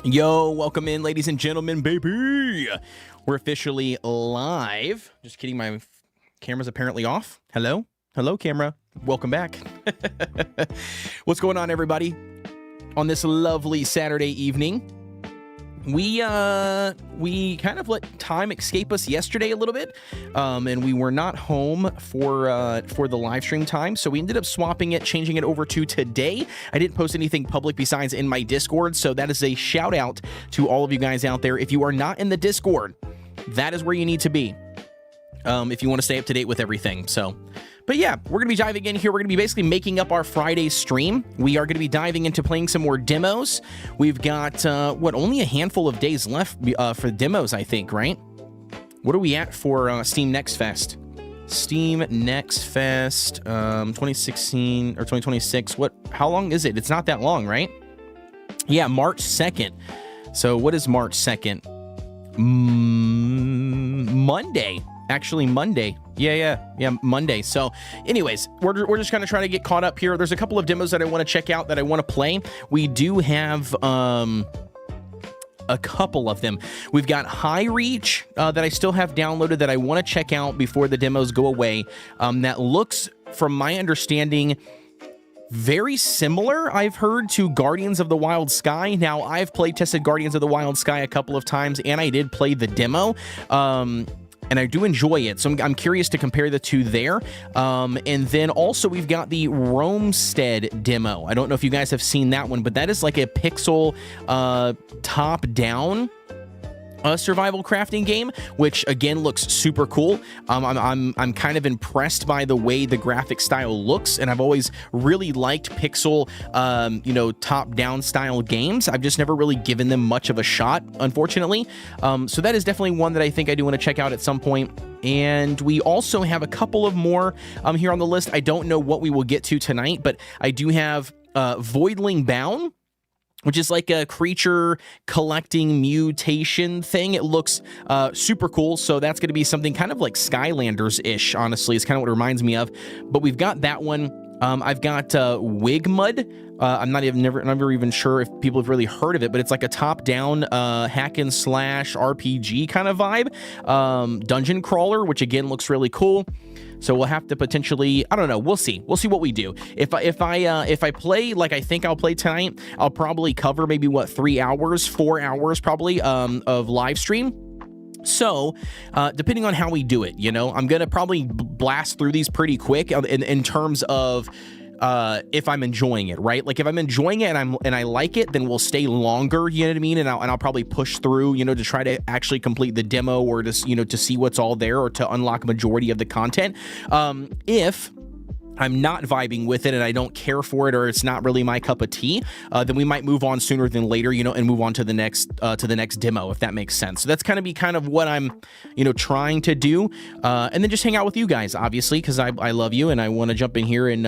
Yo, welcome in, ladies and gentlemen, baby. We're officially live. Just kidding, my camera's apparently off. Hello? Hello, camera. Welcome back. What's going on, everybody? On this lovely Saturday evening, we kind of let time escape us yesterday a little bit, and we were not home for the live stream time, so we ended up swapping it, changing it over to today. I didn't post anything public besides in my Discord, so that is a shout out to all of you guys out there. If you are not in the Discord, that is where you need to be if you want to stay up to date with everything. But yeah, we're going to be diving in here. We're going to be basically making up our Friday stream. We are going to be diving into playing some more demos. We've got, only a handful of days left for demos, I think, right? What are we at for Steam Next Fest? Steam Next Fest 2016 or 2026. How long is it? It's not that long, right? Yeah, March 2nd. So what is March 2nd? Monday. Actually, Monday. Yeah, Monday. So anyways, we're just kind of trying to get caught up here. There's a couple of demos that I want to check out, that I want to play. We do have a couple of them. We've got High Reach that I still have downloaded that I want to check out before the demos go away. That looks, from my understanding, very similar, I've heard, to Guardians of the Wild Sky. Now, I've tested Guardians of the Wild Sky a couple of times, and I did play the demo. And I do enjoy it, so I'm curious to compare the two there. And then also we've got the Roamstead demo. I don't know if you guys have seen that one, but that is like a pixel top-down survival crafting game, which again looks super cool. I'm kind of impressed by the way the graphic style looks, and I've always really liked pixel top-down style games. I've just never really given them much of a shot, unfortunately. So that is definitely one that I think I do want to check out at some point. And we also have a couple of more here on the list. I don't know what we will get to tonight, but I do have Voidling Bound, which is like a creature collecting mutation thing. It looks super cool, so that's going to be something kind of like Skylanders-ish, honestly. It's kind of what it reminds me of. But we've got that one. I've got Wigmud. I'm never even sure if people have really heard of it, but it's like a top-down hack and slash RPG kind of vibe. Dungeon crawler, which again looks really cool. So we'll have to potentially, I don't know, we'll see what we do. If I play like I think I'll play tonight, I'll probably cover maybe 4 hours probably of live stream. So, depending on how we do it, I'm gonna probably blast through these pretty quick in terms of if I'm enjoying it, right? Like if I'm enjoying it and I like it, then we'll stay longer, you know what I mean? And I'll probably push through, to try to actually complete the demo, or to see what's all there, or to unlock majority of the content. If I'm not vibing with it and I don't care for it, or it's not really my cup of tea, then we might move on sooner than later, and move on to the next demo, if that makes sense. So that's kind of what I'm, trying to do, and then just hang out with you guys, obviously, because I love you and I want to jump in here and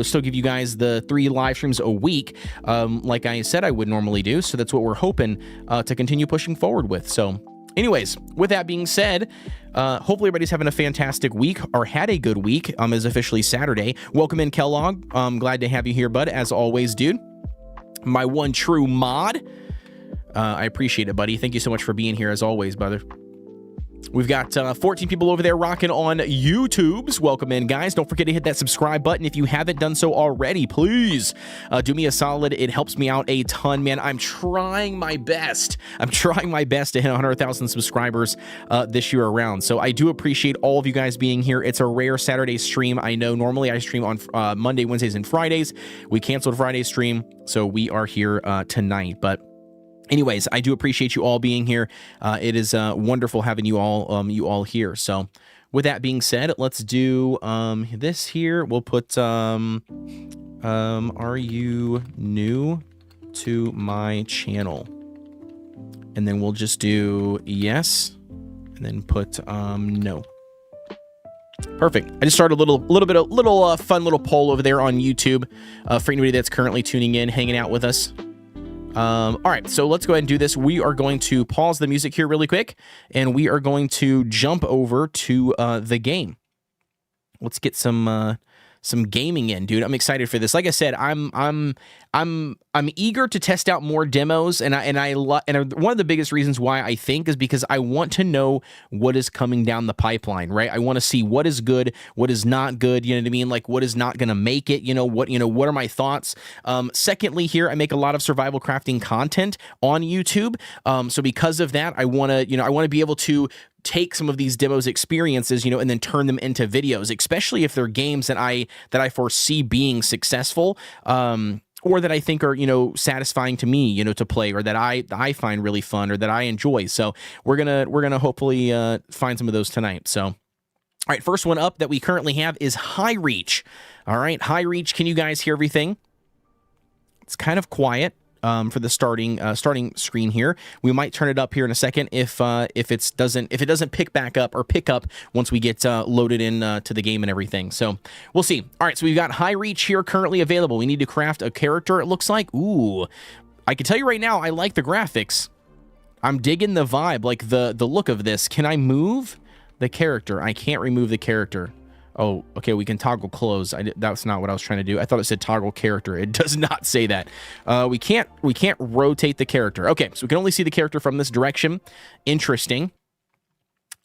still give you guys the 3 live streams a week, like I said I would normally do. So that's what we're hoping to continue pushing forward with. So anyways, with that being said, hopefully everybody's having a fantastic week, or had a good week. It's officially Saturday. Welcome in, Kellogg. I'm glad to have you here, bud, as always, dude. My one true mod. I appreciate it, buddy. Thank you so much for being here, as always, brother. We've got 14 people over there rocking on YouTubes. Welcome in, guys. Don't forget to hit that subscribe button if you haven't done so already. Please do me a solid. It helps me out a ton, man. I'm trying my best. to hit 100,000 subscribers this year around. So I do appreciate all of you guys being here. It's a rare Saturday stream. I know normally I stream on Monday, Wednesdays, and Fridays. We canceled Friday's stream, so we are here tonight. But anyways, I do appreciate you all being here. It is wonderful having you all here. So with that being said, let's do this here. We'll put are you new to my channel? And then we'll just do yes, and then put no. Perfect. I just started a little fun little poll over there on YouTube for anybody that's currently tuning in, hanging out with us. All right, so let's go ahead and do this. We are going to pause the music here really quick, and we are going to jump over to the game. Let's get some gaming in, dude. I'm excited for this. Like I said, I'm eager to test out more demos, and one of the biggest reasons why I think is because I want to know what is coming down the pipeline, right? I want to see what is good, what is not good, you know what I mean? Like what is not going to make it, what are my thoughts? Secondly, here I make a lot of survival crafting content on YouTube. So because of that, I want to be able to take some of these demos experiences, and then turn them into videos, especially if they're games that I foresee being successful, or that I think are, satisfying to me, to play, or that I find really fun or that I enjoy. So we're gonna hopefully find some of those tonight. So, all right, first one up that we currently have is High Reach. All right, High Reach, can you guys hear everything? It's kind of quiet. For the starting screen here. We might turn it up here in a second if it doesn't pick back up or pick up once we get loaded in to the game and everything. So we'll see. All right, so we've got High Reach here currently available. We need to craft a character, it looks like. Ooh, I can tell you right now, I like the graphics. I'm digging the vibe, like the look of this. Can I move the character? I can't remove the character. Oh, okay, we can toggle close. That's not what I was trying to do. I thought it said toggle character. It does not say that. We can't rotate the character. Okay, so we can only see the character from this direction. Interesting.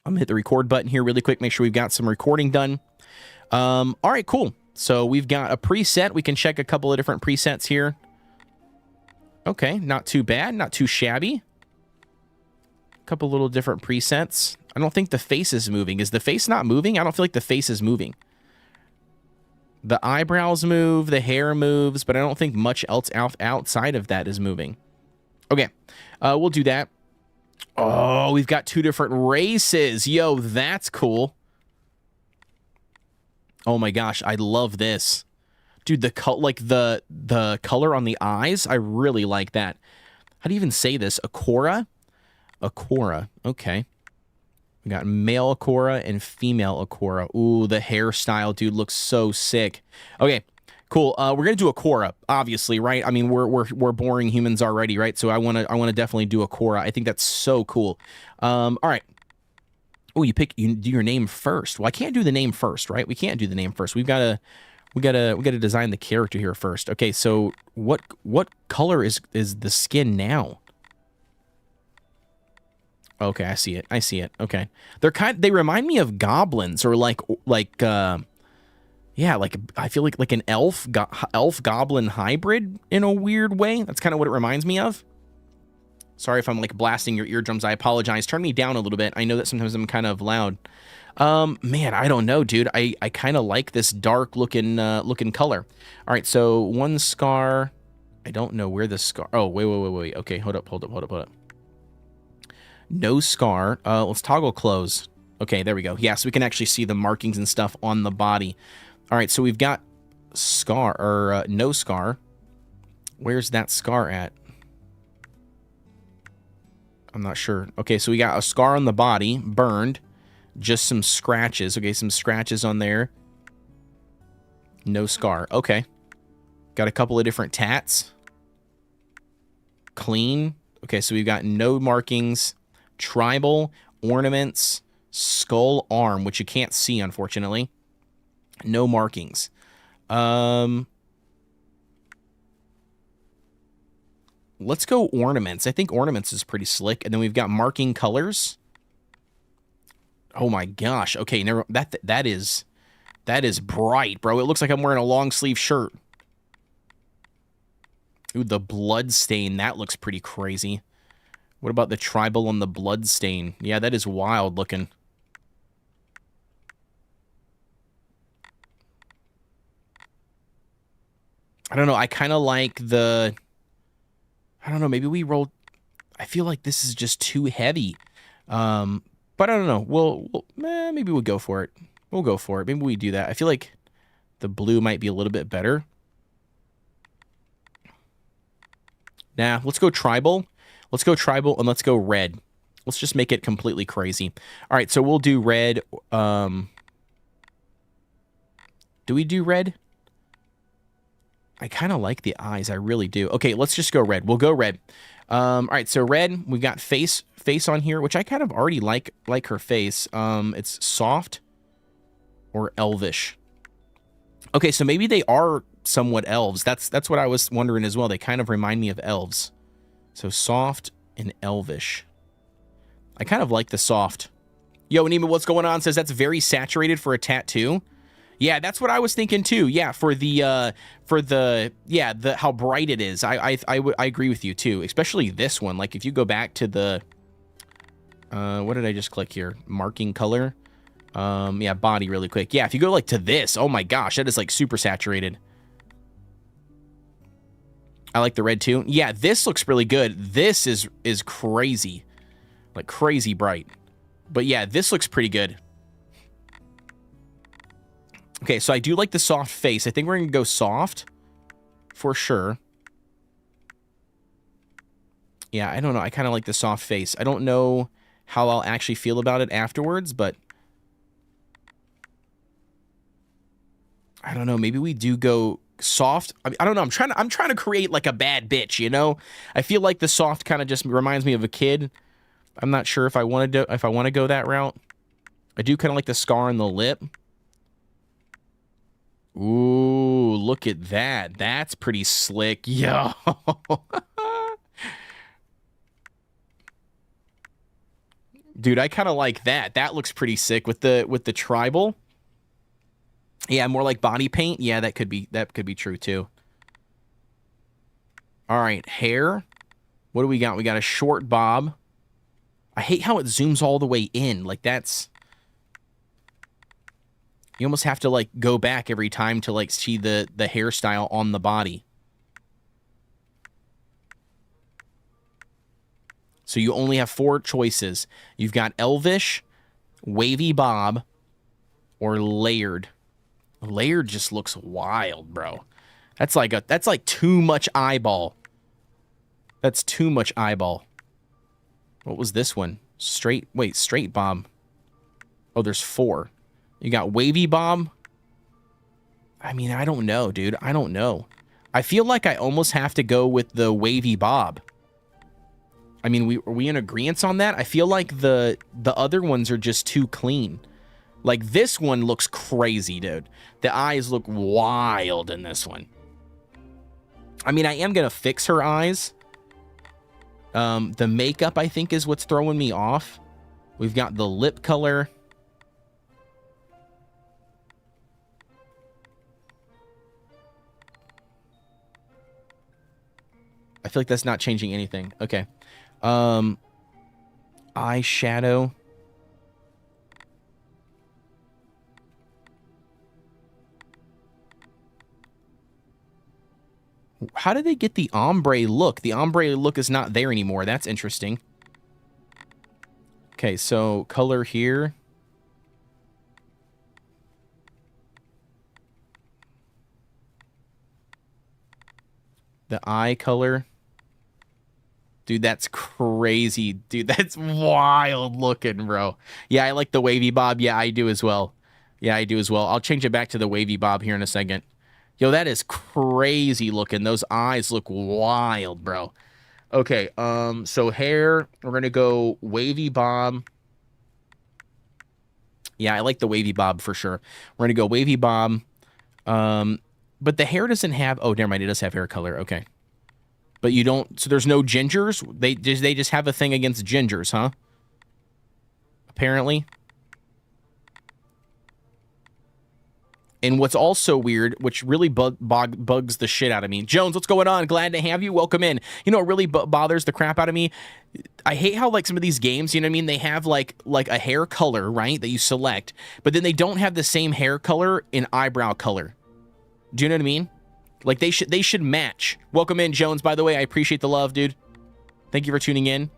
I'm gonna hit the record button here really quick, make sure we've got some recording done. All right, cool. So we've got a preset. We can check a couple of different presets here. Okay, not too bad, not too shabby. A couple little different presets. I don't think the face is moving. Is the face not moving? I don't feel like the face is moving. The eyebrows move, the hair moves, but I don't think much else outside of that is moving. Okay, we'll do that. Oh, we've got two different races. Yo, that's cool. Oh my gosh, I love this. Dude, the color on the eyes, I really like that. How do you even say this? Akora? Akora, okay. We got male Akora and female Akora. Ooh, the hairstyle, dude, looks so sick. Okay, cool. We're gonna do Akora, obviously, right? I mean, we're boring humans already, right? So I wanna definitely do Akora. I think that's so cool. All right. Oh, you do your name first. Well, I can't do the name first, right? We can't do the name first. We gotta design the character here first. Okay, so what color is the skin now? Okay, I see it. I see it. Okay. They remind me of goblins, or yeah, like I feel like an elf goblin hybrid in a weird way. That's kind of what it reminds me of. Sorry if I'm like blasting your eardrums. I apologize. Turn me down a little bit. I know that sometimes I'm kind of loud. Man, I don't know, dude. I kind of like this dark looking color. All right, so one scar. I don't know where the scar. Oh, wait. Okay, hold up. No scar. Let's toggle close. Okay, there we go. Yeah, so we can actually see the markings and stuff on the body. All right, so we've got scar, or no scar. Where's that scar at? I'm not sure. Okay, so we got a scar on the body, burned. Just some scratches. Okay, some scratches on there. No scar. Okay. Got a couple of different tats. Clean. Okay, so we've got no markings. Tribal, ornaments, skull, arm, which you can't see, unfortunately. No markings. Let's go ornaments. I think ornaments is pretty slick. And then we've got marking colors. Oh my gosh. Okay, that is bright, bro. It looks like I'm wearing a long sleeve shirt. Ooh, the blood stain. That looks pretty crazy. What about the tribal on the blood stain? Yeah, that is wild looking. I don't know. I kind of like the... I don't know. Maybe we rolled... I feel like this is just too heavy. But I don't know. Maybe we'll go for it. We'll go for it. Maybe we do that. I feel like the blue might be a little bit better. Nah, let's go tribal. Let's go tribal, and let's go red. Let's just make it completely crazy. All right, so we'll do red. Do we do red? I kind of like the eyes. I really do. Okay, let's just go red. We'll go red. All right, so red. We got face on here, which I kind of already like her face. It's soft or elvish. Okay, so maybe they are somewhat elves. That's what I was wondering as well. They kind of remind me of elves. So soft and elvish. I kind of like the soft. Yo, Nima, what's going on? Says that's very saturated for a tattoo. Yeah, that's what I was thinking too. Yeah, for the how bright it is. I agree with you too, especially this one. Like if you go back to the what did I just click here? Marking color. Yeah, body really quick. Yeah, if you go like to this, oh my gosh, that is like super saturated. I like the red too. Yeah, this looks really good. This is crazy. Like crazy bright. But yeah, this looks pretty good. Okay, so I do like the soft face. I think we're going to go soft for sure. Yeah, I don't know. I kind of like the soft face. I don't know how I'll actually feel about it afterwards, but I don't know. Maybe we do go soft. I don't know. I'm trying to create like a bad bitch, you know? I feel like the soft kind of just reminds me of a kid. I'm not sure if I want to go that route. I do kind of like the scar on the lip. Ooh, look at that. That's pretty slick. Yo. Dude, I kind of like that. That looks pretty sick with the tribal. Yeah, more like body paint. Yeah, that could be true too. All right, hair. What do we got? We got a short bob. I hate how it zooms all the way in. Like that's you almost have to like go back every time to like see the hairstyle on the body. So you only have 4 choices. You've got elvish, wavy bob, or layered. Layered just looks wild, bro. That's like too much eyeball. That's too much eyeball. What was this one? Straight bob. Oh, there's 4. You got wavy bob. I mean, I don't know, dude. I don't know. I feel like I almost have to go with the wavy bob. I mean, are we in agreement on that? I feel like the other ones are just too clean. Like this one looks crazy, dude. The eyes look wild in this one. I mean, I am gonna fix her eyes. The makeup, I think, is what's throwing me off. We've got the lip color. I feel like that's not changing anything. Okay. Eyeshadow. How did they get the ombre look? The ombre look is not there anymore. That's interesting. Okay, so color here. The eye color. Dude, that's crazy. Dude, that's wild looking, bro. Yeah, I like the wavy bob. Yeah, I do as well. Yeah, I do as well. I'll change it back to the wavy bob here in a second. Yo, that is crazy looking. Those eyes look wild, bro. Okay, so hair, we're going to go wavy bob. Yeah, I like the wavy bob for sure. We're going to go wavy bob. But the hair doesn't have... Oh, never mind. It does have hair color. Okay. But you don't... So there's no gingers? They just have a thing against gingers, huh? Apparently. And what's also weird, which really bugs the shit out of me. Jones, what's going on? Glad to have you. Welcome in. You know what really bothers the crap out of me? I hate how, like, some of these games, you know what I mean? They have, like a hair color, right, that you select. But then they don't have the same hair color in eyebrow color. Do you know what I mean? Like, they should match. Welcome in, Jones, by the way. I appreciate the love, dude. Thank you for tuning in.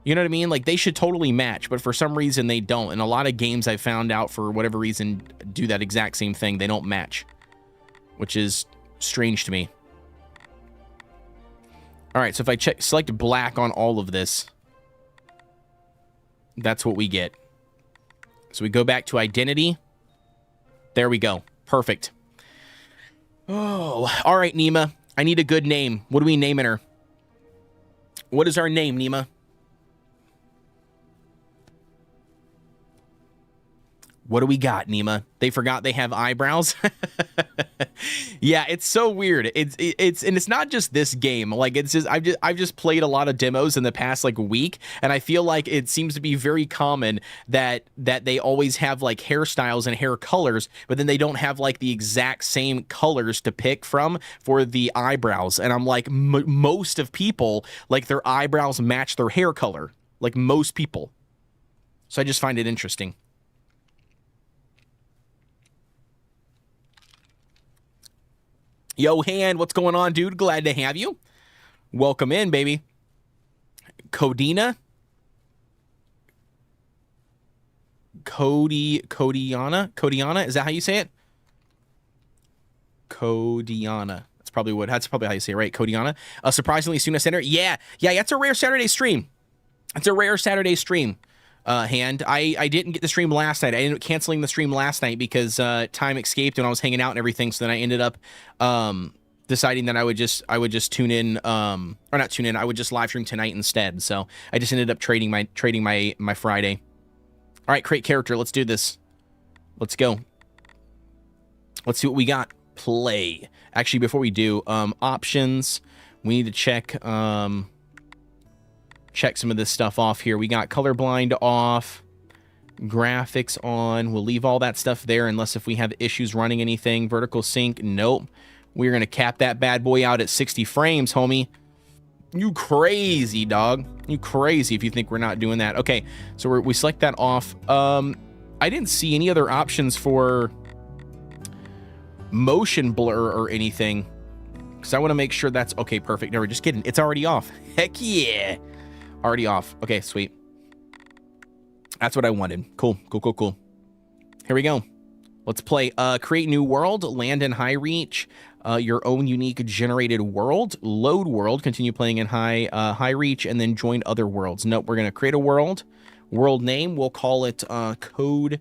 You know what I mean? Like, they should totally match, but for some reason they don't. And a lot of games I've found out, for whatever reason, do that exact same thing. They don't match, which is strange to me. All right, so if I select black on all of this, that's what we get. So we go back to identity. There we go. Perfect. Oh, all right, Nima. I need a good name. What are we naming her? What is our name, Nima? What do we got, Nima? They forgot they have eyebrows. Yeah, it's so weird. It's not just this game. Like it's just I've just played a lot of demos in the past like week, and I feel like it seems to be very common that they always have like hairstyles and hair colors, but then they don't have like the exact same colors to pick from for the eyebrows. And I'm like, most of people like their eyebrows match their hair color, like most people. So I just find it interesting. Yo, Hand, what's going on, dude? Glad to have you. Welcome in, baby. Kodeations? Kodeations? Is that how you say it? Kodeations. That's probably how you say it, right? Kodeations. Surprisingly soon a center. Yeah, it's a rare Saturday stream. It's a rare Saturday stream. Hand. I didn't get the stream last night. I ended up canceling the stream last night because time escaped when I was hanging out and everything. So then I ended up deciding that I would just tune in, or not tune in. I would just live stream tonight instead. So I just ended up trading my Friday. All right, create character. Let's do this. Let's go. Let's see what we got. Play. Actually, before we do, options. We need to check some of this stuff off here. We got colorblind off, graphics on. We'll leave all that stuff there unless if we have issues running anything. Vertical sync, nope. We're going to cap that bad boy out at 60 frames, homie. You crazy, dog. You crazy if you think we're not doing that. Okay, so we select that off. I didn't see any other options for motion blur or anything, because I want to make sure that's... Okay, perfect. No, we're just kidding. It's already off. Heck yeah. Already off. Okay, sweet. That's what I wanted. Cool. Here we go. Let's play. Create new world. Land in high reach. Your own unique generated world. Load world. Continue playing in high reach, and then join other worlds. Nope, we're going to create a world. World name, we'll call it Code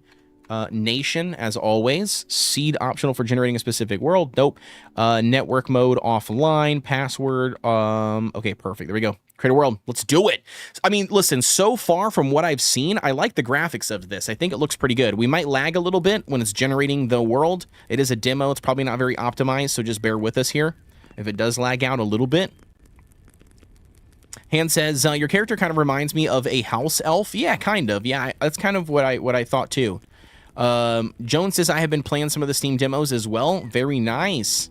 Nation, as always. Seed optional for generating a specific world. Nope. Network mode offline. Password. Okay, perfect. There we go. Create a world. Let's do it. I mean, listen, so far from what I've seen, I like the graphics of this. I think it looks pretty good. We might lag a little bit when it's generating the world. It is a demo. It's probably not very optimized, so just bear with us here if it does lag out a little bit. Hand says, your character kind of reminds me of a house elf. Yeah, kind of. Yeah, that's kind of what I thought too. Jones says, I have been playing some of the Steam demos as well. Very nice.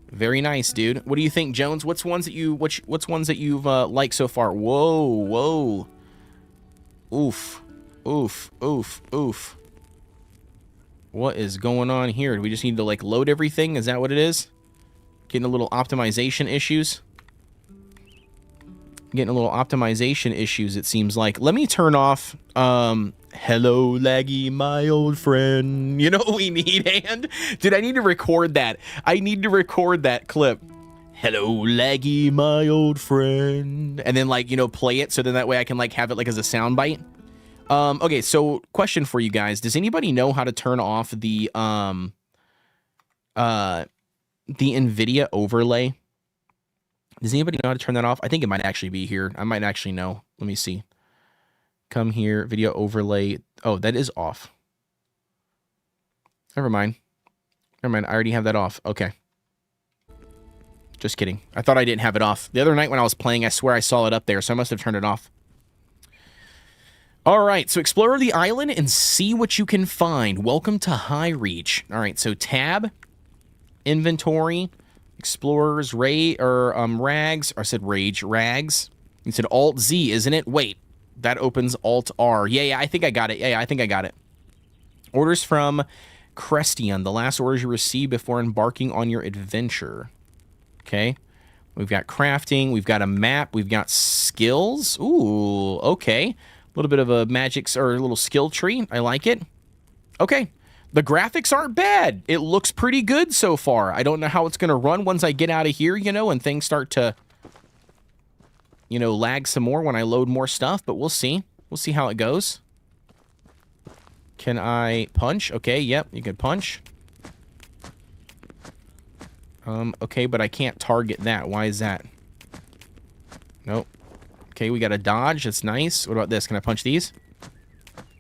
Very nice, dude. What do you think, Jones? What's ones that you've liked so far? Whoa. Oof. What is going on here? Do we just need to like load everything? Is that what it is? Getting a little optimization issues. It seems like. Let me turn off hello laggy my old friend. You know what we need, Hand? Dude, I need to record that. I need to record that clip. Hello laggy my old friend. And then like, you know, play it so then that way I can like have it like as a soundbite. Okay, so question for you guys. Does anybody know how to turn off the NVIDIA overlay? Does anybody know how to turn that off? I think it might actually be here. I might actually know. Let me see. Come here, video overlay. Oh, that is off. Never mind. I already have that off. Okay. Just kidding. I thought I didn't have it off. The other night when I was playing, I swear I saw it up there, so I must have turned it off. All right, so explore the island and see what you can find. Welcome to High Reach. All right, so tab, inventory, explorers, rags. Or I said rage, rags. You said Alt Z, isn't it? Wait, that opens Alt R. Yeah, I think I got it. Yeah, I think I got it. Orders from Crestion, the last orders you received before embarking on your adventure. Okay. We've got crafting. We've got a map. We've got skills. Ooh, okay. A little bit of a magic or a little skill tree. I like it. Okay. The graphics aren't bad. It looks pretty good so far. I don't know how it's going to run once I get out of here, you know, and things start to, you know, lag some more when I load more stuff, but we'll see. We'll see how it goes. Can I punch? Okay, yep, you can punch. Okay, but I can't target that. Why is that? Nope. Okay, we got a dodge. That's nice. What about this? Can I punch these?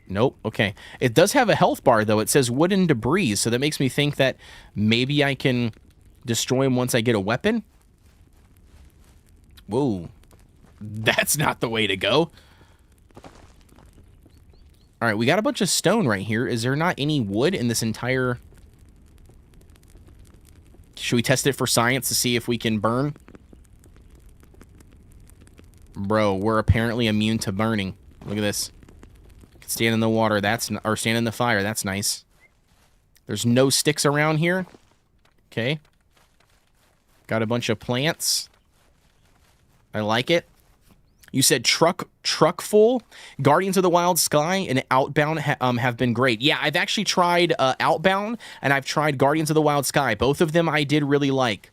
Nope. Okay. It does have a health bar, though. It says wooden debris, so that makes me think that maybe I can destroy him once I get a weapon. Whoa. That's not the way to go. All right, we got a bunch of stone right here. Is there not any wood in this entire... Should we test it for science to see if we can burn? Bro, we're apparently immune to burning. Look at this. Stand in the water, or stand in the fire, that's nice. There's no sticks around here. Okay. Got a bunch of plants. I like it. You said truck full. Guardians of the Wild Sky and Outbound have been great. Yeah, I've actually tried Outbound, and I've tried Guardians of the Wild Sky. Both of them I did really like.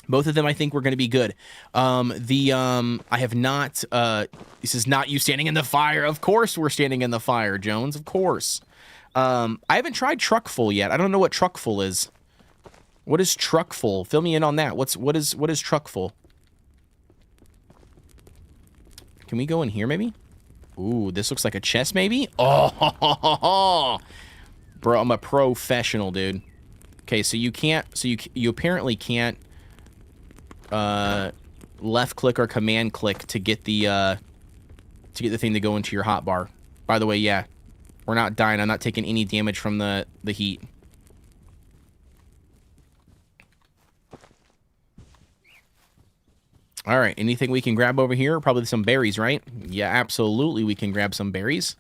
Both of them I think were going to be good. I have not... this is not you standing in the fire. Of course we're standing in the fire, Jones. Of course. I haven't tried Truckful yet. I don't know what Truckful is. What is Truckful? Fill me in on that. What is Truckful? Can we go in here maybe? Ooh, this looks like a chest maybe? Oh, bro, I'm a professional, dude. Okay, so you can't... So you apparently can't... left click or command click to get the thing to go into your hotbar. By the way, yeah, we're not dying. I'm not taking any damage from the heat. All right, anything we can grab over here? Probably some berries, right? Yeah, absolutely, we can grab some berries.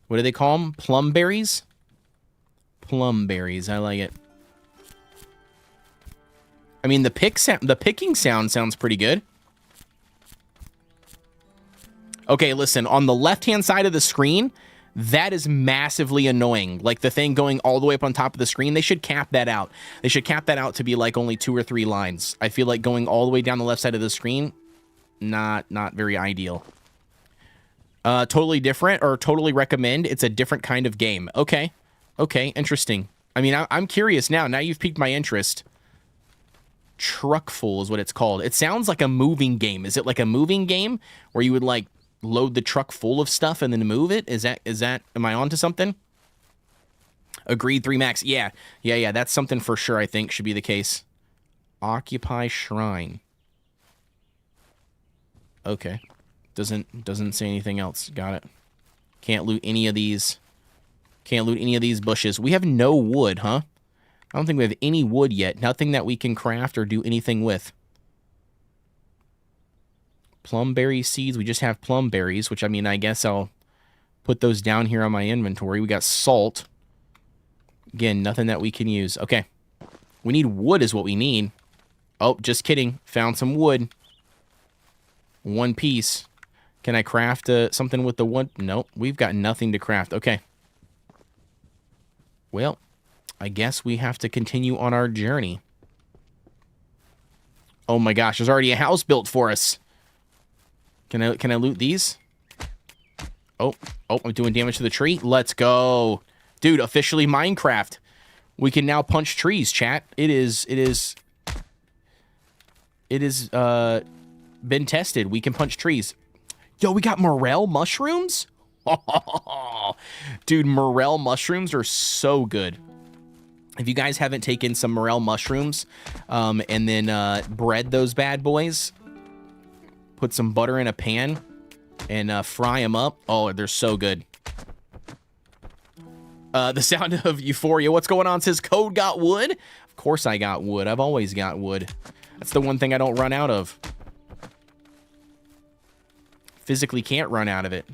What do they call them? Plum berries? Plum berries, I like it. I mean, the picking sound sounds pretty good. Okay, listen, on the left-hand side of the screen, that is massively annoying. Like the thing going all the way up on top of the screen, they should cap that out. They should cap that out to be like only 2 or 3 lines. I feel like going all the way down the left side of the screen, not very ideal. Totally different, or totally recommend. It's a different kind of game. Okay, interesting. I mean, I'm curious now. Now you've piqued my interest. Truckful is what it's called. It sounds like a moving game. Is it like a moving game where you would like load the truck full of stuff and then move it? Is that am I onto something? Agreed, 3 max. Yeah, that's something for sure I think should be the case. Occupy shrine. Okay. Doesn't say anything else. Got it. Can't loot any of these. Can't loot any of these bushes. We have no wood, huh? I don't think we have any wood yet. Nothing that we can craft or do anything with. Plumberry seeds. We just have plum berries, which, I mean, I guess I'll put those down here on my inventory. We got salt. Again, nothing that we can use. Okay. We need wood is what we need. Oh, just kidding. Found some wood. 1 piece. Can I craft something with the wood? Nope. We've got nothing to craft. Okay. Well, I guess we have to continue on our journey. Oh my gosh, there's already a house built for us. Can I loot these? Oh, I'm doing damage to the tree. Let's go. Dude, officially Minecraft. We can now punch trees, chat. It is been tested. We can punch trees. Yo, we got morel mushrooms? Dude, morel mushrooms are so good. If you guys haven't taken some morel mushrooms and then bread those bad boys, put some butter in a pan and fry them up. Oh, they're so good. The sound of euphoria. What's going on? Says Code got wood. Of course I got wood. I've always got wood. That's the one thing I don't run out of. Physically can't run out of it.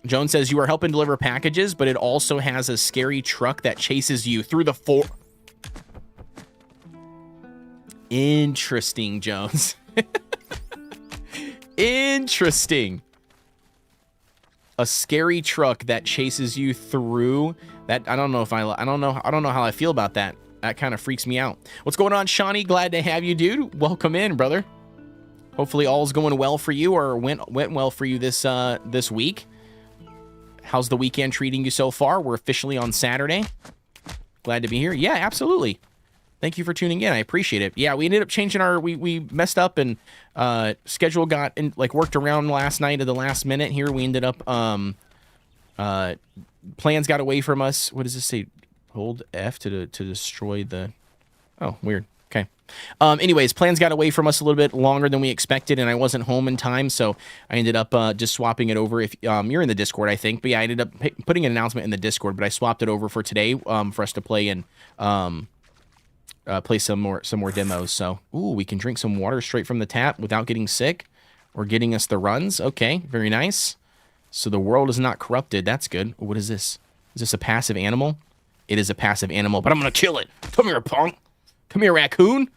Joan says, you are helping deliver packages, but it also has a scary truck that chases you through the floor. Interesting, Jones. Interesting. A scary truck that chases you through that. I don't know how I feel about that. That kind of freaks me out. What's going on, Shawnee? Glad to have you, dude. Welcome in, brother. Hopefully all's going well for you, or went well for you this week. How's the weekend treating you so far? We're officially on Saturday. Glad to be here. Yeah, absolutely. Thank you for tuning in. I appreciate it. Yeah, we ended up changing our we messed up and schedule got in, like worked around last night at the last minute here. We ended up plans got away from us. What does this say? Hold F to destroy the Oh, weird. Okay. Anyways, plans got away from us a little bit longer than we expected, and I wasn't home in time, so I ended up just swapping it over. If you're in the Discord, I think, but yeah, I ended up putting an announcement in the Discord, but I swapped it over for today for us to play and play some more demos. So, ooh, we can drink some water straight from the tap without getting sick or getting us the runs. Okay, very nice. So the world is not corrupted. That's good. What is this? Is this a passive animal? It is a passive animal, but I'm gonna kill it. Come here, punk. Come here, raccoon.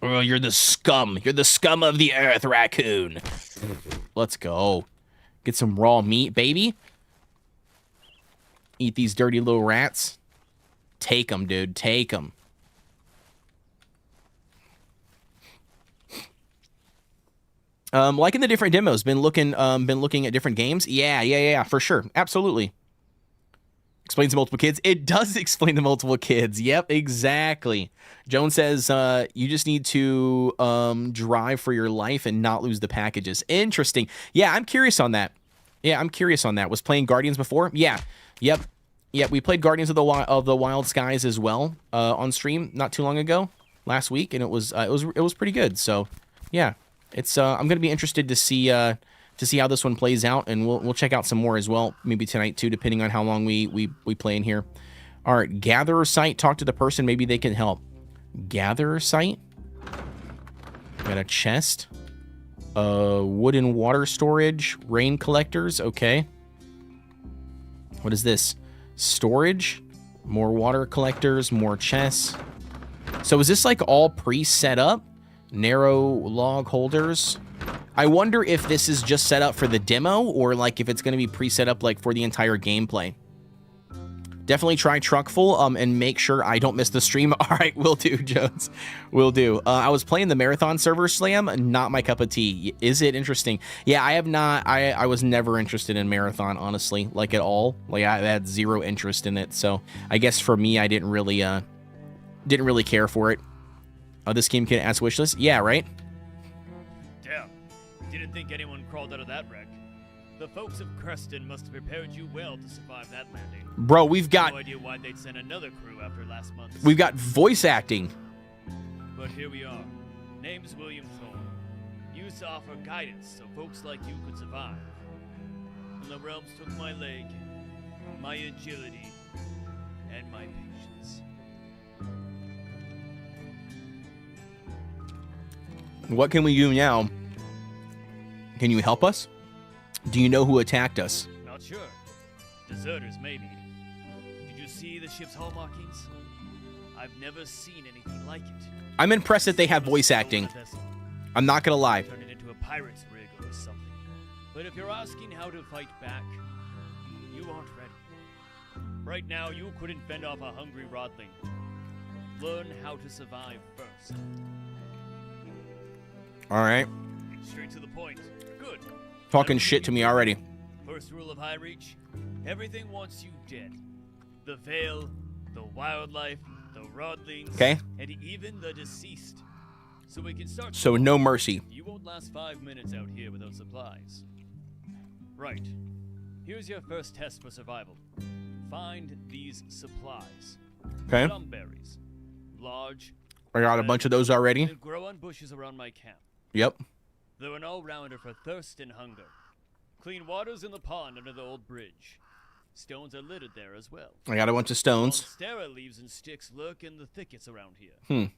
Oh, you're the scum. You're the scum of the earth, raccoon. Let's go. Get some raw meat, baby. Eat these dirty little rats. Take them, dude. Take them. Liking the different demos. Been looking at different games. Yeah, for sure. Absolutely. Explains to multiple kids. It does explain to multiple kids. Yep, exactly. Joan says, you just need to drive for your life and not lose the packages. Interesting. Yeah, I'm curious on that. Was playing Guardians before? Yeah. Yep. Yeah, we played Guardians of the Wild Skies as well on stream not too long ago, last week, and it was pretty good. So, yeah, it's I'm gonna be interested to see how this one plays out, and we'll check out some more as well, maybe tonight too, depending on how long we play in here. All right, gatherer site. Talk to the person. Maybe they can help. Gatherer site. Got a chest. Wooden water storage. Rain collectors. Okay. What is this? Storage. More water collectors. More chests. So is this like all pre-set up? Narrow log holders. I wonder if this is just set up for the demo or like if it's going to be pre-set up like for the entire gameplay. Definitely try Truckful and make sure I don't miss the stream. All right, will do, Jones. Will do. I was playing the Marathon server slam. Not my cup of tea. Is it interesting? Yeah, I have not. I was never interested in Marathon, honestly, like at all. Like I had zero interest in it. So I guess for me, I didn't really care for it. This game can ask wishlist. Yeah, right. Damn. Didn't think anyone crawled out of that wreck. The folks of Creston must have prepared you well to survive that landing. Bro, we've got... No idea why they'd send another crew after last month. We've got voice acting. But here we are. Name's William Thorne. Used to offer guidance so folks like you could survive. And the realms took my leg, my agility, and my patience. What can we do now? Can you help us? Do you know who attacked us? Not sure. Deserters, maybe. Did you see the ship's hull markings? I've never seen anything like it. I'm impressed that they have voice acting. I'm not gonna lie. Turn it into a pirate's rig or something. But if you're asking how to fight back, you aren't ready. Right now, you couldn't fend off a hungry rodling. Learn how to survive first. All right. Straight to the point. Good. Talking shit to me already. First rule of High Reach, everything wants you dead. The Veil, the wildlife, the rodlings, okay, and even the deceased. So we can start. So no mercy. You won't last 5 minutes out here without supplies. Right. Here's your first test for survival. Find these supplies. Okay. Plum berries. Large. I got a bunch of those already. They grow on bushes around my camp. Yep. They're an all-rounder for thirst and hunger. Clean water's in the pond under the old bridge. Stones are littered there as well. I got a bunch of stones. Monstera leaves and sticks lurk in the thickets around here.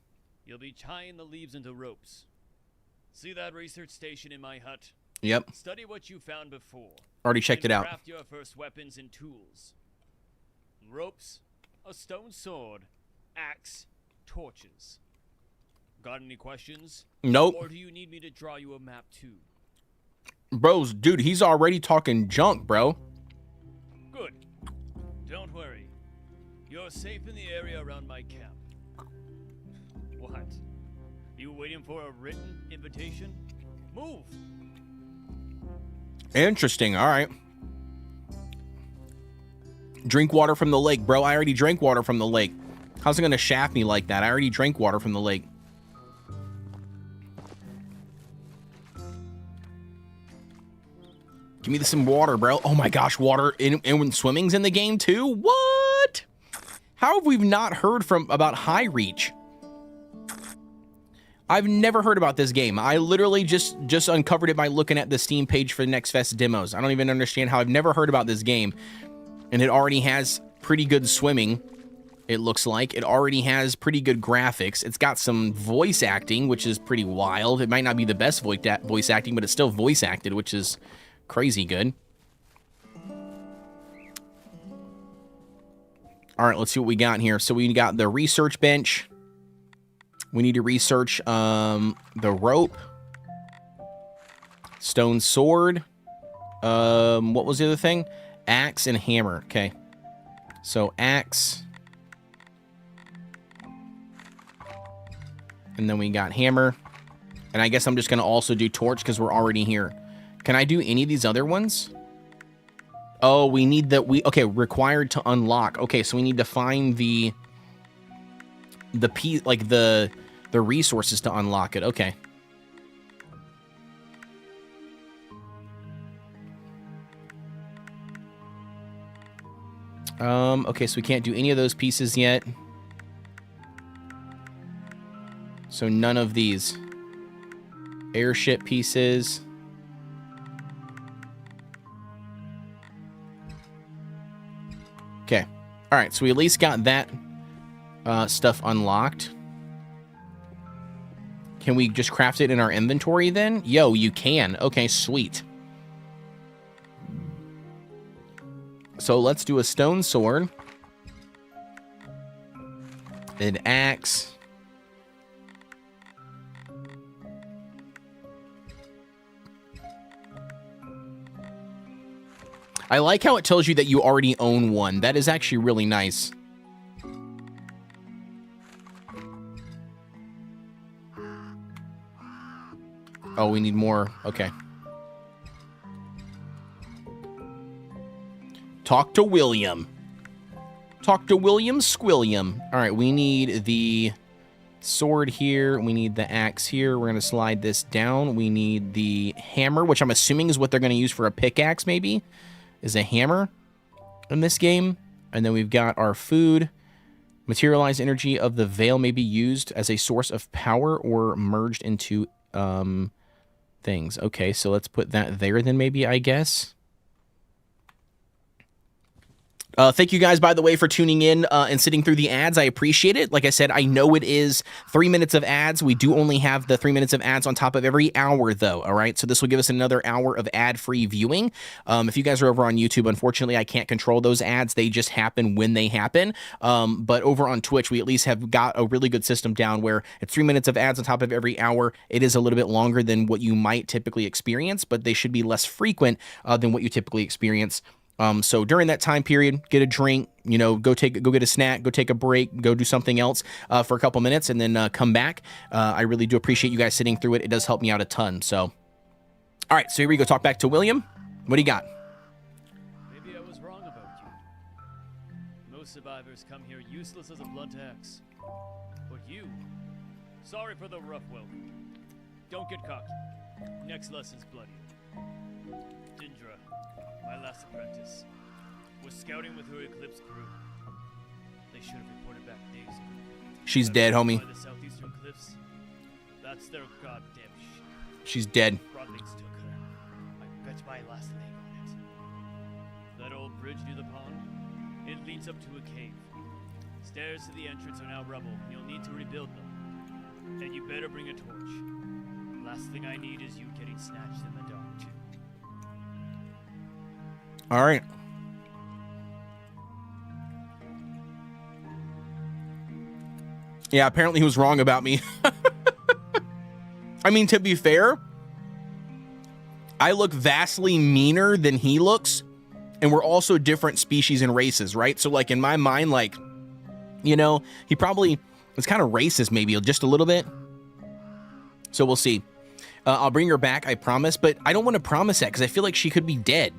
You'll be tying the leaves into ropes. See that research station in my hut? Yep. Study what you found before. Already checked it out. Craft your first weapons and tools. Ropes, a stone sword, axe, torches. Got any questions? Nope. Or do you need me to draw you a map too? Bros, dude, he's already talking junk, bro. Good. Don't worry. You're safe in the area around my camp. What? You waiting for a written invitation? Move! Interesting, alright. Drink water from the lake, bro. I already drank water from the lake. How's it going to shaft me like that? I already drank water from the lake. Give me some water, bro. Oh my gosh, water and when swimming's in the game too? What? How have we not heard about High Reach? I've never heard about this game. I literally just uncovered it by looking at the Steam page for the Next Fest demos. I don't even understand how I've never heard about this game. And it already has pretty good swimming, it looks like. It already has pretty good graphics. It's got some voice acting, which is pretty wild. It might not be the best voice acting, but it's still voice acted, which is crazy good. All right, let's see what we got here. So we got the research bench. We need to research the rope. Stone sword. What was the other thing? Axe and hammer. Okay. So axe. And then we got hammer. And I guess I'm just going to also do torch because we're already here. Can I do any of these other ones? Oh, we need the... Okay, required to unlock. Okay, so we need to find the piece, like the resources to unlock it. Okay. Okay, so we can't do any of those pieces yet. So none of these. Airship pieces. Okay. All right, so we at least got that stuff unlocked. Can we just craft it in our inventory then? Yo, you can. Okay, sweet. So let's do a stone sword. An axe. I like how it tells you that you already own one. That is actually really nice. Oh, we need more. Okay. Talk to William. Talk to William Squilliam. All right, we need the sword here. We need the axe here. We're going to slide this down. We need the hammer, which I'm assuming is what they're going to use for a pickaxe, maybe, is a hammer in this game. And then we've got our food. Materialized energy of the veil may be used as a source of power or merged into things. Okay, so let's put that there then maybe, I guess. Thank you guys, by the way, for tuning in and sitting through the ads. I appreciate it. Like I said, I know it is 3 minutes of ads. We do only have the 3 minutes of ads on top of every hour, though. All right, so this will give us another hour of ad-free viewing. If you guys are over on YouTube, unfortunately, I can't control those ads. They just happen when they happen. But over on Twitch, we at least have got a really good system down where it's 3 minutes of ads on top of every hour. It is a little bit longer than what you might typically experience, but they should be less frequent than what you typically experience. So during that time period, get a drink, you know, go get a snack, go take a break, go do something else for a couple minutes, and then come back. I really do appreciate you guys sitting through it. It does help me out a ton. So, all right, so here we go. Talk back to William. What do you got? Maybe I was wrong about you. Most survivors come here useless as a blunt axe. But you, sorry for the rough welcome. Don't get cocky. Next lesson's bloody. Dindra, my last apprentice, was scouting with her Eclipse crew. They should have reported back days ago. She's dead, homie. By the southeastern cliffs. That's their goddamn shit. She's dead. Broadlings took her. I bet my last leg on it. That old bridge near the pond, it leads up to a cave. Stairs to the entrance are now rubble. You'll need to rebuild them. And you better bring a torch. Last thing I need is you getting snatched in the dark, too. All right. Yeah, apparently he was wrong about me. I mean, to be fair, I look vastly meaner than he looks, and we're also different species and races, right? So, like, in my mind, like, you know, he probably is kind of racist, maybe, just a little bit. So we'll see. I'll bring her back, I promise, but I don't want to promise that because I feel like she could be dead.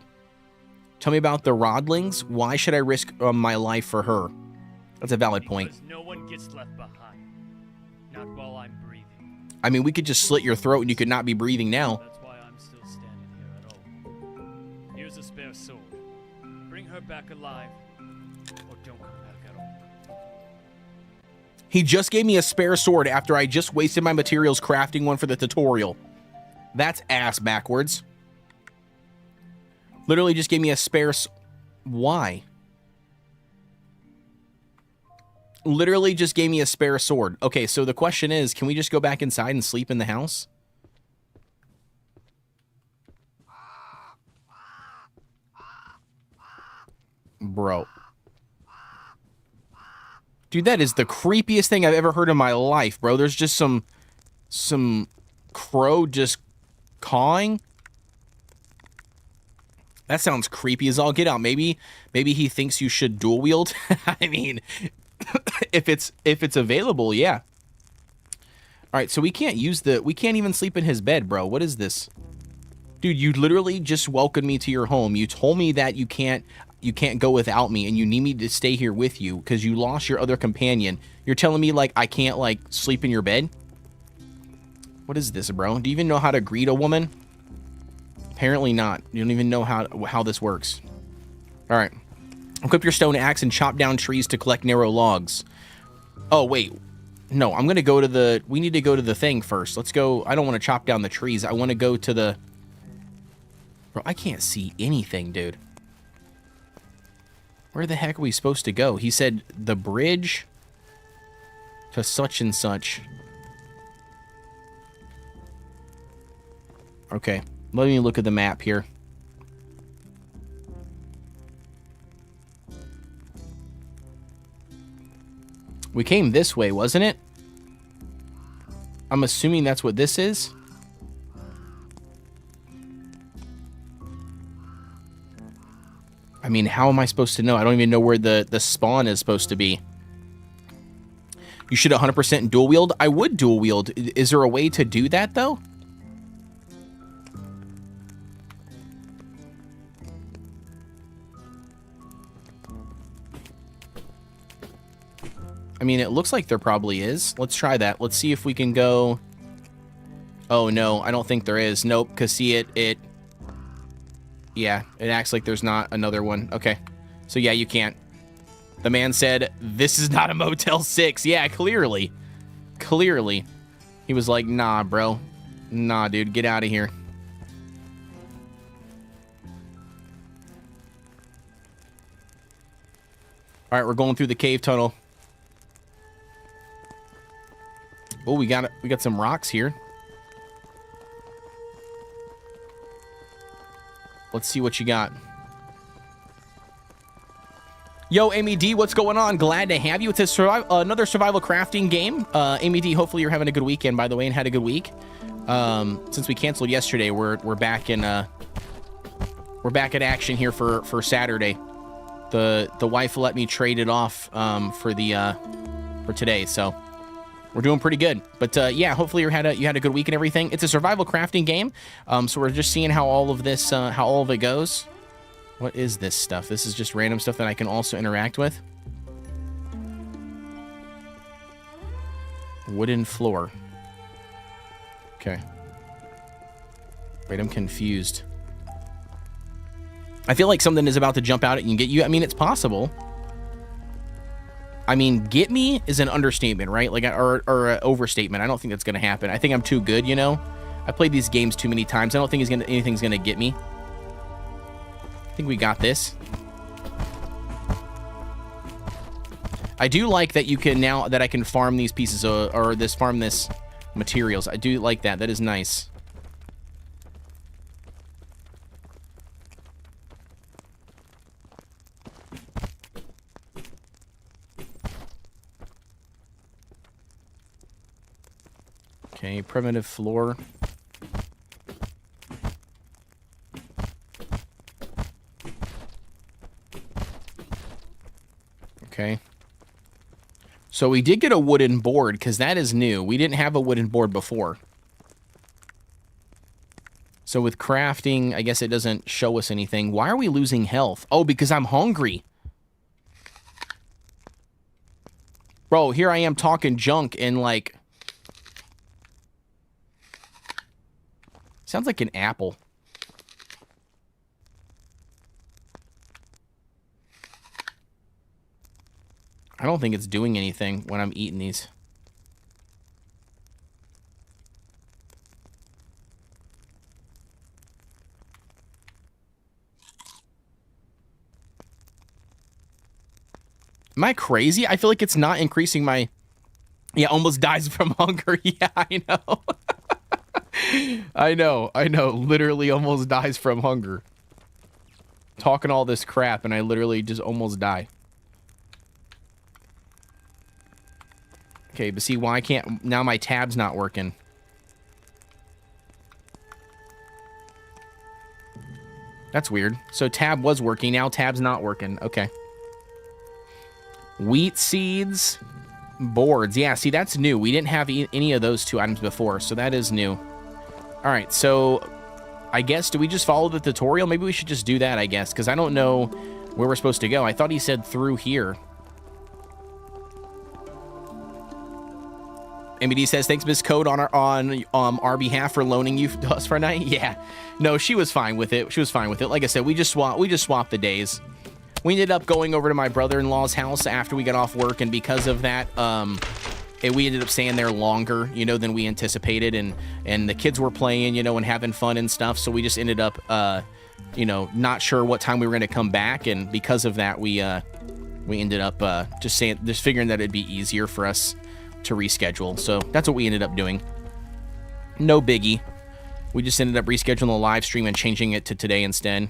Tell me about the Rodlings. Why should I risk my life for her? That's a valid point. Because no one gets left behind. Not while I'm breathing. I mean, we could just slit your throat and you could not be breathing now. That's why I'm still standing here at all. Here's a spare sword. Bring her back alive, or don't come back at all. He just gave me a spare sword after I just wasted my materials crafting one for the tutorial. That's ass backwards. Literally just gave me a spare... Why? Literally just gave me a spare sword. Okay, so the question is, can we just go back inside and sleep in the house? Bro. Dude, that is the creepiest thing I've ever heard in my life, bro. There's just some crow just cawing. That sounds creepy as all get out. Maybe he thinks you should dual wield. I mean, if it's available, yeah. All right, so we can't even sleep in his bed, bro. What is this? Dude, you literally just welcomed me to your home. You told me that you can't go without me and you need me to stay here with you because you lost your other companion. You're telling me like I can't like sleep in your bed? What is this, bro? Do you even know how to greet a woman? Apparently not. You don't even know how this works. All right. Equip your stone axe and chop down trees to collect narrow logs. Oh, wait. No, I'm going to go to the... We need to go to the thing first. Let's go... I don't want to chop down the trees. I want to go to the... Bro, I can't see anything, dude. Where the heck are we supposed to go? He said the bridge to such and such. Okay. Let me look at the map here. We came this way, wasn't it? I'm assuming that's what this is. I mean, how am I supposed to know? I don't even know where the spawn is supposed to be. You should 100% dual wield. I would dual wield. Is there a way to do that, though? I mean, it looks like there probably is. Let's try that. Let's see if we can go... Oh, no. I don't think there is. Nope, because see, yeah, it acts like there's not another one. Okay. So, yeah, you can't. The man said, this is not a Motel 6. Yeah, clearly. Clearly. He was like, nah, bro. Nah, dude, get out of here. All right, we're going through the cave tunnel. Oh, we got some rocks here. Let's see what you got. Yo, Amy D, what's going on? Glad to have you. It's another survival crafting game. Amy D, hopefully you're having a good weekend, by the way, and had a good week. Since we canceled yesterday, we're back in we're back at action here for Saturday. The wife let me trade it off for today, so we're doing pretty good. But yeah, hopefully you had a good week and everything. It's a survival crafting game, so we're just seeing how all of this how all of it goes. What is this stuff? This is just random stuff that I can also interact with. Wooden floor. Okay. Wait, I'm confused. I feel like something is about to jump out at you and get you. I mean, it's possible. I mean, get me is an understatement, right? Like, or an overstatement. I don't think that's going to happen. I think I'm too good, you know? I played these games too many times. I don't think anything's going to get me. I think we got this. I do like that you can now that I can farm these pieces or farm this materials. I do like that. That is nice. Okay, primitive floor. Okay. So we did get a wooden board, because that is new. We didn't have a wooden board before. So with crafting, I guess it doesn't show us anything. Why are we losing health? Oh, because I'm hungry. Bro, here I am talking junk and like... Sounds like an apple. I don't think it's doing anything when I'm eating these. Am I crazy? I feel like it's not increasing my... Yeah, almost dies from hunger. Yeah, I know. I know. Literally almost dies from hunger. Talking all this crap and I literally just almost die. Okay, but see why I can't... Now my tab's not working. That's weird. So tab was working, now tab's not working. Okay. Wheat seeds, boards. Yeah, see, that's new. We didn't have any of those 2 items before, so that is new. All right, so I guess, do we just follow the tutorial? Maybe we should just do that, I guess, because I don't know where we're supposed to go. I thought he said through here. MBD says, thanks, Miss Code, on our behalf for loaning you to us for a night. Yeah. No, she was fine with it. She was fine with it. Like I said, we just swapped the days. We ended up going over to my brother-in-law's house after we got off work, and because of that, we ended up staying there longer, you know, than we anticipated, and the kids were playing, you know, and having fun and stuff, so we just ended up, you know, not sure what time we were going to come back, and because of that, we ended up just figuring that it'd be easier for us to reschedule, so that's what we ended up doing. No biggie. We just ended up rescheduling the live stream and changing it to today instead.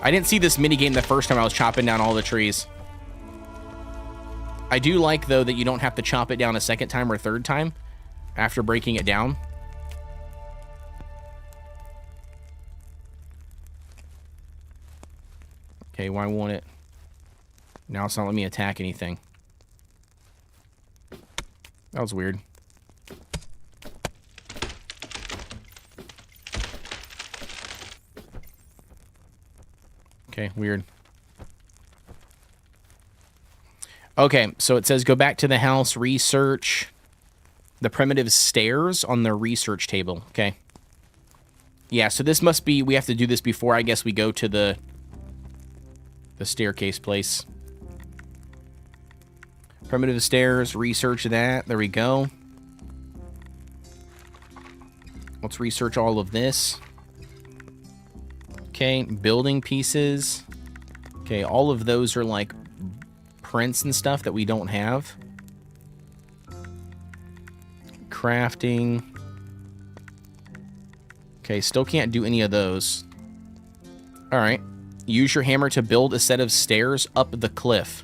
I didn't see this minigame the first time I was chopping down all the trees. I do like, though, that you don't have to chop it down a second time or third time after breaking it down. Okay, why won't it? Now it's not letting me attack anything. That was weird. Okay, weird. Okay, so it says go back to the house, research the primitive stairs on the research table. Okay. Yeah, so this must be, we have to do this before, I guess, we go to the staircase place. Primitive stairs, research that. There we go. Let's research all of this. Okay, building pieces. Okay, all of those are like prints and stuff that we don't have. Crafting. Okay, still can't do any of those. Alright. Use your hammer to build a set of stairs up the cliff.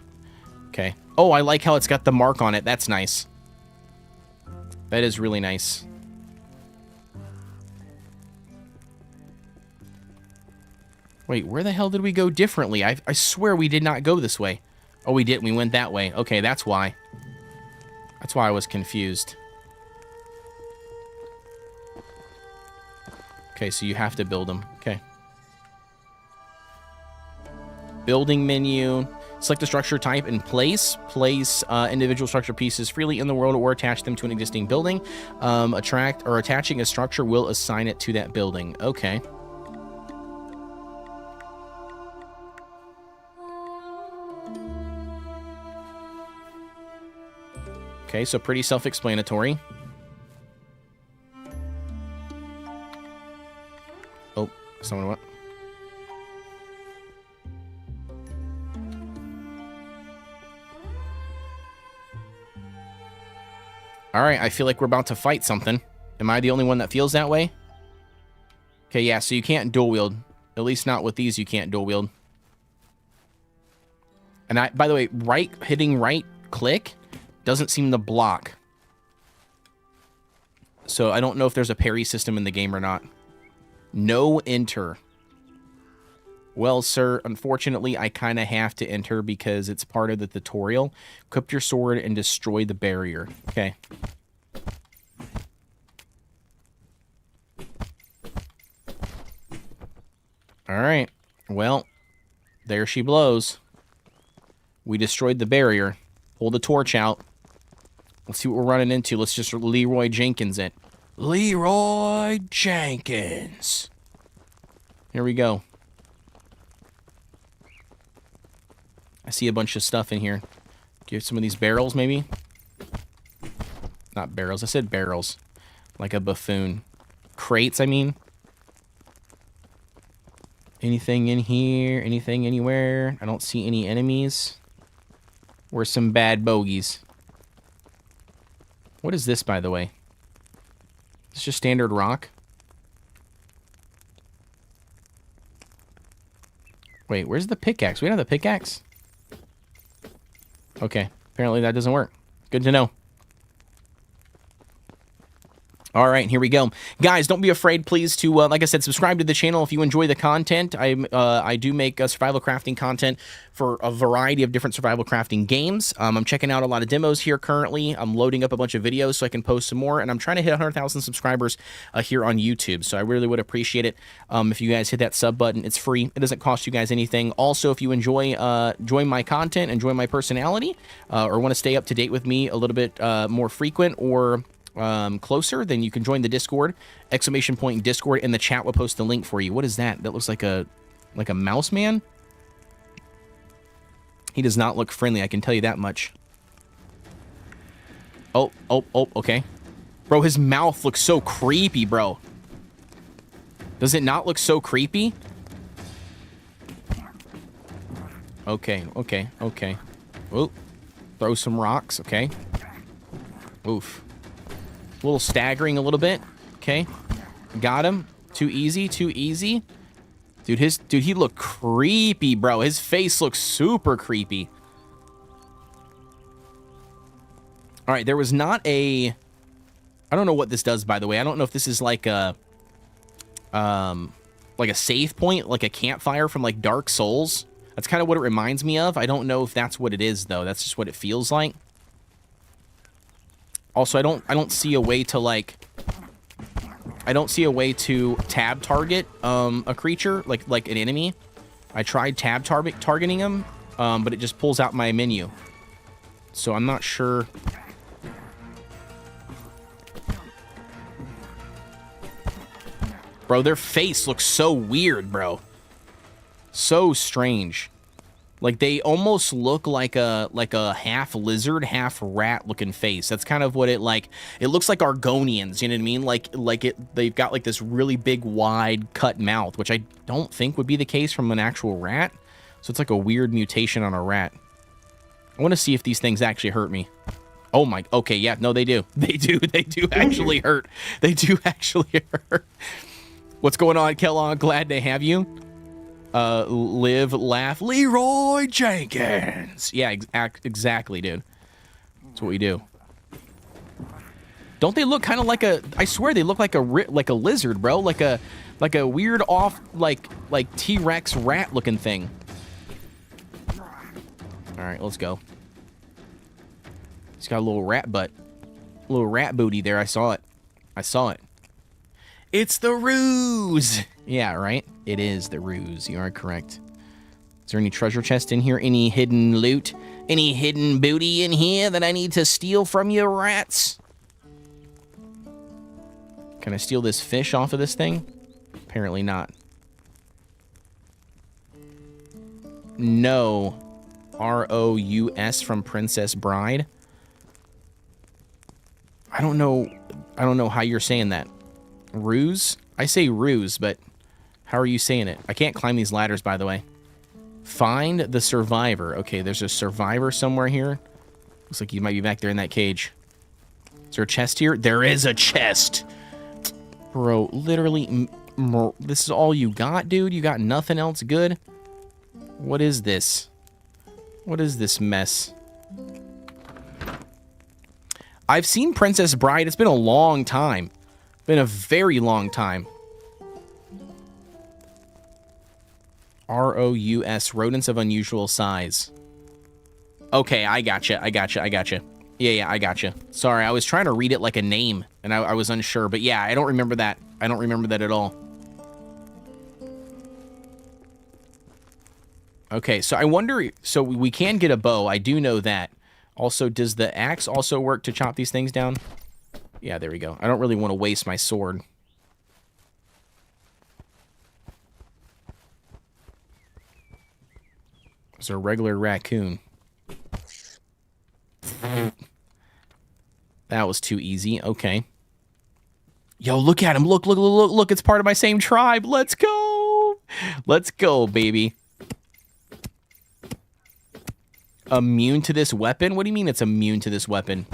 Okay. Oh, I like how it's got the mark on it. That's nice. That is really nice. Wait, where the hell did we go differently? I swear we did not go this way. Oh, we didn't. We went that way. Okay, that's why. That's why I was confused. Okay, so you have to build them. Okay. Building menu. Select the structure type and place. Place individual structure pieces freely in the world or attach them to an existing building. Attaching a structure will assign it to that building. Okay. Okay, so pretty self-explanatory. Oh, someone what? Alright, I feel like we're about to fight something. Am I the only one that feels that way? Okay, yeah, so you can't dual wield. At least not with these, you can't dual wield. And by the way, hitting right click doesn't seem to block. So I don't know if there's a parry system in the game or not. No enter. Well, sir, unfortunately, I kind of have to enter because it's part of the tutorial. Equip your sword and destroy the barrier. Okay. All right. Well, there she blows. We destroyed the barrier. Pull the torch out. Let's see what we're running into. Let's just Leroy Jenkins it. Leroy Jenkins. Here we go. I see a bunch of stuff in here. Give some of these barrels, maybe? Not barrels. I said barrels. Like a buffoon. Crates, I mean. Anything in here? Anything anywhere? I don't see any enemies. Or some bad bogeys. What is this, by the way? It's just standard rock. Wait, where's the pickaxe? We don't have the pickaxe? Okay, apparently that doesn't work. Good to know. All right, here we go. Guys, don't be afraid, please, to, like I said, subscribe to the channel if you enjoy the content. I do make survival crafting content for a variety of different survival crafting games. I'm checking out a lot of demos here currently. I'm loading up a bunch of videos so I can post some more, and I'm trying to hit 100,000 subscribers here on YouTube, so I really would appreciate it if you guys hit that sub button. It's free. It doesn't cost you guys anything. Also, if you enjoy my content, enjoy my personality, or want to stay up to date with me a little bit more frequent or closer, then you can join the Discord, !Discord, and the chat will post the link for you. What is that? That looks like a mouse man? He does not look friendly, I can tell you that much. Oh, okay. Bro, his mouth looks so creepy, bro. Does it not look so creepy? Okay. Oh, throw some rocks, okay. Oof. A little staggering a little bit. Okay. Got him. Too easy. Dude, he looked creepy, bro. His face looks super creepy. All right, there was not a... I don't know what this does, by the way. I don't know if this is like a save point, like a campfire from like Dark Souls. That's kind of what it reminds me of. I don't know if that's what it is, though. That's just what it feels like. Also, I don't see a way to like... I don't see a way to tab target a creature, like an enemy. I tried tab targeting him, but it just pulls out my menu. So I'm not sure... Bro, their face looks so weird, bro. So strange. Like, they almost look like a half lizard, half rat looking face. That's kind of what it like. It looks like Argonians, you know what I mean? They've got like this really big, wide cut mouth, which I don't think would be the case from an actual rat. So it's like a weird mutation on a rat. I want to see if these things actually hurt me. Oh my, okay, yeah, no, they do. They do actually hurt. They do actually hurt. What's going on, Kellogg? Glad to have you. Live, laugh, Leroy Jenkins. Yeah, exactly, dude. That's what we do. Don't they look kind of like a... I swear they look like a lizard, bro. Like a weird off, like T-Rex rat looking thing. All right, let's go. He's got a little rat butt. A little rat booty there. I saw it. It's the ruse. Yeah, right? It is the ruse. You are correct. Is there any treasure chest in here? Any hidden loot? Any hidden booty in here that I need to steal from you, rats? Can I steal this fish off of this thing? Apparently not. No. R-O-U-S from Princess Bride. I don't know how you're saying that. Ruse? I say ruse, but how are you saying it? I can't climb these ladders, by the way. Find the survivor. Okay, there's a survivor somewhere here. Looks like you might be back there in that cage. Is there a chest here? There is a chest! Bro, literally, this is all you got, dude? You got nothing else good? What is this? What is this mess? I've seen Princess Bride. It's been a long time. Been a very long time. R-O-U-S, rodents of unusual size. Okay, I gotcha. Yeah, I gotcha. Sorry, I was trying to read it like a name, and I was unsure. But yeah, I don't remember that. I don't remember that at all. Okay, so I wonder, so we can get a bow. I do know that. Also, does the axe also work to chop these things down? Yeah, there we go. I don't really want to waste my sword. It's a regular raccoon. That was too easy. Okay. Yo, look at him. Look, look, look, look, look. It's part of my same tribe. Let's go. Let's go, baby. Immune to this weapon? What do you mean it's immune to this weapon?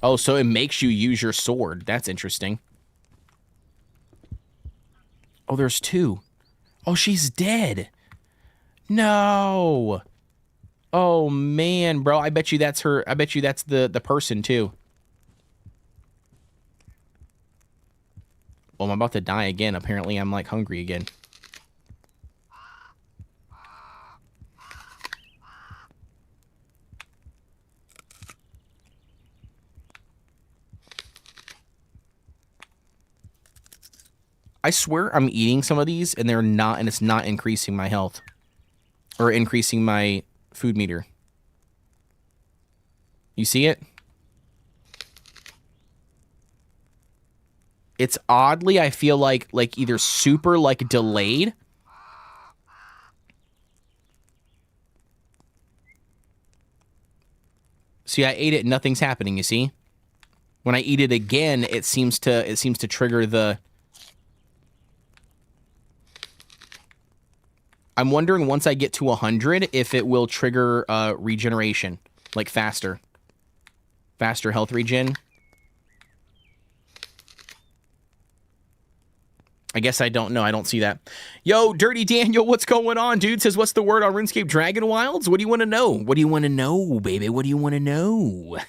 Oh, so it makes you use your sword. That's interesting. Oh, there's two. Oh, she's dead. No. Oh, man, bro. I bet you that's her. I bet you that's the person, too. Well, I'm about to die again. Apparently, I'm, like, hungry again. I swear I'm eating some of these, and they're not, and it's not increasing my health. Or increasing my food meter. You see it? It's oddly, I feel like either super, like, delayed. See, I ate it, nothing's happening, you see? When I eat it again, it seems to trigger the... I'm wondering once I get to 100 if it will trigger regeneration, like faster. Faster health regen. I guess I don't know. I don't see that. Yo, Dirty Daniel, what's going on, dude? Says, what's the word on RuneScape Dragon Wilds? What do you want to know? What do you want to know, baby? What do you want to know?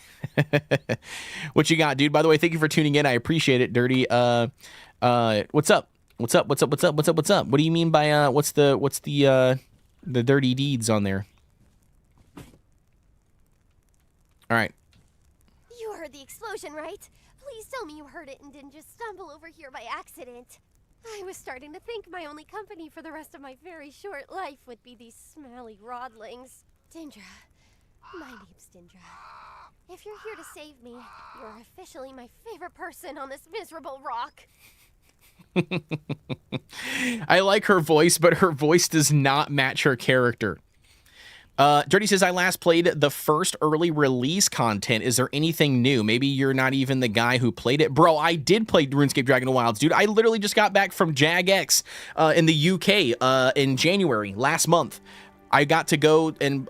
What you got, dude? By the way, thank you for tuning in. I appreciate it, Dirty. What's up? What's up? What's up? What's up? What's up? What do you mean by what's the dirty deeds on there? All right. You heard the explosion, right? Please tell me you heard it and didn't just stumble over here by accident. I was starting to think my only company for the rest of my very short life would be these smelly rodlings. Dindra. My name's Dindra. If you're here to save me, you're officially my favorite person on this miserable rock. I like her voice, but her voice does not match her character. Dirty says, I last played the first early release content. Is there anything new? Maybe you're not even the guy who played it. Bro, I did play RuneScape Dragon Wilds, dude. I literally just got back from JagX in the UK in January, last month. I got to go and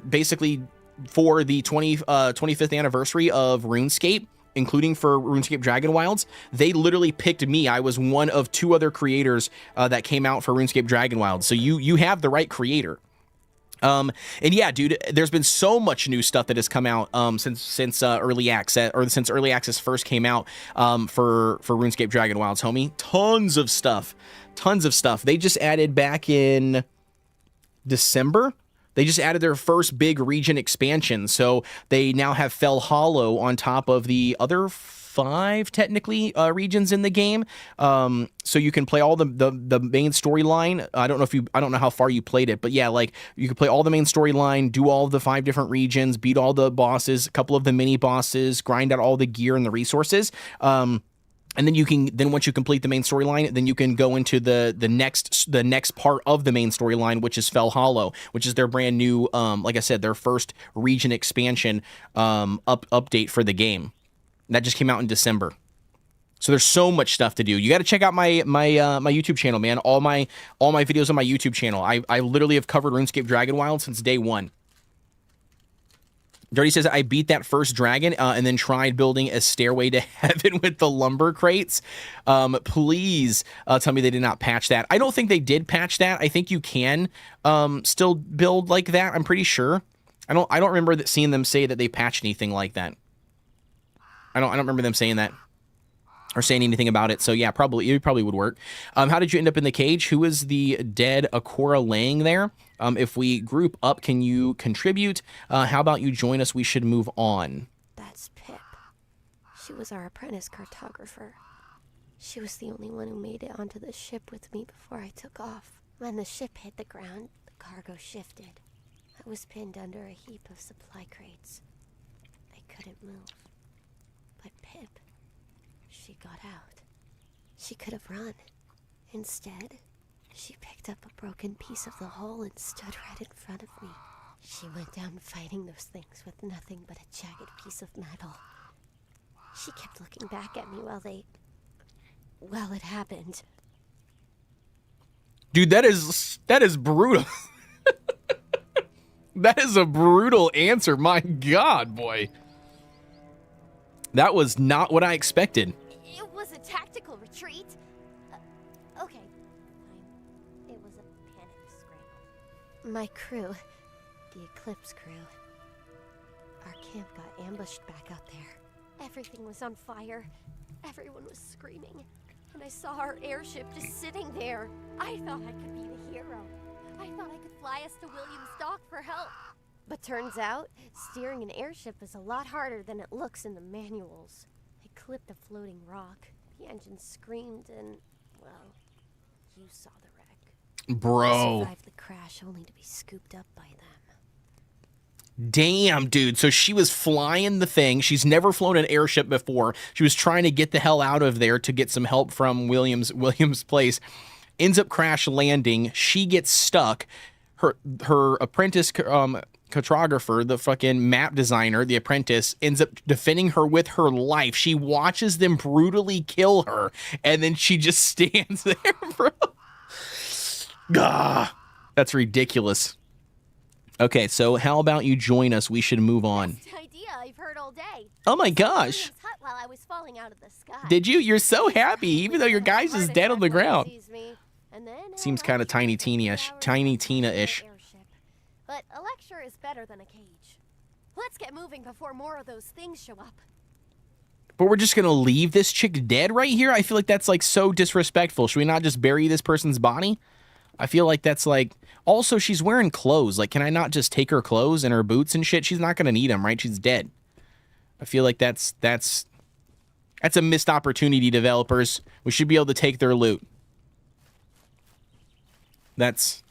basically for the 25th anniversary of RuneScape, including for RuneScape Dragon Wilds, they literally picked me. I was one of two other creators that came out for RuneScape Dragon Wilds. So you have the right creator. And yeah, dude, there's been so much new stuff that has come out since early access, or since early access first came out for RuneScape Dragon Wilds, homie. Tons of stuff. They just added back in December. They just added their first big region expansion, so they now have Fell Hollow on top of the other 5 technically regions in the game. So you can play all the main storyline. I don't know how far you played it, but yeah, like you can play all the main storyline, do all the 5 different regions, beat all the bosses, a couple of the mini bosses, grind out all the gear and the resources. And then once you complete the main storyline, then you can go into the next part of the main storyline, which is Fell Hollow, which is their brand new, like I said, their first region expansion update for the game. That just came out in December. So there's so much stuff to do. You got to check out my YouTube channel, man. All my videos on my YouTube channel. I literally have covered RuneScape Dragon Wild since day one. Dirty says, I beat that first dragon and then tried building a stairway to heaven with the lumber crates. Please tell me they did not patch that. I don't think they did patch that. I think you can still build like that. I'm pretty sure. I don't remember seeing them say that they patched anything like that. I don't remember them saying that or saying anything about it. So yeah, it probably would work. How did you end up in the cage? Who is the dead Akora laying there? If we group up, can you contribute? How about you join us? We should move on. That's Pip. She was our apprentice cartographer. She was the only one who made it onto the ship with me before I took off. When the ship hit the ground, the cargo shifted. I was pinned under a heap of supply crates. I couldn't move. But Pip, she got out. She could have run. Instead, she picked up a broken piece of the hull and stood right in front of me. She went down fighting those things with nothing but a jagged piece of metal. She kept looking back at me while it happened. Dude, that is brutal. That is a brutal answer. My God, boy. That was not what I expected. It was a tactical retreat. Okay, fine. It was a panic scramble. My crew, the Eclipse crew, our camp got ambushed back out there. Everything was on fire. Everyone was screaming. And I saw our airship just sitting there. I thought I could be the hero. I thought I could fly us to William's dock for help. But turns out, steering an airship is a lot harder than it looks in the manuals. I clipped a floating rock. The engine screamed and, well, you saw the wreck. Bro. I survived the crash only to be scooped up by them. Damn, dude. So she was flying the thing. She's never flown an airship before. She was trying to get the hell out of there to get some help from William's place. Ends up crash landing. She gets stuck. Her apprentice cartographer, the fucking map designer, the apprentice, ends up defending her with her life. She watches them brutally kill her, and then she just stands there, bro. Gah, that's ridiculous. Okay, so how about you join us? We should move on. Best idea I've heard all day. Oh my gosh. William's hut while I was falling out of the sky. Did you? You're so happy, even though your guy's is dead on the ground. Seems kind of Tiny Tina-ish. Tiny Tina-ish. But a lecture is better than a cage. Let's get moving before more of those things show up. But we're just gonna leave this chick dead right here? I feel like that's like so disrespectful. Should we not just bury this person's body? I feel like that's like... Also, she's wearing clothes. Like, can I not just take her clothes and her boots and shit? She's not gonna need them, right? She's dead. I feel like that's a missed opportunity, developers. We should be able to take their loot. That's...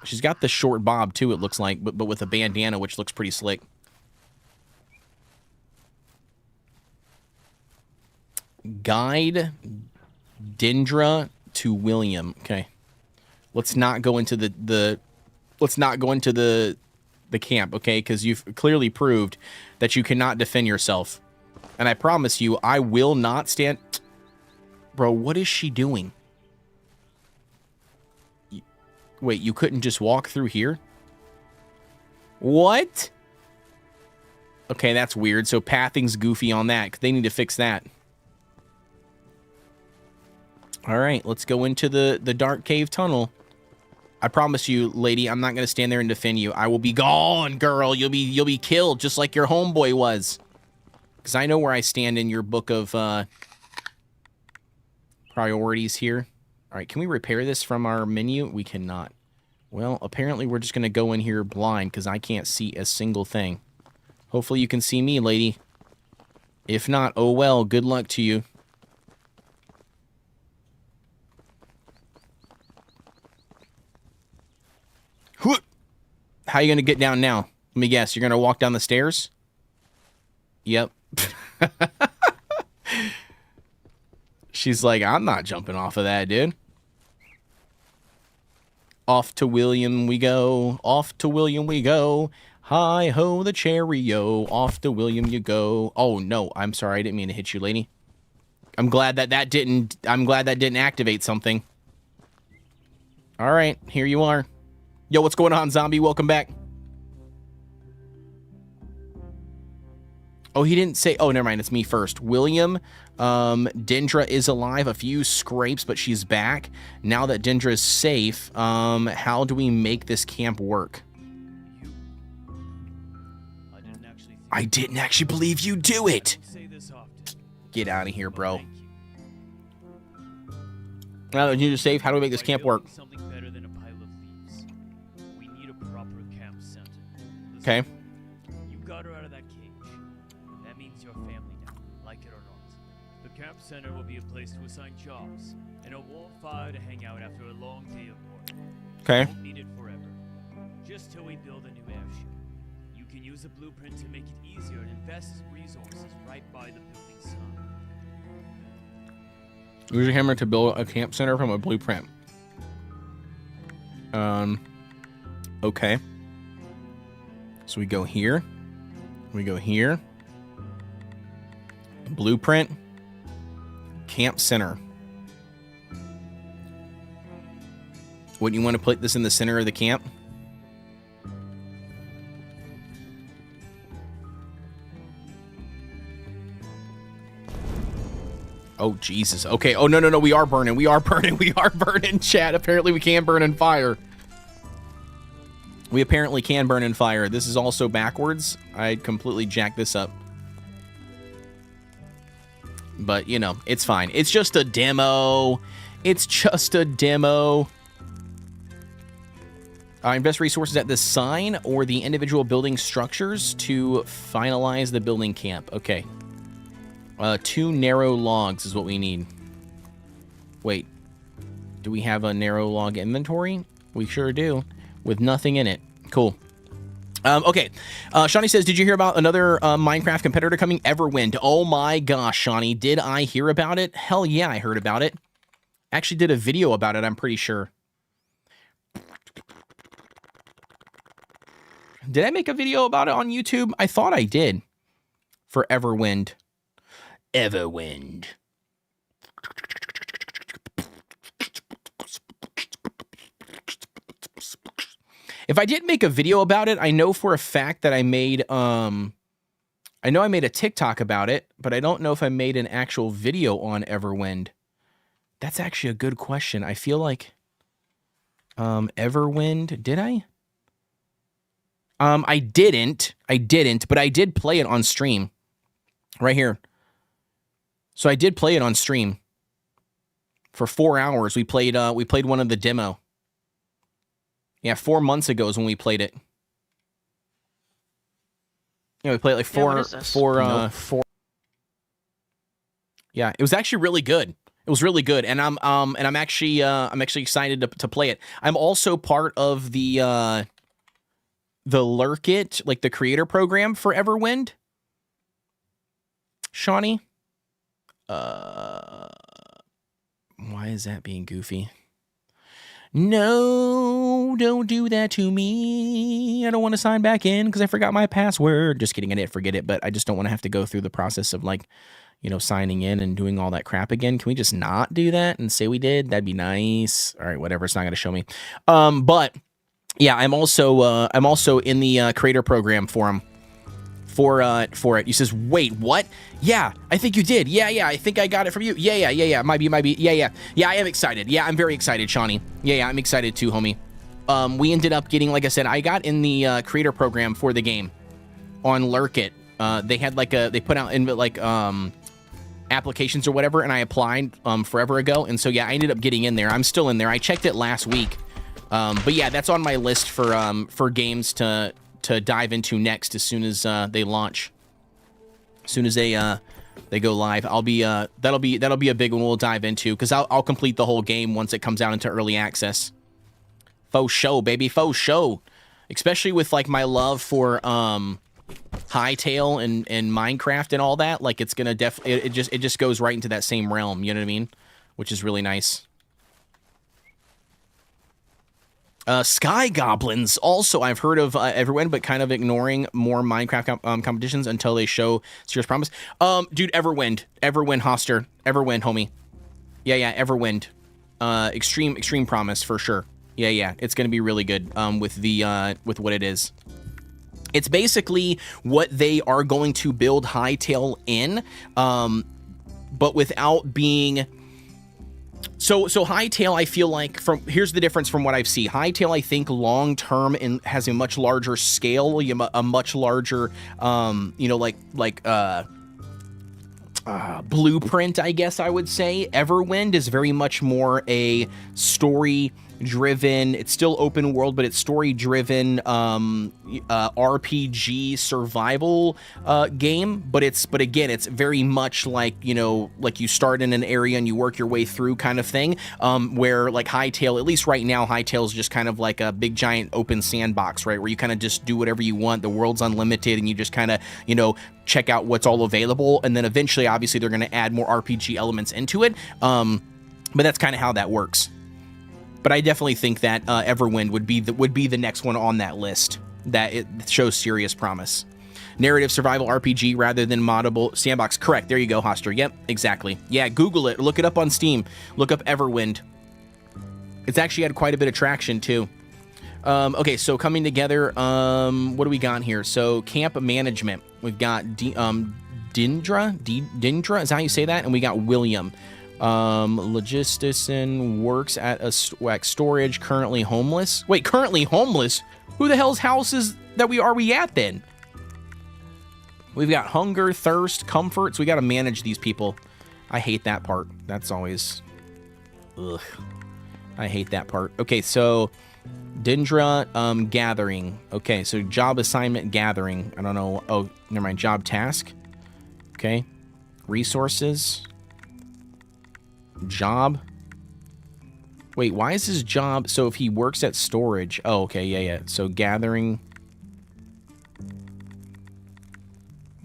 She's got the short bob, too, it looks like, but with a bandana, which looks pretty slick. Guide Dendra to William. Okay. Let's not go into the camp, okay? Because you've clearly proved that you cannot defend yourself. And I promise you, I will not stand... Bro, what is she doing? Wait, you couldn't just walk through here? What? Okay, that's weird. So pathing's goofy on that. They need to fix that. All right, let's go into the dark cave tunnel. I promise you, lady, I'm not going to stand there and defend you. I will be gone, girl. You'll be killed just like your homeboy was. Because I know where I stand in your book of priorities here. All right, can we repair this from our menu? We cannot. Well, apparently we're just going to go in here blind because I can't see a single thing. Hopefully you can see me, lady. If not, oh well, good luck to you. How are you going to get down now? Let me guess, you're going to walk down the stairs? Yep. She's like, I'm not jumping off of that, dude. Off to William we go. Off to William we go. Hi-ho the cherry-o. Off to William you go. Oh, no. I'm sorry. I didn't mean to hit you, lady. I'm glad that didn't activate something. All right. Here you are. Yo, what's going on, zombie? Welcome back. Oh, he didn't say... Oh, never mind. It's me first. William, Dendra is alive. A few scrapes, but she's back. Now that Dendra is safe, how do we make this camp work? I didn't actually believe you do it. Get out of here, bro. Now that you're safe, how do we make this camp work? Okay. You got her out of that cage. That means your family now, like it or not. The The camp center will be a place to assign jobs, and a warm fire to hang out after a long day of work. Okay. Won't need it forever. Just till we build a new airship. You can use a blueprint to make it easier and invest resources right by the building site. Use a hammer to build a camp center from a blueprint. Okay. So we go here. We go here. Blueprint. Camp center. Wouldn't you want to put this in the center of the camp? Oh, Jesus. Okay. Oh, no. We are burning. We are burning, chat. Apparently, we can burn in fire. We apparently can burn in fire. This is also backwards. I completely jacked this up. But, you know, it's fine. It's just a demo. It's just a demo. Invest resources at the sign or the individual building structures to finalize the building camp. Okay. 2 narrow logs is what we need. Wait. Do we have a narrow log inventory? We sure do. With nothing in it. Cool. Okay. Shawnee says, did you hear about another Minecraft competitor coming? Everwind. Oh my gosh, Shawnee. Did I hear about it? Hell yeah, I heard about it. Actually did a video about it, I'm pretty sure. Did I make a video about it on YouTube? I thought I did. For Everwind. Everwind. If I did make a video about it, I know for a fact that I made, I know I made a TikTok about it, but I don't know if I made an actual video on Everwind. That's actually a good question. I feel like, Everwind, did I? I didn't, but I did play it on stream. Right here. So I did play it on stream. For 4 hours, we played one of the demo. Yeah, 4 months ago is when we played it. Yeah, we played like four. Yeah, it was actually really good. It was really good, and I'm actually excited to play it. I'm also part of the Lurk It, like the creator program for Everwind. Shawnee, why is that being goofy? No, don't do that to me. I don't want to sign back in because I forgot my password. Just kidding, I didn't forget it, but I just don't want to have to go through the process of, like, you know, signing in and doing all that crap again. Can we just not do that and say we did? That'd be nice. All right, whatever. It's not going to show me. But yeah, I'm also in the creator program for him. For it. He says, wait, what? Yeah, I think you did. Yeah, I think I got it from you. Yeah. Might be. Yeah, I am excited. Yeah, I'm very excited, Shawnee. Yeah, I'm excited too, homie. We ended up getting, like I said, I got in the creator program for the game on Lurk It. They had they put out in applications or whatever, and I applied forever ago. And so yeah, I ended up getting in there. I'm still in there. I checked it last week. But yeah, that's on my list for games to dive into next as soon as they launch. As soon as they go live, I'll be that'll be a big one we'll dive into, because I'll complete the whole game once it comes out into early access. Faux show, baby, faux show. Especially with like my love for Hightail and Minecraft and all that, like it's gonna it just goes right into that same realm, you know what I mean? Which is really nice. Sky Goblins, also I've heard of Everwind, but kind of ignoring more Minecraft competitions until they show serious promise. Dude, Everwind, Hoster, Everwind, homie. Yeah, Everwind. Extreme promise for sure. Yeah, it's gonna be really good. With what it is. It's basically what they are going to build Hightail in, but without being. So Hightail, I feel like, here's the difference from what I've seen. Hightail, I think, long term and has a much larger scale, a much larger, blueprint, I guess I would say. Everwind is very much more a story driven. It's still open world, but it's story driven RPG survival game. But again, it's very much like, you know, like you start in an area and you work your way through kind of thing. Where like Hytale, at least right now, Hytale is just kind of like a big giant open sandbox, right? Where you kind of just do whatever you want. The world's unlimited, and you just kind of, you know, check out what's all available. And then eventually, obviously, they're going to add more RPG elements into it. But that's kind of how that works. But I definitely think that Everwind would be the next one on that list. That it shows serious promise. Narrative survival RPG rather than moddable sandbox. Correct. There you go, Hoster. Yep, exactly. Yeah, Google it. Look it up on Steam. Look up Everwind. It's actually had quite a bit of traction too. Okay, so coming together. What do we got here? So camp management. We've got Dindra. Dindra is that how you say that? And we got William. Logistician works at a storage, currently homeless. Wait, currently homeless? Who the hell's house is that we at then? We've got hunger, thirst, comfort, so we got to manage these people. I hate that part. That's always... Ugh. I hate that part. Okay, so... Dindra, gathering. Okay, so job assignment, gathering. I don't know. Oh, never mind. Job task. Okay. Resources. Job. Wait, why is his job... So if he works at storage... Oh, okay, yeah. So gathering...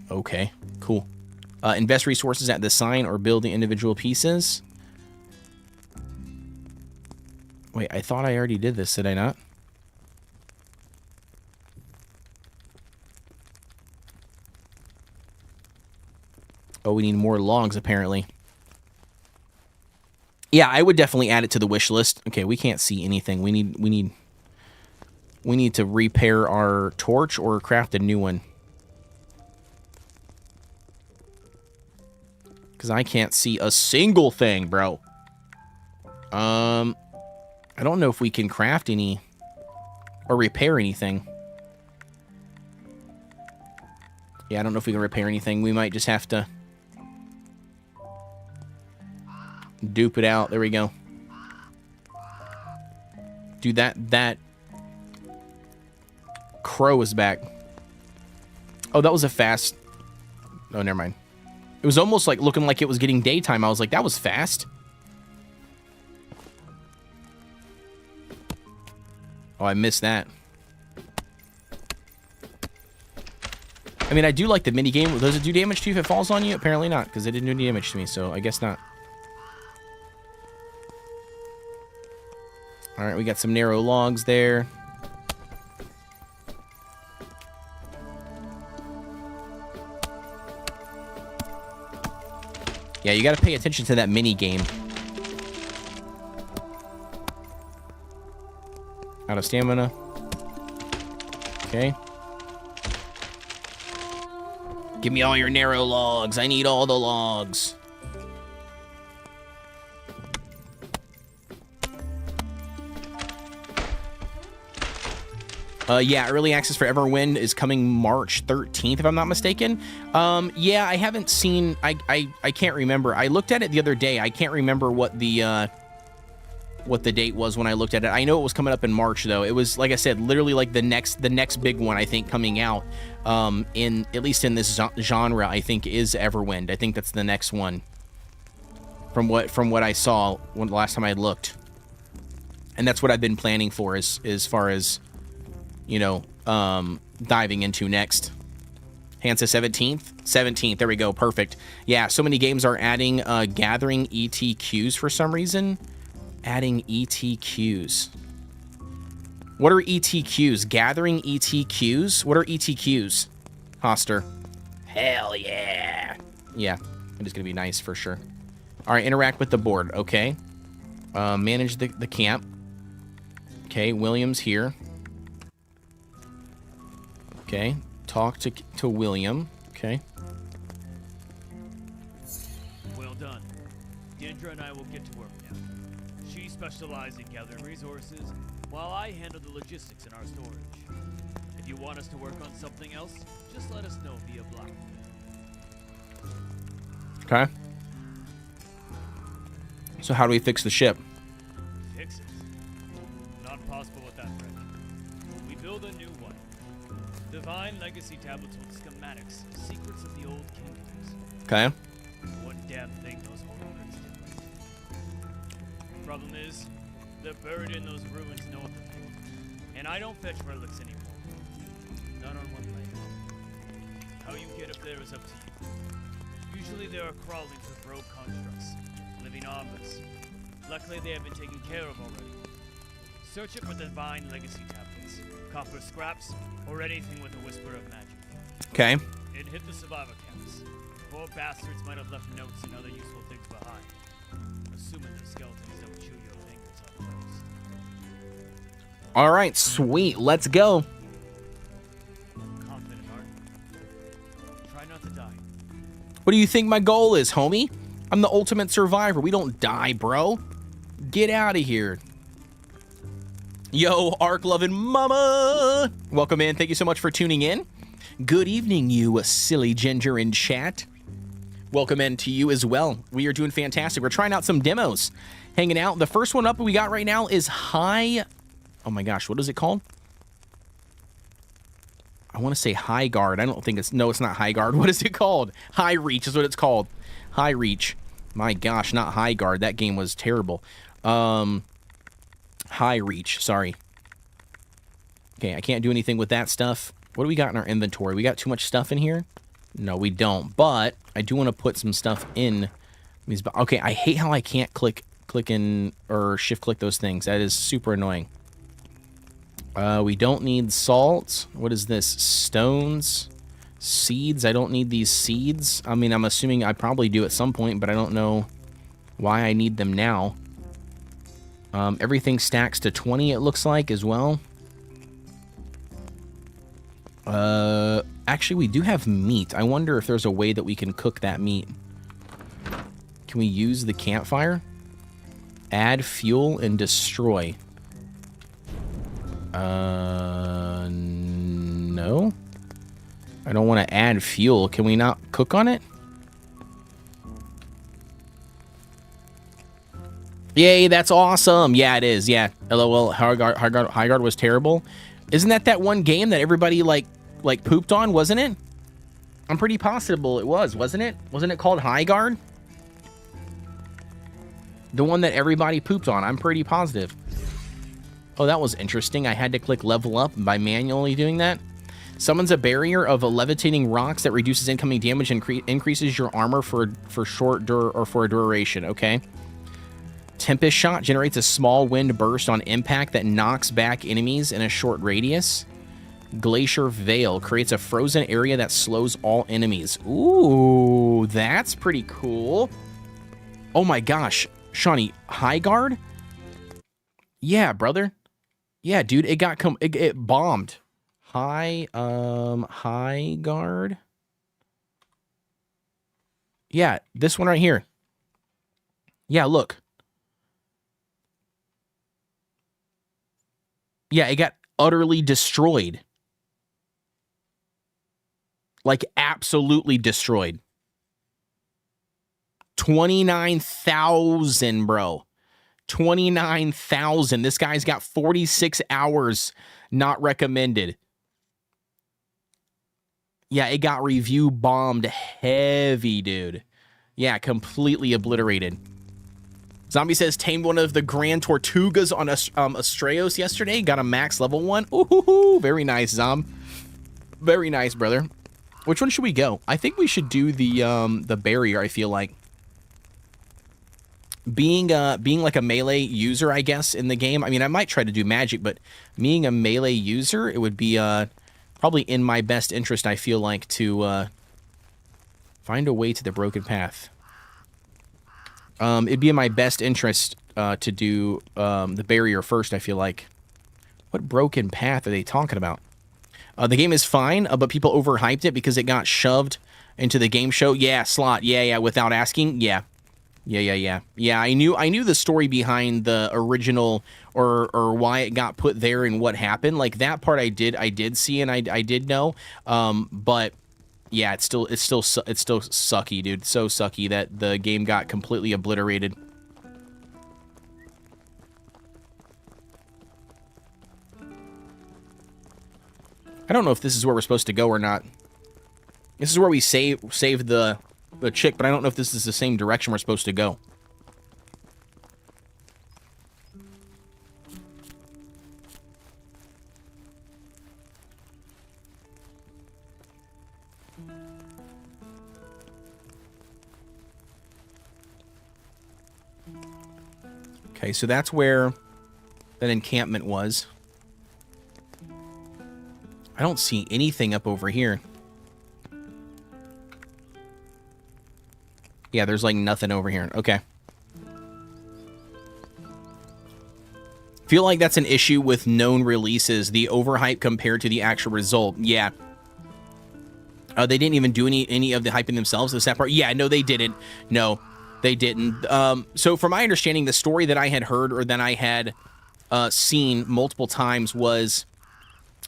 Okay, cool. Invest resources at the sign or build the individual pieces. Wait, I thought I already did this, did I not? Oh, we need more logs, apparently. Yeah, I would definitely add it to the wish list. Okay, we can't see anything. We need to repair our torch or craft a new one. Because I can't see a single thing, bro. I don't know if we can craft any or repair anything. Yeah, I don't know if we can repair anything. We might just have to dupe it out. There we go. Dude, that crow is back. Oh, that was a fast... Oh, never mind. It was almost like looking like it was getting daytime. I was like, that was fast. Oh, I missed that. I mean, I do like the minigame. Does it do damage to you if it falls on you? Apparently not, because it didn't do any damage to me, so I guess not. Alright, we got some narrow logs there. Yeah, you gotta pay attention to that mini game. Out of stamina. Okay. Give me all your narrow logs. I need all the logs. Yeah, early access for Everwind is coming March 13th, if I'm not mistaken. Yeah, I haven't seen... I can't remember. I looked at it the other day. I can't remember what the date was when I looked at it. I know it was coming up in March, though. It was, like I said, literally like the next big one, I think, coming out. At least in this genre, I think, is Everwind. I think that's the next one. From what I saw the last time I looked. And that's what I've been planning for as far as... you know, diving into next. Hansa 17th? 17th, there we go, perfect. Yeah, so many games are adding gathering ETQs for some reason. Adding ETQs. What are ETQs? Gathering ETQs? What are ETQs? Hoster. Hell yeah. Yeah, it is going to be nice for sure. All right, interact with the board, okay. Manage the camp. Okay, William's here. Okay, talk to William. Okay. Well done. Dindra and I will get to work now. She specializes in gathering resources, while I handle the logistics in our storage. If you want us to work on something else, just let us know via block. Okay. So how do we fix the ship? Fix it? build a new one. Divine Legacy tablets hold schematics, secrets of the old kingdoms. Okay. One damn thing those holograms did right. Problem is, they're buried in those ruins north of here. And I don't fetch relics anymore. Not on one leg. How you get up there is up to you. Usually there are crawlings with rogue constructs, living armors. Luckily they have been taken care of already. Search it for Divine Legacy tablets, copper scraps, or anything with a whisper of magic. Okay. It hit the survivor camps. Poor bastards might have left notes and other useful things behind. Assuming the skeletons don't chew your fingers off first. All right, sweet. Let's go. Confident, aren't you? Try not to die. What do you think my goal is, homie? I'm the ultimate survivor. We don't die, bro. Get out of here. Yo, Ark loving mama. Welcome in. Thank you so much for tuning in. Good evening, you silly ginger in chat. Welcome in to you as well. We are doing fantastic. We're trying out some demos, hanging out. The first one up we got right now is High. Oh my gosh, what is it called? I want to say High Guard. I don't think it's, no, it's not High Guard. What is it called? High Reach is what it's called. High Reach. My gosh, not High Guard. That game was terrible. High Reach, sorry. Okay, I can't do anything with that stuff. What do we got in our inventory? We got too much stuff in here? No, we don't. But I do want to put some stuff in these. Okay, I hate how I can't click in or shift click those things. That is super annoying. We don't need salt. What is this? Stones, seeds. I don't need these seeds. I mean, I'm assuming I probably do at some point, but I don't know why I need them now. Everything stacks to 20, it looks like, as well. Actually, we do have meat. I wonder if there's a way that we can cook that meat. Can we use the campfire? Add fuel and destroy. No. I don't want to add fuel. Can we not cook on it? Yay, that's awesome. Yeah, it is. Yeah. LOL, High Guard was terrible. Isn't that one game that everybody like pooped on, wasn't it? I'm pretty positive it was, wasn't it? Wasn't it called High Guard? The one that everybody pooped on. I'm pretty positive. Oh, that was interesting. I had to click level up by manually doing that. Summons a barrier of levitating rocks that reduces incoming damage and increases your armor for a duration. Okay. Tempest Shot generates a small wind burst on impact that knocks back enemies in a short radius. Glacier Veil creates a frozen area that slows all enemies. Ooh, that's pretty cool. Oh my gosh, Shawnee, High Guard? Yeah, brother. Yeah, dude, it got it bombed. High Guard. Yeah, this one right here. Yeah, look. Yeah, it got utterly destroyed. Like, absolutely destroyed. 29,000, bro. 29,000. This guy's got 46 hours not recommended. Yeah, it got review bombed heavy, dude. Yeah, completely obliterated. Zombie says, tamed one of the Grand Tortugas on Astraeos yesterday. Got a max level 1. Ooh, very nice, Zom. Very nice, brother. Which one should we go? I think we should do the barrier, I feel like. Being like a melee user, I guess, in the game. I mean, I might try to do magic, but being a melee user, it would be probably in my best interest, I feel like, to find a way to the broken path. It'd be in my best interest to do the barrier first, I feel like. What broken path are they talking about? The game is fine, but people overhyped it because it got shoved into the game show. Yeah, slot. Yeah, without asking. Yeah. Yeah, I knew the story behind the original or why it got put there and what happened. Like, that part I did see and I did know. But yeah, it's still sucky, dude. So sucky that the game got completely obliterated. I don't know if this is where we're supposed to go or not. This is where we saved the chick, but I don't know if this is the same direction we're supposed to go. Okay, so that's where that encampment was. I don't see anything up over here. Yeah, there's like nothing over here. Okay. Feel like that's an issue with known releases, the overhype compared to the actual result. Yeah. They didn't even do any of the hyping themselves, the sad part. Yeah, no, they didn't. No, they didn't. So from my understanding, the story that I had heard or that I had seen multiple times was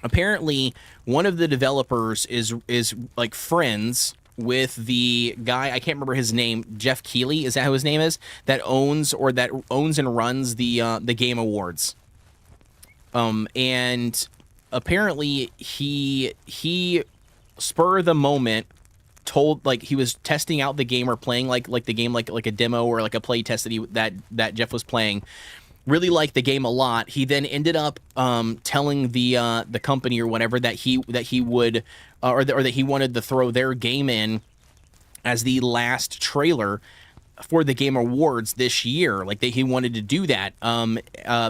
apparently one of the developers is like friends with the guy, I can't remember his name, Jeff Keighley, is that who his name is? That owns and runs the Game Awards. And apparently he spur of the moment told, like, he was testing out the game or playing like the game like a demo or like a play test that Jeff was playing. Really liked the game a lot. He then ended up telling the company or whatever that he would or that he wanted to throw their game in as the last trailer for the Game Awards this year. Like he wanted to do that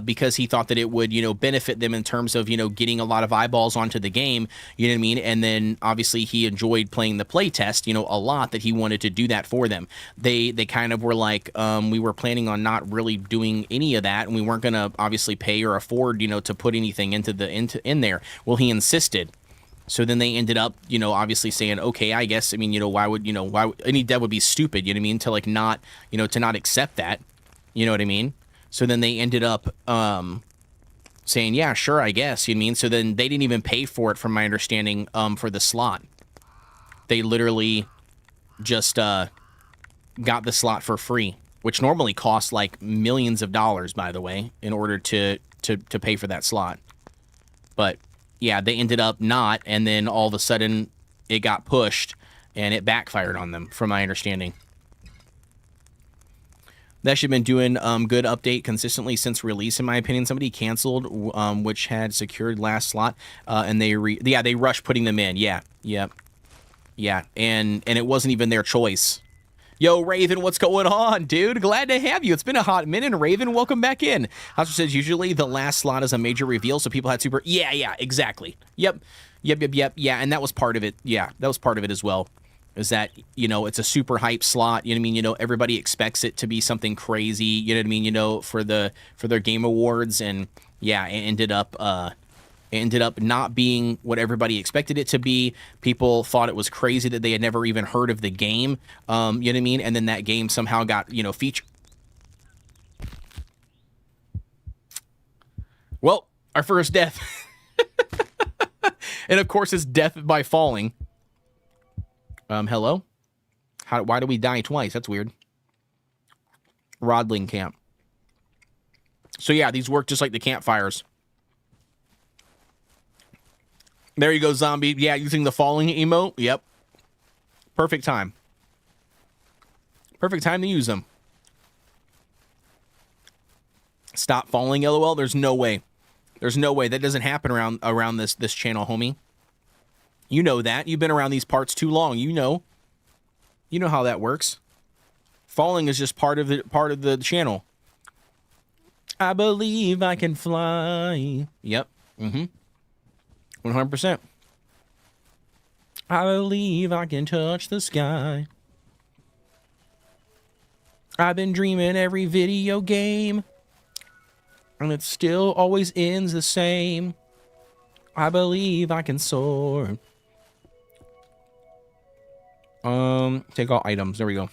because he thought that it would, benefit them in terms of, getting a lot of eyeballs onto the game, you know what I mean? And then obviously he enjoyed playing the playtest, a lot, that he wanted to do that for them. They kind of were like, we were planning on not really doing any of that, and we weren't going to obviously pay or afford, to put anything in there. Well, he insisted. So then they ended up, obviously saying, okay, I guess, I mean, why would any dev would be stupid, you know what I mean, to like not, to not accept that, you know what I mean? So then they ended up saying, yeah, sure, I guess, you know what I mean? So then they didn't even pay for it, from my understanding, for the slot. They literally just got the slot for free, which normally costs like millions of dollars, by the way, in order to pay for that slot. But yeah, they ended up not, and then all of a sudden it got pushed, and it backfired on them, from my understanding. That should have been doing good update consistently since release, in my opinion. Somebody canceled, which had secured last slot, and they rushed putting them in. Yeah, and it wasn't even their choice. Yo, Raven, what's going on, dude? Glad to have you. It's been a hot minute. Raven, welcome back in. Hauser says, usually the last slot is a major reveal, so people had super... Yeah, exactly. Yep. Yeah, and that was part of it. Yeah, that was part of it as well. Is that, it's a super hype slot. You know what I mean? Everybody expects it to be something crazy. You know what I mean? For their Game Awards, and yeah, it ended up not being what everybody expected it to be. People thought it was crazy that they had never even heard of the game. You know what I mean? And then that game somehow got, featured. Well, our first death. And of course, it's death by falling. Hello? Why do we die twice? That's weird. Rodling camp. So yeah, these work just like the campfires. There you go, zombie. Yeah, using the falling emote. Yep. Perfect time. Perfect time to use them. Stop falling, LOL. There's no way. There's no way. That doesn't happen around this channel, homie. You know that. You've been around these parts too long. You know. You know how that works. Falling is just part of the channel. I believe I can fly. Yep. 100%. I believe I can touch the sky. I've been dreaming every video game, and it still always ends the same. I believe I can soar. Take all items. There we go.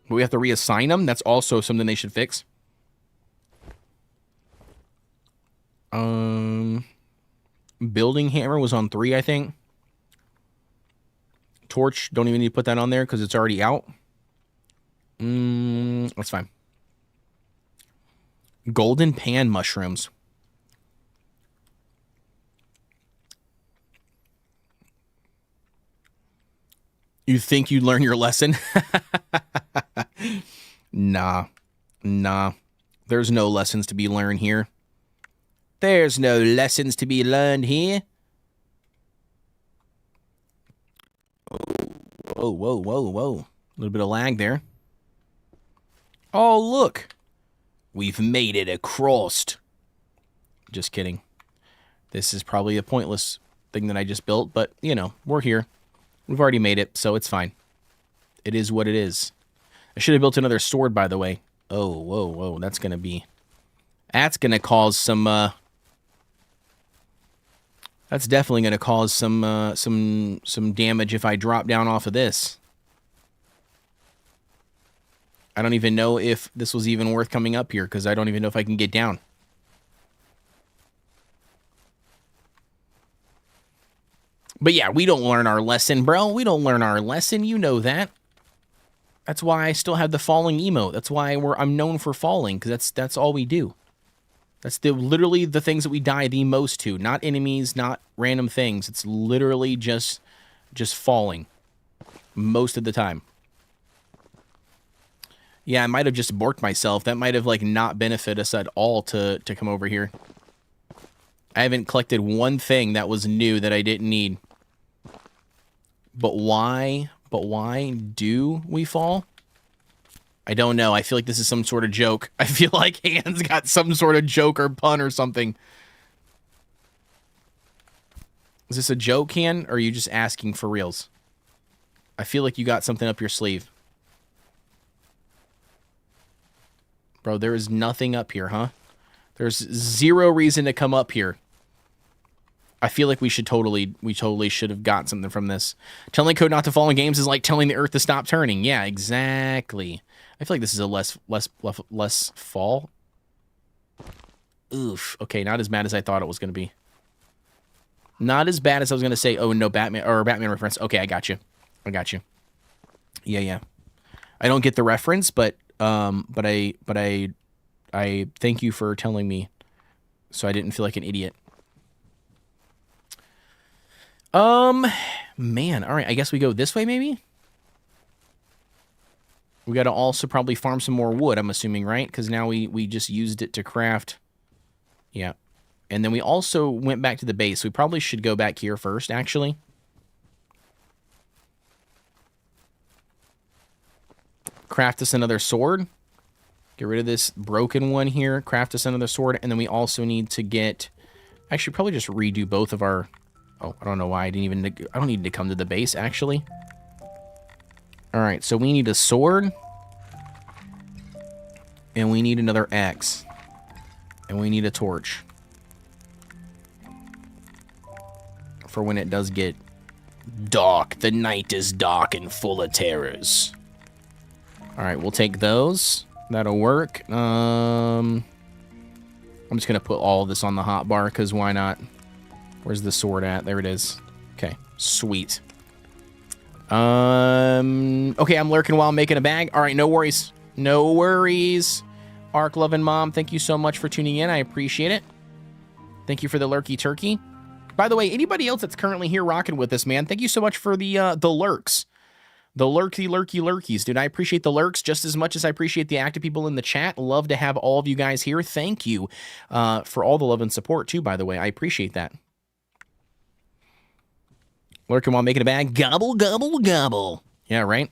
But we have to reassign them. That's also something they should fix. Building hammer was on 3, I think. Torch, don't even need to put that on there because it's already out. That's fine. Golden pan mushrooms. You think you'd learn your lesson? Nah. There's no lessons to be learned here. There's no lessons to be learned here. Whoa. A little bit of lag there. Oh, look. We've made it across. Just kidding. This is probably a pointless thing that I just built, but, you know, we're here. We've already made it, so it's fine. It is what it is. I should have built another sword, by the way. Oh, whoa. That's going to cause some, that's definitely going to cause some damage if I drop down off of this. I don't even know if this was even worth coming up here, because I don't even know if I can get down. But yeah, we don't learn our lesson, bro. We don't learn our lesson. You know that. That's why I still have the falling emote. That's why I'm known for falling, because that's all we do. That's literally the things that we die the most to. Not enemies, not random things. It's literally just falling. Most of the time. Yeah, I might have just borked myself. That might have, like, not benefit us at all to come over here. I haven't collected one thing that was new that I didn't need. But why do we fall? I don't know. I feel like this is some sort of joke. I feel like Hans got some sort of joke or pun or something. Is this a joke, Han, or are you just asking for reals? I feel like you got something up your sleeve. Bro, there is nothing up here, huh? There's zero reason to come up here. I feel like we totally should have got something from this. Telling code not to fall in games is like telling the earth to stop turning. Yeah, exactly. I feel like this is a less fall. Oof. Okay, not as bad as I thought it was going to be. Not as bad as I was going to say, oh, no, Batman reference. Okay, I got you. Yeah. I don't get the reference, but I thank you for telling me so I didn't feel like an idiot. Man, all right, I guess we go this way, maybe? We got to also probably farm some more wood, I'm assuming, right? Because now we just used it to craft. Yeah. And then we also went back to the base. We probably should go back here first, actually. Craft us another sword. Get rid of this broken one here. Craft us another sword. And then we also need to get... I should probably just redo both of our... Oh, I don't know why I don't need to come to the base, actually. Alright, so we need a sword. And we need another axe. And we need a torch. For when it does get dark. The night is dark and full of terrors. Alright, we'll take those. That'll work. I'm just going to put all of this on the hotbar, because why not? Where's the sword at? There it is. Okay, sweet. Okay, I'm lurking while I'm making a bag. All right, no worries. No worries. Ark loving mom, thank you so much for tuning in. I appreciate it. Thank you for the lurky turkey. By the way, anybody else that's currently here rocking with us, man, thank you so much for the lurks. The lurkies, dude. I appreciate the lurks just as much as I appreciate the active people in the chat. Love to have all of you guys here. Thank you for all the love and support, too, by the way. I appreciate that. Lurking while making a bag. Gobble, gobble, gobble. Yeah, right?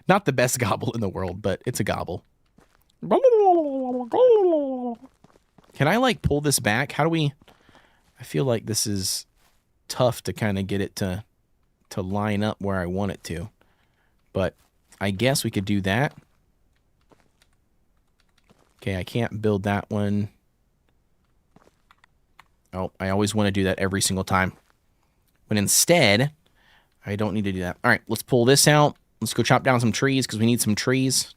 Not the best gobble in the world, but it's a gobble. Can I, like, pull this back? How do we... I feel like this is tough to kind of get it to line up where I want it to. But I guess we could do that. Okay, I can't build that one. Oh, I always want to do that every single time. But instead, I don't need to do that. All right, let's pull this out. Let's go chop down some trees because we need some trees.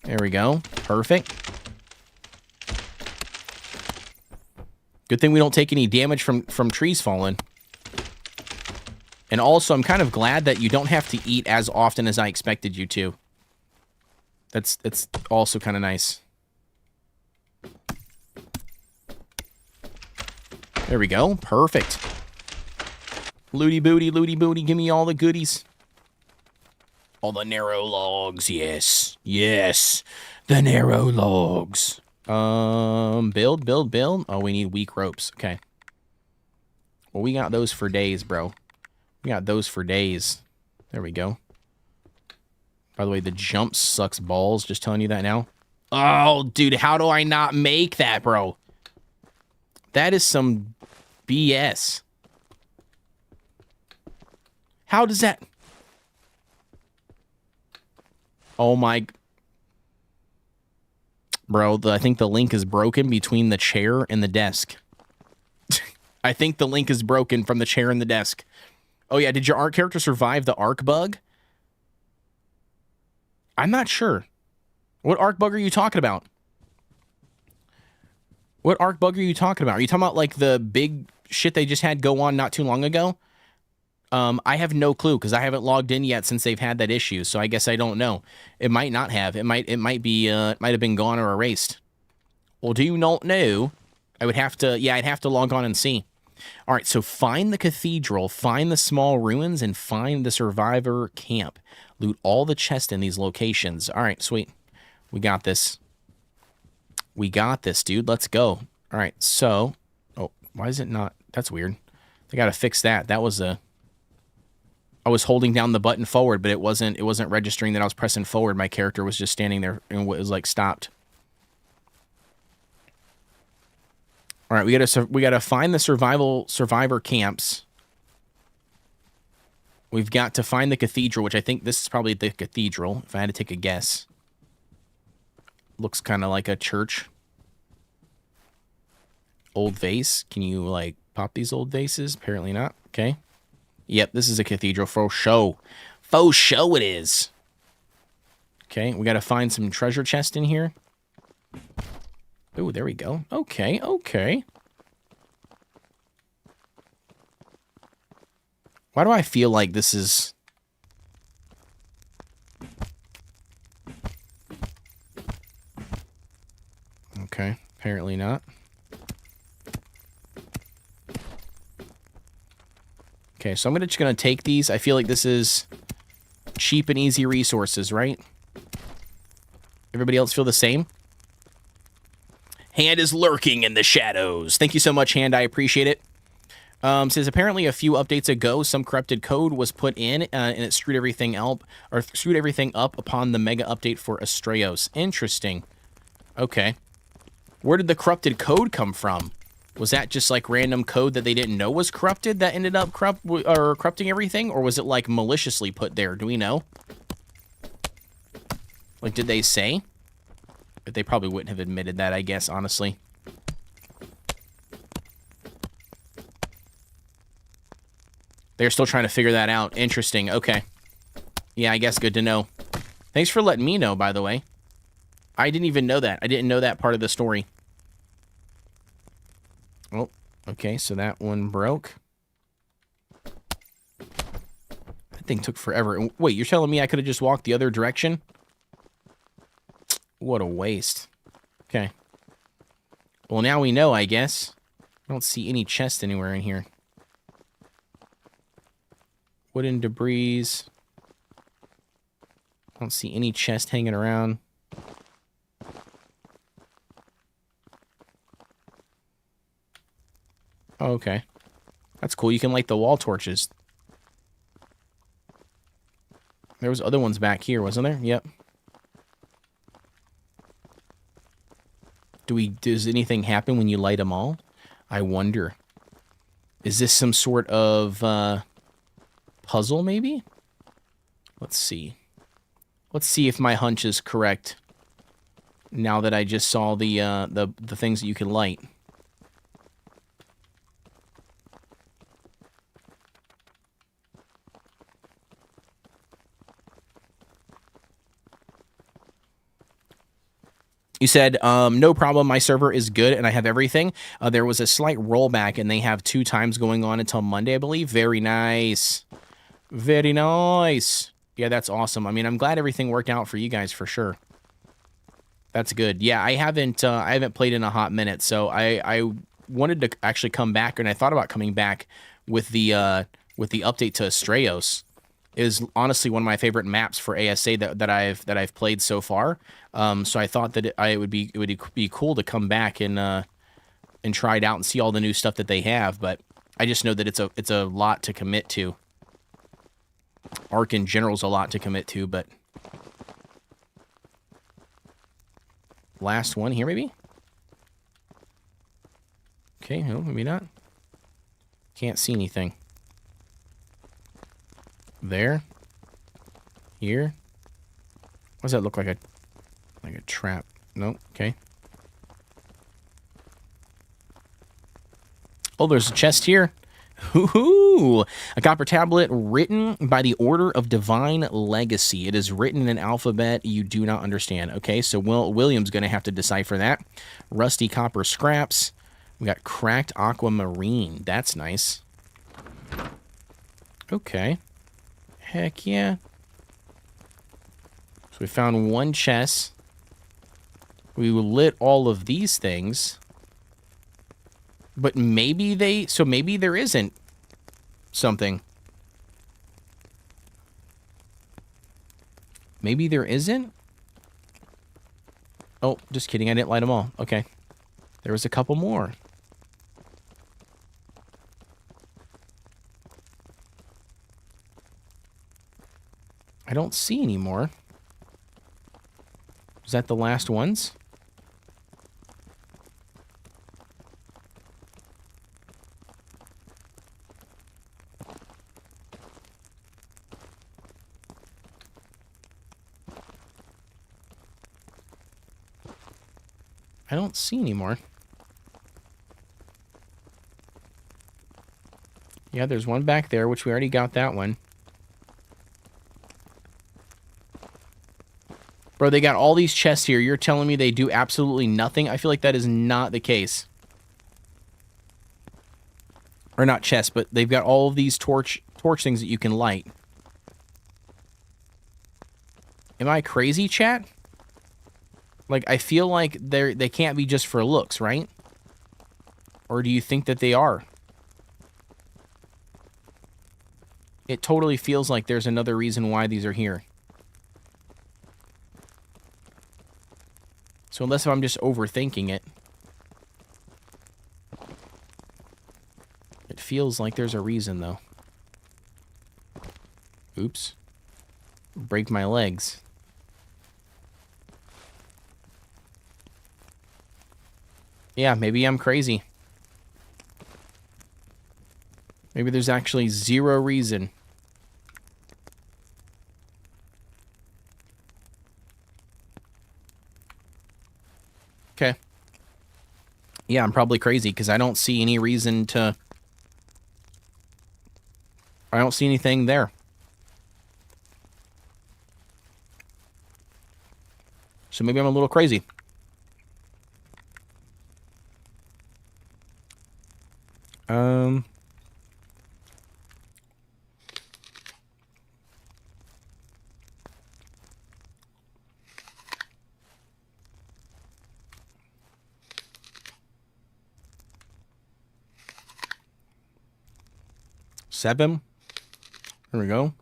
There we go. Perfect. Good thing we don't take any damage from trees falling. And also, I'm kind of glad that you don't have to eat as often as I expected you to. That's also kind of nice. There we go. Perfect. Looty booty, give me all the goodies. All the narrow logs, yes. Yes. The narrow logs. Build. Oh, we need weak ropes. Okay. Well, we got those for days, bro. We got those for days. There we go. By the way, the jump sucks balls. Just telling you that now. Oh, dude, how do I not make that, bro? That is some BS. How does that... Oh my... Bro, I think the link is broken between the chair and the desk. I think the link is broken from the chair and the desk. Oh yeah, did your arc character survive the arc bug? I'm not sure. What arc bug are you talking about? What arc bug are you talking about? Are you talking about like the big shit they just had go on not too long ago? I have no clue because I haven't logged in yet since they've had that issue. So I guess I don't know. It might not have. It might have been gone or erased. Well, do you not know? I would have to. Yeah, I'd have to log on and see. All right. So find the cathedral, find the small ruins, and find the survivor camp. Loot all the chests in these locations. All right, sweet. We got this. We got this, dude. Let's go. All right. So, oh, why is it not? That's weird. They got to fix that. That was a. I was holding down the button forward, but it wasn't registering that I was pressing forward. My character was just standing there and was like stopped. All right, we gotta find the survivor camps. We've got to find the cathedral, which I think this is probably the cathedral, if I had to take a guess. Looks kind of like a church. Old vase. Can you like pop these old vases? Apparently not. Okay. Yep, this is a cathedral. Faux show. Faux show it is. Okay, we got to find some treasure chest in here. Oh, there we go. Okay, okay. Why do I feel like this is... Okay, apparently not. Okay, so I'm just gonna take these. I feel like this is cheap and easy resources, right? Everybody else feel the same? Hand is lurking in the shadows. Thank you so much, Hand. I appreciate it. Says apparently a few updates ago, some corrupted code was put in, and it screwed everything up upon the mega update for Astraeos. Interesting. Okay. Where did the corrupted code come from? Was that just like random code that they didn't know was corrupted that ended up corrupting everything? Or was it like maliciously put there? Do we know? Like, did they say? But they probably wouldn't have admitted that, I guess, honestly. They're still trying to figure that out. Interesting. Okay. Yeah, I guess good to know. Thanks for letting me know, by the way. I didn't even know that. I didn't know that part of the story. Oh, okay, so that one broke. That thing took forever. Wait, you're telling me I could have just walked the other direction? What a waste. Okay. Well, now we know, I guess. I don't see any chest anywhere in here. Wooden debris. I don't see any chest hanging around. Oh, okay. That's cool. You can light the wall torches. There was other ones back here, wasn't there? Yep. Does anything happen when you light them all? I wonder. Is this some sort of puzzle, maybe? Let's see. Let's see if my hunch is correct. Now that I just saw the things that you can light. You said, no problem, my server is good and I have everything. There was a slight rollback and they have 2 times going on until Monday, I believe. Very nice. Very nice. Yeah, that's awesome. I mean, I'm glad everything worked out for you guys for sure. That's good. Yeah, I haven't played in a hot minute, so I wanted to actually come back, and I thought about coming back with the update to Astraeos. Is honestly one of my favorite maps for ASA that I've played so far. So I thought that it would be cool to come back and try it out and see all the new stuff that they have. But I just know that it's a lot to commit to. Arc in general is a lot to commit to, but last one here maybe. Okay, no, maybe not. Can't see anything. There. Here. What does that look like? Like a trap? No. Okay. Oh, there's a chest here. Hoo-hoo! A copper tablet written by the Order of Divine Legacy. It is written in an alphabet you do not understand. Okay, so William's going to have to decipher that. Rusty copper scraps. We got cracked aquamarine. That's nice. Okay. Heck yeah. So we found one chest. We lit all of these things. But maybe maybe there isn't something. Maybe there isn't? Oh, just kidding. I didn't light them all. Okay. There was a couple more. I don't see any more. Is that the last ones? I don't see any more. Yeah, there's one back there, which we already got that one. Bro, they got all these chests here. You're telling me they do absolutely nothing? I feel like that is not the case. Or not chests, but they've got all of these torch things that you can light. Am I crazy, chat? Like, I feel like they can't be just for looks, right? Or do you think that they are? It totally feels like there's another reason why these are here. So unless I'm just overthinking it, it feels like there's a reason, though. Oops. Break my legs. Yeah, maybe I'm crazy. Maybe there's actually zero reason. Okay. Yeah, I'm probably crazy because I don't see any reason to... I don't see anything there. So maybe I'm a little crazy. Sebum. There we go.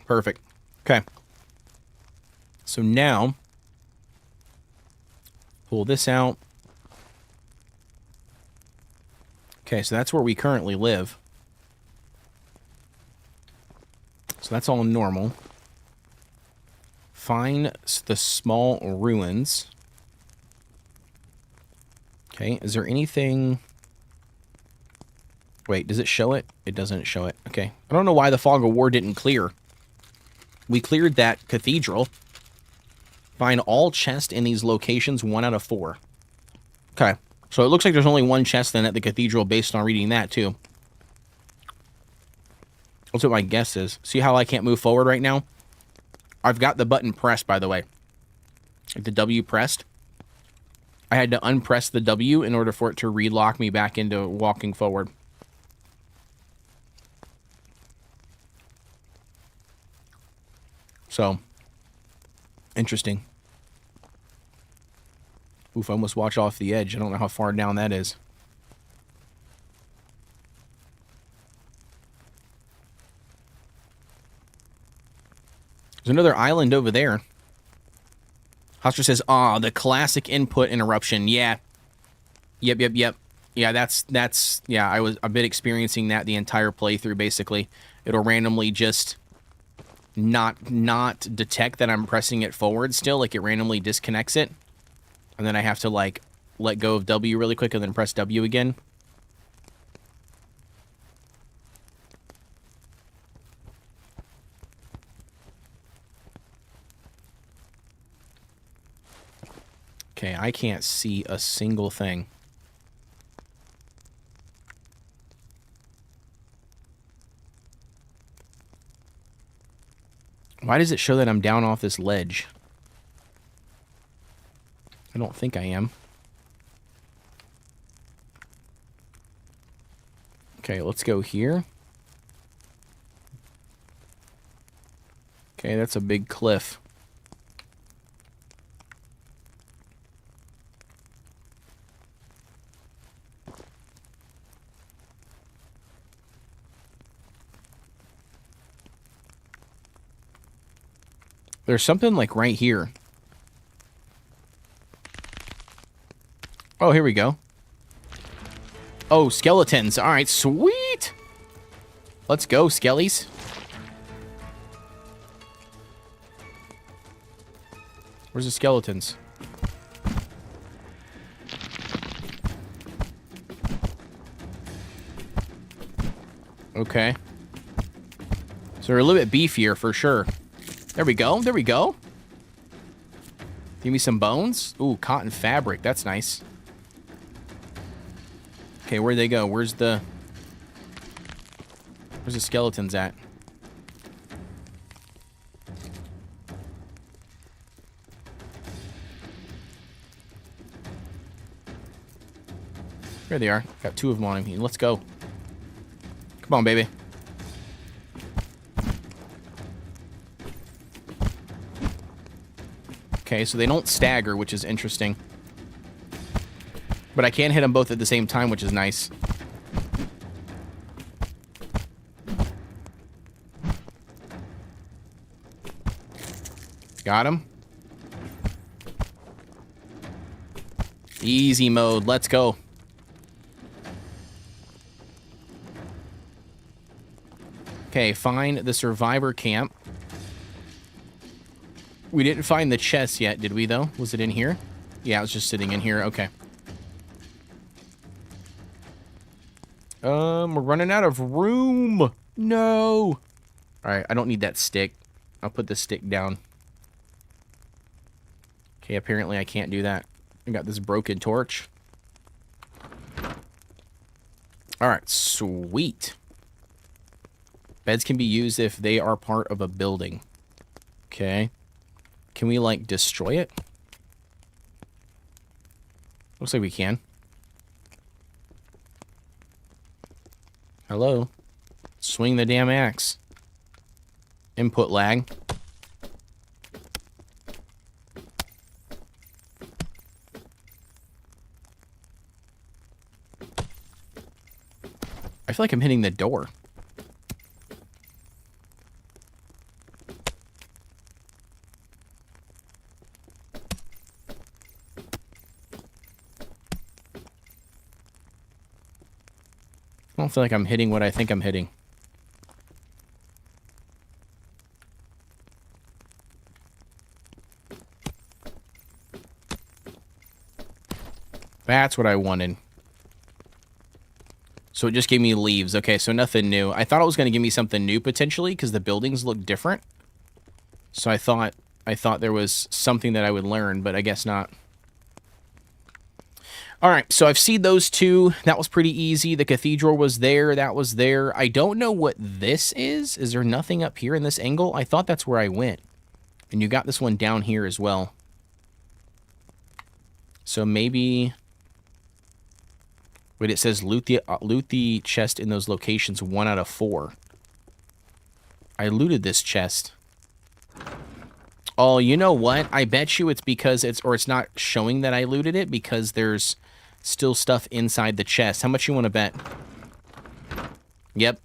Perfect. Okay. So now, pull this out. Okay, so that's where we currently live. So that's all normal. Find the small ruins. Okay, is there anything... Wait, does it show it? It doesn't show it. Okay. I don't know why the Fog of War didn't clear. We cleared that cathedral. Find all chests in these locations, 1 out of 4. Okay. So it looks like there's only one chest then at the cathedral based on reading that, too. That's what my guess is. See how I can't move forward right now? I've got the button pressed, by the way. Like the W pressed. I had to unpress the W in order for it to relock me back into walking forward. So, interesting. Oof, I almost walked off the edge. I don't know how far down that is. There's another island over there. Hoster says, "Ah, the classic input interruption." Yeah. Yep. Yeah, that's yeah, I've been experiencing that the entire playthrough basically. It'll randomly just not detect that I'm pressing it forward still, like it randomly disconnects it. And then I have to like let go of W really quick and then press W again. Okay, I can't see a single thing. Why does it show that I'm down off this ledge? I don't think I am. Okay, let's go here. Okay, that's a big cliff. There's something like right here. Oh, here we go. Oh, skeletons. All right, sweet. Let's go, skellies. Where's the skeletons? Okay. So they're a little bit beefier for sure. There we go. There we go. Give me some bones. Ooh, cotton fabric. That's nice. Okay, where'd they go? Where's the skeletons at? Here they are. Got two of them on him. Let's go. Come on, baby. Okay, so they don't stagger, which is interesting. But I can hit them both at the same time, which is nice. Got him. Easy mode. Let's go. Okay, find the survivor camp. We didn't find the chest yet, did we, though? Was it in here? Yeah, it was just sitting in here. Okay. We're running out of room. No. All right, I don't need that stick. I'll put the stick down. Okay, apparently I can't do that. I got this broken torch. All right, sweet. Beds can be used if they are part of a building. Okay. Can we, like, destroy it? Looks like we can. Hello? Swing the damn axe. Input lag. I feel like I'm hitting the door. I don't feel like I'm hitting what I think I'm hitting. That's what I wanted. So it just gave me leaves. Okay, so nothing new. I thought it was going to give me something new potentially because the buildings look different. So I thought there was something that I would learn, but I guess not. All right, so I've seen those two. That was pretty easy. The cathedral was there. That was there. I don't know what this is. Is there nothing up here in this angle? I thought that's where I went. And you got this one down here as well. So maybe... Wait, it says loot the chest in those locations 1 out of 4. I looted this chest. Oh, you know what? I bet you it's because it's not showing that I looted it because there's still stuff inside the chest. How much you want to bet? Yep.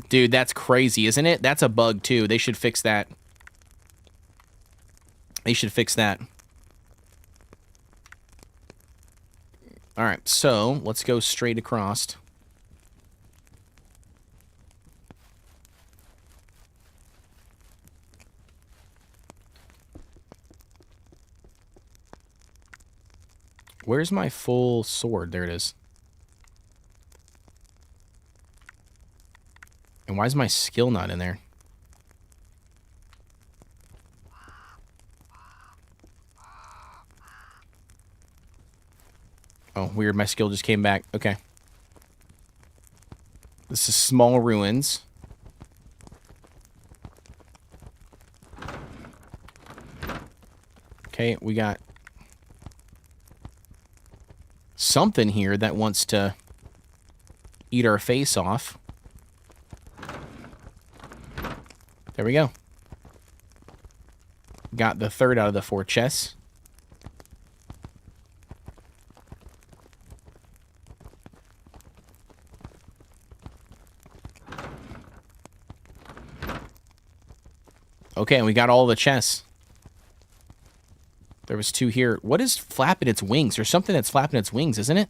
Dude, that's crazy, isn't it? That's a bug, too. They should fix that. They should fix that. Alright, so let's go straight across. Where's my full sword? There it is. And why is my skill not in there? Oh, weird. My skill just came back. Okay. This is small ruins. Okay, we got something here that wants to eat our face off. There we go. Got the 3rd out of the 4 chests. Okay, and we got all the chests. There was 2 here. What is flapping its wings? There's something that's flapping its wings, isn't it?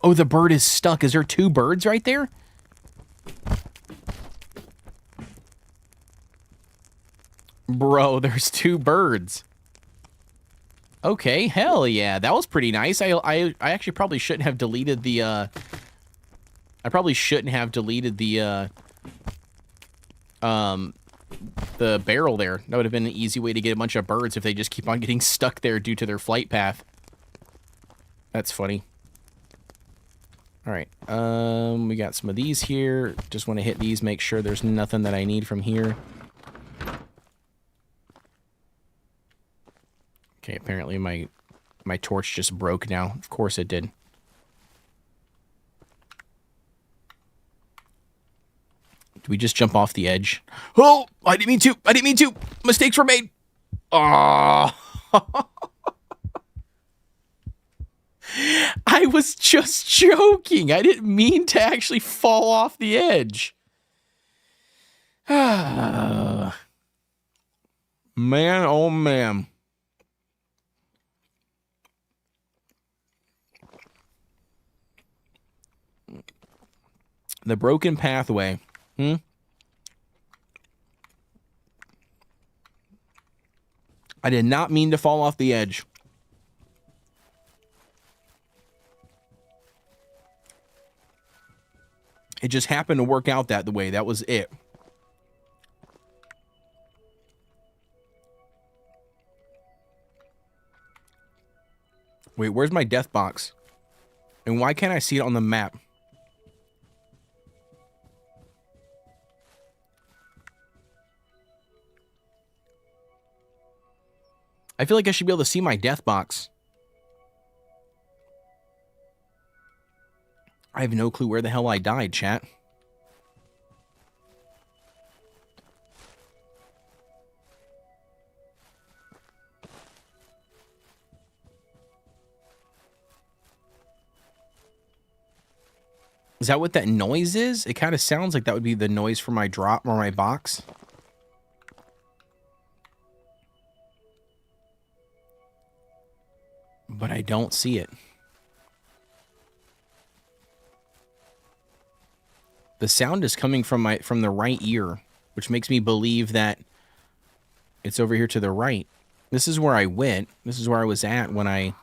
Oh, the bird is stuck. Is there 2 birds right there? Bro, there's 2 birds. Okay, hell yeah. That was pretty nice. I actually probably shouldn't have deleted the, I probably shouldn't have deleted the barrel there. That would have been an easy way to get a bunch of birds if they just keep on getting stuck there due to their flight path. That's funny. Alright, we got some of these here. Just want to hit these, make sure there's nothing that I need from here. Okay, apparently my torch just broke now. Of course it did. Did we just jump off the edge? Oh, I didn't mean to. I didn't mean to. Mistakes were made. Oh. I was just joking. I didn't mean to actually fall off the edge. Man, oh man. The broken pathway. I did not mean to fall off the edge. It just happened to work out that way. That was it. Wait, where's my death box? And why can't I see it on the map? I feel like I should be able to see my death box. I have no clue where the hell I died, chat. Is that what that noise is? It kind of sounds like that would be the noise for my drop or my box. But I don't see it. The sound is coming from the right ear, which makes me believe that it's over here to the right. This is where I went. This is where I was at when I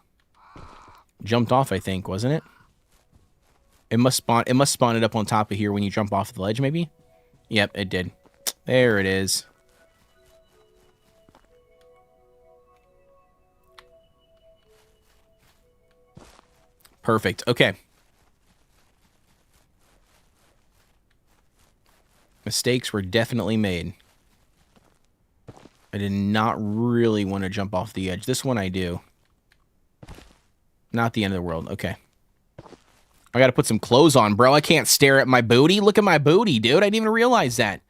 jumped off, I think, wasn't it? It must spawn it up on top of here when you jump off the ledge, maybe? Yep, it did. There it is. Perfect. Okay. Mistakes were definitely made. I did not really want to jump off the edge. This one I do. Not the end of the world. Okay. I gotta put some clothes on, bro. I can't stare at my booty. Look at my booty, dude. I didn't even realize that.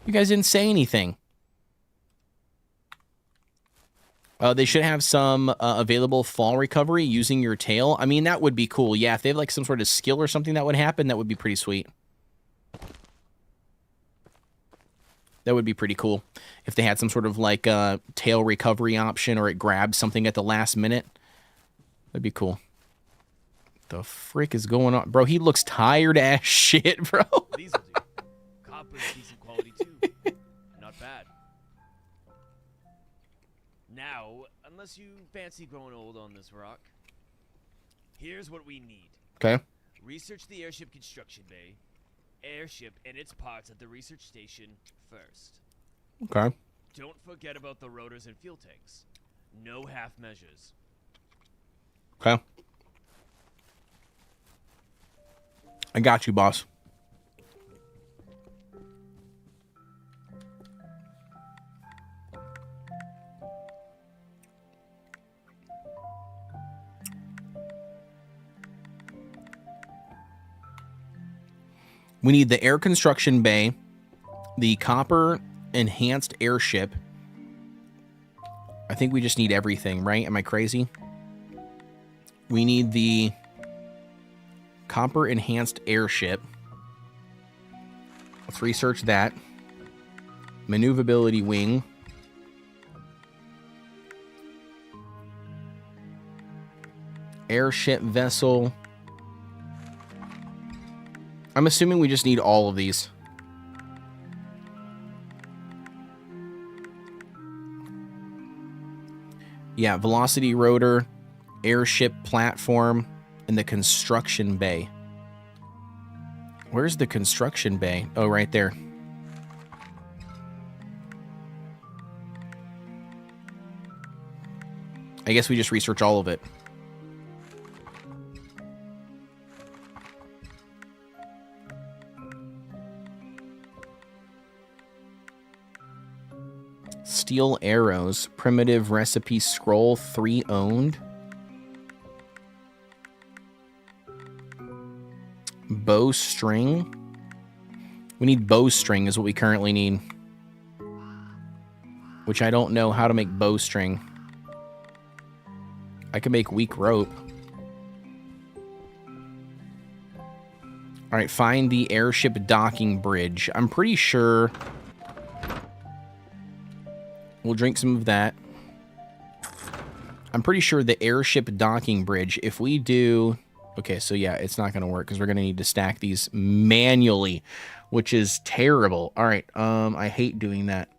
You guys didn't say anything. They should have some available fall recovery using your tail. I mean, that would be cool. Yeah, if they have like some sort of skill or something that would happen, that would be pretty sweet. That would be pretty cool. If they had some sort of like tail recovery option, or it grabs something at the last minute. That'd be cool. The frick is going on? Bro, he looks tired as shit, bro. These will do. Copper's decent quality too. Not bad. Now, unless you fancy growing old on this rock, here's what we need. Okay. Research the airship construction bay, airship and its parts at the research station first. Okay. Don't forget about the rotors and fuel tanks. No half measures. Okay. I got you, boss. We need the air construction bay, the copper enhanced airship. I think we just need everything, right? Am I crazy? We need the copper enhanced airship. Let's research that. Maneuverability wing. Airship vessel. I'm assuming we just need all of these. Yeah, velocity rotor, airship platform, and the construction bay. Where's the construction bay? Oh, right there. I guess we just research all of it. Steel arrows, primitive recipe scroll, 3 owned. Bowstring. We need bowstring is what we currently need. Which I don't know how to make bowstring. I can make weak rope. Alright, find the airship docking bridge. I'm pretty sure we'll drink some of that. I'm pretty sure the airship docking bridge, if we do... Okay, so yeah, it's not going to work because we're going to need to stack these manually, which is terrible. All right, I hate doing that.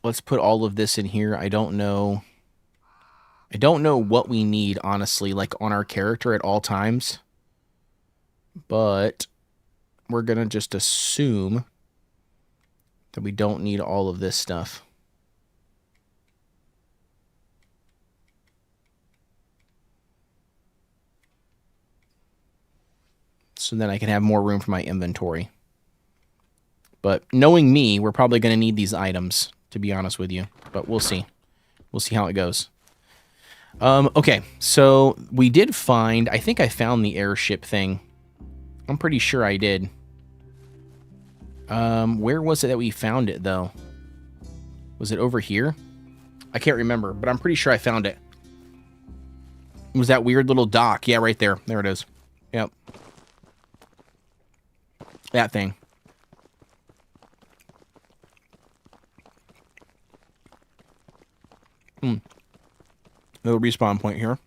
Let's put all of this in here. I don't know what we need, honestly, like on our character at all times. But we're going to just assume that we don't need all of this stuff. So then I can have more room for my inventory. But knowing me, we're probably going to need these items, to be honest with you. But we'll see. We'll see how it goes. Okay, so we did find... I think I found the airship thing. I'm pretty sure I did. Where was it that we found it, though? Was it over here? I can't remember, but I'm pretty sure I found it. It was that weird little dock. Yeah, right there. There it is. Yep. That thing. Little respawn point here.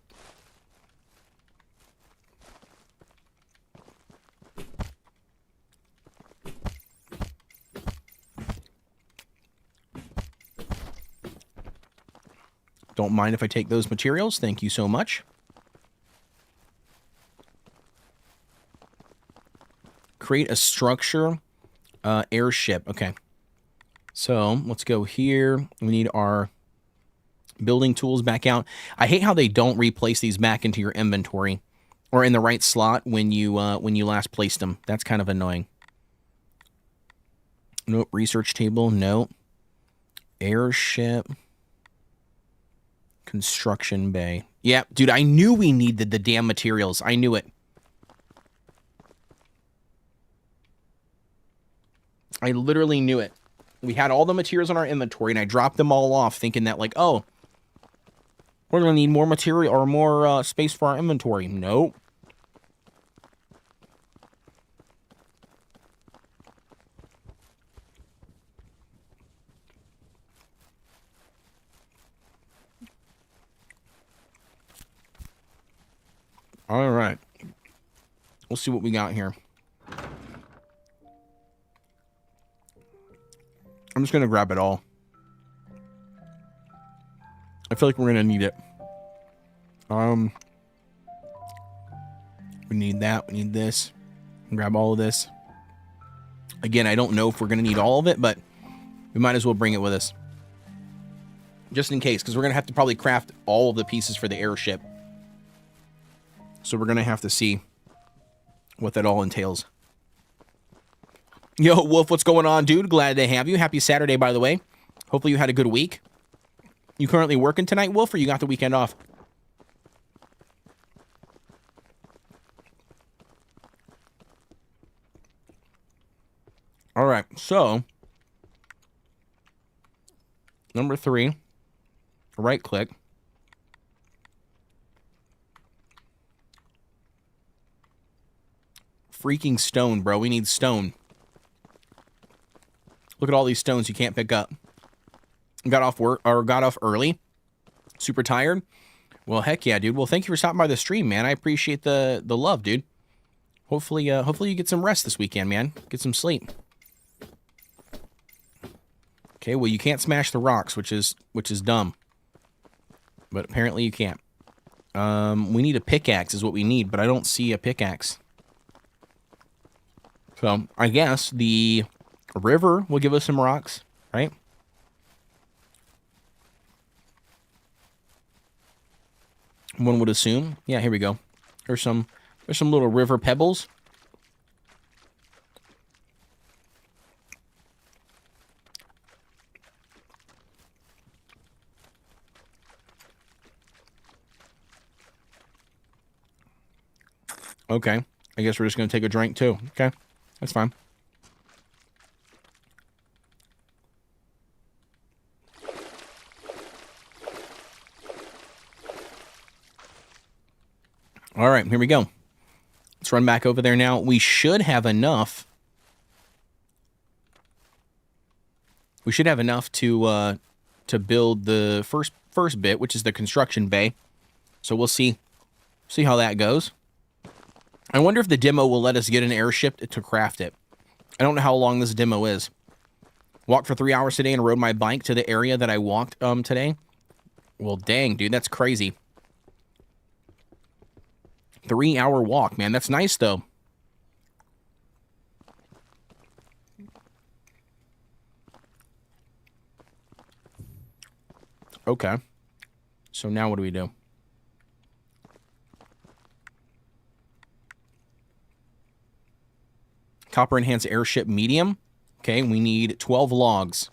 Don't mind if I take those materials. Thank you so much. Create a structure. Airship. Okay. So let's go here. We need our building tools back out. I hate how they don't replace these back into your inventory. or in the right slot when you last placed them. That's kind of annoying. Nope. Research table. Nope. Airship. Construction bay. Yeah, dude, I knew we needed the damn materials. I knew it. I literally knew it. We had all the materials in our inventory, and I dropped them all off thinking that, like, oh, we're going to need more material or more space for our inventory. Nope. All right. We'll see what we got here. I'm just going to grab it all. I feel like we're going to need it. We need that. We need this. Grab all of this. Again, I don't know if we're going to need all of it, but we might as well bring it with us. Just in case, because we're going to have to probably craft all of the pieces for the airship. So we're going to have to see what that all entails. Yo, Wolf, what's going on, dude? Glad to have you. Happy Saturday, by the way. Hopefully you had a good week. You currently working tonight, Wolf, or you got the weekend off? All right, so number 3, right click. Freaking stone, bro. We need stone. Look at all these stones you can't pick up. Got off work or got off early. Super tired. Well, heck yeah, dude. Well, thank you for stopping by the stream, man. I appreciate the love, dude. Hopefully you get some rest this weekend, man. Get some sleep. Okay, well, you can't smash the rocks, which is dumb. But apparently you can't. We need a pickaxe is what we need, but I don't see a pickaxe. So, I guess the river will give us some rocks, right? One would assume. Yeah, here we go. There's some little river pebbles. Okay. I guess we're just going to take a drink too. Okay. That's fine. All right, here we go. Let's run back over there now. We should have enough. We should have enough to build the first bit, which is the construction bay. So we'll see how that goes. I wonder if the demo will let us get an airship to craft it. I don't know how long this demo is. Walked for 3 hours today and rode my bike to the area that I walked today. Well, dang, dude, that's crazy. 3-hour walk, man. That's nice, though. Okay. So now what do we do? Copper enhanced airship medium. Okay, we need 12 logs.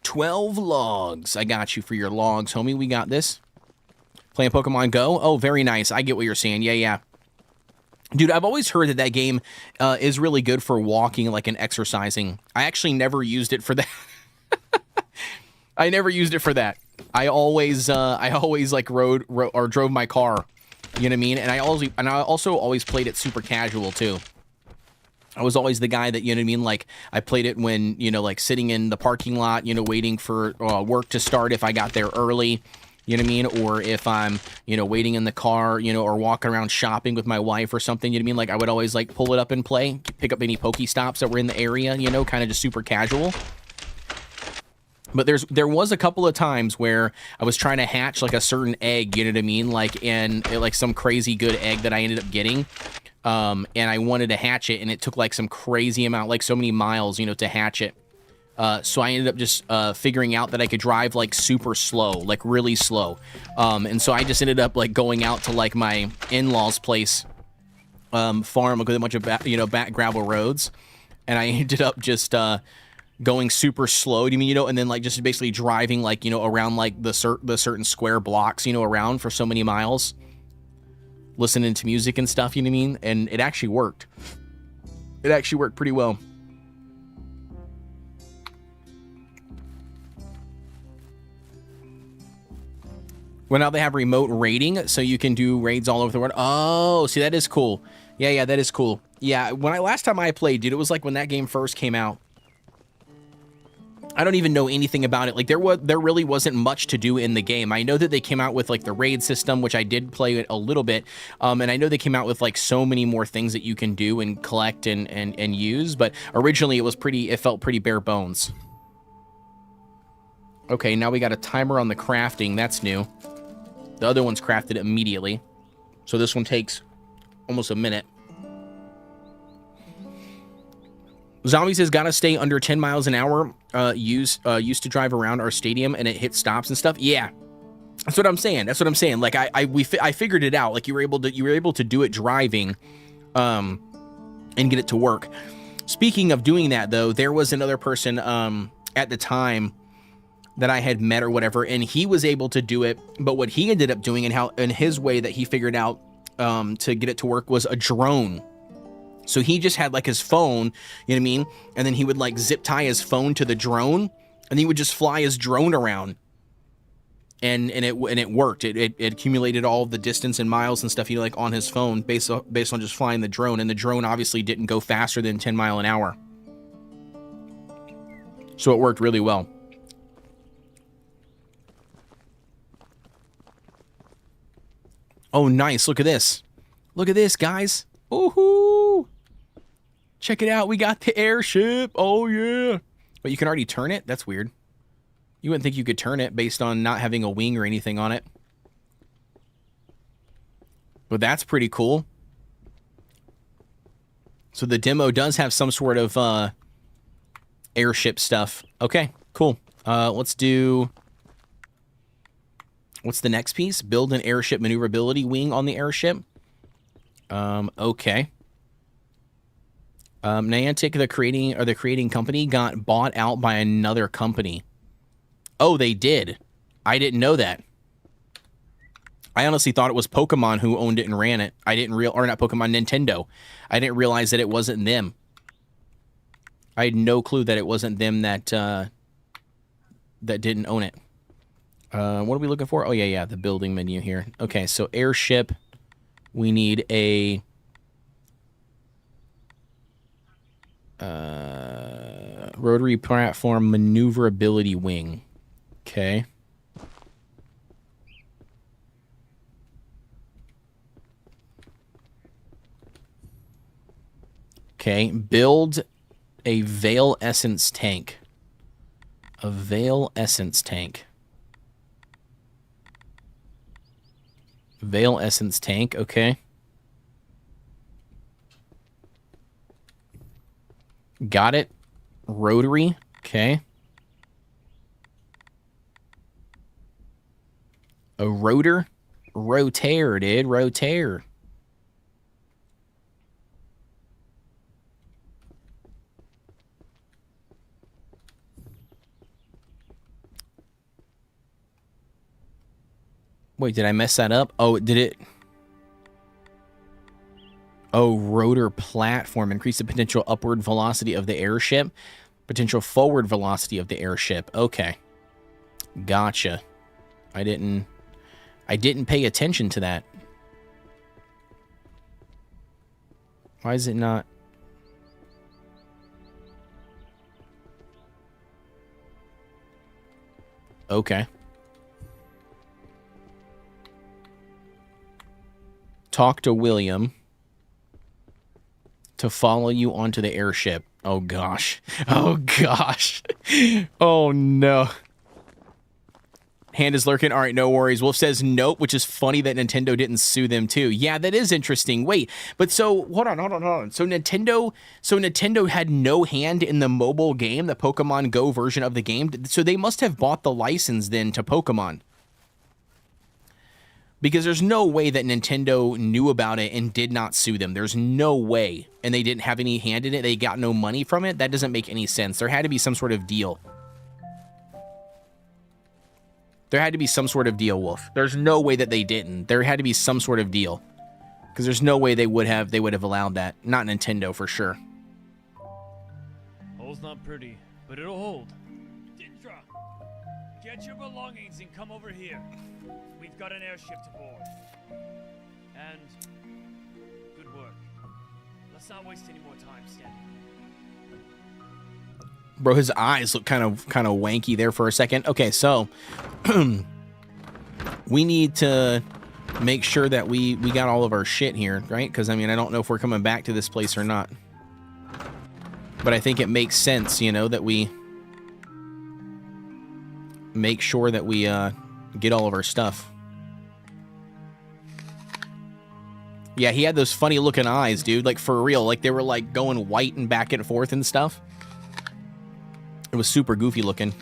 12 logs. I got you for your logs, homie. We got this. Playing Pokemon Go? Oh, very nice. I get what you're saying. Yeah. Dude, I've always heard that game is really good for walking, like, and exercising. I actually never used it for that. I never used it for that. I always like rode or drove my car. You know what I mean? And I also always played it super casual too. I was always the guy that, you know what I mean? Like, I played it when, you know, like sitting in the parking lot, you know, waiting for work to start if I got there early, you know what I mean? Or if I'm, you know, waiting in the car, you know, or walking around shopping with my wife or something, you know what I mean? Like, I would always, like, pull it up and play, pick up any Pokestops that were in the area, you know, kind of just super casual. But there was a couple of times where I was trying to hatch, like, a certain egg, you know what I mean? Like, in, like, some crazy good egg that I ended up getting. And I wanted to hatch it, and it took like some crazy amount, like so many miles, you know, to hatch it. So I ended up just figuring out that I could drive like super slow, like really slow. And so I just ended up like going out to like my in-laws' place, farm with a bunch of back gravel roads, and I ended up just going super slow. Do you mean, and then like just basically driving like around like the certain square blocks around for so many miles, listening to music and stuff. You know what I mean? And it actually worked. It actually worked pretty well. Well, now they have remote raiding, so you can do raids all over the world. Oh, see, that is cool. Yeah, that is cool. Yeah, last time I played, dude, it was like when that game first came out. I don't even know anything about it. Like there really wasn't much to do in the game. I know that they came out with like the raid system, which I did play it a little bit. And I know they came out with like so many more things that you can do and collect and use. But originally it felt pretty bare bones. Okay, now we got a timer on the crafting. That's new. The other one's crafted immediately. So this one takes almost a minute. Zombie says, gotta stay under 10 miles an hour. Used to drive around our stadium and it hit stops and stuff. Yeah, that's what I'm saying. Like I figured it out. Like you were able to do it driving, and get it to work. Speaking of doing that though, there was another person at the time that I had met or whatever, and he was able to do it. But what he ended up doing and his way that he figured out to get it to work was a drone. So he just had like his phone, you know what I mean? And then he would like zip tie his phone to the drone, and he would just fly his drone around. And it worked. It accumulated all of the distance and miles and stuff like on his phone based on just flying the drone. And the drone obviously didn't go faster than 10 miles an hour. So it worked really well. Oh, nice. Look at this. Look at this, guys. Ooh-hoo. Check it out. We got the airship. Oh, yeah. But you can already turn it? That's weird. You wouldn't think you could turn it based on not having a wing or anything on it. But that's pretty cool. So the demo does have some sort of airship stuff. Okay, cool. Let's do... What's the next piece? Build an airship maneuverability wing on the airship. Okay. Niantic, the creating company, got bought out by another company. Oh, they did. I didn't know that. I honestly thought it was Pokemon who owned it and ran it. Or not Pokemon, Nintendo. I didn't realize that it wasn't them. I had no clue that it wasn't them that didn't own it. What are we looking for? Oh, yeah, the building menu here. Okay, so airship. We need a... rotary platform maneuverability wing. Okay. Okay, build a Veil Essence tank. A Veil Essence tank. Veil Essence tank, okay. Got it. Rotary, okay. A rotor? Rotaire, dude. Rotaire. Wait, did I mess that up? Oh, did it? Oh, rotor platform. Increase the potential upward velocity of the airship. Potential forward velocity of the airship. Okay. Gotcha. I didn't pay attention to that. Why is it not? Okay. Talk to William to follow you onto the airship. Oh, gosh. Oh, gosh. Oh, no. Hand is lurking. All right, no worries. Wolf says nope, which is funny that Nintendo didn't sue them too. Yeah, that is interesting. Wait, but so hold on. So Nintendo had no hand in the mobile game, the Pokemon Go version of the game. So they must have bought the license then to Pokemon. Because there's no way that Nintendo knew about it and did not sue them. There's no way. And they didn't have any hand in it. They got no money from it. That doesn't make any sense. There had to be some sort of deal. There had to be some sort of deal, Wolf. There's no way that they didn't. There had to be some sort of deal. Because there's no way they would have allowed that. Not Nintendo, for sure. Hole's not pretty, but it'll hold. Dindra, get your belongings and come over here. We've got an airship to board. And good work. Let's not waste any more time standing. Bro, his eyes look kind of wanky there for a second. Okay, so we need to make sure that we got all of our shit here, right? Because, I mean, I don't know if we're coming back to this place or not. But I think it makes sense, you know, that we make sure that we get all of our stuff. Yeah, he had those funny looking eyes, dude. Like, for real. Like, they were, like, going white and back and forth and stuff. It was super goofy looking.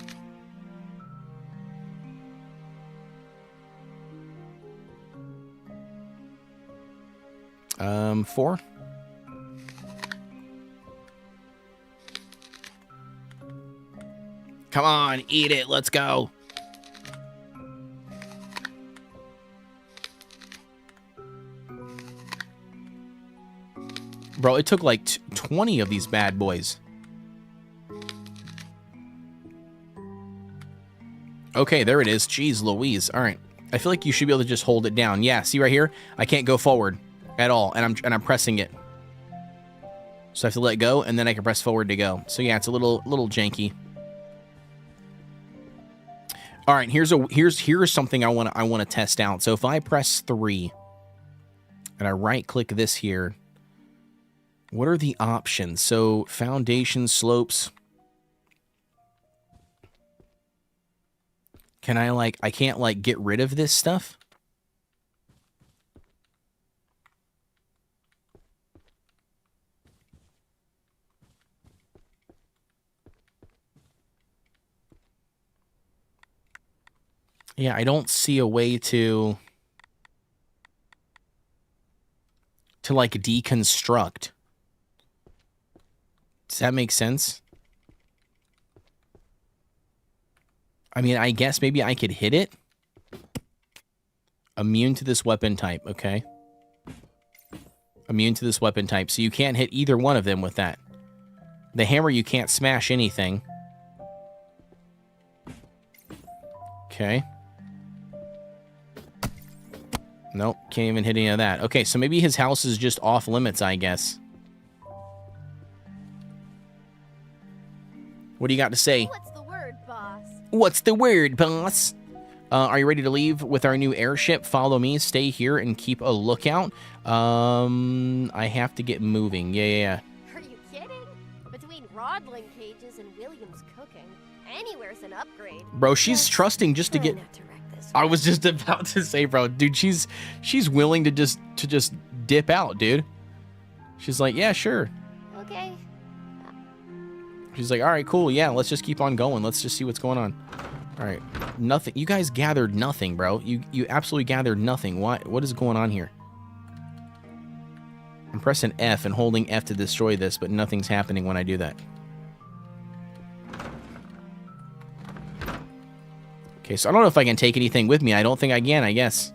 Four. Come on, eat it. Let's go. Bro, it took like 20 of these bad boys. Okay, there it is. Jeez Louise. All right. I feel like you should be able to just hold it down. Yeah, see right here? I can't go forward at all, and I'm pressing it. So I have to let go, and then I can press forward to go. So yeah, it's a little janky. All right, here's something I want to test out. So if I press 3 and I right-click this here, what are the options? So foundation slopes. Can I can't get rid of this stuff? Yeah, I don't see a way to like deconstruct. Does that make sense? I mean, I guess maybe I could hit it. Immune to this weapon type, okay. Immune to this weapon type. So you can't hit either one of them with that. The hammer, you can't smash anything. Okay. Nope, can't even hit any of that. Okay, so maybe his house is just off limits, I guess. What do you got to say? What's the word, boss? What's the word, boss? Are you ready to leave with our new airship? Follow me, stay here, and keep a lookout. I have to get moving. Yeah. Are you kidding? Between Rodling cages and William's cooking, anywhere's an upgrade. Bro, she's trusting just to get... I was just about to say, bro, dude, she's willing to just dip out, dude. She's like, yeah, sure. Okay. She's like, all right, cool, yeah, let's just keep on going. Let's just see what's going on. All right, nothing. You guys gathered nothing, bro. You absolutely gathered nothing. What is going on here? I'm pressing F and holding F to destroy this, but nothing's happening when I do that. Okay, so I don't know if I can take anything with me. I don't think I can, I guess.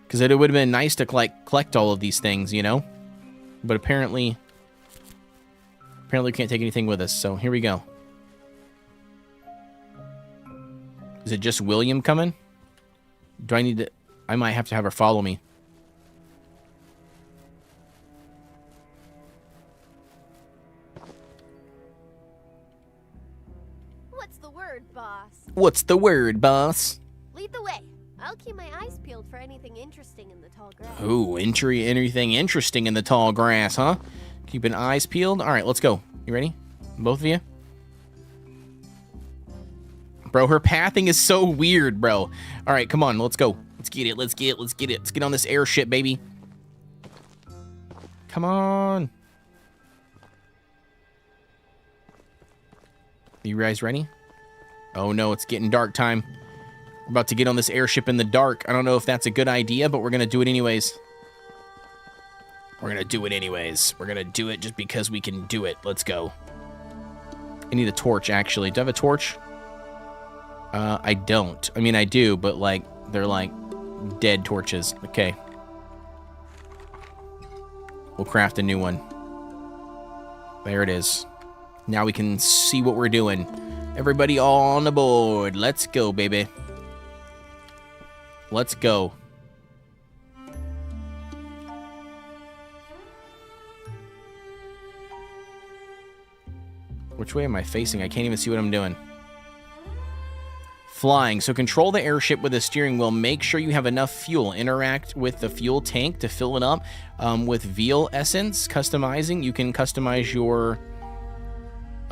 Because it would have been nice to collect all of these things, you know? But apparently we can't take anything with us, so here we go. Is it just William coming? Do I need to... I might have to have her follow me. What's the word, boss? What's the word, boss? Lead the way. I'll keep my eyes peeled for anything interesting in the tall grass. Ooh, anything interesting in the tall grass, huh? Keeping eyes peeled. All right, let's go. You ready? Both of you? Bro, her pathing is so weird, bro. All right, come on, let's go. Let's get it, let's get it, let's get it. Let's get on this airship, baby. Come on. You guys ready? Oh no, it's getting dark time. We're about to get on this airship in the dark. I don't know if that's a good idea, but we're gonna do it anyways. We're gonna do it anyways. We're gonna do it just because we can do it. Let's go. I need a torch, actually. Do I have a torch? I don't. I mean, I do, but, like, they're, like, dead torches. Okay. We'll craft a new one. There it is. Now we can see what we're doing. Everybody on the board. Let's go, baby. Let's go. Which way am I facing? I can't even see what I'm doing. Flying. So control the airship with the steering wheel. Make sure you have enough fuel. Interact with the fuel tank to fill it up with veal essence. Customizing. You can customize your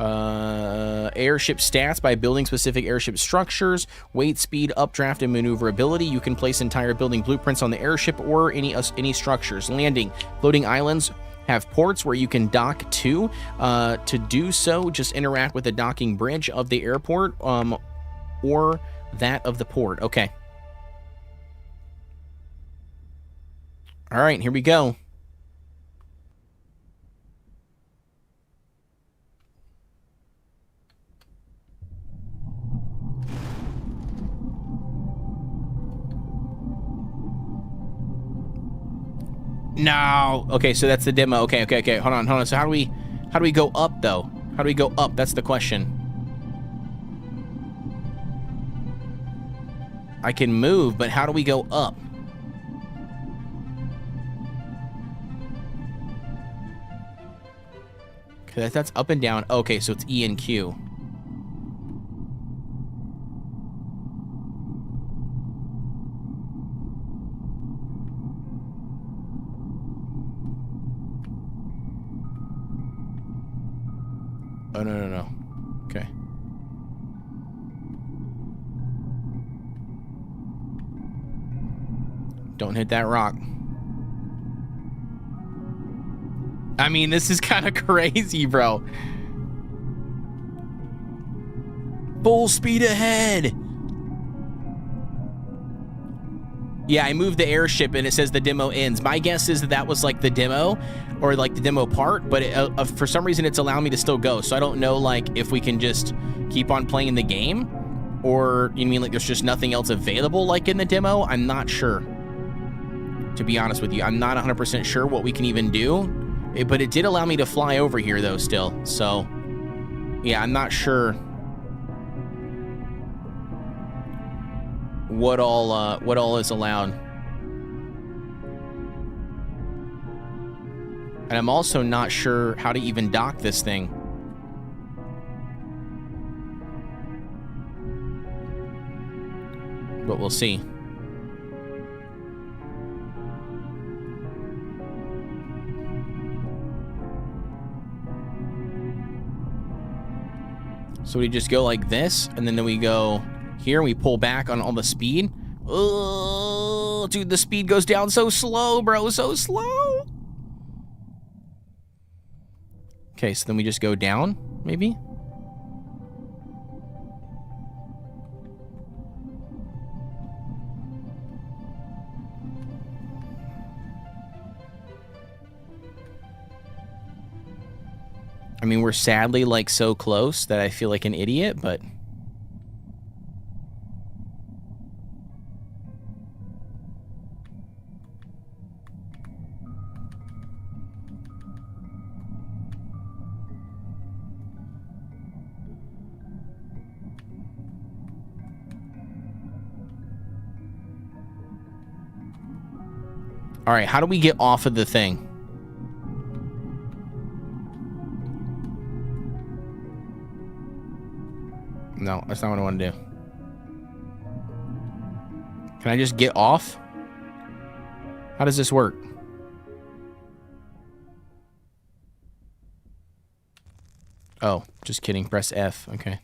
airship stats by building specific airship structures. Weight, speed, updraft, and maneuverability. You can place entire building blueprints on the airship or any structures. Landing. Floating islands have ports where you can dock to. To do so, just interact with the docking bridge of the airport or that of the port. Okay. All right, here we go. No. Okay, so that's the demo. Okay. Hold on. So how do we go up though? How do we go up? That's the question. I can move, but how do we go up? Okay, that's up and down. Okay, so it's E and Q. Oh, no. Okay. Don't hit that rock. I mean, this is kind of crazy, bro. Full speed ahead. Yeah, I moved the airship and it says the demo ends. My guess is that was like the demo or like the demo part, but for some reason it's allowing me to still go. So I don't know like if we can just keep on playing the game or you mean like there's just nothing else available like in the demo? I'm not sure. To be honest with you, I'm not 100% sure what we can even do, but it did allow me to fly over here though still. So yeah, I'm not sure what all is allowed. And I'm also not sure how to even dock this thing. But we'll see. So we just go like this, and then we go here, and we pull back on all the speed. Oh, dude, the speed goes down so slow, bro, so slow. Okay, so then we just go down, maybe? I mean, we're sadly, like, so close that I feel like an idiot, but... All right, how do we get off of the thing? No, that's not what I want to do. Can I just get off? How does this work? Oh, just kidding. Press F. Okay.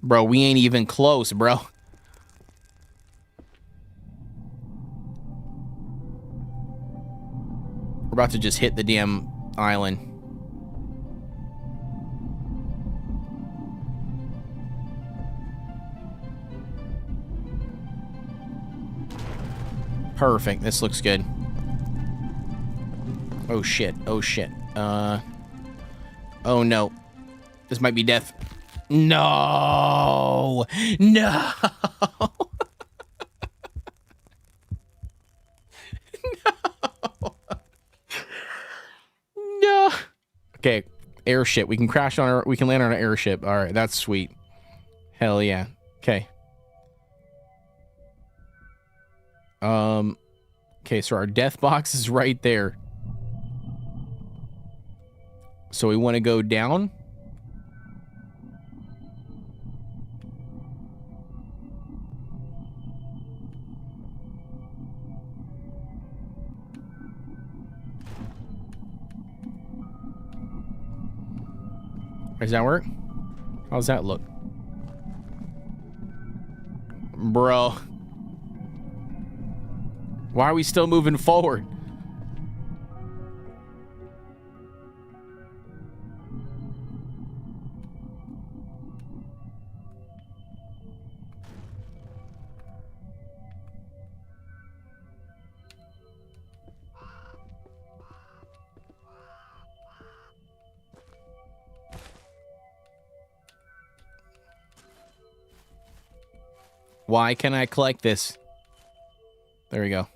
Bro, we ain't even close, bro. We're about to just hit the damn island. Perfect. This looks good. Oh shit. Oh shit. Oh no. This might be death. No. No. No. No. Okay. Airship. We can crash on our, we can land on an airship. All right. That's sweet. Hell yeah. Okay. Okay, so our death box is right there. So we want to go down. Does that work? How's that look? Bro. Why are we still moving forward? Why can I collect this? There we go.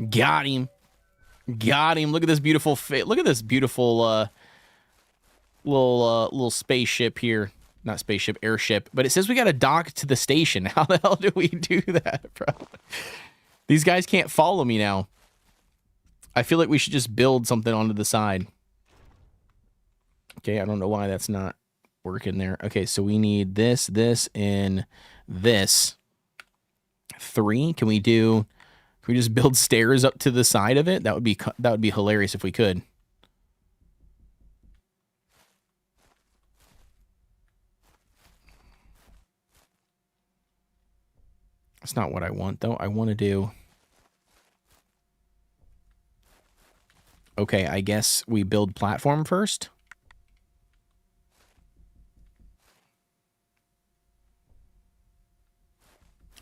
Got him. Got him. Look at this beautiful look at this beautiful little spaceship here. Not spaceship, airship. But it says we got to dock to the station. How the hell do we do that, bro? These guys can't follow me now. I feel like we should just build something onto the side. Okay, I don't know why that's not working there. Okay, so we need this, this, and this. 3. Can we just build stairs up to the side of it? That would be hilarious if we could. That's not what I want, though. I want to do... Okay, I guess we build platform first.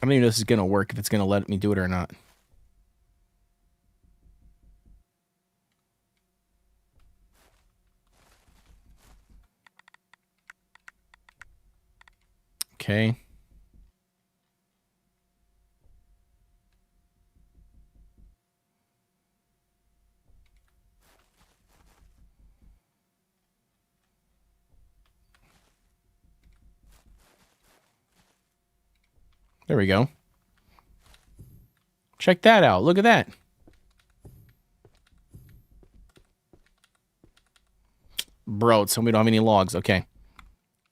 I don't even know if this is going to work, if it's going to let me do it or not. Okay. There we go. Check that out. Look at that. Bro, so we don't have any logs. Okay.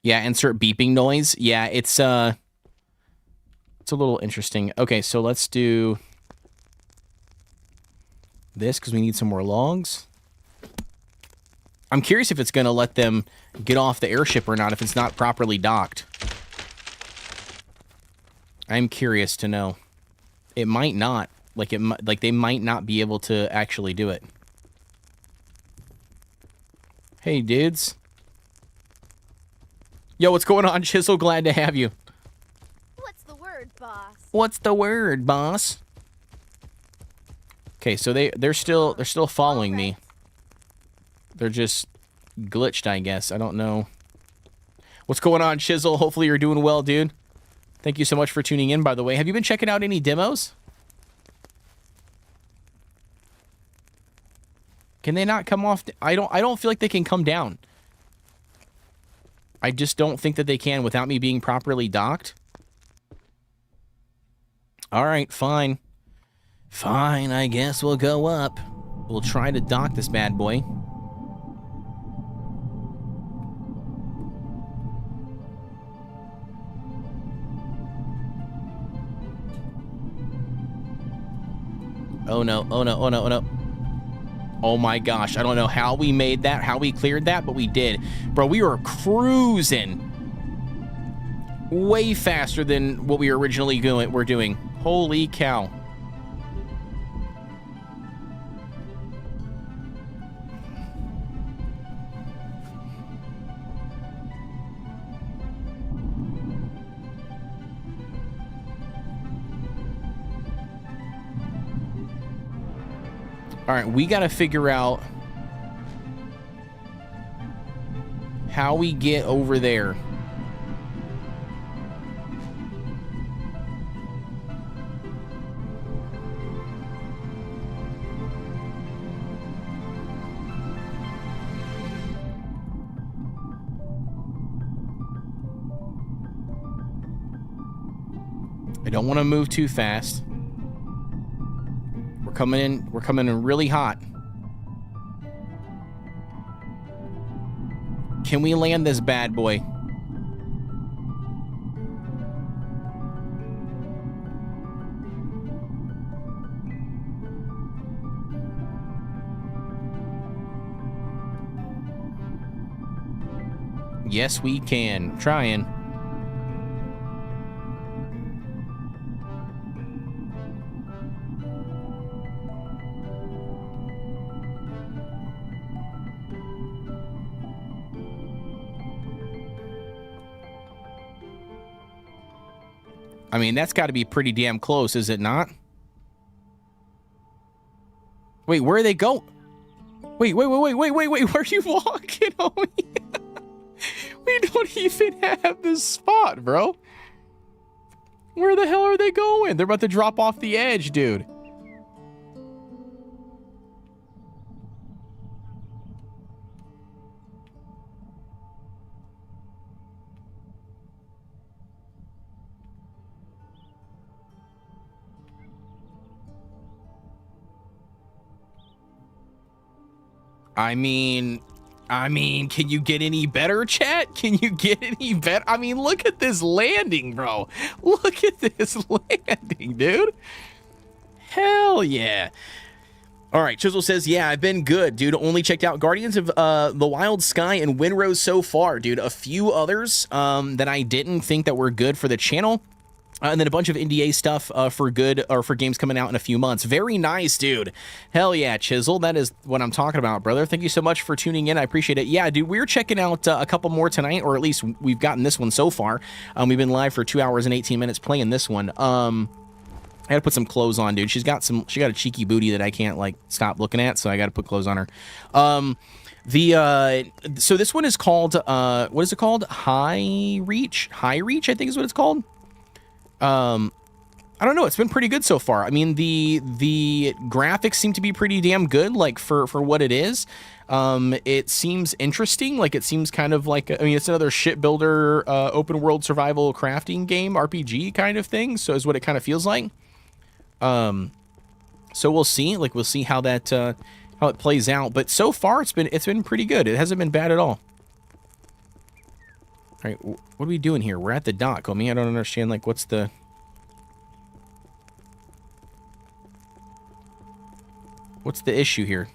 Yeah, insert beeping noise. Yeah, it's a little interesting. Okay, so let's do this because we need some more logs. I'm curious if it's going to let them get off the airship or not if it's not properly docked. I'm curious to know. It might not. Like they might not be able to actually do it. Hey, dudes. Yo, what's going on? Chisel, glad to have you. What's the word, boss? What's the word, boss? Okay, so they're still following me. They're just glitched, I guess. I don't know. What's going on, Chisel? Hopefully you're doing well, dude. Thank you so much for tuning in, by the way. Have you been checking out any demos? Can they not come off? I don't feel like they can come down. I just don't think that they can without me being properly docked. All right, fine. Fine, I guess we'll go up. We'll try to dock this bad boy. Oh no, oh no, oh no, oh no. Oh my gosh, I don't know how we made that, how we cleared that, but we did. Bro, we were cruising. Way faster than what we were originally doing. Holy cow. All right, we got to figure out how we get over there. I don't want to move too fast. We're coming in really hot. Can we land this bad boy? Yes, we can. Trying. I mean, that's got to be pretty damn close, is it not? Wait, where are they going? Wait, where are you walking, homie? We don't even have this spot, bro. Where the hell are they going? They're about to drop off the edge, dude. I mean, can you get any better, chat? Can you get any better? I mean, look at this landing, bro. Look at this landing, dude. Hell yeah. All right, Chisel says, yeah, I've been good, dude. Only checked out Guardians of the Wild Sky and Windrose so far, dude. A few others that I didn't think that were good for the channel. And then a bunch of NDA stuff for games coming out in a few months. Very nice, dude. Hell yeah, Chisel. That is what I'm talking about, brother. Thank you so much for tuning in. I appreciate it. Yeah, dude, we're checking out a couple more tonight, or at least we've gotten this one so far. We've been live for 2 hours and 18 minutes playing this one. I gotta put some clothes on, dude. She got a cheeky booty that I can't, like, stop looking at, so I gotta put clothes on her. So this one is called, what is it called? High Reach, I think is what it's called. I don't know. It's been pretty good so far. I mean, the graphics seem to be pretty damn good, like for what it is. It seems interesting. Like, it seems kind of like, I mean, it's another shipbuilder, open world survival crafting game, RPG kind of thing. So is what it kind of feels like. So we'll see. Like, we'll see how that how it plays out. But so far, it's been pretty good. It hasn't been bad at all. All right, what are we doing here? We're at the dock, homie. I don't understand, like, what's the issue here?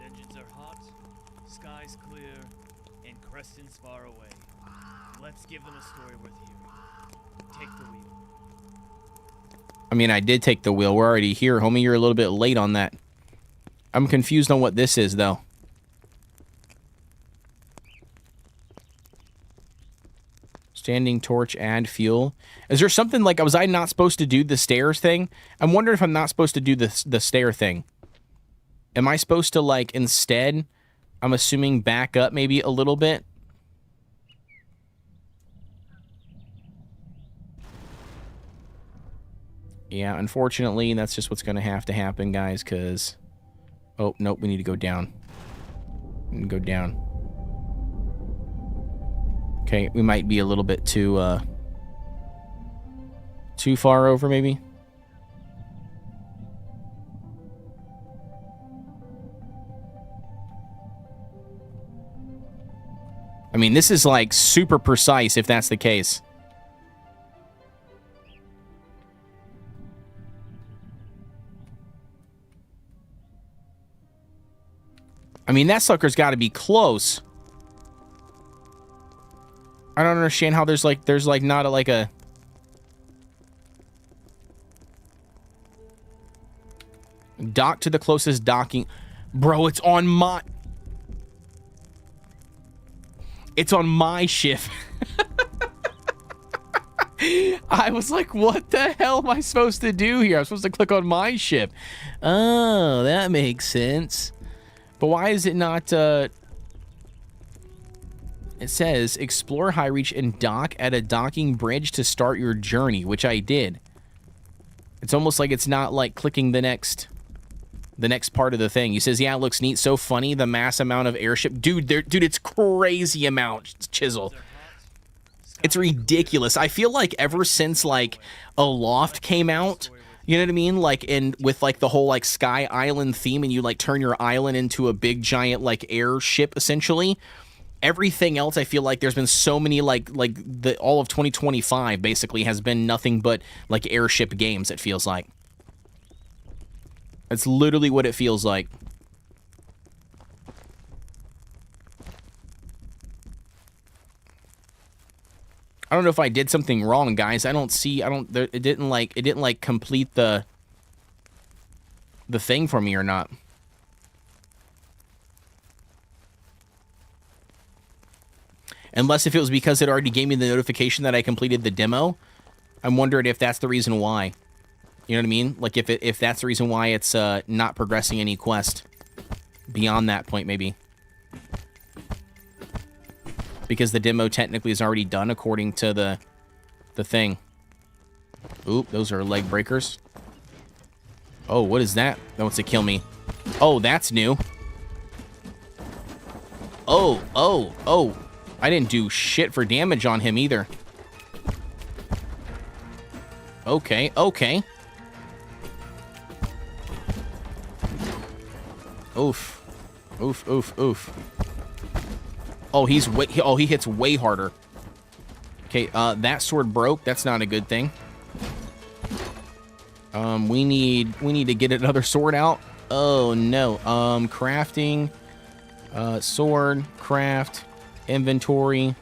Engines are hot, sky's clear, and Creston's far away. Let's give them a story worth hearing. Take the wheel. I mean, I did take the wheel. We're already here, homie. You're a little bit late on that. I'm confused on what this is, though. Standing torch, add fuel. Is there something like, was I not supposed to do the stairs thing? I'm wondering if I'm not supposed to do the stair thing. Am I supposed to, like, instead, I'm assuming, back up maybe a little bit? Yeah, unfortunately, that's just what's going to have to happen, guys, because... Oh, nope, we need to go down. We need to go down. Okay, we might be a little bit too far over, maybe. I mean, this is, like, super precise, if that's the case. I mean, that sucker's got to be close. I don't understand how there's like not a dock to the closest docking. Bro, it's on my ship. I was like, what the hell am I supposed to do here? I'm supposed to click on my ship. Oh, that makes sense. But why is it not, it says, explore High Reach and dock at a docking bridge to start your journey, which I did. It's almost like it's not, like, clicking the next part of the thing. He says, yeah, it looks neat. So funny, the mass amount of airship. Dude, it's crazy amount, Chisel. It's ridiculous. I feel like ever since, like, Aloft came out, you know what I mean? Like, with, like, the whole, like, Sky Island theme, and you, like, turn your island into a big, giant, like, airship, essentially. Everything else, I feel like there's been so many, all of 2025, basically, has been nothing but, like, airship games, it feels like. That's literally what it feels like. I don't know if I did something wrong, guys. It didn't complete the thing for me or not. Unless if it was because it already gave me the notification that I completed the demo. I'm wondering if that's the reason why. You know what I mean? Like if that's the reason why it's not progressing any quest beyond that point, maybe. Because the demo technically is already done according to the thing. Oop, those are leg breakers. Oh, what is that? That wants to kill me. Oh, that's new. Oh. I didn't do shit for damage on him either. Okay. Oof. Oh, he hits way harder. Okay, that sword broke. That's not a good thing. We need to get another sword out. Oh no. Crafting, sword, craft, inventory.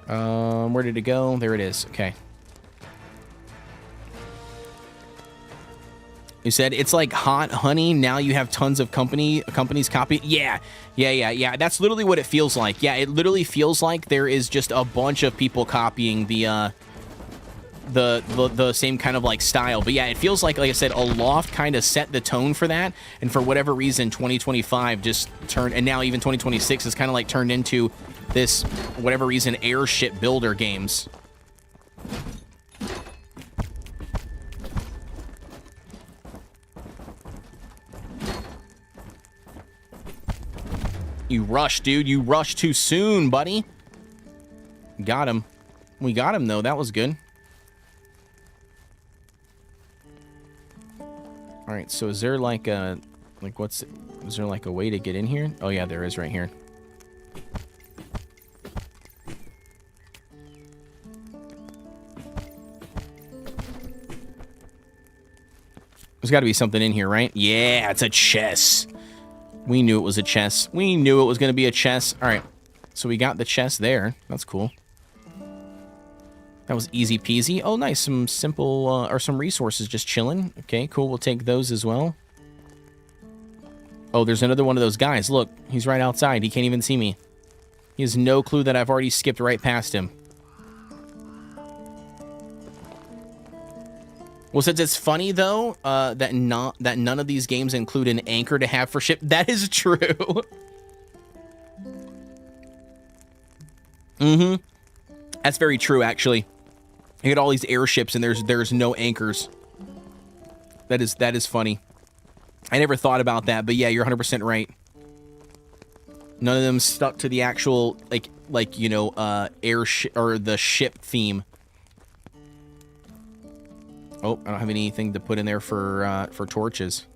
Where did it go? There it is. Okay. You said it's like hot honey. Now you have tons of companies copy. Yeah. That's literally what it feels like. Yeah, it literally feels like there is just a bunch of people copying the same kind of like style. But yeah, it feels like I said, Aloft kind of set the tone for that, and for whatever reason, 2025 just turned, and now even 2026 is kind of like turned into this whatever reason airship builder games. You rushed, dude. You rushed too soon, buddy. Got him. We got him, though. That was good. All right, so is there like a... is there like a way to get in here? Oh, yeah, there is right here. There's got to be something in here, right? Yeah, it's a chest. We knew it was a chest. We knew it was going to be a chest. All right. So we got the chest there. That's cool. That was easy peasy. Oh, nice. Some simple, or some resources just chilling. Okay, cool. We'll take those as well. Oh, there's another one of those guys. Look, he's right outside. He can't even see me. He has no clue that I've already skipped right past him. Well, since it's funny, though, that none of these games include an anchor to have for ship, that is true. Mm-hmm. That's very true, actually. You get all these airships, and there's no anchors. That is funny. I never thought about that, but yeah, you're 100% right. None of them stuck to the actual, you know, airship, or the ship theme. Oh, I don't have anything to put in there for torches.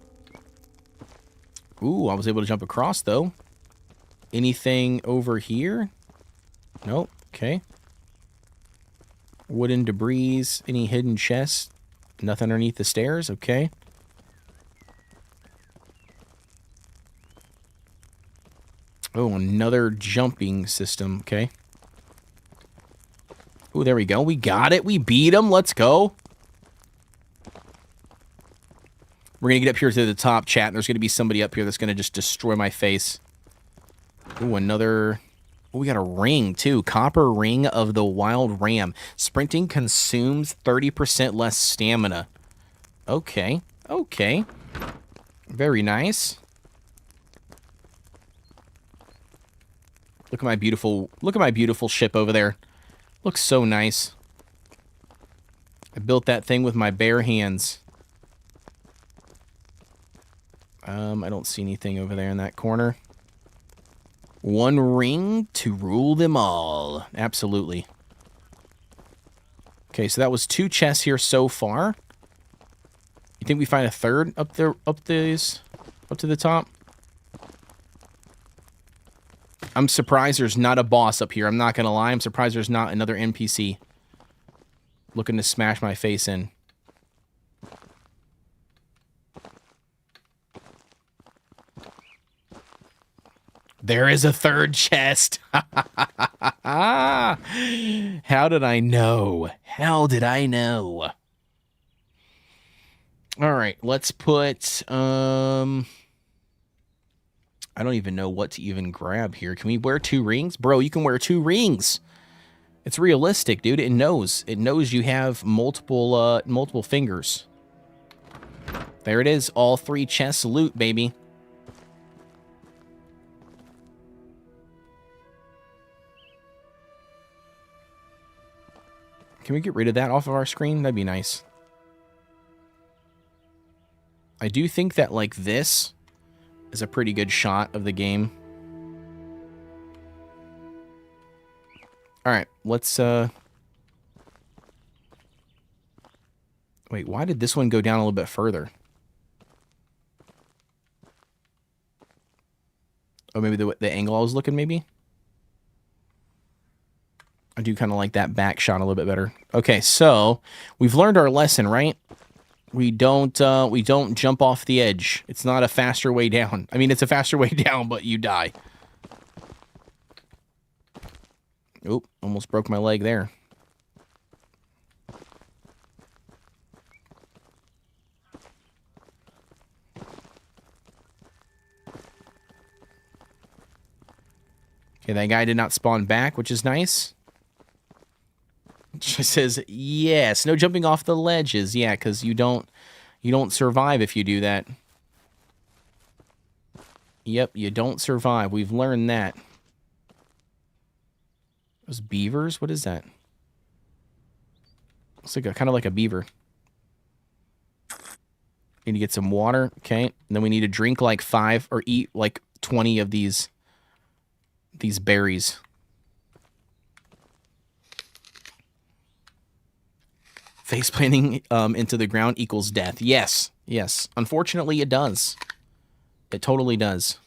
Ooh, I was able to jump across, though. Anything over here? Nope. Okay. Wooden debris. Any hidden chests? Nothing underneath the stairs? Okay. Oh, another jumping system. Okay. Oh, there we go. We got it. We beat him. Let's go. We're going to get up here to the top, chat, and there's going to be somebody up here that's going to just destroy my face. Ooh, another... Oh, we got a ring, too. Copper Ring of the Wild Ram. Sprinting consumes 30% less stamina. Okay. Okay. Very nice. Look at my beautiful ship over there. Looks so nice. I built that thing with my bare hands. I don't see anything over there in that corner. One ring to rule them all. Absolutely. Okay, so that was 2 chests here so far. You think we find a third up there, up to the top? I'm surprised there's not a boss up here. I'm not gonna lie. I'm surprised there's not another NPC looking to smash my face in. There is a third chest. How did I know? How did I know? All right, let's put... I don't even know what to even grab here. Can we wear 2 rings? Bro, you can wear 2 rings. It's realistic, dude. It knows. It knows you have multiple fingers. There it is. All 3 chests loot, baby. Can we get rid of that off of our screen? That'd be nice. I do think that, like, this is a pretty good shot of the game. Alright, let's, Wait, why did this one go down a little bit further? Oh, maybe the angle I was looking, maybe? I do kind of like that back shot a little bit better. Okay, so we've learned our lesson, right? We don't jump off the edge. It's not a faster way down. I mean, it's a faster way down, but you die. Oop, almost broke my leg there. Okay, that guy did not spawn back, which is nice. She says, yes, no jumping off the ledges. Yeah, because you don't survive if you do that. Yep, you don't survive. We've learned that. Those beavers? What is that? Looks like kind of like a beaver. Need to get some water. Okay. And then we need to drink like 5 or eat like 20 of these berries. Face planting into the ground equals death. Yes. Yes. Unfortunately, it does. It totally does.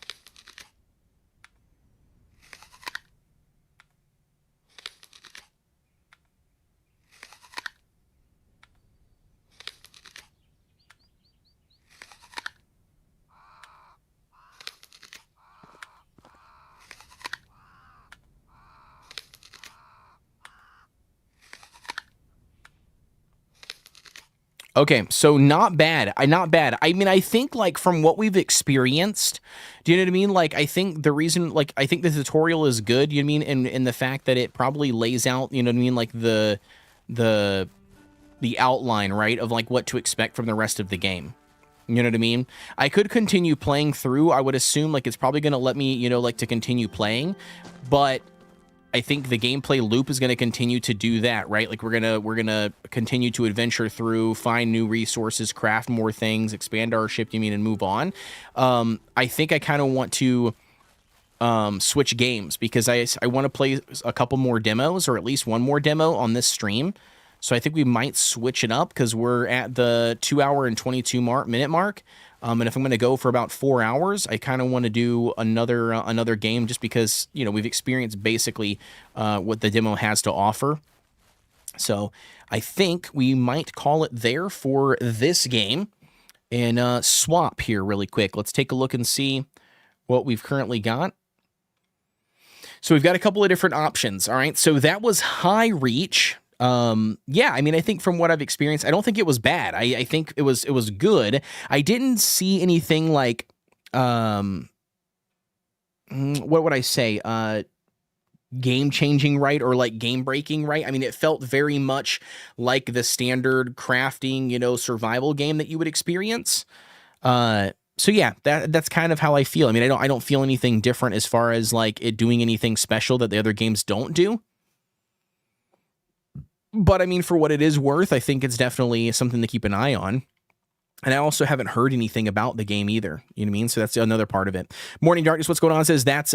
Okay, so not bad. Not bad. I mean, I think, like, from what we've experienced, do you know what I mean? Like, I think the reason, like, I think the tutorial is good, you know what I mean? And the fact that it probably lays out, you know what I mean? Like, the outline, right, of, like, what to expect from the rest of the game. You know what I mean? I could continue playing through. I would assume, like, it's probably going to let me, you know, like, to continue playing. But I think the gameplay loop is going to continue to do that, right? Like, we're gonna continue to adventure through, find new resources, craft more things, expand our ship, you mean, and move on. I think I kind of want to switch games because I want to play a couple more demos, or at least one more demo on this stream. So I think we might switch it up because we're at the 2 hour and 22 minute mark. And if I'm going to go for about 4 hours, I kind of want to do another game just because, you know, we've experienced basically what the demo has to offer. So I think we might call it there for this game and swap here really quick. Let's take a look and see what we've currently got. So we've got a couple of different options. All right. So that was high reach. Yeah, I mean, I think from what I've experienced, I don't think it was bad. I think it was good. I didn't see anything like, what would I say? Game changing, right? Or like game breaking, right? I mean, it felt very much like the standard crafting, you know, survival game that you would experience. So yeah, that's kind of how I feel. I mean, I don't feel anything different as far as like it doing anything special that the other games don't do. But I mean, for what it is worth, I think it's definitely something to keep an eye on. And I also haven't heard anything about the game either. You know what I mean? So that's another part of it. Morning Darkness, what's going on? Says that's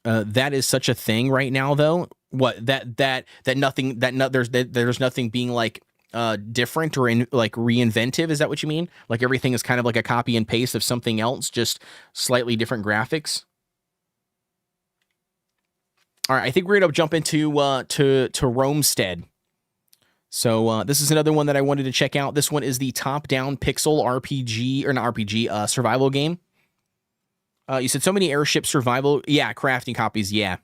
that is such a thing right now, though. What there's nothing being like different or like reinventive. Is that what you mean? Like everything is kind of like a copy and paste of something else, just slightly different graphics. All right, I think we're gonna jump into to Roamstead. So this is another one that I wanted to check out. This one is the top-down pixel RPG or not RPG survival game. You said so many airship survival. Yeah, crafting copies. Yeah,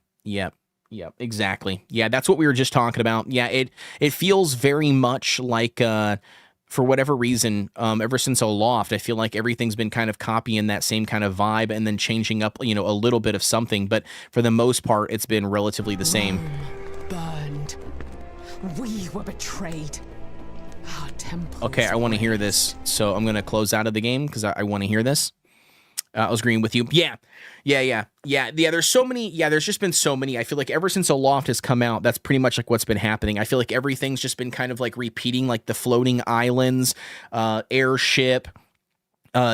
exactly. Yeah, that's what we were just talking about. Yeah, it feels very much like for whatever reason, ever since Aloft, I feel like everything's been kind of copying that same kind of vibe and then changing up, you know, a little bit of something. But for the most part, it's been relatively the same. Burned. We were betrayed. Our temple. Okay, I want to hear this, so I'm gonna close out of the game because I want to hear this. I was agreeing with you. Yeah. There's so many. Yeah, there's just been so many. I feel like ever since Aloft has come out, that's pretty much like what's been happening. I feel like everything's just been kind of like repeating, like the floating islands, airship,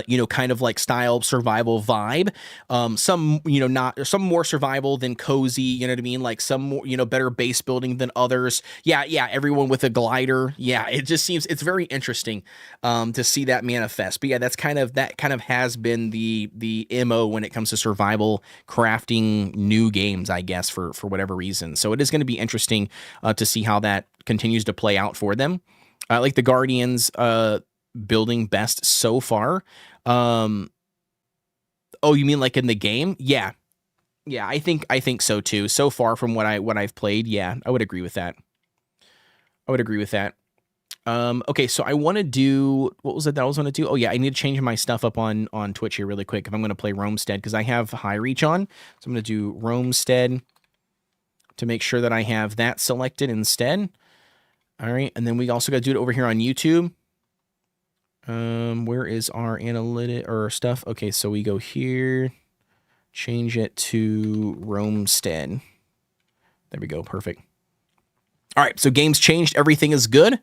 you know, kind of like style survival vibe. Some, you know, some more survival than cozy, you know what I mean? Like some more, you know, better base building than others. Yeah. Everyone with a glider. Yeah. It just seems, it's very interesting, to see that manifest. But yeah, that kind of has been the MO when it comes to survival crafting new games, I guess, for whatever reason. So it is going to be interesting, to see how that continues to play out for them. Like the Guardians, building best so far. Oh, you mean like in the game? Yeah, I think so too. So far from what I've played, yeah, I would agree with that. Okay, so I want to do, what was it that I was going to do? Oh yeah, I need to change my stuff up on Twitch here really quick if I'm going to play Roamstead, because I have high reach on. So I'm going to do Roamstead to make sure that I have that selected instead. All right, and then we also got to do it over here on YouTube. Where is our analytic or stuff? Okay, so we go here, change it to Roamstead. There we go. Perfect. All right. So game's changed. Everything is good.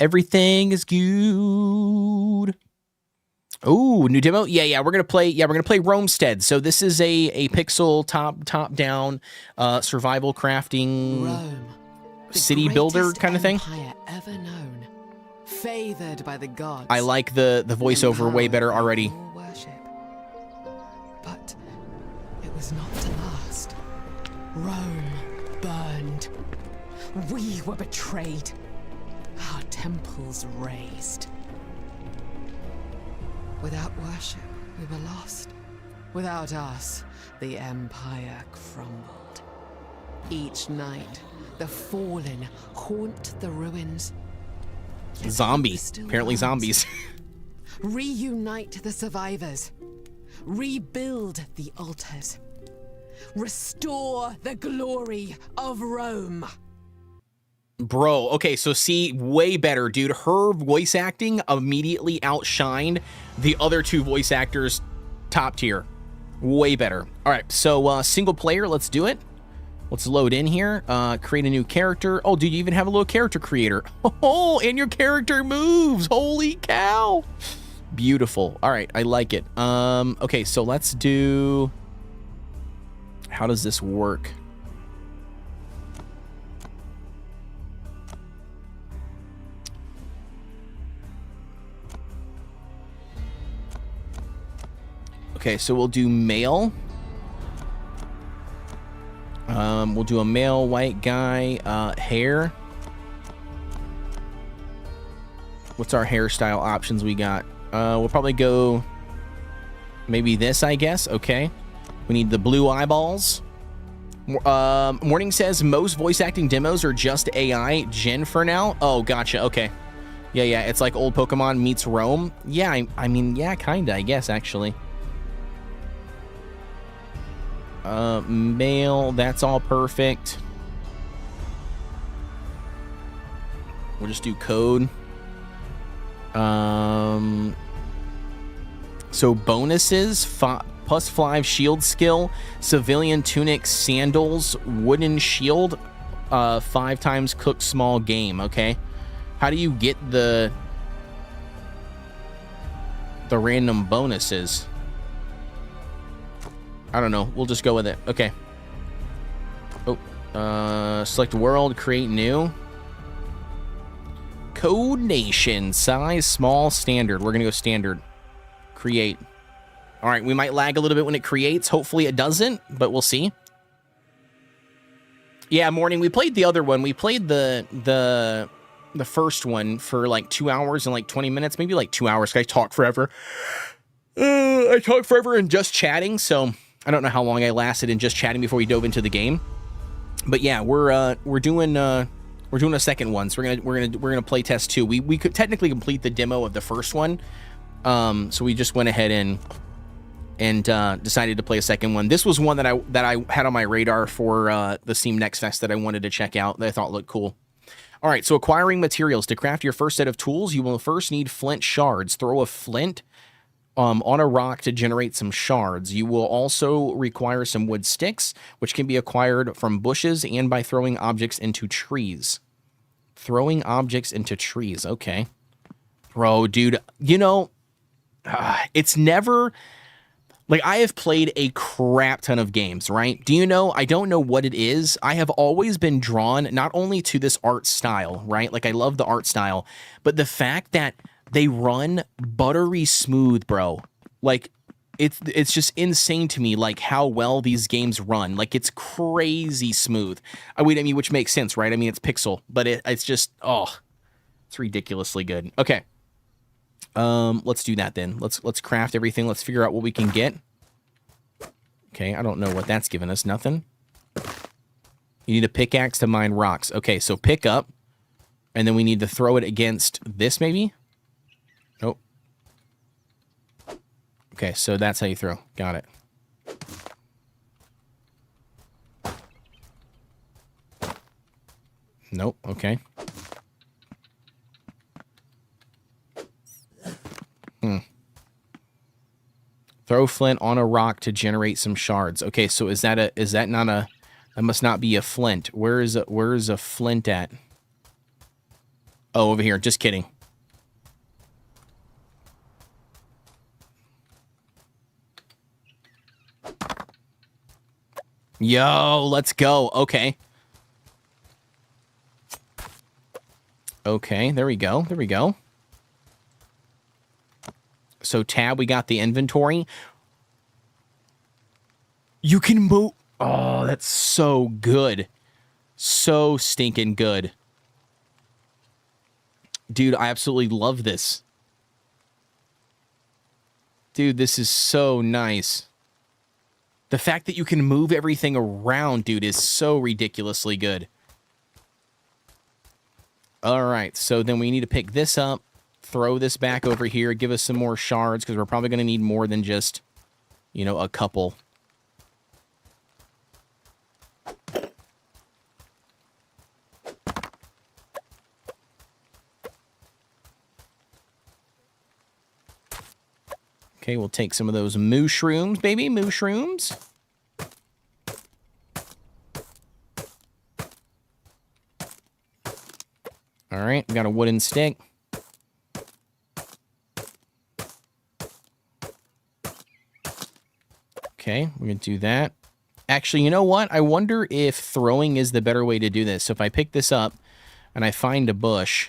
Everything is good. Oh, new demo. Yeah. We're going to play Roamstead. So this is a pixel top down, survival crafting Rome, city builder kind of thing. Empire ever known. Favored by the gods. I like the voiceover way better already. Worship. But it was not to last. Rome burned. We were betrayed. Our temples razed. Without worship, we were lost. Without us, the empire crumbled. Each night, the fallen haunt the ruins. Apparently zombies. Reunite the survivors. Rebuild the altars. Restore the glory of Rome. Bro, okay, so see, way better, dude. Her voice acting immediately outshined the other two voice actors top tier. Way better. All right, so single player, let's do it. Let's load in here, create a new character. Oh, dude, you even have a little character creator. Oh, and your character moves. Holy cow. Beautiful. All right, I like it. Okay, so let's do... How does this work? Okay, so we'll do male. We'll do a male white guy, hair. What's our hairstyle options we got? We'll probably go maybe this, I guess. Okay. We need the blue eyeballs. Morning says most voice acting demos are just AI gen for now. Oh, gotcha. Okay. Yeah. It's like old Pokemon meets Rome. Yeah, I mean, yeah, kinda, I guess, actually. Mail, that's all perfect. We'll just do code. So bonuses, +5 shield skill, civilian tunic, sandals, wooden shield, 5 times cooked small game. Okay, how do you get the random bonuses? I don't know. We'll just go with it. Okay. Oh, select world, create new. Kodeations, size small, standard. We're gonna go standard. Create. All right, we might lag a little bit when it creates. Hopefully it doesn't, but we'll see. Yeah, morning. We played the other one. We played the first one for like 2 hours and like 20 minutes, maybe like 2 hours. I talk forever. I talk forever in just chatting, so I don't know how long I lasted in just chatting before we dove into the game. But yeah, we're doing a second one. So we're gonna play test 2. We could technically complete the demo of the first one. So we just went ahead and decided to play a second one. This was one that I had on my radar for the Steam Next Fest that I wanted to check out, that I thought looked cool. All right, so acquiring materials. To craft your first set of tools, you will first need flint shards. Throw a flint on a rock to generate some shards. You will also require some wood sticks, which can be acquired from bushes and by throwing objects into trees. Throwing objects into trees, okay. Bro, dude, you know, it's never... Like, I have played a crap ton of games, right? Do you know, I don't know what it is. I have always been drawn not only to this art style, right? Like, I love the art style, but the fact that they run buttery smooth, bro. Like, it's just insane to me, like, how well these games run. Like, it's crazy smooth. I mean, which makes sense, right? I mean, it's pixel, but it's just, oh, it's ridiculously good. Okay. Let's do that then. Let's craft everything. Let's figure out what we can get. Okay, I don't know what that's given us. Nothing. You need a pickaxe to mine rocks. Okay, so pick up, and then we need to throw it against this, maybe? Nope. Okay, so that's how you throw. Got it. Nope, okay. Throw flint on a rock to generate some shards. Okay, so that must not be a flint. Where is a flint at? Oh, over here. Just kidding. Yo, let's go. Okay. Okay, there we go. There we go. So tab, we got the inventory. You can move. Oh, that's so good. So stinking good. Dude, I absolutely love this. Dude, this is so nice. The fact that you can move everything around, dude, is so ridiculously good. All right, so then we need to pick this up. Throw this back over here, give us some more shards, because we're probably going to need more than just, you know, a couple. Okay, we'll take some of those mushrooms, baby, mushrooms. All right, we got a wooden stick. Okay, we're going to do that. Actually, you know what? I wonder if throwing is the better way to do this. So if I pick this up and I find a bush.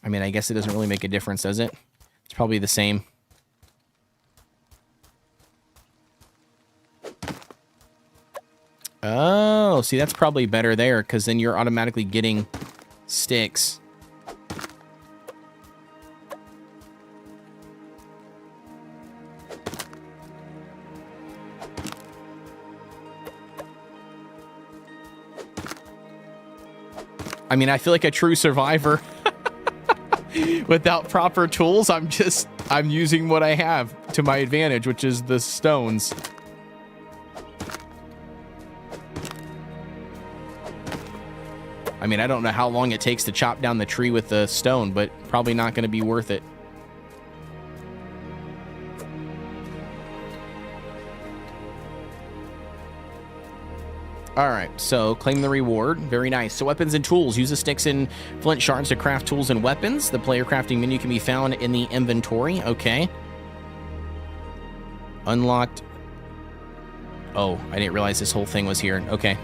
I mean, I guess it doesn't really make a difference, does it? It's probably the same. Oh, see, that's probably better there, because then you're automatically getting sticks. I mean, I feel like a true survivor. Without proper tools, I'm using what I have to my advantage, which is the stones. I mean, I don't know how long it takes to chop down the tree with the stone, but probably not going to be worth it. All right, so claim the reward. Very nice. So weapons and tools. Use the sticks and flint shards to craft tools and weapons. The player crafting menu can be found in the inventory. Okay. Unlocked. Oh, I didn't realize this whole thing was here. Okay.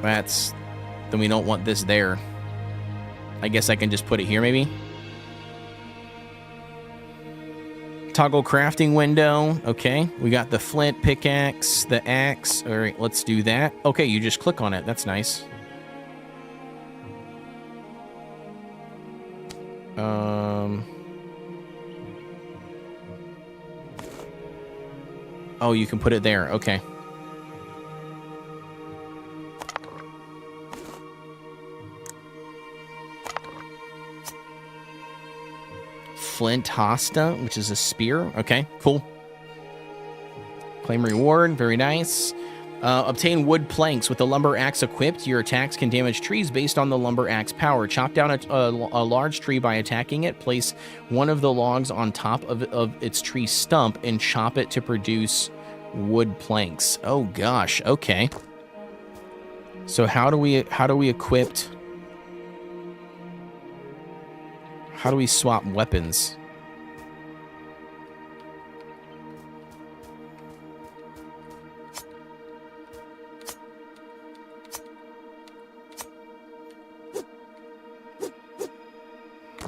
Then we don't want this there. I guess I can just put it here maybe. Toggle crafting window. Okay, we got the flint pickaxe, the axe. All right, let's do that. Okay, you just click on it. That's nice. Oh, you can put it there. Okay. Flint Hosta, which is a spear. Okay, cool. Claim reward. Very nice. Obtain wood planks. With the lumber axe equipped, your attacks can damage trees based on the lumber axe power. Chop down a large tree by attacking it. Place one of the logs on top of its tree stump and chop it to produce wood planks. Oh gosh. Okay. So how do we equip? How do we swap weapons?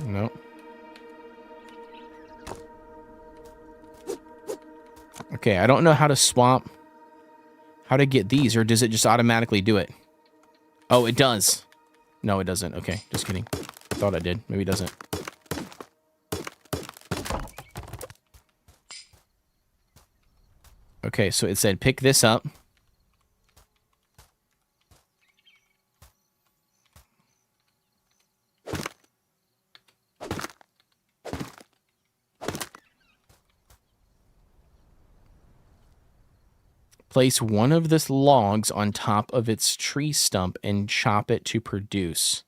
No. Okay, I don't know how to swap. How to get these, or does it just automatically do it? Oh, it does. No, it doesn't. Okay, just kidding. Thought I did. Maybe it doesn't. Okay, so it said pick this up. Place one of the logs on top of its tree stump and chop it to produce.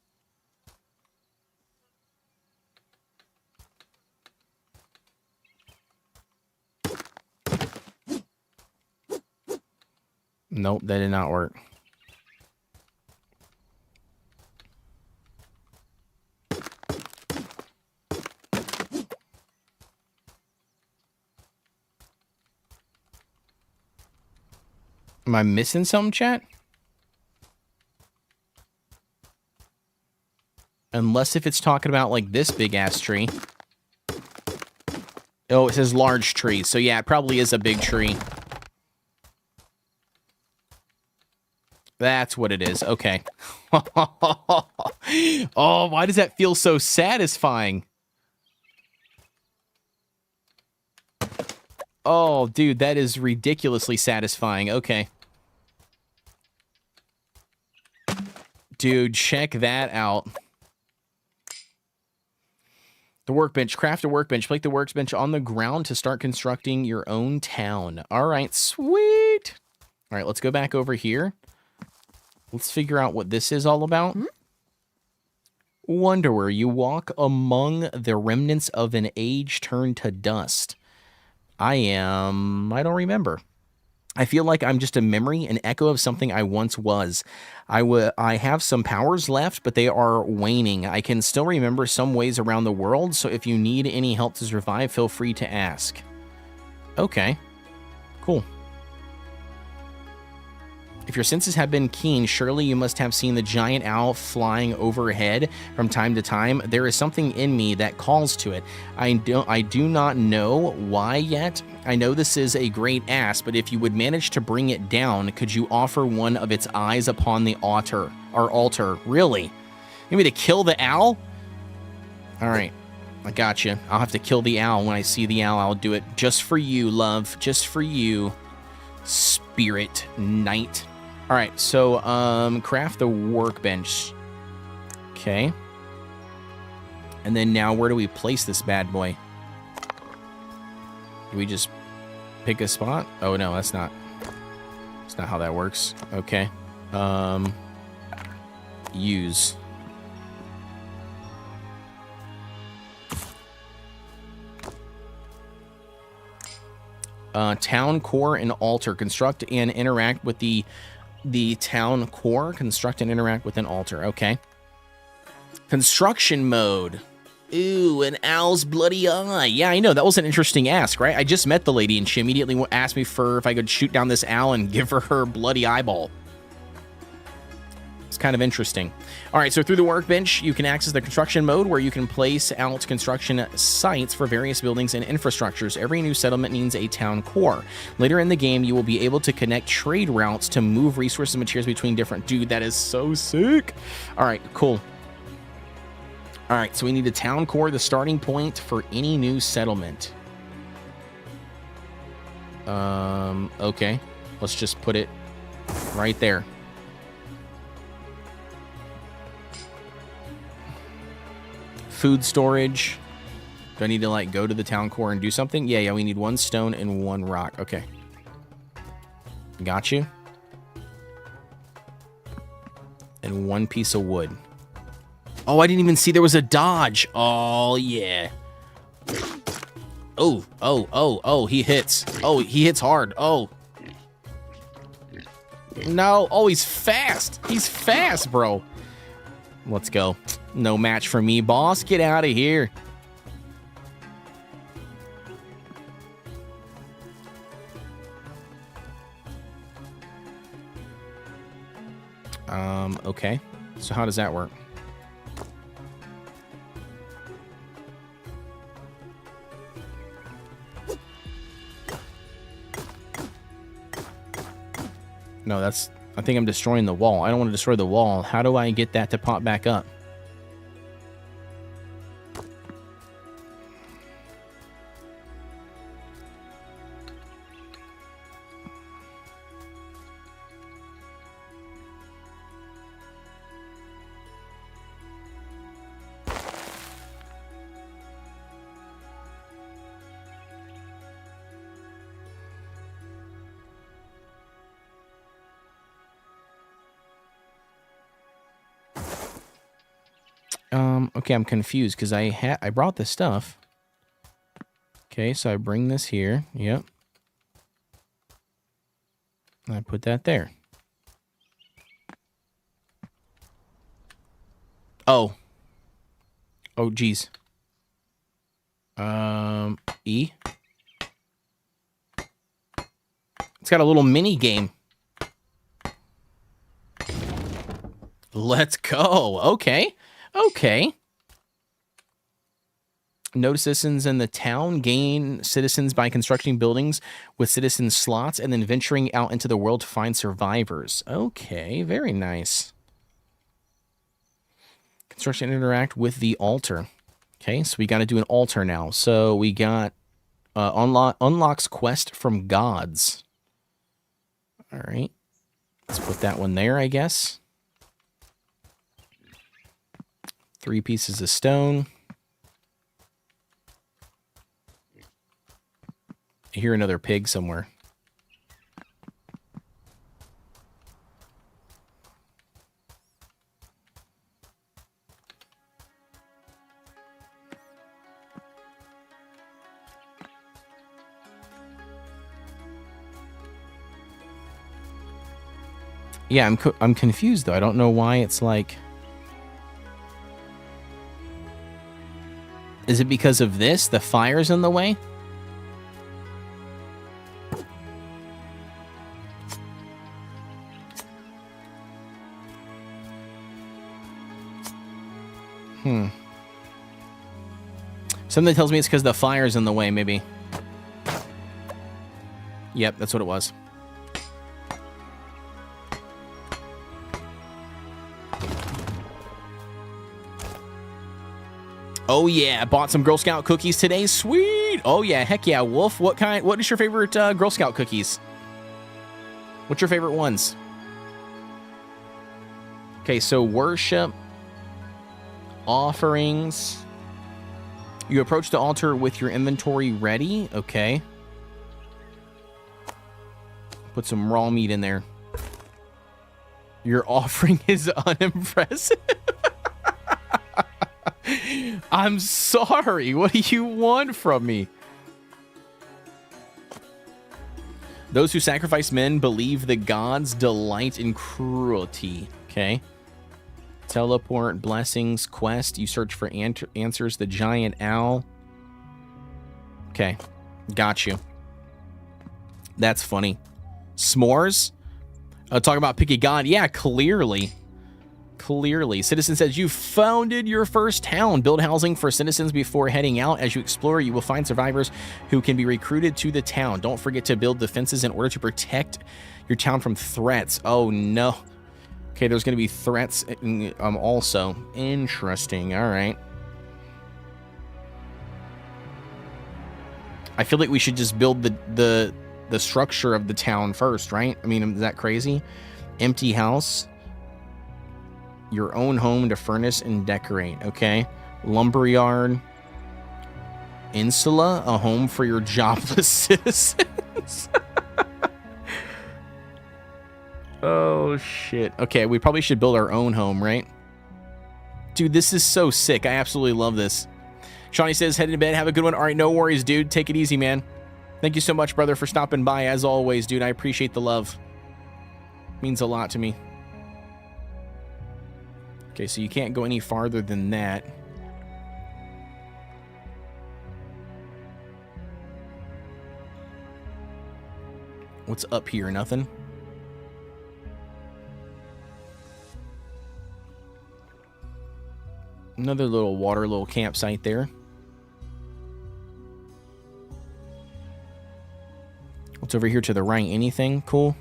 Nope, that did not work. Am I missing something, chat? Unless if it's talking about like this big ass tree. Oh, it says large tree. So yeah, it probably is a big tree. That's what it is. Okay. Oh, why does that feel so satisfying? Oh, dude, that is ridiculously satisfying. Okay. Dude, check that out. The workbench. Craft a workbench. Place the workbench on the ground to start constructing your own town. All right, sweet. All right, let's go back over here. Let's figure out what this is all about. Wanderer, you walk among the remnants of an age turned to dust. I don't remember. I feel like I'm just a memory, an echo of something I once was. I have some powers left, but they are waning. I can still remember some ways around the world, so if you need any help to survive, feel free to ask. Okay, cool. If your senses have been keen, surely you must have seen the giant owl flying overhead from time to time. There is something in me that calls to it. I do not know why yet. I know this is a great ask, but if you would manage to bring it down, could you offer one of its eyes upon the altar? Really? You want me to kill the owl? All right, I got you. I'll have to kill the owl. When I see the owl, I'll do it just for you, love. Just for you, spirit knight. All right, so craft the workbench. Okay. And then now where do we place this bad boy? Do we just pick a spot? Oh no, that's not how that works. Okay. Use. Town core and altar. Construct and interact with the town core. Construct and interact with an altar. Okay. Construction mode. Ooh, an owl's bloody eye. Yeah, I know. That was an interesting ask, right? I just met the lady, and she immediately asked me for if I could shoot down this owl and give her bloody eyeball. It's kind of interesting. All right, so through the workbench, you can access the construction mode where you can place out construction sites for various buildings and infrastructures. Every new settlement needs a town core. Later in the game, you will be able to connect trade routes to move resources and materials between different... Dude, that is so sick. All right, cool. All right, so we need a town core, the starting point for any new settlement. Okay. Let's just put it right there. Food storage. Do I need to, like, go to the town core and do something? Yeah, we need 1 stone and 1 rock. Okay. Got you. And 1 piece of wood. Oh, I didn't even see there was a dodge. Oh, yeah. Oh, he hits. Oh, he hits hard. Oh. No. Oh, he's fast. He's fast, bro. Let's go. No match for me, boss. Get out of here. Okay. So how does that work? No, that's... I think I'm destroying the wall. I don't want to destroy the wall. How do I get that to pop back up? Okay, I'm confused because I brought this stuff. Okay, so I bring this here. Yep. I put that there. Oh. Oh, geez. E. It's got a little mini game. Let's go. Okay. Okay. No citizens in the town. Gain citizens by constructing buildings with citizen slots and then venturing out into the world to find survivors. Okay, very nice. Construction and interact with the altar. Okay, so we got to do an altar now. So we got unlocks quest from gods. All right. Let's put that one there, I guess. 3 pieces of stone. I hear another pig somewhere. Yeah, I'm confused though. I don't know why it's like... Is it because of this? The fire's in the way? Something tells me it's because the fire's in the way, maybe. Yep, that's what it was. Oh yeah, I bought some Girl Scout cookies today. Sweet. Oh yeah, heck yeah, Wolf. What is your favorite Girl Scout cookies? What's your favorite ones? Okay, so worship, offerings. You approach the altar with your inventory ready. Okay. Put some raw meat in there. Your offering is unimpressive. I'm sorry. What do you want from me? Those who sacrifice men believe the gods delight in cruelty. Okay. Teleport, blessings, quest. You search for answers. The giant owl. Okay. Got you. That's funny. S'mores? Talk about picky god. Yeah, clearly. Clearly. Citizen says, you founded your first town. Build housing for citizens before heading out. As you explore, you will find survivors who can be recruited to the town. Don't forget to build defenses in order to protect your town from threats. Oh, no. Okay, there's going to be threats also. Interesting. All right. I feel like we should just build the structure of the town first, right? I mean, is that crazy? Empty house. Your own home to furnish and decorate. Okay. Lumberyard. Insula, a home for your jobless citizens. Oh, shit. Okay, we probably should build our own home, right? Dude, this is so sick. I absolutely love this. Shawnee says, headed to bed. Have a good one. All right, no worries, dude. Take it easy, man. Thank you so much, brother, for stopping by. As always, dude, I appreciate the love. Means a lot to me. Okay, so you can't go any farther than that. What's up here? Nothing? Another little little campsite there. What's over here to the right? Anything cool?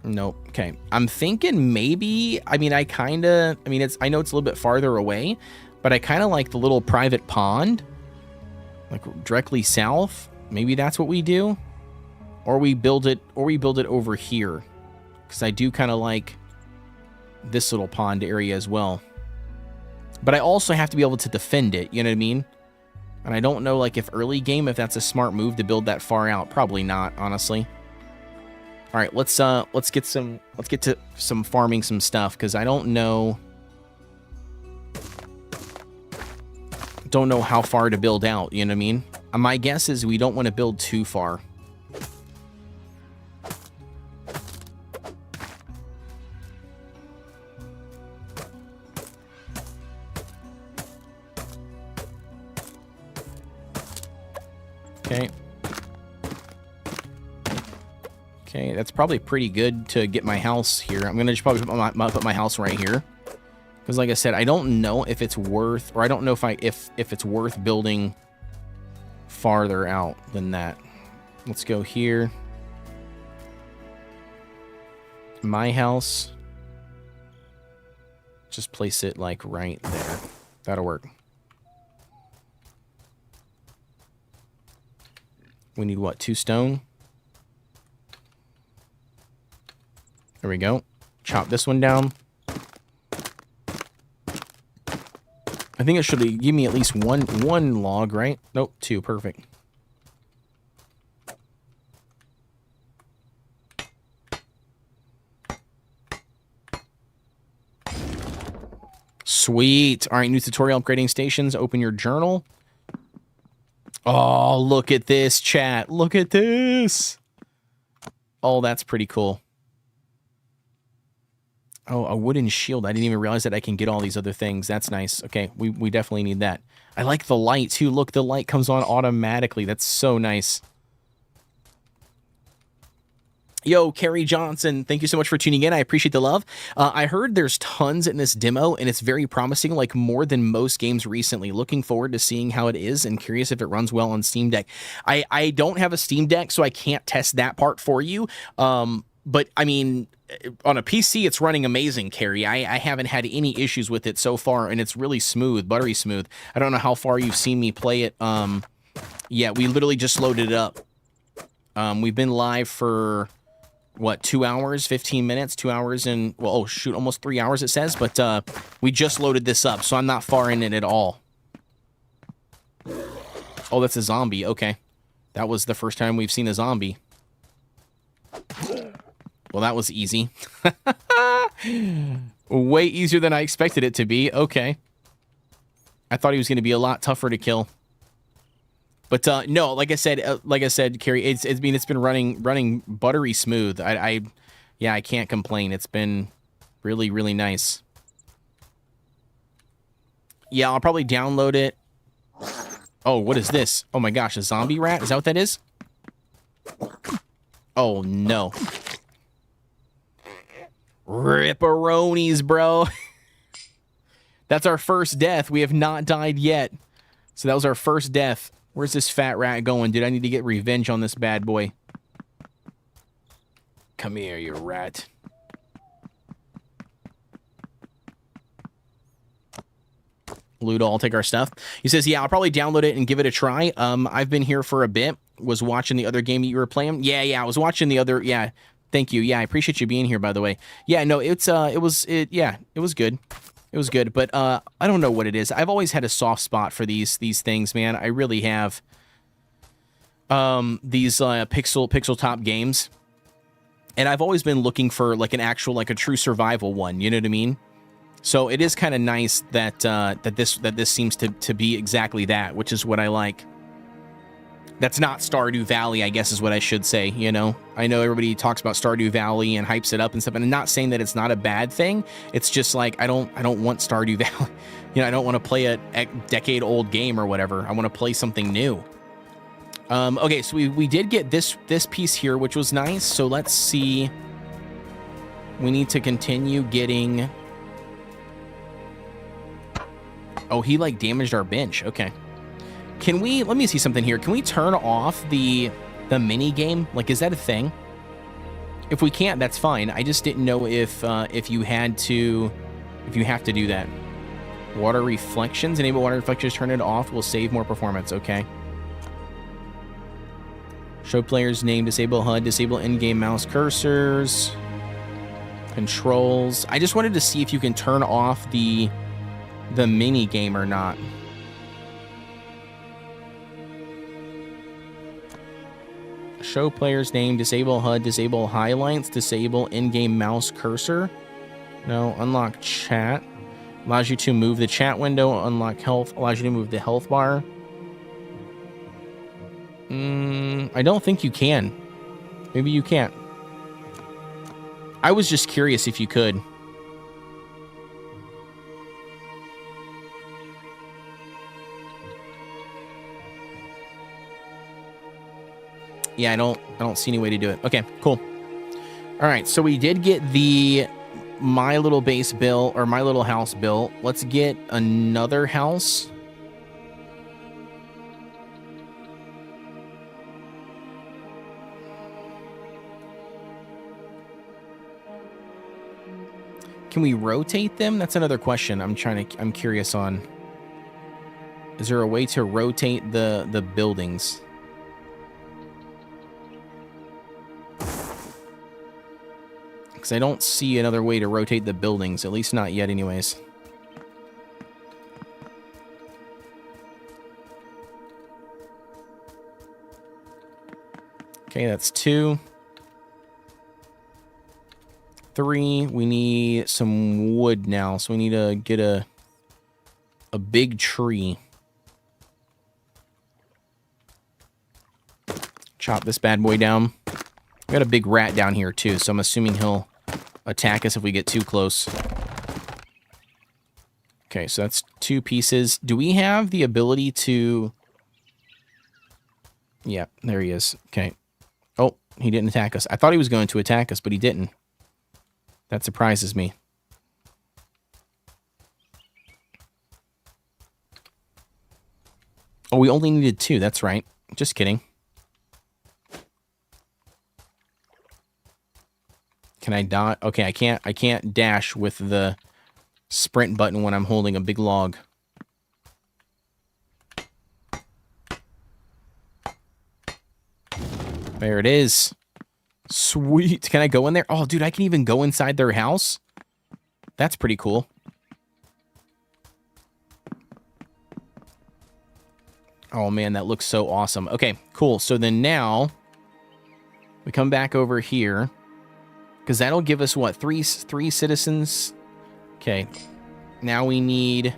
Nope. Okay. I'm thinking maybe, I mean, I know it's a little bit farther away, but I kind of like the little private pond, like directly south. Maybe that's what we do, or we build it over here, because I do kind of like this little pond area as well. But I also have to be able to defend it, you know what I mean? And I don't know, like, if early game, if that's a smart move to build that far out. Probably not, honestly. All right, let's get to some farming some stuff, because I don't know how far to build out, you know what I mean? My guess is we don't want to build too far. Okay. Okay, that's probably pretty good to get my house here. I'm gonna just probably put my house right here, because, like I said, I don't know if it's worth, or I don't know if it's worth building farther out than that. Let's go here. My house. Just place it like right there. That'll work. We need what? 2 stone? There we go. Chop this one down. I think it should give me at least one log, right? Nope, 2. Perfect. Sweet. All right, new tutorial upgrading stations. Open your journal. Oh, look at this, chat. Look at this. Oh, that's pretty cool. Oh, a wooden shield. I didn't even realize that I can get all these other things. That's nice. Okay, we definitely need that. I like the light, too. Look, the light comes on automatically. That's so nice. Yo, Carrie Johnson, thank you so much for tuning in. I appreciate the love. I heard there's tons in this demo, and it's very promising, like more than most games recently. Looking forward to seeing how it is, and curious if it runs well on Steam Deck. I don't have a Steam Deck, so I can't test that part for you. But, I mean, on a PC, it's running amazing, Carrie. I haven't had any issues with it so far, and it's really smooth, buttery smooth. I don't know how far you've seen me play it. Yeah, we literally just loaded it up. We've been live for what, 2 hours, 15 minutes, 2 hours and, well, oh shoot, almost 3 hours it says, but we just loaded this up, so I'm not far in it at all. Oh, that's a zombie. Okay. That was the first time we've seen a zombie. Well, that was easy. Way easier than I expected it to be. Okay. I thought he was going to be a lot tougher to kill. But no, like I said, Carrie, it's been running buttery smooth. Yeah, I can't complain. It's been really, really nice. Yeah, I'll probably download it. Oh, what is this? Oh my gosh, a zombie rat? Is that what that is? Oh no. Ripperonis, bro. That's our first death. We have not died yet. So that was our first death. Where's this fat rat going, dude? I need to get revenge on this bad boy. Come here, you rat. Ludo, I'll take our stuff. He says, yeah, I'll probably download it and give it a try. I've been here for a bit. Was watching the other game that you were playing. Yeah, I was watching the other. Yeah, thank you. Yeah, I appreciate you being here, by the way. Yeah, no, it was good. It was good, but I don't know what it is. I've always had a soft spot for these things, man. I really have. These pixel top games, and I've always been looking for like an actual, like a true survival one. You know what I mean? So it is kind of nice that that this seems to be exactly that, which is what I like. That's not Stardew Valley, I guess is what I should say, you know? I know everybody talks about Stardew Valley and hypes it up and stuff, and I'm not saying that it's not a bad thing. It's just like, I don't want Stardew Valley. You know, I don't want to play a decade-old game or whatever. I want to play something new. Okay, so we did get this piece here, which was nice. So let's see. We need to continue getting... Oh, he, like, damaged our bench. Okay. Can we, let me see something here. Can we turn off the mini game? Like, is that a thing? If we can't, that's fine. I just didn't know if you had to, if you have to do that. Water reflections, enable water reflections, turn it off, will save more performance. Okay. Show player's name, disable HUD, disable in-game mouse cursors, controls. I just wanted to see if you can turn off the mini game or not. Show player's name, disable HUD, disable highlights, disable in-game mouse cursor. No, unlock chat. Allows you to move the chat window, unlock health, allows you to move the health bar. I don't think you can. Maybe you can't. I was just curious if you could. Yeah, I don't see any way to do it. Okay, cool. All right, so we did get the My Little Base bill, or My Little House bill. Let's get another house. Can we rotate them? That's another question I'm curious on. Is there a way to rotate the buildings? Because I don't see another way to rotate the buildings, at least not yet anyways. Okay, that's 2. 3, we need some wood now, so we need to get a big tree. Chop this bad boy down. We got a big rat down here too, so I'm assuming he'll attack us if we get too close. Okay, so that's 2 pieces. Do we have the ability to... Yeah, there he is. Okay. Oh, he didn't attack us. I thought he was going to attack us, but he didn't. That surprises me. Oh, we only needed 2. That's right. Just kidding. Can I dodge? Okay, I can't dash with the sprint button when I'm holding a big log. There it is. Sweet. Can I go in there? Oh, dude, I can even go inside their house. That's pretty cool. Oh, man, that looks so awesome. Okay, cool. So then now we come back over here because that'll give us, what, three citizens? Okay. Now we need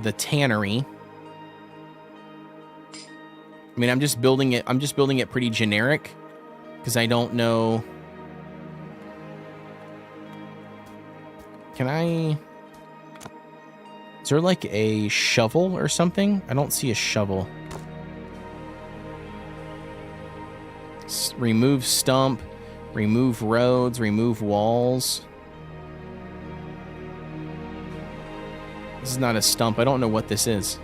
the tannery. I mean, I'm just building it pretty generic because I don't know. Can I... Is there like a shovel or something? I don't see a shovel. Remove stump, remove roads, remove walls. This is not a stump. I don't know what this is.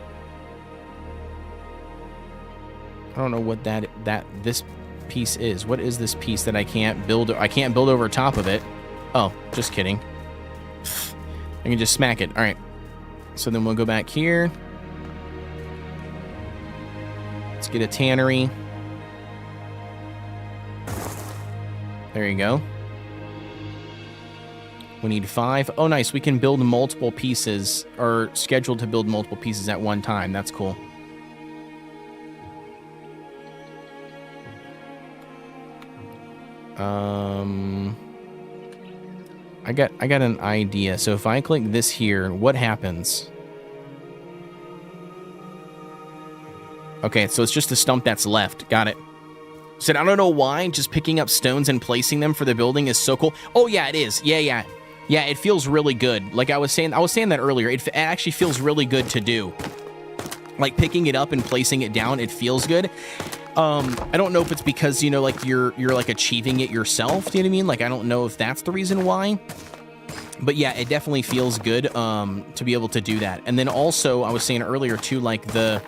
I don't know what this piece is. What is this piece that I can't build? I can't build over top of it. Oh, just kidding. I can just smack it. All right. So then we'll go back here. Let's get a tannery. There you go. We need 5. Oh, nice. We can build multiple pieces, or scheduled to build multiple pieces at one time. That's cool. I got an idea. So if I click this here, what happens? Okay, so it's just the stump that's left. Got it. Said, I don't know why, just picking up stones and placing them for the building is so cool. Oh, yeah, it is. Yeah, it feels really good. Like I was saying that earlier. It actually feels really good to do. Like picking it up and placing it down, it feels good. I don't know if it's because, you know, like you're like achieving it yourself. Do you know what I mean? Like, I don't know if that's the reason why. But yeah, it definitely feels good to be able to do that. And then also, I was saying earlier too, like the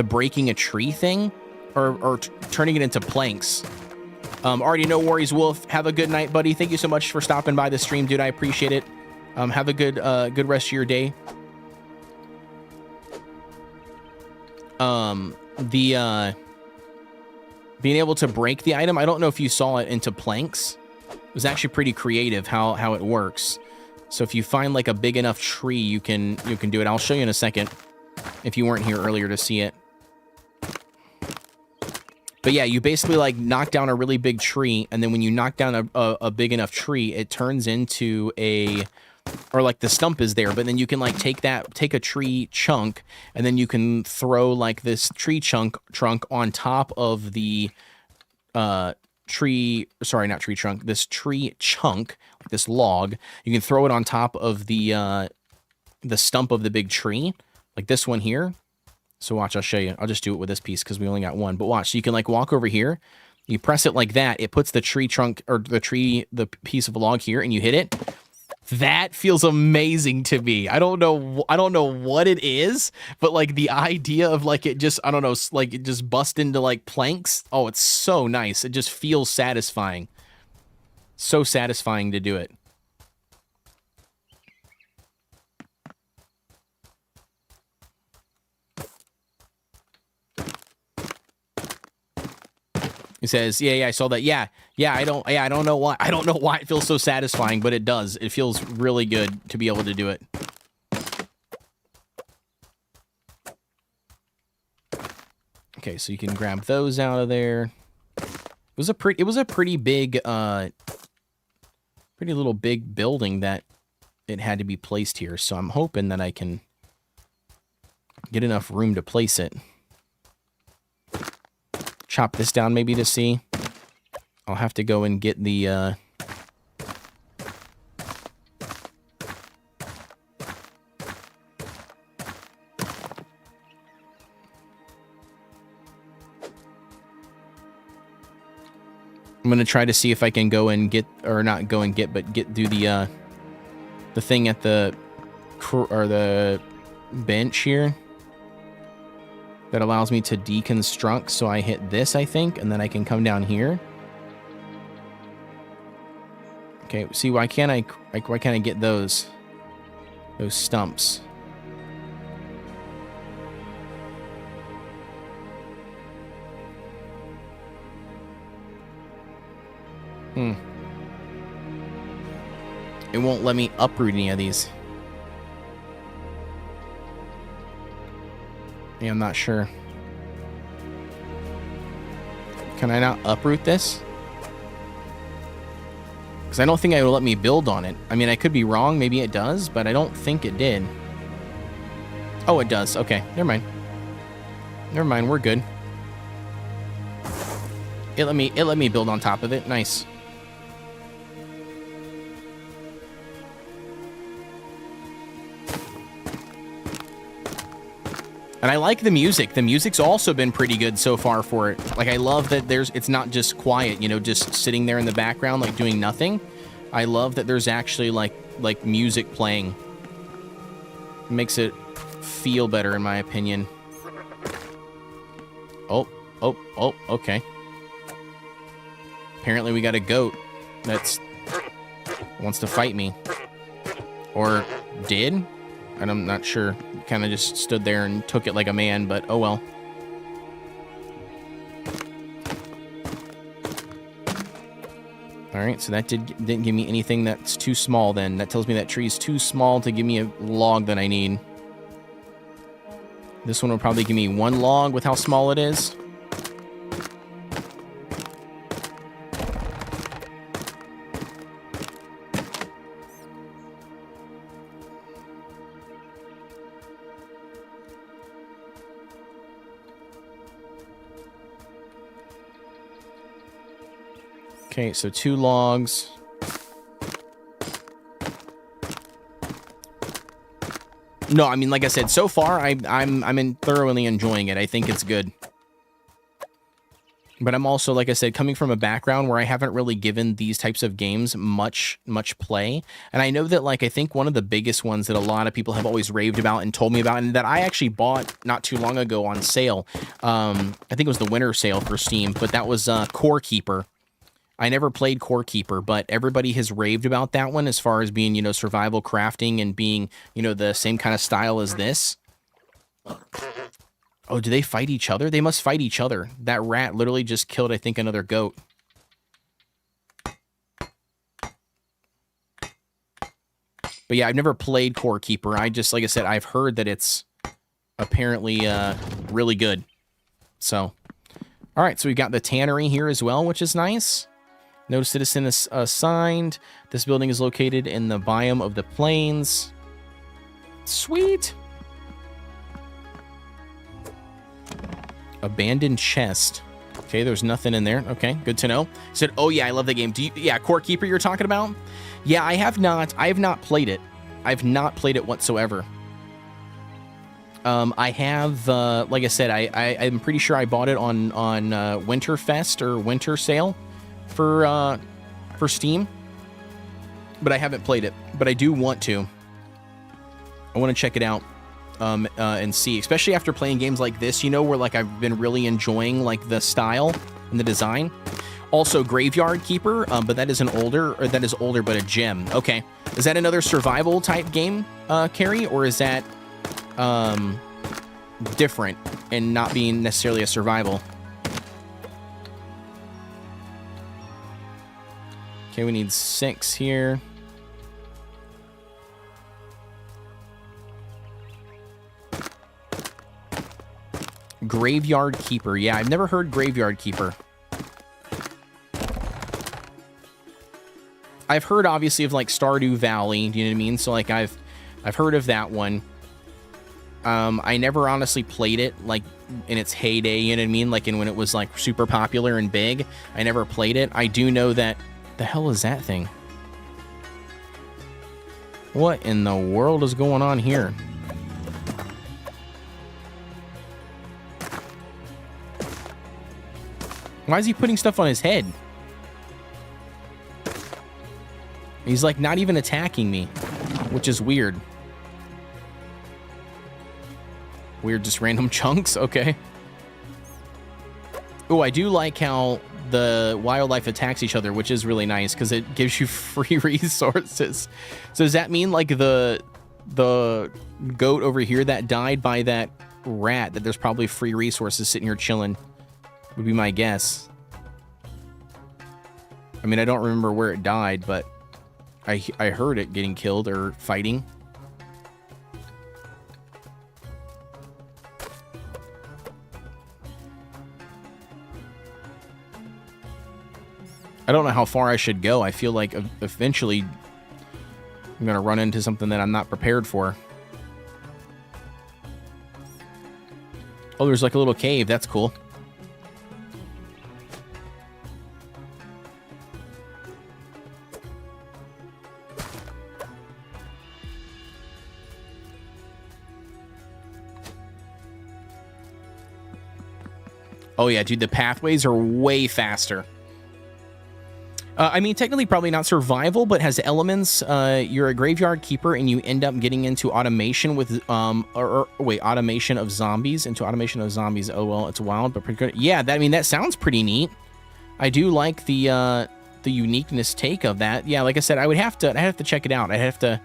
breaking a tree thing or turning it into planks. Already no worries, Wolf. Have a good night, buddy. Thank you so much for stopping by the stream, dude. I appreciate it. Have a good rest of your day. Being able to break the item, I don't know if you saw it into planks. It was actually pretty creative how it works. So if you find like a big enough tree, you can do it. I'll show you in a second if you weren't here earlier to see it. But yeah, you basically like knock down a really big tree, and then when you knock down a big enough tree, it turns into or like the stump is there, but then you can like take a tree chunk, and then you can throw like this tree trunk on top of the this tree chunk, like this log. You can throw it on top of the stump of the big tree, like this one here. So watch, I'll show you. I'll just do it with this piece because we only got one. But watch, so you can like walk over here, you press it like that, it puts the tree trunk or the piece of log here, and you hit it. That feels amazing to me. I don't know what it is, but like the idea of like it just, I don't know, like it just bust into like planks. Oh, it's so nice. It just feels satisfying. So satisfying to do it. He says, yeah, I saw that. Yeah, I don't know why. I don't know why it feels so satisfying, but it does. It feels really good to be able to do it. Okay, so you can grab those out of there. It was a pretty big, pretty little big building that it had to be placed here. So I'm hoping that I can get enough room to place it. Chop this down maybe to see. I'll have to go and get the I'm gonna try to see if I can go and get, or not go and get, but do the thing at the bench here that allows me to deconstruct. So I hit this, I think, and then I can come down here. Okay, see, why can't I get those stumps? It won't let me uproot any of these. Yeah, I'm not sure. Can I not uproot this? Because I don't think it will let me build on it. I mean, I could be wrong. Maybe it does, but I don't think it did. Oh, it does. Okay, never mind. Never mind, we're good. It let me build on top of it. Nice. And I like the music. The music's also been pretty good so far for it. Like, I love that it's not just quiet, you know, just sitting there in the background, like, doing nothing. I love that there's actually, like music playing. It makes it feel better, in my opinion. Oh, okay. Apparently we got a goat that's wants to fight me. Or did? And I'm not sure. Kind of just stood there and took it like a man, but oh well. Alright, so that didn't give me anything that's too small then. That tells me that tree's too small to give me a log that I need. This one will probably give me 1 log with how small it is. Okay, so 2 logs. No, I mean, like I said, so far I'm thoroughly enjoying it. I think it's good. But I'm also, like I said, coming from a background where I haven't really given these types of games much play. And I know that, like, I think one of the biggest ones that a lot of people have always raved about and told me about, and that I actually bought not too long ago on sale. I think it was the winter sale for Steam, but that was Core Keeper. I never played Core Keeper, but everybody has raved about that one as far as being, you know, survival crafting and being, you know, the same kind of style as this. Oh, do they fight each other? They must fight each other. That rat literally just killed, I think, another goat. But yeah, I've never played Core Keeper. I just, like I said, I've heard that it's apparently really good. So, all right, so we've got the tannery here as well, which is nice. No citizen is assigned. This building is located in the biome of the plains. Sweet. Abandoned chest. Okay, there's nothing in there. Okay, good to know. Said, oh yeah, I love the game. Yeah, Core Keeper you're talking about? Yeah, I have not played it. I've not played it whatsoever. I have, like I said, I'm pretty sure I bought it on Winterfest or Winter Sale for Steam, but I haven't played it. But I do want to. I want to check it out and see, especially after playing games like this, you know, where like I've been really enjoying like the style and the design. Also, Graveyard Keeper, but that is older, but a gem. Okay, is that another survival type game, Carrie, or is that different and not being necessarily a survival? Okay, we need 6 here. Graveyard Keeper. Yeah, I've never heard Graveyard Keeper. I've heard obviously of like Stardew Valley, do you know what I mean? So like I've heard of that one. I never honestly played it like in its heyday, you know what I mean? Like when it was like super popular and big. I never played it. I do know that. The hell is that thing? What in the world is going on here? Why is he putting stuff on his head? He's like not even attacking me, which is weird. Weird, just random chunks. Okay. Oh, I do like how the wildlife attacks each other, which is really nice because it gives you free resources. So does that mean like the goat over here that died by that rat, that there's probably free resources sitting here chilling? Would be my guess. I mean, I don't remember where it died, but I heard it getting killed or fighting. I don't know how far I should go. I feel like eventually I'm going to run into something that I'm not prepared for. Oh, there's like a little cave. That's cool. Oh yeah, dude, the pathways are way faster. I mean, technically probably not survival, but has elements. You're a graveyard keeper and you end up getting into automation with, automation of zombies. Into automation of zombies. Oh, well, it's wild, but pretty good. Yeah, I mean, that sounds pretty neat. I do like the uniqueness take of that. Yeah, like I said, I'd have to check it out. I'd have to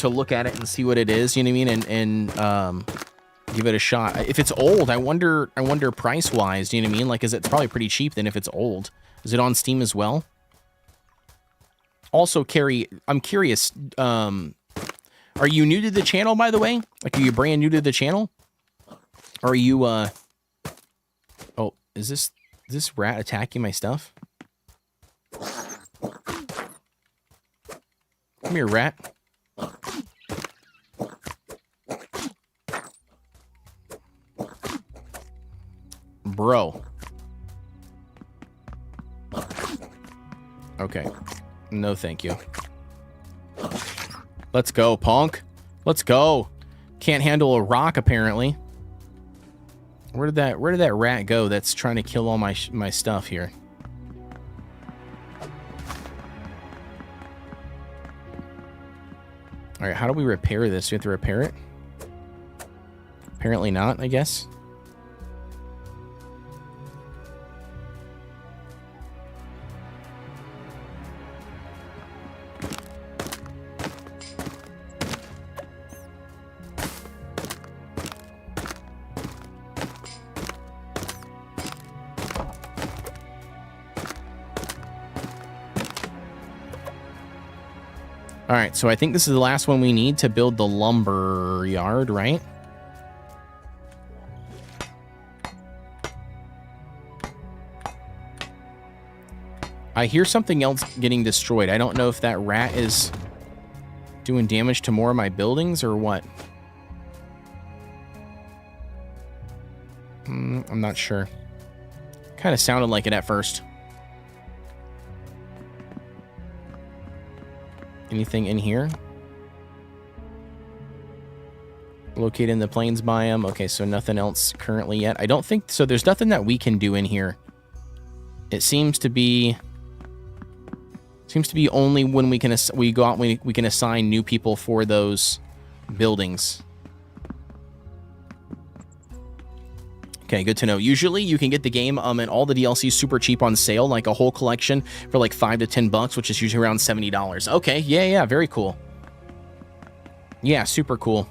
look at it and see what it is, you know what I mean? And give it a shot. If it's old, I wonder price-wise, you know what I mean? Like, it's probably pretty cheap then if it's old. Is it on Steam as well? Also, Carrie, I'm curious, are you new to the channel, by the way? Like, are you brand new to the channel? Or are you, oh, is this rat attacking my stuff? Come here, rat. Bro. Okay. No, thank you. Let's go, punk. Let's go. Can't handle a rock, apparently. Where did that rat go that's trying to kill all my stuff here? All right, how do we repair this? Do we have to repair it? Apparently not, I guess. All right, so I think this is the last one we need to build the lumber yard, right? I hear something else getting destroyed. I don't know if that rat is doing damage to more of my buildings or what. I'm not sure. Kind of sounded like it at first. Anything in here? Located in the plains biome. Okay, so nothing else currently yet. I don't think so. There's nothing that we can do in here. It seems to be only when we can go out when we can assign new people for those buildings. Okay, good to know. Usually you can get the game and all the DLC super cheap on sale, like a whole collection for like $5 to $10, which is usually around $70. Okay, yeah, very cool. Yeah, super cool.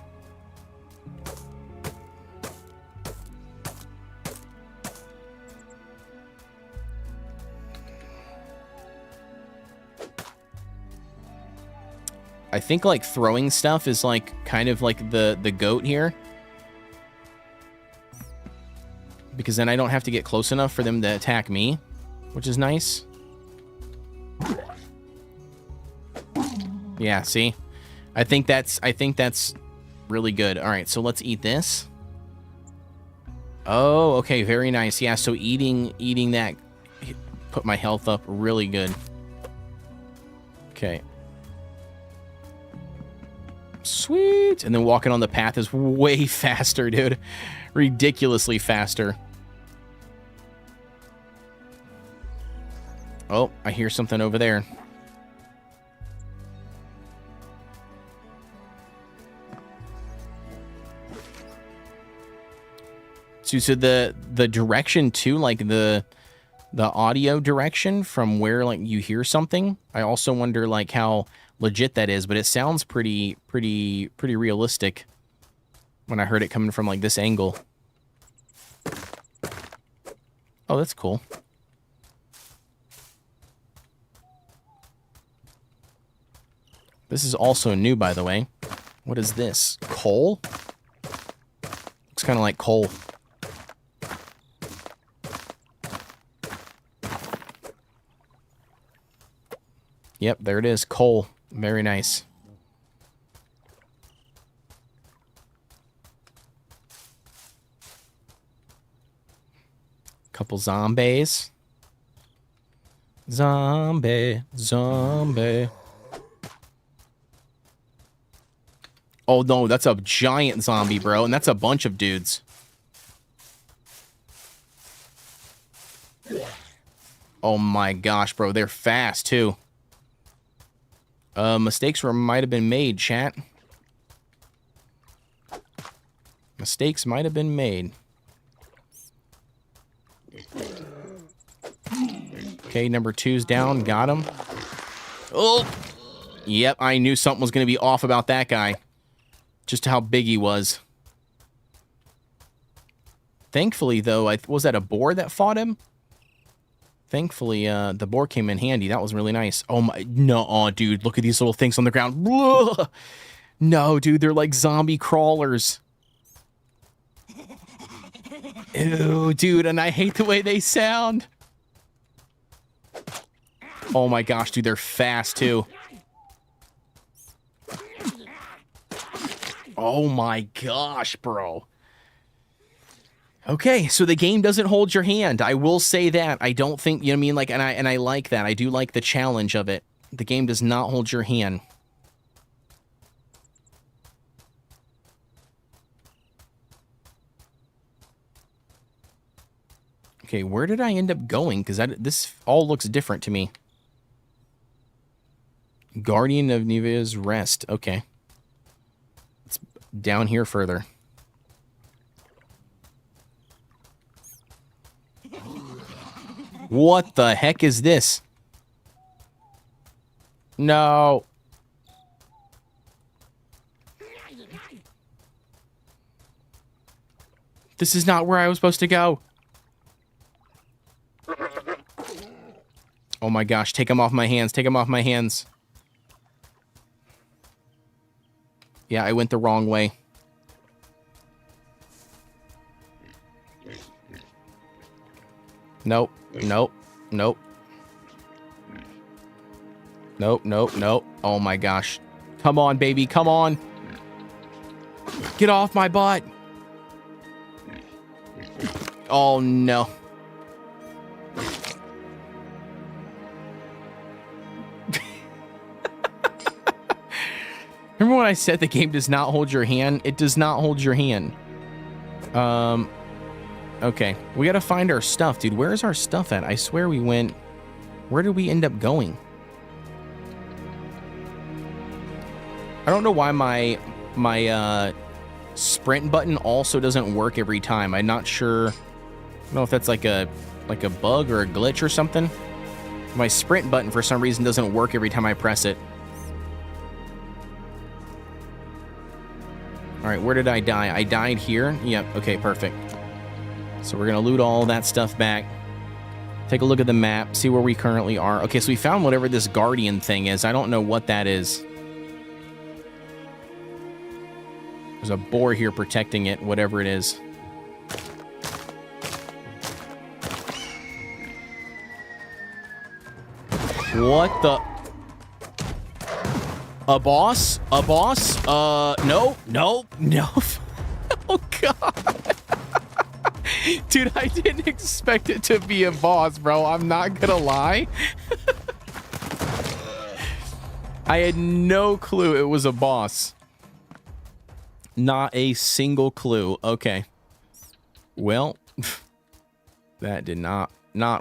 I think like throwing stuff is like kind of like the goat here. Because then I don't have to get close enough for them to attack me, which is nice. Yeah, see? I think that's really good. All right, so let's eat this. Oh, okay, very nice. Yeah, so eating that put my health up really good. Okay. Sweet. And then walking on the path is way faster, dude. Ridiculously faster. Oh, I hear something over there. So the direction too, like the audio direction from where like you hear something, I also wonder like how legit that is, but it sounds pretty realistic when I heard it coming from like this angle. Oh, that's cool. This is also new, by the way. What is this? Coal? Looks kind of like coal. Yep, there it is. Coal. Very nice. Couple zombies. Zombie. Oh no, that's a giant zombie, bro, and that's a bunch of dudes. Oh my gosh, bro, they're fast too. Mistakes might have been made, chat. Mistakes might have been made. Okay, number 2's down. Got him. Oh! Yep, I knew something was going to be off about that guy. Just how big he was. Thankfully, though, was that a boar that fought him? Thankfully, the boar came in handy. That was really nice. Oh, my... No, oh, dude, look at these little things on the ground. Ugh. No, dude, they're like zombie crawlers. Ew, dude, and I hate the way they sound. Oh my gosh, dude, they're fast too. Oh my gosh, bro. Okay, so the game doesn't hold your hand. I will say that. I don't think, you know what I mean? Like, and I like that. I do like the challenge of it. The game does not hold your hand. Okay, where did I end up going? Because this all looks different to me. Guardian of Nivea's Rest. Okay. It's down here further. What the heck is this? No. This is not where I was supposed to go. Oh my gosh, take him off my hands. Take him off my hands. Yeah, I went the wrong way. Nope. Nope. Nope. Nope. Nope. Nope. Oh my gosh. Come on, baby. Come on. Get off my butt. Oh no. Remember when I said the game does not hold your hand? It does not hold your hand. Okay. We gotta find our stuff, dude. Where's our stuff at? I swear we went... Where did we end up going? I don't know why my sprint button also doesn't work every time. I'm not sure. I don't know if that's like a bug or a glitch or something. My sprint button for some reason doesn't work every time I press it. All right, where did I die? I died here. Yep, okay, perfect. So we're gonna loot all that stuff back. Take a look at the map, see where we currently are. Okay, so we found whatever this guardian thing is. I don't know what that is. There's a boar here protecting it, whatever it is. What the... A boss? A boss? No, no, no. Oh, God. Dude, I didn't expect it to be a boss, bro. I'm not gonna lie. I had no clue it was a boss. Not a single clue. Okay. Well, that did not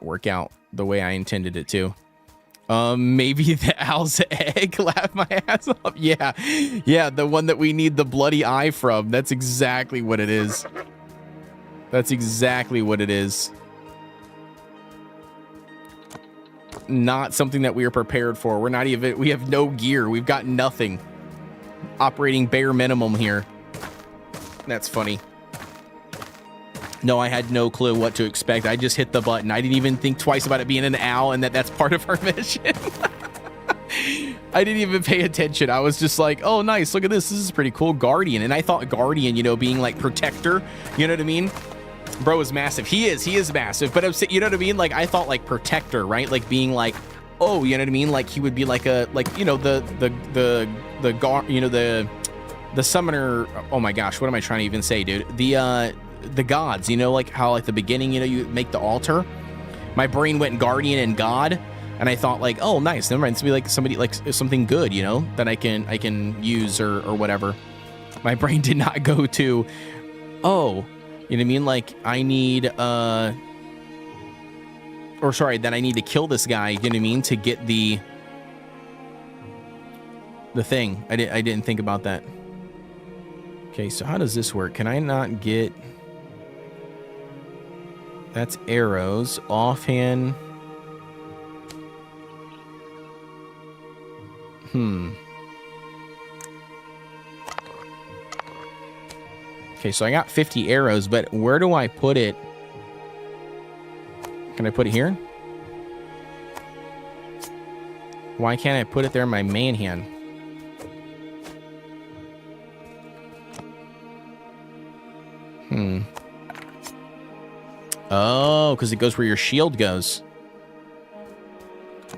work out the way I intended it to. Maybe the owl's egg. Laugh my ass off. Yeah. Yeah, the one that we need the bloody eye from. That's exactly what it is. That's exactly what it is. Not something that we are prepared for. We're not even... We have no gear. We've got nothing. Operating bare minimum here. That's funny. No, I had no clue what to expect. I just hit the button. I didn't even think twice about it being an owl and that's part of our mission. I didn't even pay attention. I was just like, oh, nice. Look at this. This is pretty cool. Guardian. And I thought Guardian, you know, being like protector. You know what I mean? Bro is massive. He is massive. But I'm saying, you know what I mean? Like, I thought like protector, right? Like being like, oh, you know what I mean? Like he would be like a, like, you know, the summoner. Oh my gosh. What am I trying to even say, dude? The gods, you know, like how like the beginning, you know, you make the altar. My brain went Guardian and God. And I thought like, oh, nice. Never mind. It's be like somebody like something good, you know, that I can use or whatever. My brain did not go to, oh, you know what I mean? Like I need, or sorry, that I need to kill this guy. You know what I mean? To get the thing. I didn't think about that. Okay, so how does this work? Can I not get? That's arrows. Offhand. Okay, so I got 50 arrows, but where do I put it? Can I put it here? Why can't I put it there in my main hand? Oh, because it goes where your shield goes.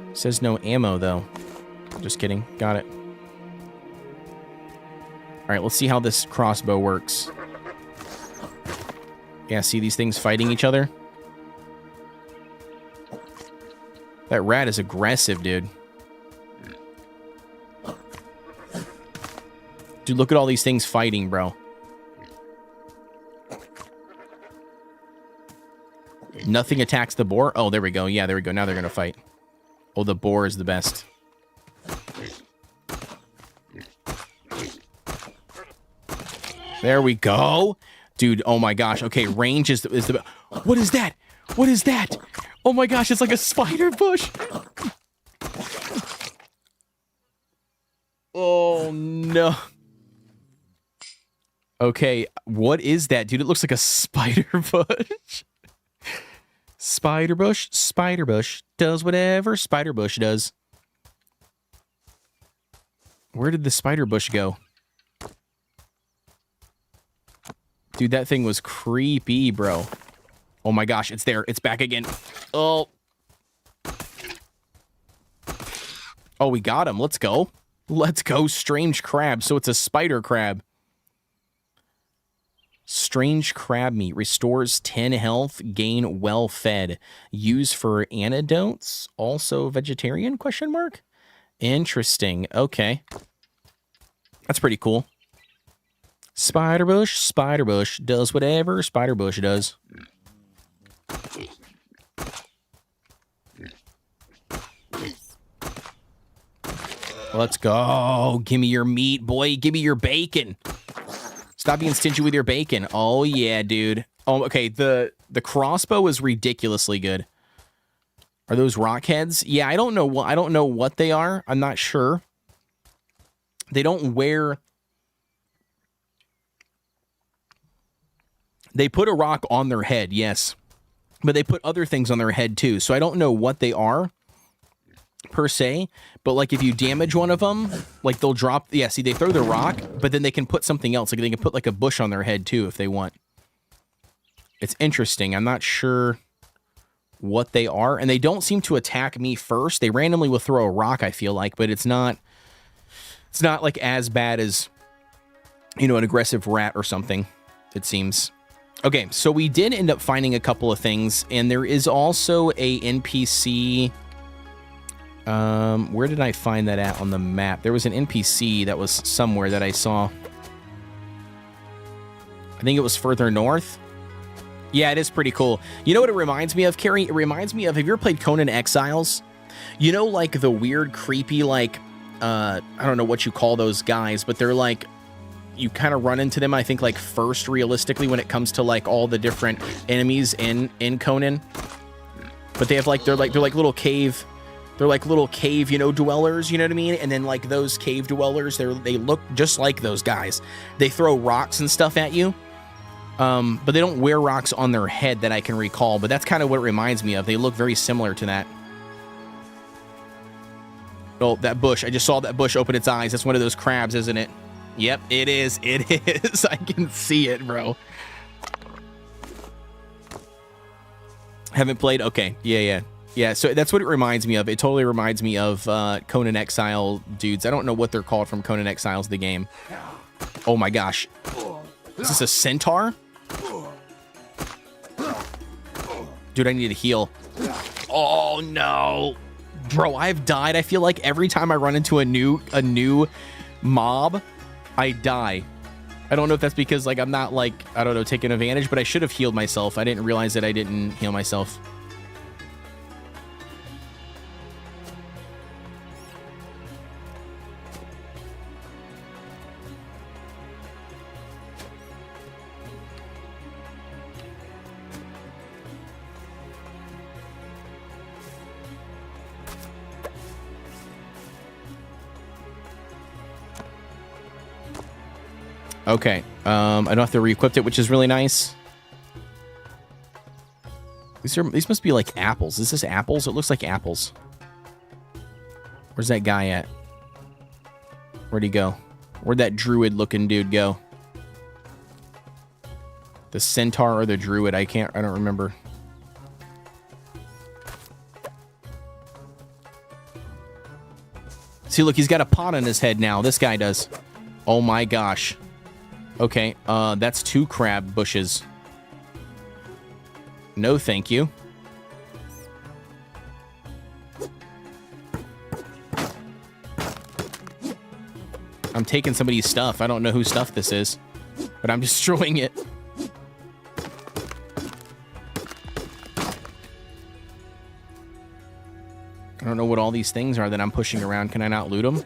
It says no ammo, though. Just kidding. Got it. All right, let's see how this crossbow works. Yeah, see these things fighting each other? That rat is aggressive, dude. Dude, look at all these things fighting, bro. Nothing attacks the boar? Oh, there we go. Yeah, there we go. Now they're going to fight. Oh, the boar is the best. There we go. Dude, oh my gosh. Okay, range is the... What is that? What is that? Oh my gosh, it's like a spider bush. Oh, no. Okay, what is that, dude? It looks like a spider bush. Spider bush does whatever spider bush does. Where did the spider bush go? Dude, that thing was creepy, bro. Oh my gosh, it's there. It's back again. Oh. Oh, we got him. Let's go. Let's go, strange crab. So it's a spider crab. Strange crab meat. Restores 10 health. Gain well fed. Use for antidotes. Also vegetarian, question mark? Interesting. Okay. That's pretty cool. Spider bush does whatever spider bush does. Let's go. Give me your meat, boy. Give me your bacon. Stop being stingy with your bacon. Oh, yeah, dude. Oh, okay. The crossbow is ridiculously good. Are those rock heads? Yeah, I don't know what they are. I'm not sure. They don't wear... They put a rock on their head, yes. But they put other things on their head, too. So I don't know what they are, per se. But, like, if you damage one of them, like, they'll drop... Yeah, see, they throw the rock, but then they can put something else. Like, they can put, like, a bush on their head, too, if they want. It's interesting. I'm not sure what they are. And they don't seem to attack me first. They randomly will throw a rock, I feel like. But it's not... It's not, like, as bad as, you know, an aggressive rat or something, it seems. Okay, so we did end up finding a couple of things, and there is also a NPC. Where did I find that at on the map? There was an NPC that was somewhere that I saw. I think it was further north. Yeah, it is pretty cool. You know what it reminds me of, Carrie? It reminds me of, have you ever played Conan Exiles? You know, like the weird, creepy, like, I don't know what you call those guys, but they're like, you kind of run into them, I think, like, first realistically when it comes to, like, all the different enemies in Conan. But they have, like, they're like little cave, you know, dwellers, you know what I mean? And then, like, those cave dwellers, they look just like those guys. They throw rocks and stuff at you. But they don't wear rocks on their head that I can recall, but that's kind of what it reminds me of. They look very similar to that. Oh, that bush. I just saw that bush open its eyes. That's one of those crabs, isn't it? Yep, it is. It is. I can see it, bro. Haven't played? Okay. Yeah, so that's what it reminds me of. It totally reminds me of Conan Exile dudes. I don't know what they're called from Conan Exiles, the game. Oh my gosh. Is this a centaur? Dude, I need to heal. Oh no. Bro, I've died. I feel like every time I run into a new mob, I die. I don't know if that's because like I'm not like, I don't know, taking advantage, but I should have healed myself. I didn't realize that I didn't heal myself. Okay, I don't have to re-equip it, which is really nice. These must be like apples. Is this apples? It looks like apples. Where's that guy at? Where'd he go? Where'd that druid-looking dude go? The centaur or the druid? I don't remember. See, look, he's got a pot on his head now. This guy does. Oh my gosh. Okay, that's 2 crab bushes. No, thank you. I'm taking somebody's stuff. I don't know whose stuff this is, but I'm destroying it. I don't know what all these things are that I'm pushing around. Can I not loot them?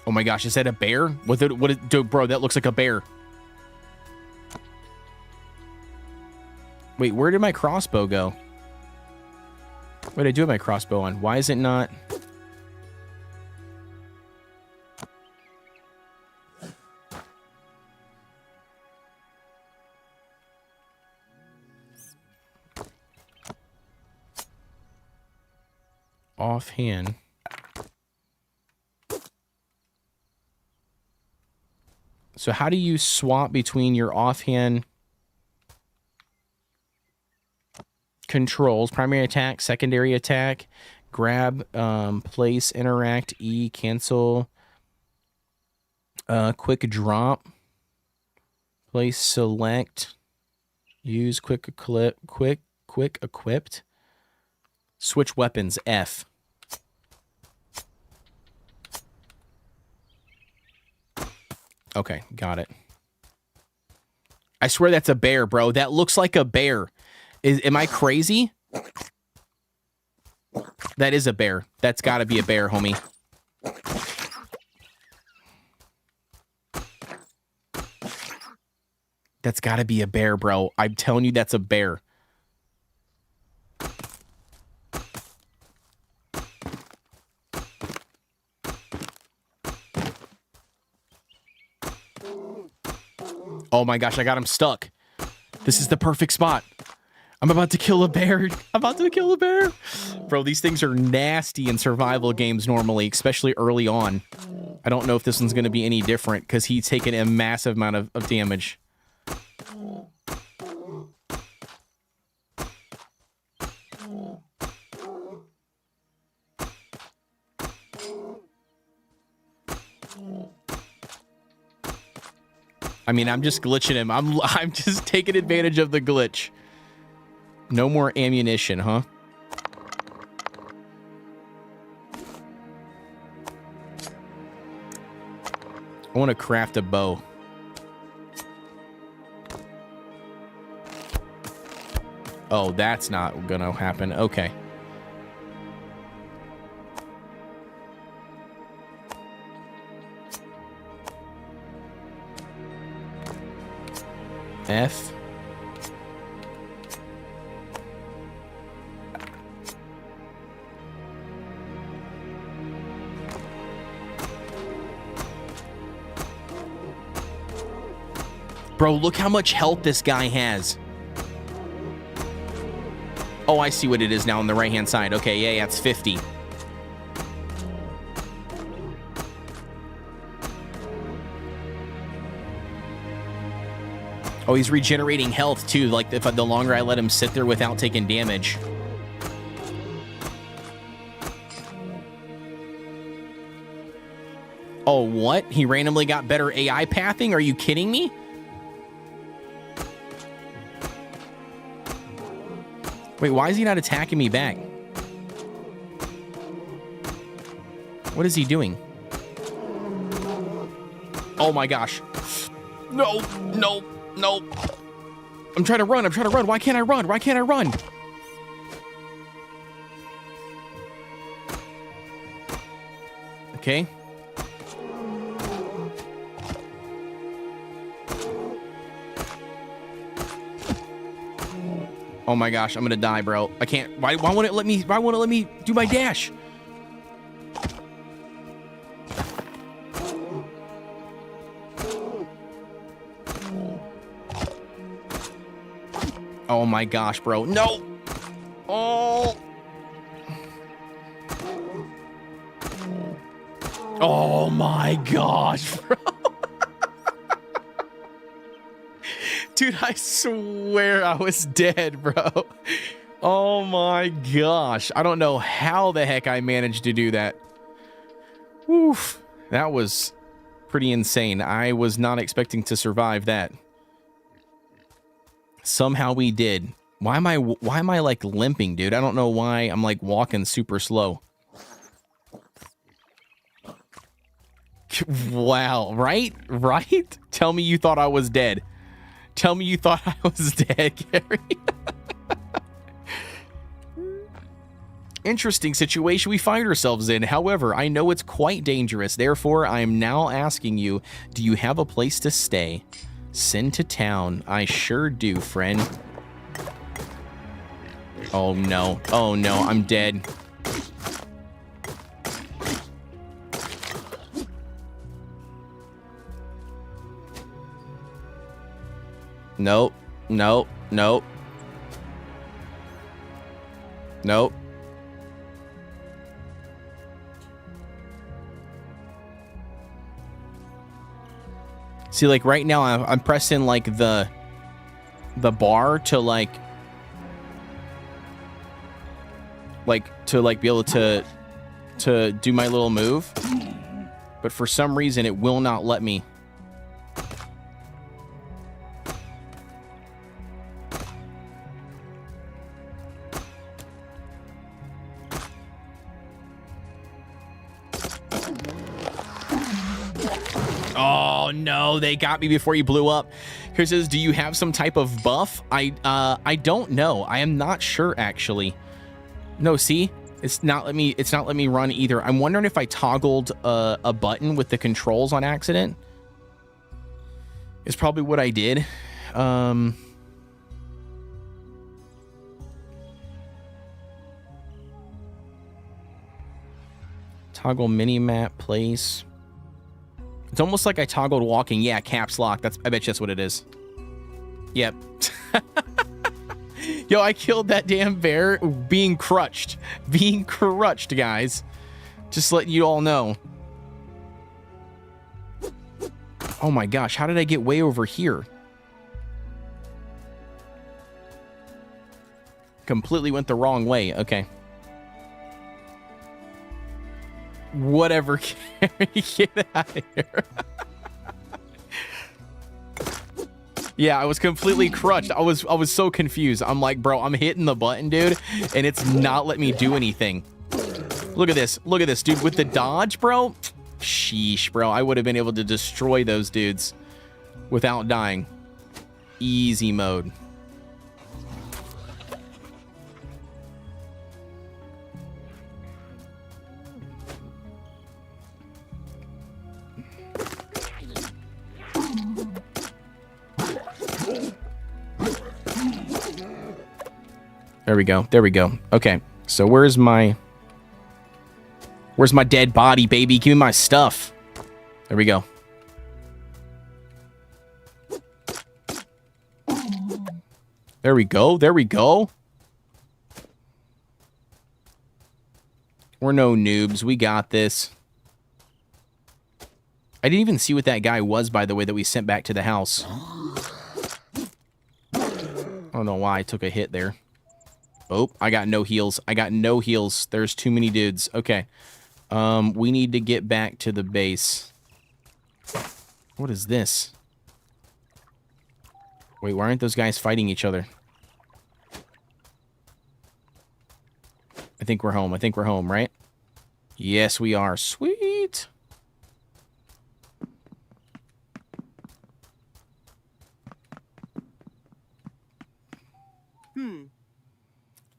Oh my gosh, is that a bear? Dude, bro, that looks like a bear. Wait, where did my crossbow go? What did I do with my crossbow on? Why is it not? Offhand. So how do you swap between your offhand controls? Primary attack, secondary attack, grab, place, interact, E, cancel, quick drop, place, select, use quick equipped, switch weapons, F. Okay, got it. I swear that's a bear, bro. That looks like a bear. Am I crazy? That is a bear. That's got to be a bear, homie. That's got to be a bear, bro. I'm telling you, that's a bear. Oh my gosh, I got him stuck. This is the perfect spot. I'm about to kill a bear. I'm about to kill a bear. Bro, these things are nasty in survival games normally, especially early on. I don't know if this one's going to be any different because he's taken a massive amount of damage. I mean, I'm just glitching him. I'm just taking advantage of the glitch. No more ammunition, huh? I want to craft a bow. Oh, that's not gonna happen. Okay. F. Bro, look how much health this guy has. Oh, I see what it is now on the right-hand side. Okay, yeah, it's 50. Oh, he's regenerating health, too. Like, if the longer I let him sit there without taking damage. Oh, what? He randomly got better AI pathing? Are you kidding me? Wait, why is he not attacking me back? What is he doing? Oh my gosh. No, no, no. I'm trying to run. I'm trying to run. Why can't I run? Why can't I run? Okay. Oh my gosh, I'm gonna die, bro. I can't. Why won't it let me? Why won't it let me do my dash? Oh my gosh, bro. No. Oh. Oh my gosh, bro. Dude, I swear I was dead, bro. Oh my gosh. I don't know how the heck I managed to do that. Oof. That was pretty insane. I was not expecting to survive that. Somehow we did. Why am I like limping, dude? I don't know why I'm like walking super slow. Wow, right? Right? Tell me you thought I was dead. Tell me you thought I was dead, Gary. Interesting situation we find ourselves in. However, I know it's quite dangerous. Therefore, I am now asking you, do you have a place to stay? Send to town. I sure do, friend. Oh no. Oh no, I'm dead. Nope. Nope. Nope. Nope. See, like right now, I'm pressing like the bar to like be able to do my little move, but for some reason it will not let me. Oh no, they got me before you blew up. Here it says, do you have some type of buff? I don't know. I am not sure actually. No, see? It's not let me run either. I'm wondering if I toggled a button with the controls on accident. It's probably what I did. Toggle mini-map place. It's almost like I toggled walking. Yeah, caps lock. I bet you that's what it is. Yep. Yo, I killed that damn bear being crutched. Being crutched, guys. Just letting you all know. Oh my gosh, how did I get way over here? Completely went the wrong way. Okay. Whatever. Get out of here. Yeah, I was completely crutched. I was so confused. I'm like, bro, I'm hitting the button, dude, and it's not letting me do anything. Look at this. Look at this, dude. With the dodge, bro. Sheesh, bro. I would have been able to destroy those dudes without dying. Easy mode. There we go. There we go. Okay. So where's my dead body, baby? Give me my stuff. There we go. There we go. There we go. We're no noobs. We got this. I didn't even see what that guy was, by the way, that we sent back to the house. I don't know why I took a hit there. Oh, I got no heals. I got no heals. There's too many dudes. Okay. We need to get back to the base. What is this? Wait, why aren't those guys fighting each other? I think we're home. I think we're home, right? Yes, we are. Sweet.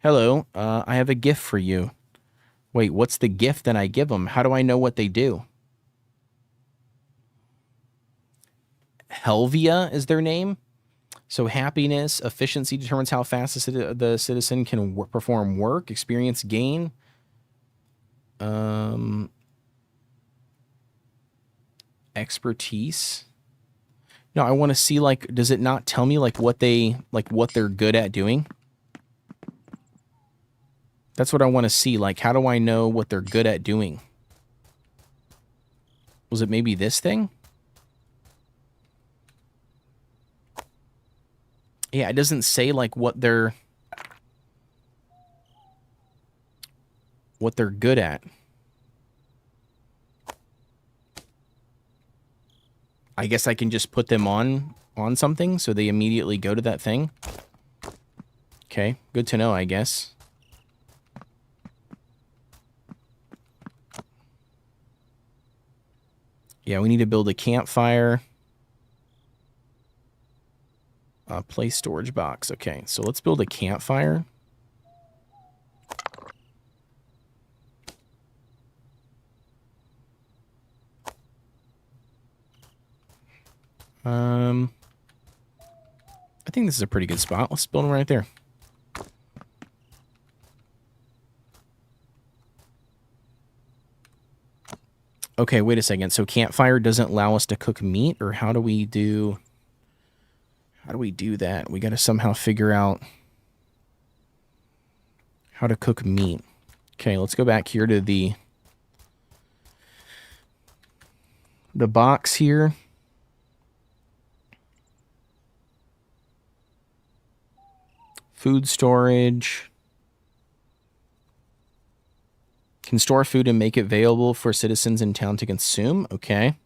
Hello, I have a gift for you. Wait, what's the gift that I give them? How do I know what they do? Helvia is their name. So happiness, efficiency determines how fast the citizen can perform work, experience gain. Expertise. No, I want to see, like, does it not tell me like what they're good at doing? That's what I want to see. Like, how do I know what they're good at doing? Was it maybe this thing? Yeah, it doesn't say like what they're good at. I guess I can just put them on something so they immediately go to that thing. Okay, good to know, I guess. Yeah, we need to build a campfire. Place storage box. Okay, so let's build a campfire. I think this is a pretty good spot. Let's build them right there. Okay, wait a second. So campfire doesn't allow us to cook meat, or how do we do that? We got to somehow figure out how to cook meat. Okay, let's go back here to the box here. Food storage. Can store food and make it available for citizens in town to consume. Okay.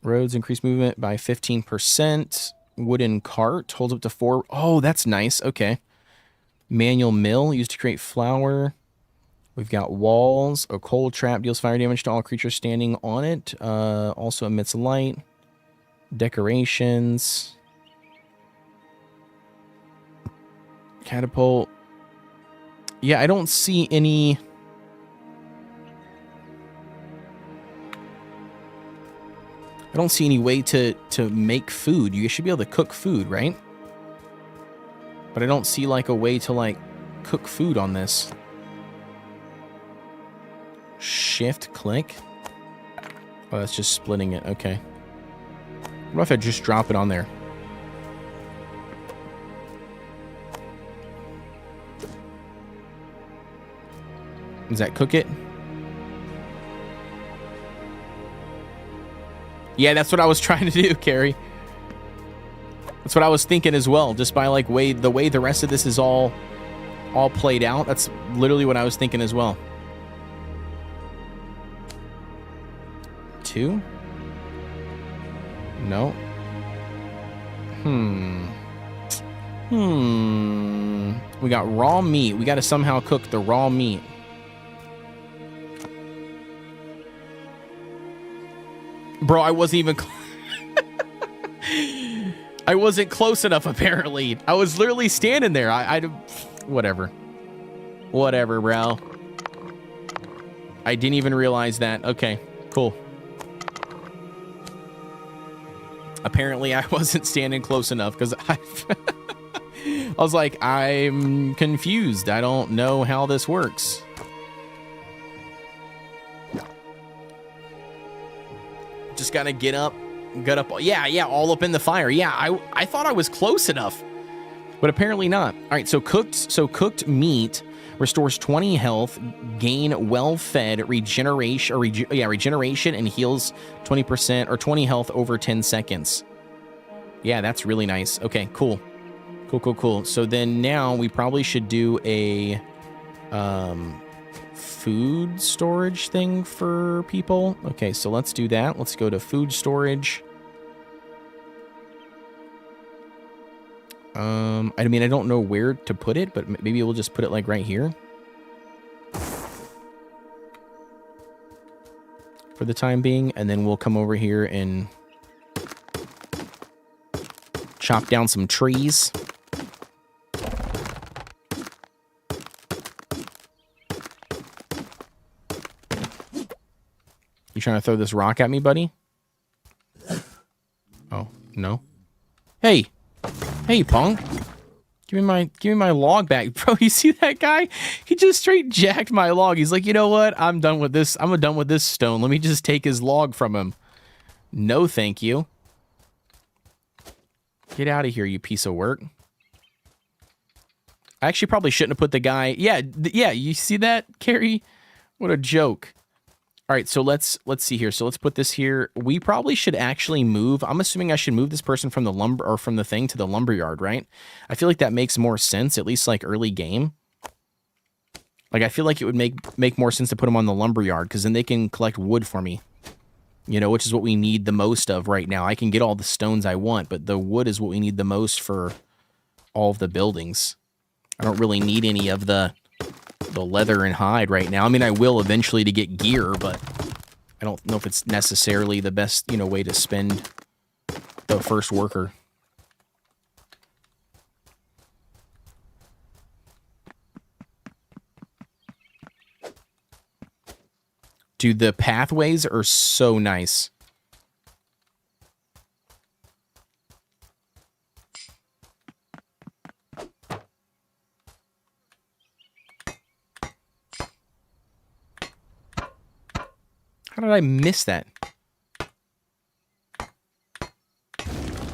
Roads increase movement by 15%. Wooden cart holds up to 4. Oh, that's nice. Okay. Manual mill used to create flour. We've got walls. A coal trap deals fire damage to all creatures standing on it. Also emits light. Decorations. Catapult. Yeah, I don't see any. I don't see any way to make food. You should be able to cook food, right? But I don't see like a way to like cook food on this. Shift click. Oh, that's just splitting it. Okay. What if I just drop it on there? Does that cook it? Yeah, that's what I was trying to do, Carrie. That's what I was thinking as well. Just by like the way the rest of this is all played out. That's literally what I was thinking as well. 2? No. We got raw meat. We got to somehow cook the raw meat. Bro, I wasn't even... I wasn't close enough, apparently. I was literally standing there. Whatever. Whatever, bro. I didn't even realize that. Okay, cool. Apparently, I wasn't standing close enough because I was like, I'm confused. I don't know how this works. Just gotta get up got up. Yeah, all up in the fire. Yeah, I thought I was close enough, but apparently not. All right, so cooked meat restores 20 health, gain well-fed regeneration, regeneration, and heals 20% or 20 health over 10 seconds. Yeah, that's really nice. Okay, cool. So then now we probably should do a food storage thing for people. Okay, so let's do that. Let's go to food storage. I mean, I don't know where to put it, but maybe we'll just put it like right here for the time being, and then we'll come over here and chop down some trees. You trying to throw this rock at me, buddy? Oh, no. Hey, punk. Give me my log back. Bro, you see that guy? He just straight jacked my log. He's like, you know what? I'm done with this. I'm done with this stone. Let me just take his log from him. No, thank you. Get out of here, you piece of work. I actually probably shouldn't have put the guy... Yeah, you see that, Carrie? What a joke. All right, so let's see here. So let's put this here. We probably should actually move. I'm assuming I should move this person from the lumber or from the thing to the lumberyard, right? I feel like that makes more sense, at least like early game. Like I feel like it would make more sense to put them on the lumberyard because then they can collect wood for me. You know, which is what we need the most of right now. I can get all the stones I want, but the wood is what we need the most for all of the buildings. I don't really need any of the leather and hide right now. I mean, I will eventually to get gear, but I don't know if it's necessarily the best, you know, way to spend the first worker. Dude, the pathways are so nice. How did I miss that?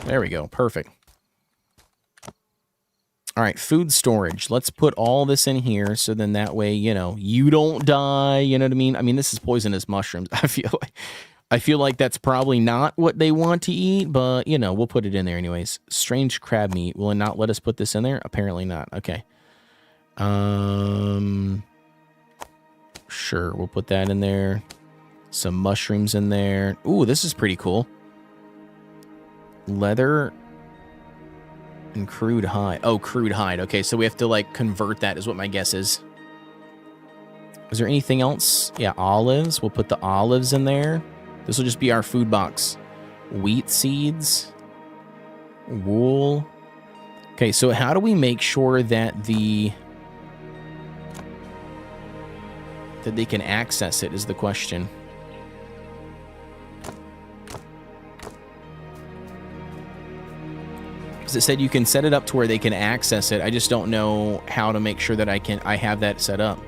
There we go. Perfect. All right, food storage. Let's put all this in here so then that way, you know, you don't die. You know what I mean? I mean, this is poisonous mushrooms. I feel like that's probably not what they want to eat, but, you know, we'll put it in there anyways. Strange crab meat. Will it not let us put this in there? Apparently not. Okay. Sure, we'll put that in there. Some mushrooms in there. Ooh, this is pretty cool. Leather and crude hide. Oh, crude hide. Okay, so we have to, like, convert that is what my guess is. Is there anything else? Yeah, olives. We'll put the olives in there. This will just be our food box. Wheat seeds. Wool. Okay, so how do we make sure that that they can access it is the question. Because it said you can set it up to where they can access it. I just don't know how to make sure that I have that set up.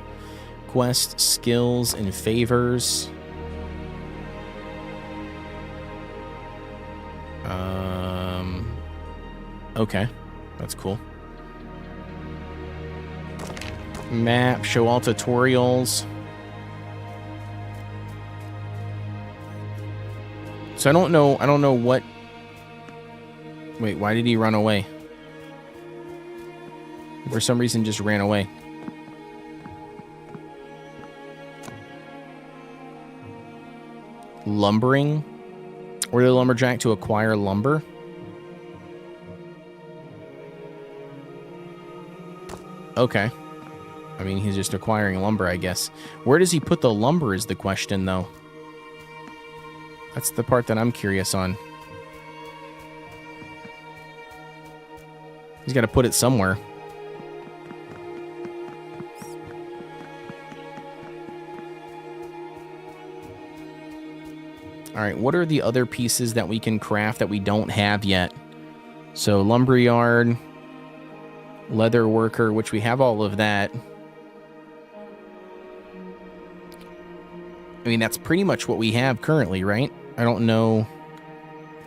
Quest, skills, and favors. Okay, that's cool. Map, show all tutorials. So I don't know what... Wait, why did he run away? For some reason, just ran away. Lumbering? Order the lumberjack to acquire lumber? Okay. I mean, he's just acquiring lumber, I guess. Where does he put the lumber is the question, though. That's the part that I'm curious on. He's got to put it somewhere. All right, what are the other pieces that we can craft that we don't have yet? So, lumberyard, leather worker, which we have all of that. I mean, that's pretty much what we have currently, right? I don't know.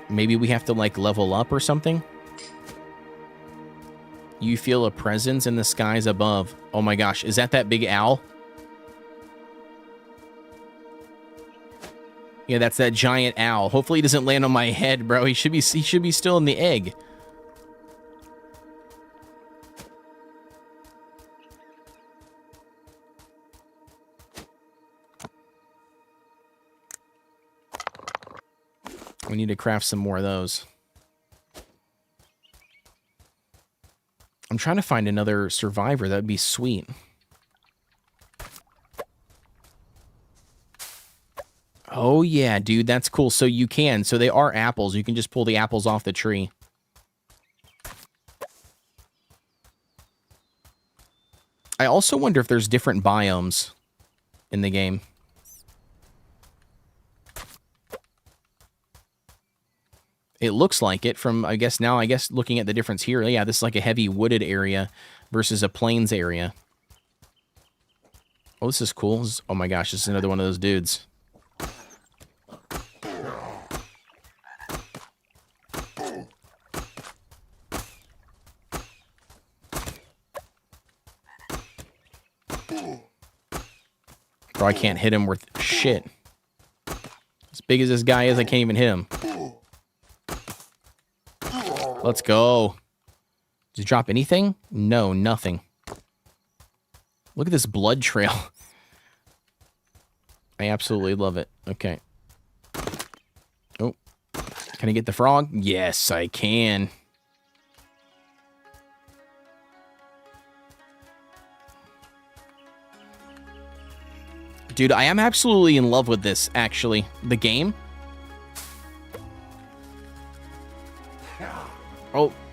Maybe we have to, like, level up or something? You feel a presence in the skies above. Oh my gosh, is that big owl? Yeah, that's that giant owl. Hopefully he doesn't land on my head, bro. He should be still in the egg. We need to craft some more of those. I'm trying to find another survivor. That'd be sweet. Oh, yeah, dude. That's cool. So you can. So they are apples. You can just pull the apples off the tree. I also wonder if there's different biomes in the game. It looks like it from, I guess, looking at the difference here. Yeah, this is like a heavy wooded area versus a plains area. Oh, this is cool. Oh my gosh, this is another one of those dudes. Bro, I can't hit him worth shit. As big as this guy is, I can't even hit him. Let's go. Did you drop anything? No, nothing. Look at this blood trail. I absolutely love it. Okay. Oh. Can I get the frog? Yes, I can. Dude, I am absolutely in love with this, actually. The game.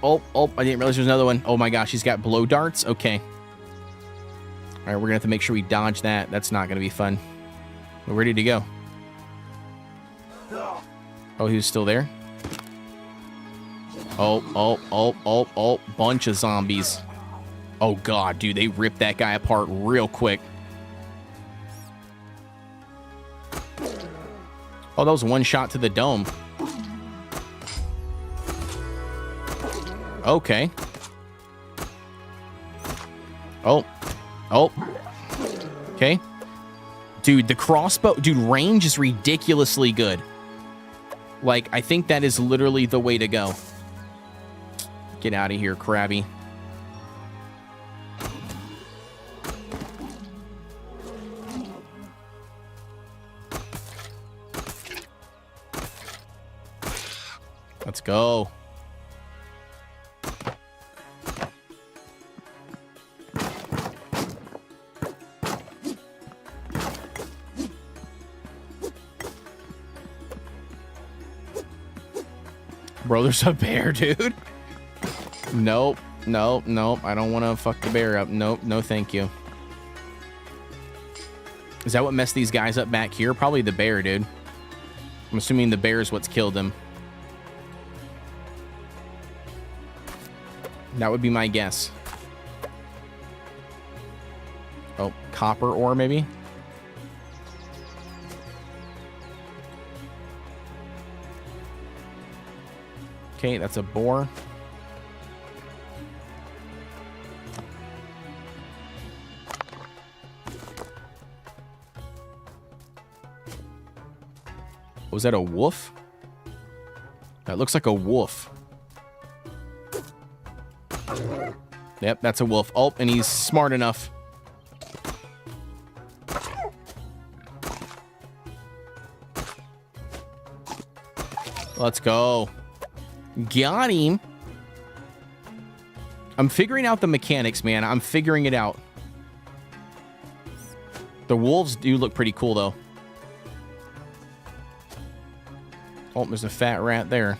Oh, I didn't realize there's another one. Oh my gosh, he's got blow darts? Okay. All right, we're gonna have to make sure we dodge that. That's not gonna be fun. We're ready to go. Oh, he was still there? Oh, bunch of zombies. Oh god, dude, they ripped that guy apart real quick. Oh, that was one shot to the dome. Okay. Oh. Okay. Dude, the crossbow... Dude, range is ridiculously good. Like, I think that is literally the way to go. Get out of here, Krabby. Let's go. Bro, there's a bear, dude. Nope. I don't want to fuck the bear up. Nope. No, thank you. Is that what messed these guys up back here? Probably the bear, dude. I'm assuming the bear is what's killed them. That would be my guess. Oh, copper ore, maybe? Okay, that's a boar. Was that a wolf? That looks like a wolf. Yep, that's a wolf. Oh, and he's smart enough. Let's go. Got him. I'm figuring out the mechanics, man. I'm figuring it out. The wolves do look pretty cool, though. Oh, there's a fat rat there.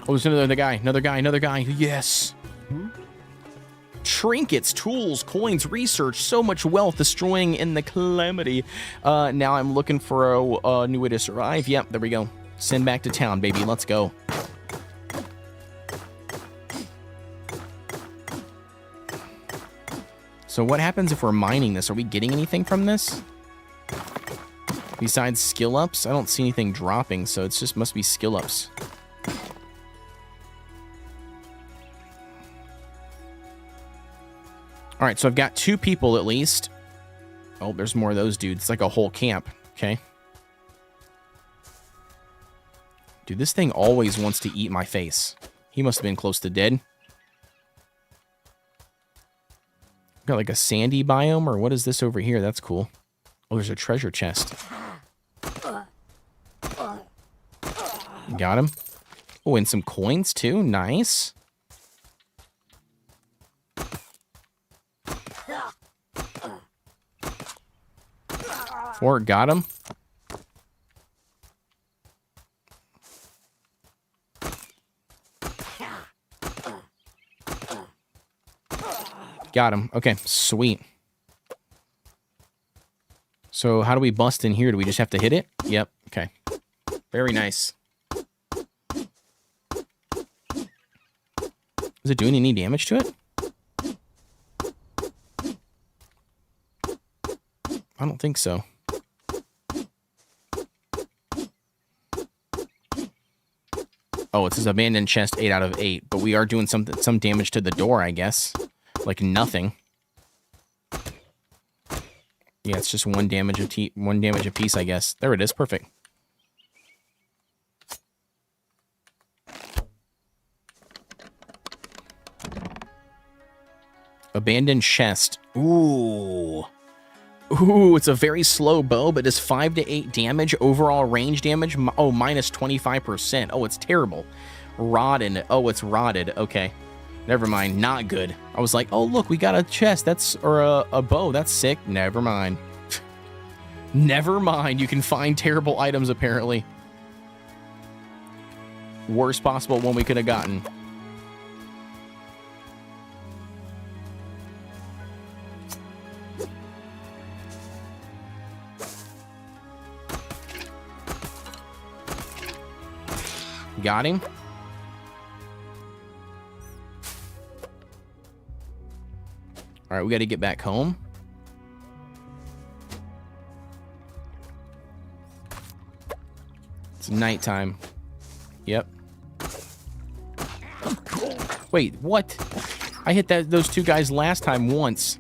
Oh, there's another guy. Yes. Trinkets, tools, coins, research, so much wealth destroying in the calamity. Now I'm looking for a new way to survive. Yep, there we go. Send back to town, baby. Let's go. So what happens if we're mining this? Are we getting anything from this? Besides skill ups, I don't see anything dropping, so it's just must be skill ups. All right, so I've got 2 people at least. Oh, there's more of those dudes. It's like a whole camp. Okay. Dude, this thing always wants to eat my face. He must have been close to dead. Got like a sandy biome, or what is this over here? That's cool. Oh, there's a treasure chest. Got him. Oh, and some coins too. Nice. Or got him. Got him. Okay, sweet. So how do we bust in here? Do we just have to hit it? Yep. Okay. Very nice. Is it doing any damage to it? I don't think so. Oh, it says abandoned chest 8 out of 8, but we are doing some damage to the door, I guess. Like nothing. Yeah, it's just 1 damage a piece, I guess. There it is. Perfect. Abandoned chest. Ooh. Ooh, it's a very slow bow, but does 5 to 8 damage. Overall range damage. Oh, minus 25%. Oh, it's terrible. Rotted. Oh, it's rotted. Okay. Never mind. Not good. I was like, oh, look, we got a chest. Or a bow. That's sick. Never mind. Never mind. You can find terrible items, apparently. Worst possible one we could have gotten. Got him. All right, we got to get back home. It's nighttime. Yep. Wait, what? I hit those 2 guys last time once.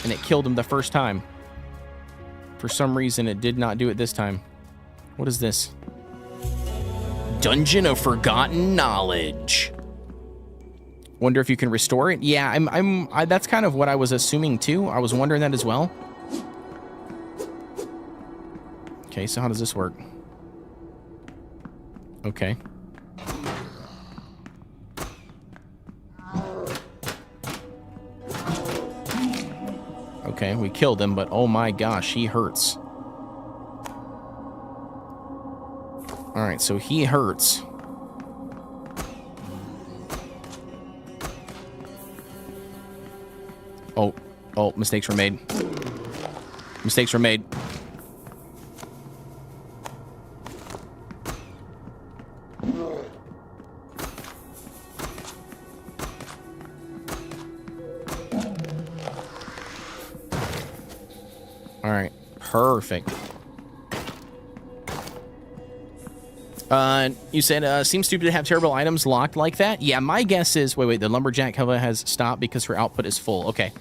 And it killed them the first time. For some reason, it did not do it this time. What is this? Dungeon of Forgotten Knowledge. Wonder if you can restore it. Yeah, that's kind of what I was assuming too. I was wondering that as well. Okay, so how does this work? Okay. Okay, we killed him, but oh my gosh, he hurts. All right, so he hurts. Oh, mistakes were made. Mistakes were made. All right, perfect. You said, seems stupid to have terrible items locked like that. Yeah, my guess is, wait, the lumberjack cover has stopped because her output is full. Okay.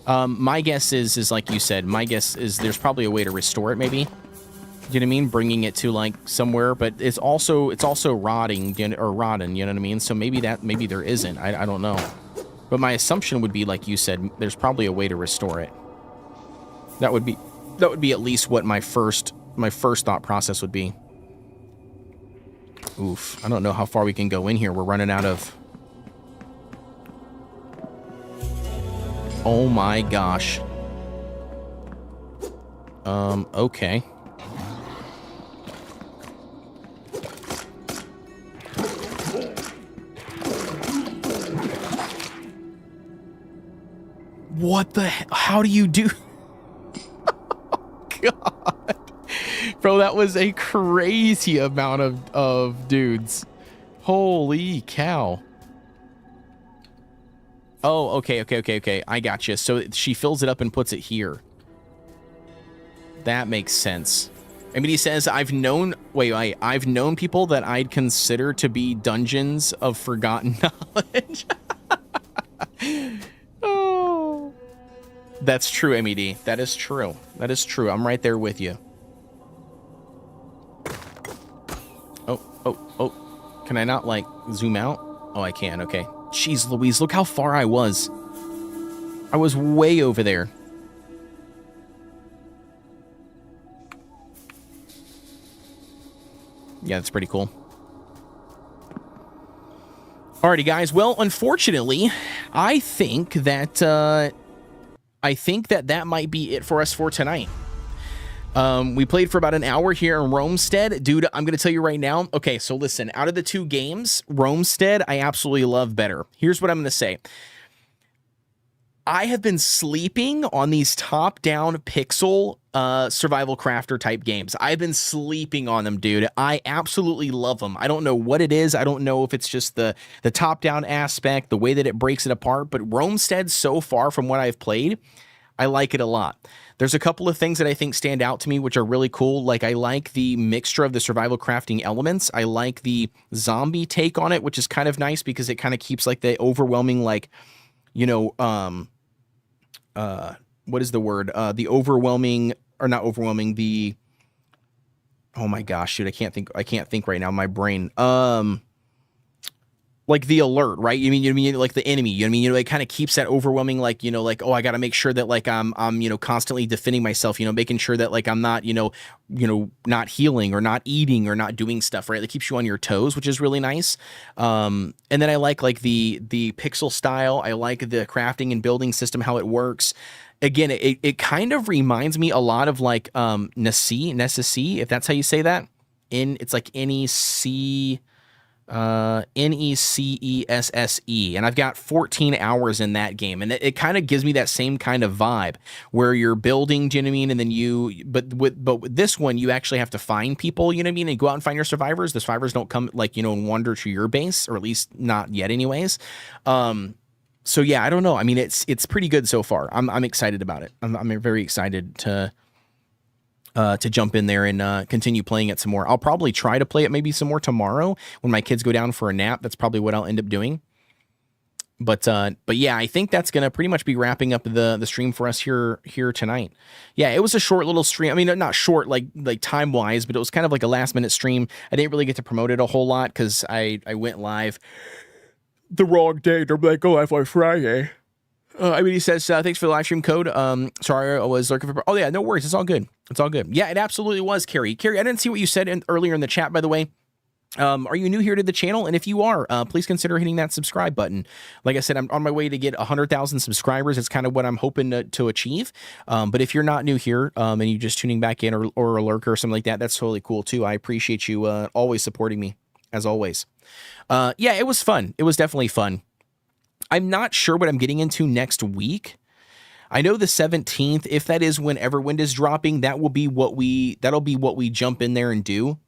My guess is like you said, my guess is there's probably a way to restore it, maybe. You know what I mean? Bringing it to like somewhere, but it's also rotting or rotten, you know what I mean? So maybe there isn't. I don't know. But my assumption would be, like you said, there's probably a way to restore it. That would be at least what my first thought process would be. Oof. I don't know how far we can go in here. We're running out of... Oh my gosh. Okay. What the hell? How do you do... God. Bro, that was a crazy amount of dudes. Holy cow. Oh, okay. I gotcha. So she fills it up and puts it here. That makes sense. I mean, he says, I've known people that I'd consider to be dungeons of forgotten knowledge. Oh, that's true, MED. That is true. That is true. I'm right there with you. Oh, can I not, like, zoom out? Oh, I can. Okay. Jeez Louise, look how far I was. I was way over there. Yeah, that's pretty cool. Alrighty, guys. Well, unfortunately, I think that that might be it for us for tonight. We played for about an hour here in Roamstead. Dude, I'm going to tell you right now. Okay, so listen, out of the two games, Roamstead, I absolutely love better. Here's what I'm going to say. I have been sleeping on these top-down pixel survival crafter type games. I've been sleeping on them, dude. I absolutely love them. I don't know what it is. I don't know if it's just the top-down aspect, the way that it breaks it apart, but Roamstead so far from what I've played, I like it a lot. There's a couple of things that I think stand out to me, which are really cool. Like, I like the mixture of the survival crafting elements. I like the zombie take on it, which is kind of nice because it kind of keeps, like, the overwhelming, like, you know, what is the word? The overwhelming, or not overwhelming, the, oh my gosh, dude, I can't think right now, my brain. Like the alert, right? You mean like the enemy, you know what I mean? You know, it kind of keeps that overwhelming, like, you know, like, oh, I got to make sure that, like, I'm, you know, constantly defending myself, you know, making sure that, like, I'm not, you know, not healing or not eating or not doing stuff, right? It keeps you on your toes, which is really nice. And then I like the pixel style. I like the crafting and building system, how it works. Again, it kind of reminds me a lot of, like, Necesse, if that's how you say that. It's like Necesse, and I've got 14 hours in that game, and it kind of gives me that same kind of vibe where you're building, do you know what I mean? And then but with this one, you actually have to find people, you know what I mean, and go out and find your survivors. The survivors don't come, like, you know, and wander to your base, or at least not yet anyways. So yeah, I don't know. I mean, it's pretty good so far. I'm excited about it. I'm very excited to jump in there and continue playing it some more. I'll probably try to play it maybe some more tomorrow when my kids go down for a nap. That's probably what I'll end up doing. But yeah, I think that's gonna pretty much be wrapping up the stream for us here tonight. Yeah, it was a short little stream. I mean, not short like time wise, but it was kind of like a last minute stream. I didn't really get to promote it a whole lot because I went live the wrong day. They're like, oh, F Friday. I mean, he says, thanks for the live stream code. Sorry, I was looking for... Oh, yeah, no worries. It's all good. It's all good. Yeah, it absolutely was, Carrie. Carrie, I didn't see what you said earlier in the chat, by the way. Are you new here to the channel? And if you are, please consider hitting that subscribe button. Like I said, I'm on my way to get 100,000 subscribers. It's kind of what I'm hoping to achieve. But if you're not new here and you're just tuning back in or a lurker or something like that, that's totally cool, too. I appreciate you always supporting me, as always. Yeah, it was fun. It was definitely fun. I'm not sure what I'm getting into next week. I know the 17th, if that is when Everwind is dropping, that'll be what we jump in there and do.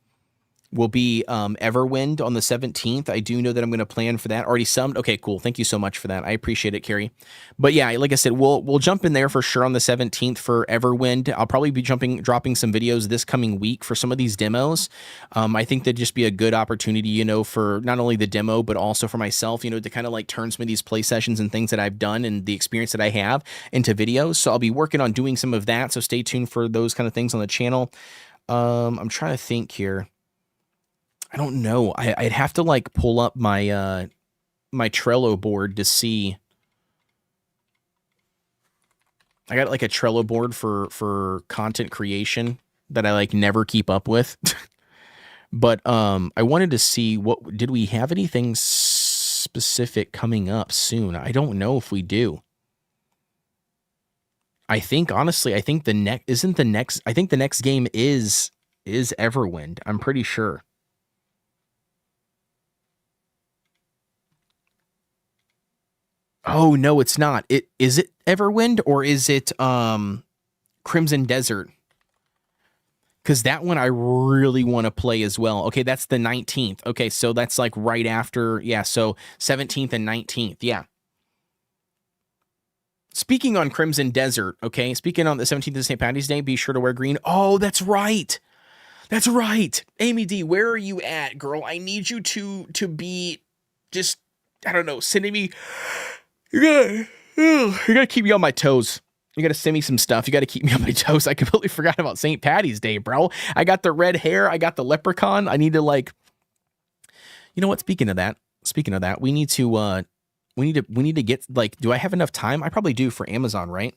Will be Everwind on the 17th. I do know that I'm going to plan for that. Already summed. Okay, cool. Thank you so much for that. I appreciate it, Carrie. But yeah, like I said, we'll jump in there for sure on the 17th for Everwind. I'll probably be dropping some videos this coming week for some of these demos. I think that'd just be a good opportunity, you know, for not only the demo, but also for myself, you know, to kind of like turn some of these play sessions and things that I've done and the experience that I have into videos. So I'll be working on doing some of that. So stay tuned for those kind of things on the channel. I'm trying to think here. I don't know. I'd have to like pull up my my Trello board to see. I got like a Trello board for content creation that I like never keep up with. But I wanted to see did we have anything specific coming up soon? I don't know if we do. I think honestly, I think the next game is Everwind. I'm pretty sure. Oh no, it's not. Is it Everwind or is it Crimson Desert? Because that one I really want to play as well. Okay, that's the 19th. Okay, so that's like right after, yeah, so 17th and 19th, yeah. Speaking on Crimson Desert, okay? Speaking on the 17th of St. Patty's Day, be sure to wear green. Oh, that's right. That's right. Amy D, where are you at, girl? I need you to be just, I don't know, sending me. You gotta keep me on my toes. You gotta send me some stuff. You gotta keep me on my toes. I completely forgot about St. Patty's Day, bro. I got the red hair. I got the leprechaun. I need to like, you know what? Speaking of that, we need to get like, do I have enough time? I probably do for Amazon, right?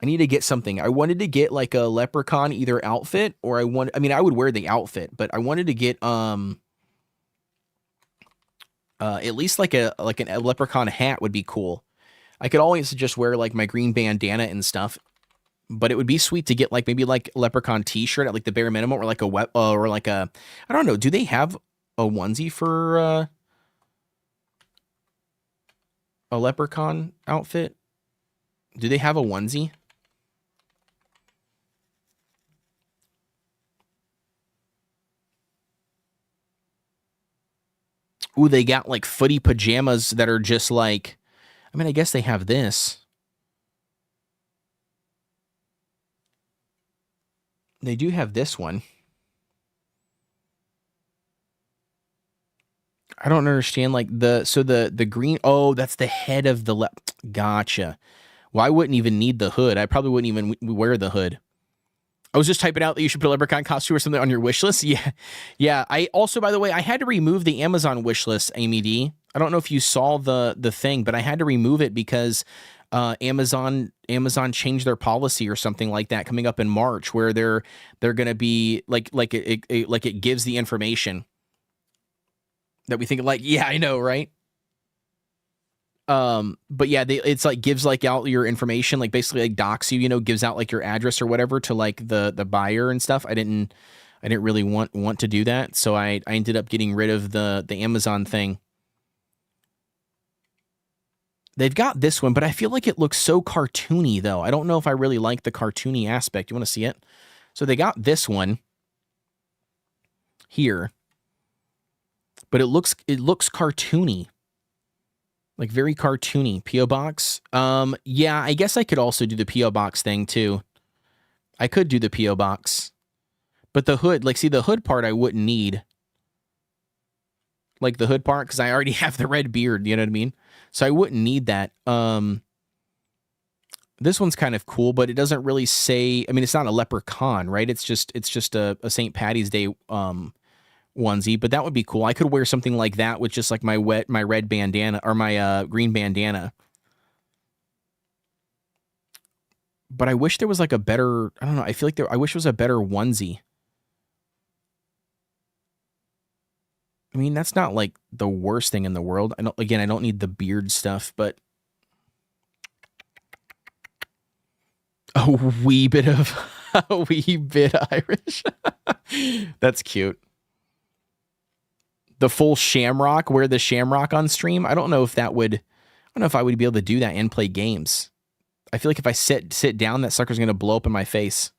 I need to get something. I wanted to get like a leprechaun either outfit or I would wear the outfit, but I wanted to get at least like a leprechaun hat would be cool. I could always just wear like my green bandana and stuff, but it would be sweet to get like maybe like a leprechaun t-shirt at like the bare minimum or like I don't know. Do they have a onesie for a leprechaun outfit? Do they have a onesie? Ooh, they got like footy pajamas that are just like, I mean, I guess they have this. They do have this one. I don't understand like the green. Oh, that's the head of the gotcha. Well, I wouldn't even need the hood. I probably wouldn't even wear the hood. I was just typing out that you should put a leprechaun costume or something on your wish list. Yeah. Yeah. I also, by the way, I had to remove the Amazon wish list, Amy D. I don't know if you saw the thing, but I had to remove it because Amazon changed their policy or something like that coming up in March, where they're going to be like it gives the information that we think like, yeah, I know, right? But yeah, it's like gives like out your information, like basically like docs you, gives out like your address or whatever to like the buyer and stuff. I didn't really want to do that, so I ended up getting rid of the Amazon thing. They've got this one, but I feel like it looks so cartoony though. I don't know if I really like the cartoony aspect. You want to see it? So they got this one here, but it looks cartoony. Like very cartoony. P.O. Box. Yeah, I guess I could also do the P.O. Box thing too. I could do the P.O. Box. But the hood, like, see, the hood part I wouldn't need. Like the hood part, because I already have the red beard, you know what I mean? So I wouldn't need that. This one's kind of cool, but it doesn't really say, I mean, it's not a leprechaun, right? It's just a St. Patty's Day onesie, but that would be cool. I could wear something like that with just like my red bandana or my green bandana. But I wish there was like a better, I don't know, I feel like I wish there was a better onesie. I mean, that's not like the worst thing in the world. I don't need the beard stuff, but a wee bit Irish. That's cute. The full shamrock, wear the shamrock on stream. I don't know if I would be able to do that and play games. I feel like if I sit down, that sucker's going to blow up in my face.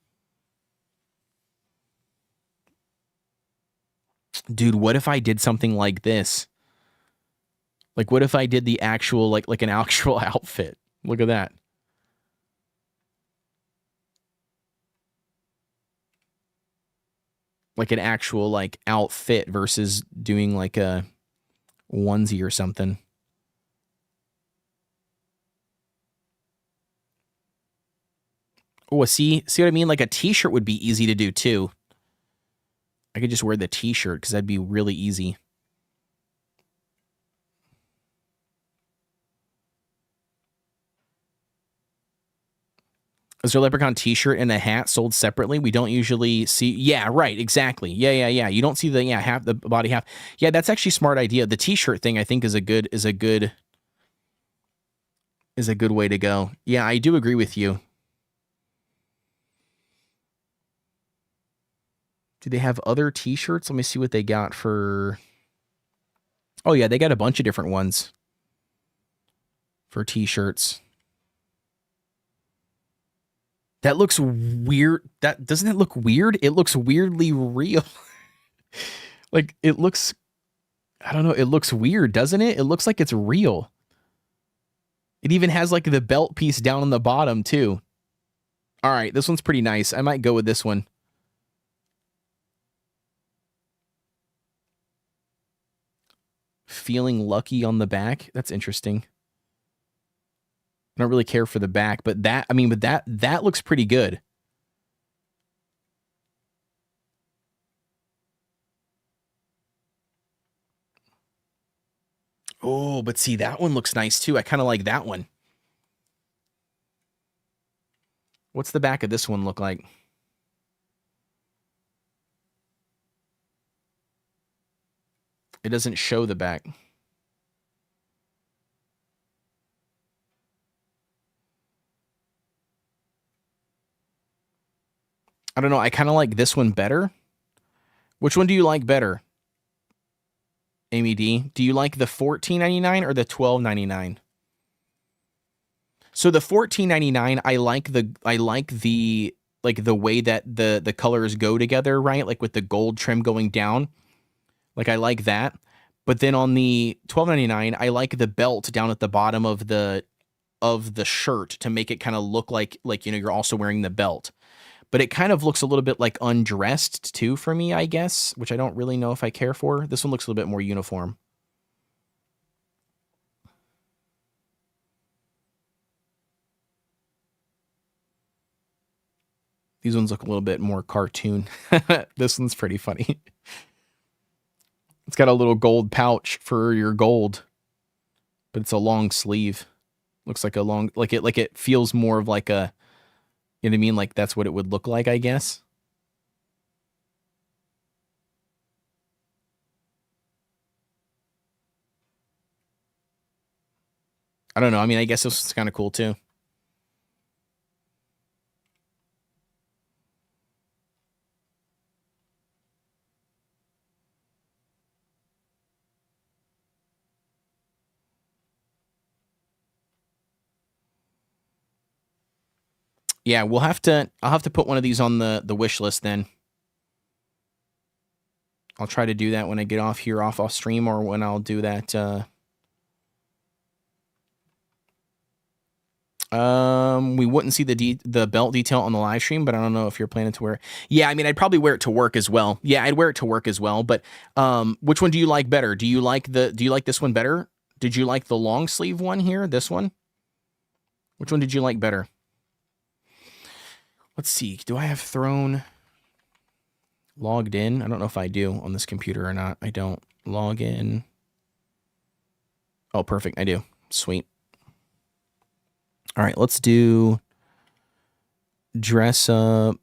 Dude, what if I did something like this? Like, what if I did the actual, like an actual outfit? Look at that. Like an actual, like, outfit versus doing, like, a onesie or something. Oh, see what I mean? Like, a t-shirt would be easy to do, too. I could just wear the t-shirt because that'd be really easy. Is there a leprechaun t-shirt and a hat sold separately? We don't usually see. Yeah, right. Exactly. Yeah. You don't see half the body half. Yeah, that's actually a smart idea. The t-shirt thing I think is a good way to go. Yeah, I do agree with you. Do they have other t-shirts? Let me see what they got for. Oh yeah, they got a bunch of different ones for t-shirts. That looks weird. Doesn't it look weird? It looks weirdly real. Like it looks, I don't know. It looks weird, doesn't it? It looks like it's real. It even has like the belt piece down on the bottom too. All right, this one's pretty nice. I might go with this one. Feeling lucky on the back. That's interesting. I don't really care for the back, but that, I mean, but that looks pretty good. Oh, but see, that one looks nice too. I kind of like that one. What's the back of this one look like? It doesn't show the back. I don't know. I kind of like this one better. Which one do you like better? Amy D, do you like the $14.99 or the $12.99? So the $14.99, I like the way that the colors go together, right? Like with the gold trim going down. Like I like that. But then on the $12.99, I like the belt down at the bottom of the shirt to make it kind of look like you know you're also wearing the belt. But it kind of looks a little bit like undressed too for me, I guess, which I don't really know if I care for. This one looks a little bit more uniform. These ones look a little bit more cartoon. This one's pretty funny. It's got a little gold pouch for your gold, but it's a long sleeve. Looks like a long, like it feels more of like a, you know what I mean? Like that's what it would look like, I guess. I don't know. I mean, I guess this is kind of cool too. Yeah, I'll have to put one of these on the wish list then. I'll try to do that when I get off stream, or when I'll do that. We wouldn't see the belt detail on the live stream, but I don't know if you're planning to wear it. Yeah, I mean, I'd probably wear it to work as well. Yeah, I'd wear it to work as well. But which one do you like better? Do you like this one better? Did you like the long sleeve one here? This one? Which one did you like better? Let's see. Do I have Throne logged in? I don't know if I do on this computer or not. I don't. Log in. Oh, perfect. I do. Sweet. All right, let's do dress up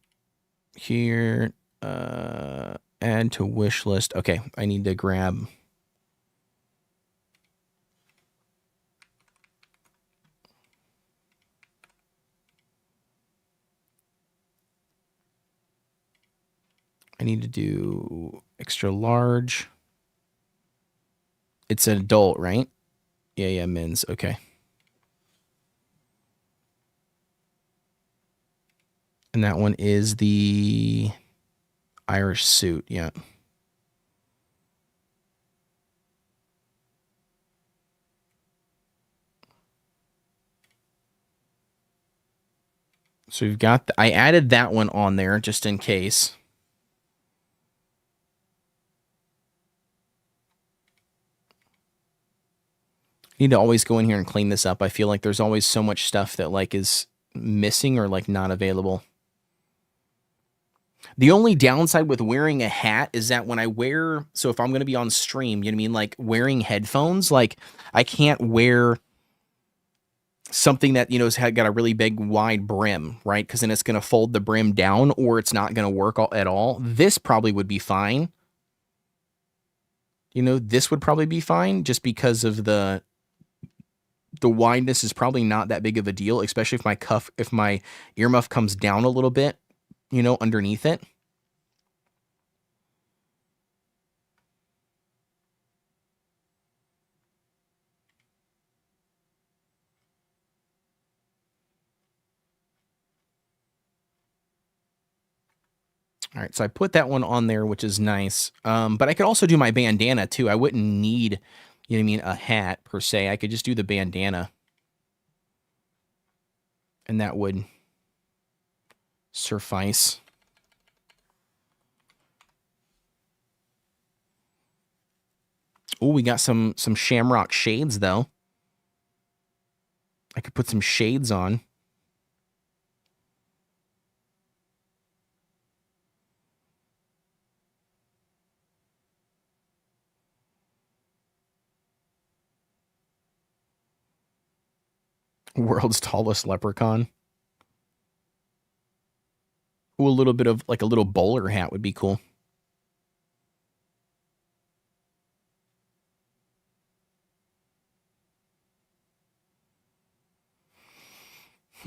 here. Add to wish list. Okay, I need to grab. I need to do extra large. It's an adult, right? Yeah, men's. Okay. And that one is the Irish suit, yeah. So we've got, I added that one on there just in case. Need to always go in here and clean this up. I feel like there's always so much stuff that like is missing or like not available. The only downside with wearing a hat is that when I wear, so if I'm going to be on stream, you know what I mean? Like wearing headphones, like I can't wear something that, you know, has got a really big wide brim, right? Because then it's going to fold the brim down, or it's not going to work at all. This probably would be fine. You know, this would probably be fine just because of the wideness is probably not that big of a deal, especially if my earmuff comes down a little bit, you know, underneath it. All right, so I put that one on there, which is nice. But I could also do my bandana too. I wouldn't need, you know what I mean, a hat per se. I could just do the bandana. And that would suffice. Oh, we got some shamrock shades, though. I could put some shades on. World's tallest leprechaun. Ooh, a little bit of, like, a little bowler hat would be cool.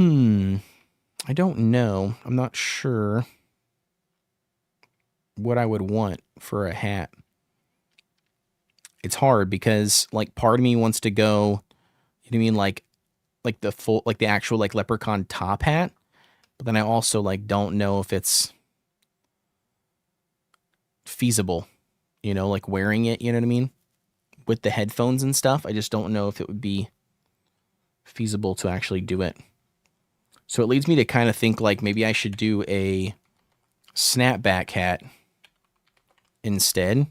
I don't know. I'm not sure what I would want for a hat. It's hard because, like, part of me wants to go, you know what I mean, like the full, like the actual, like, leprechaun top hat. But then I also, like, don't know if it's feasible, you know, like wearing it, you know what I mean? With the headphones and stuff. I just don't know if it would be feasible to actually do it. So it leads me to kind of think like maybe I should do a snapback hat instead.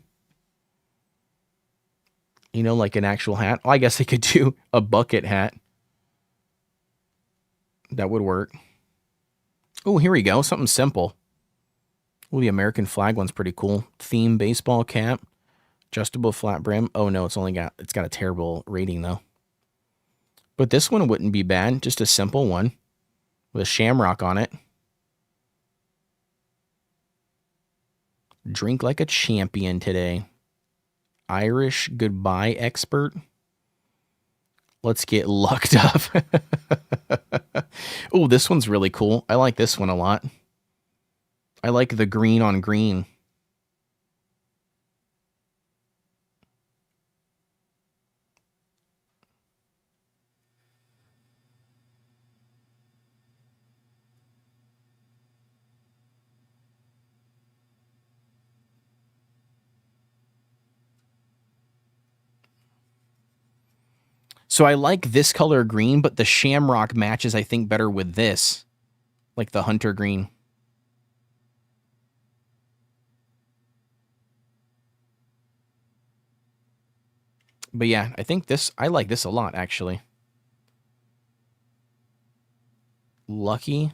You know, like an actual hat. Oh, I guess I could do a bucket hat. That would work. Oh, here we go. Something simple. Oh, the American flag one's pretty cool. Theme baseball cap. Adjustable flat brim. Oh no, it's got a terrible rating though. But this one wouldn't be bad. Just a simple one with a shamrock on it. Drink like a champion today. Irish goodbye expert. Let's get lucked up. Oh, this one's really cool. I like this one a lot. I like the green on green. So I like this color green, but the shamrock matches, I think, better with this. Like the hunter green. But yeah, I like this a lot, actually. Lucky.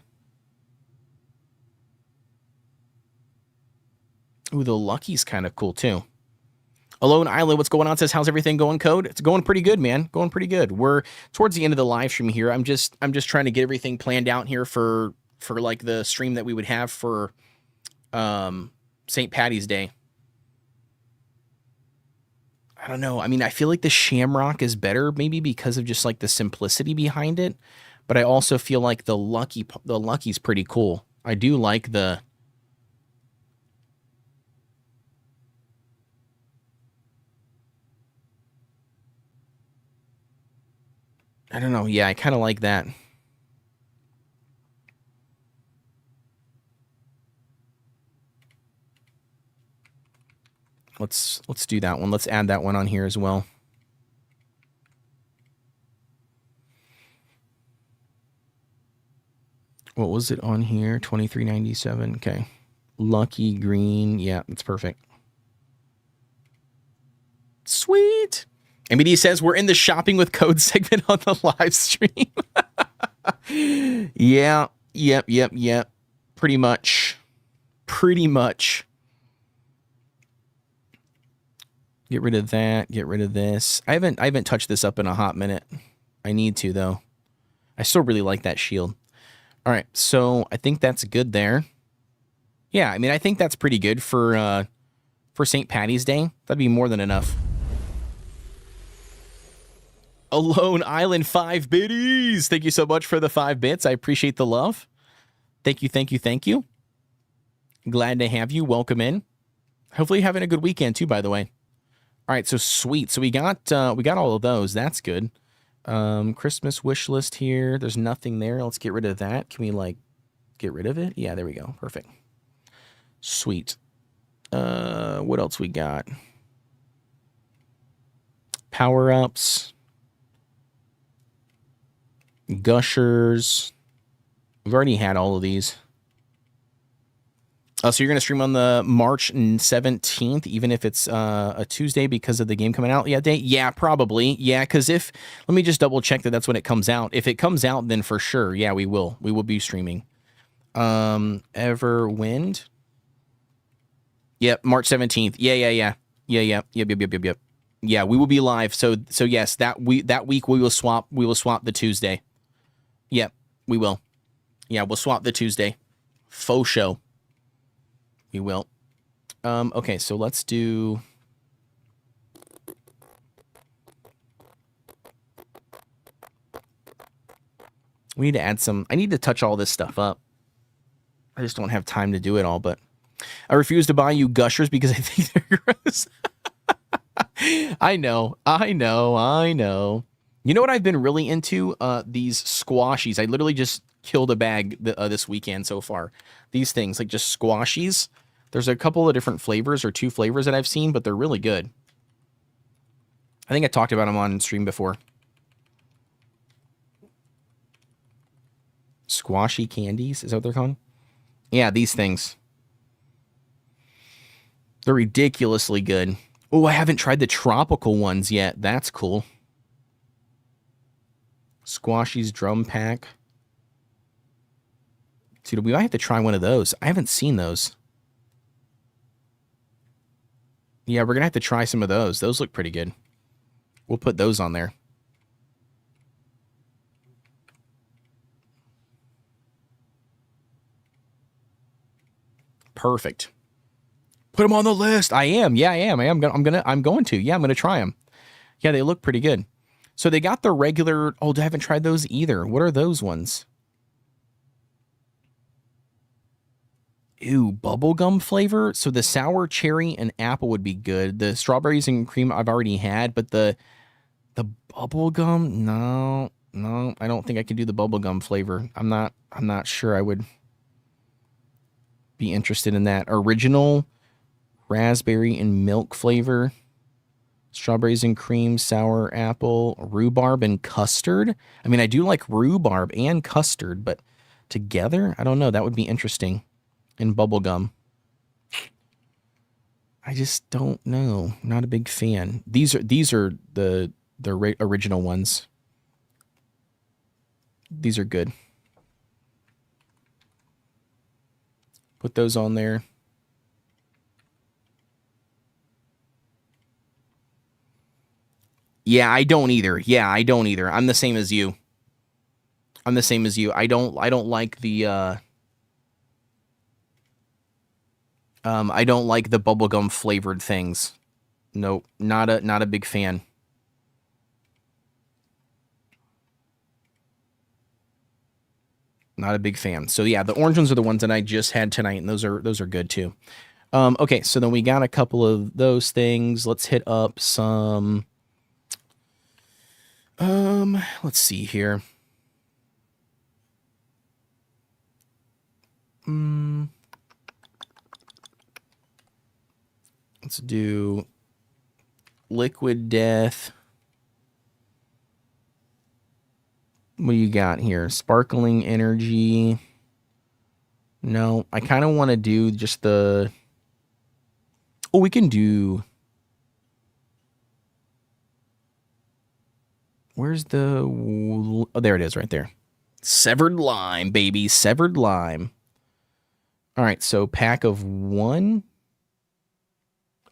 Ooh, the Lucky's kind of cool, too. Alone Island, what's going on? Says, how's everything going, Code? It's going pretty good, man. Going pretty good. We're towards the end of the live stream here. I'm just trying to get everything planned out here for like the stream that we would have for St. Patty's Day. I don't know. I mean, I feel like the shamrock is better, maybe because of just like the simplicity behind it. But I also feel like the Lucky's pretty cool. I do like the. I don't know. Yeah, I kind of like that. Let's do that one. Let's add that one on here as well. What was it on here? 23.97. Okay. Lucky green. Yeah, that's perfect. Sweet. MBD says we're in the shopping with code segment on the live stream. Yeah. Yep. Pretty much. Get rid of that. Get rid of this. I haven't touched this up in a hot minute. I need to, though. I still really like that shield. All right, so I think that's good there. Yeah, I mean, I think that's pretty good for St. Patty's Day. That'd be more than enough. Alone Island 5 biddies. Thank you so much for the 5 bits. I appreciate the love. Thank you. Glad to have you. Welcome in. Hopefully you're having a good weekend too, by the way. All right, so sweet. So we got all of those. That's good. Christmas wish list here. There's nothing there. Let's get rid of that. Can we like get rid of it? Yeah, there we go. Perfect. Sweet. What else we got? Power-ups. Gushers. We've already had all of these. So you're going to stream on the March 17th, even if it's a Tuesday because of the game coming out? Yeah, probably. Yeah, because let me just double check that that's when it comes out. If it comes out, then for sure, yeah, we will. We will be streaming. Everwind. Yep, March 17th. Yeah. Yep. Yeah, we will be live. So yes, that week we will swap the Tuesday. Yep, we will. Yeah, we'll swap the Tuesday. Faux show. We will. Okay, so let's do... We need to add some... I need to touch all this stuff up. I just don't have time to do it all, but... I refuse to buy you gushers because I think they're gross. I know. You know what I've been really into? These squashies. I literally just killed a bag this weekend so far. These things, like just squashies. There's a couple of different flavors or 2 flavors that I've seen, but they're really good. I think I talked about them on stream before. Squashy candies, is that what they're called? Yeah, these things. They're ridiculously good. Oh, I haven't tried the tropical ones yet. That's cool. Squashies drum pack. Dude, we might have to try one of those. I haven't seen those. Yeah, we're going to have to try some of those. Those look pretty good. We'll put those on there. Perfect. Put them on the list. I am. Yeah, I am. I'm going to. Yeah, I'm going to try them. Yeah, they look pretty good. So they got the regular... Oh, I haven't tried those either. What are those ones? Ew, bubblegum flavor? So the sour cherry and apple would be good. The strawberries and cream I've already had, but the bubblegum? No, I don't think I can do the bubblegum flavor. I'm not sure I would be interested in that. Original raspberry and milk flavor. Strawberries and cream, sour apple, rhubarb and custard. I mean, I do like rhubarb and custard, but together, I don't know. That would be interesting. And bubblegum. I just don't know. Not a big fan. These are the original ones. These are good. Put those on there. Yeah, I don't either. I'm the same as you. I don't like the I don't like the bubblegum flavored things. Nope, not a big fan. Not a big fan. So yeah, the orange ones are the ones that I just had tonight, and those are good too. Okay, so then we got a couple of those things. Let's hit up some. Let's see here. Let's do Liquid Death. What do you got here? Sparkling Energy. No, I kind of want to do just the... Oh, we can do... Where's the... Oh, there it is right there. Severed Lime, baby. Severed Lime. All right, so pack of 1...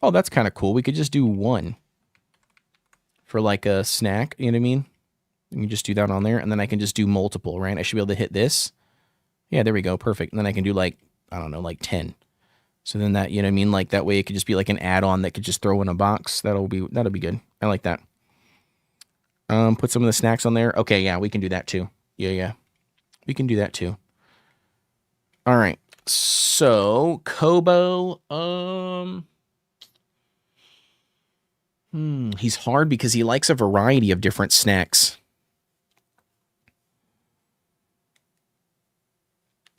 Oh, that's kind of cool. We could just do 1 for like a snack. You know what I mean? You can just do that on there, and then I can just do multiple, right? I should be able to hit this. Yeah, there we go. Perfect. And then I can do like, I don't know, like 10. So then that, you know what I mean? Like that way it could just be like an add-on that could just throw in a box. That'll be good. I like that. Put some of the snacks on there. Okay, yeah, we can do that too. Yeah. We can do that too. All right. So, Kobo, he's hard because he likes a variety of different snacks.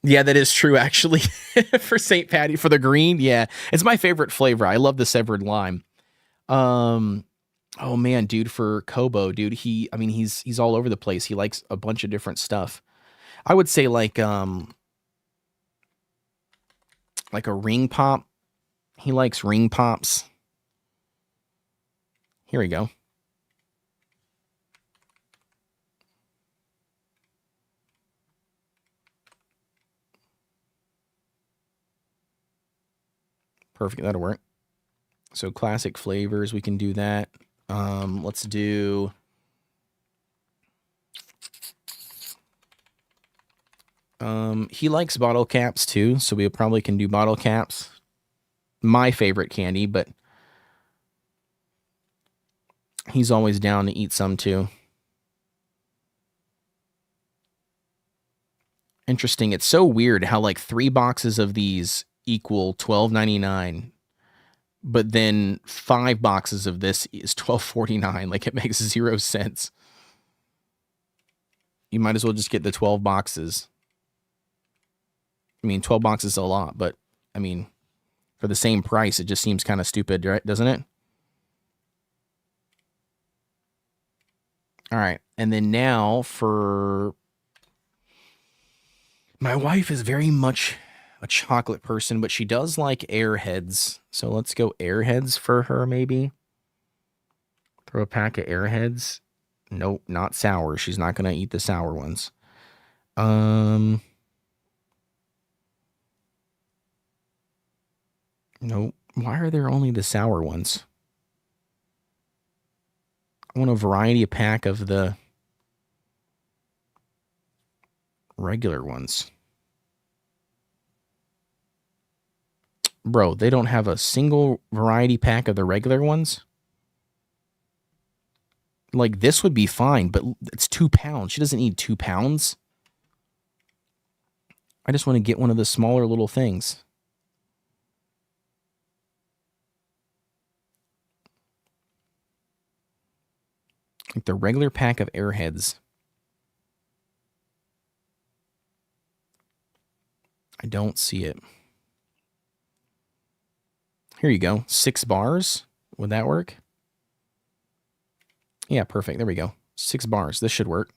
Yeah, that is true, actually. For St. Patty, for the green, yeah. It's my favorite flavor. I love the Severed Lime. Oh, man, dude, for Kobo, dude, he's all over the place. He likes a bunch of different stuff. I would say like a ring pop. He likes ring pops. Here we go. Perfect, that'll work. So classic flavors, we can do that. Let's do he likes bottle caps too, so we probably can do bottle caps. My favorite candy, but he's always down to eat some too. Interesting. It's so weird how like 3 boxes of these equal $12.99, but then 5 boxes of this is $12.49. Like, it makes 0 sense. You might as well just get the 12 boxes. I mean, 12 boxes is a lot, but I mean, for the same price, it just seems kind of stupid, right? Doesn't it? All right. And then now for... My wife is very much a chocolate person, but she does like Airheads. So let's go Airheads for her, maybe. Throw a pack of Airheads. Nope, not sour. She's not going to eat the sour ones. Nope. Why are there only the sour ones? I want a variety pack of the regular ones. Bro, they don't have a single variety pack of the regular ones? Like, this would be fine, but it's 2 pounds. She doesn't need 2 pounds. I just want to get one of the smaller little things. Like the regular pack of Airheads. I don't see it. Here you go. 6 bars. Would that work? Yeah, perfect. There we go. 6 bars. This should work.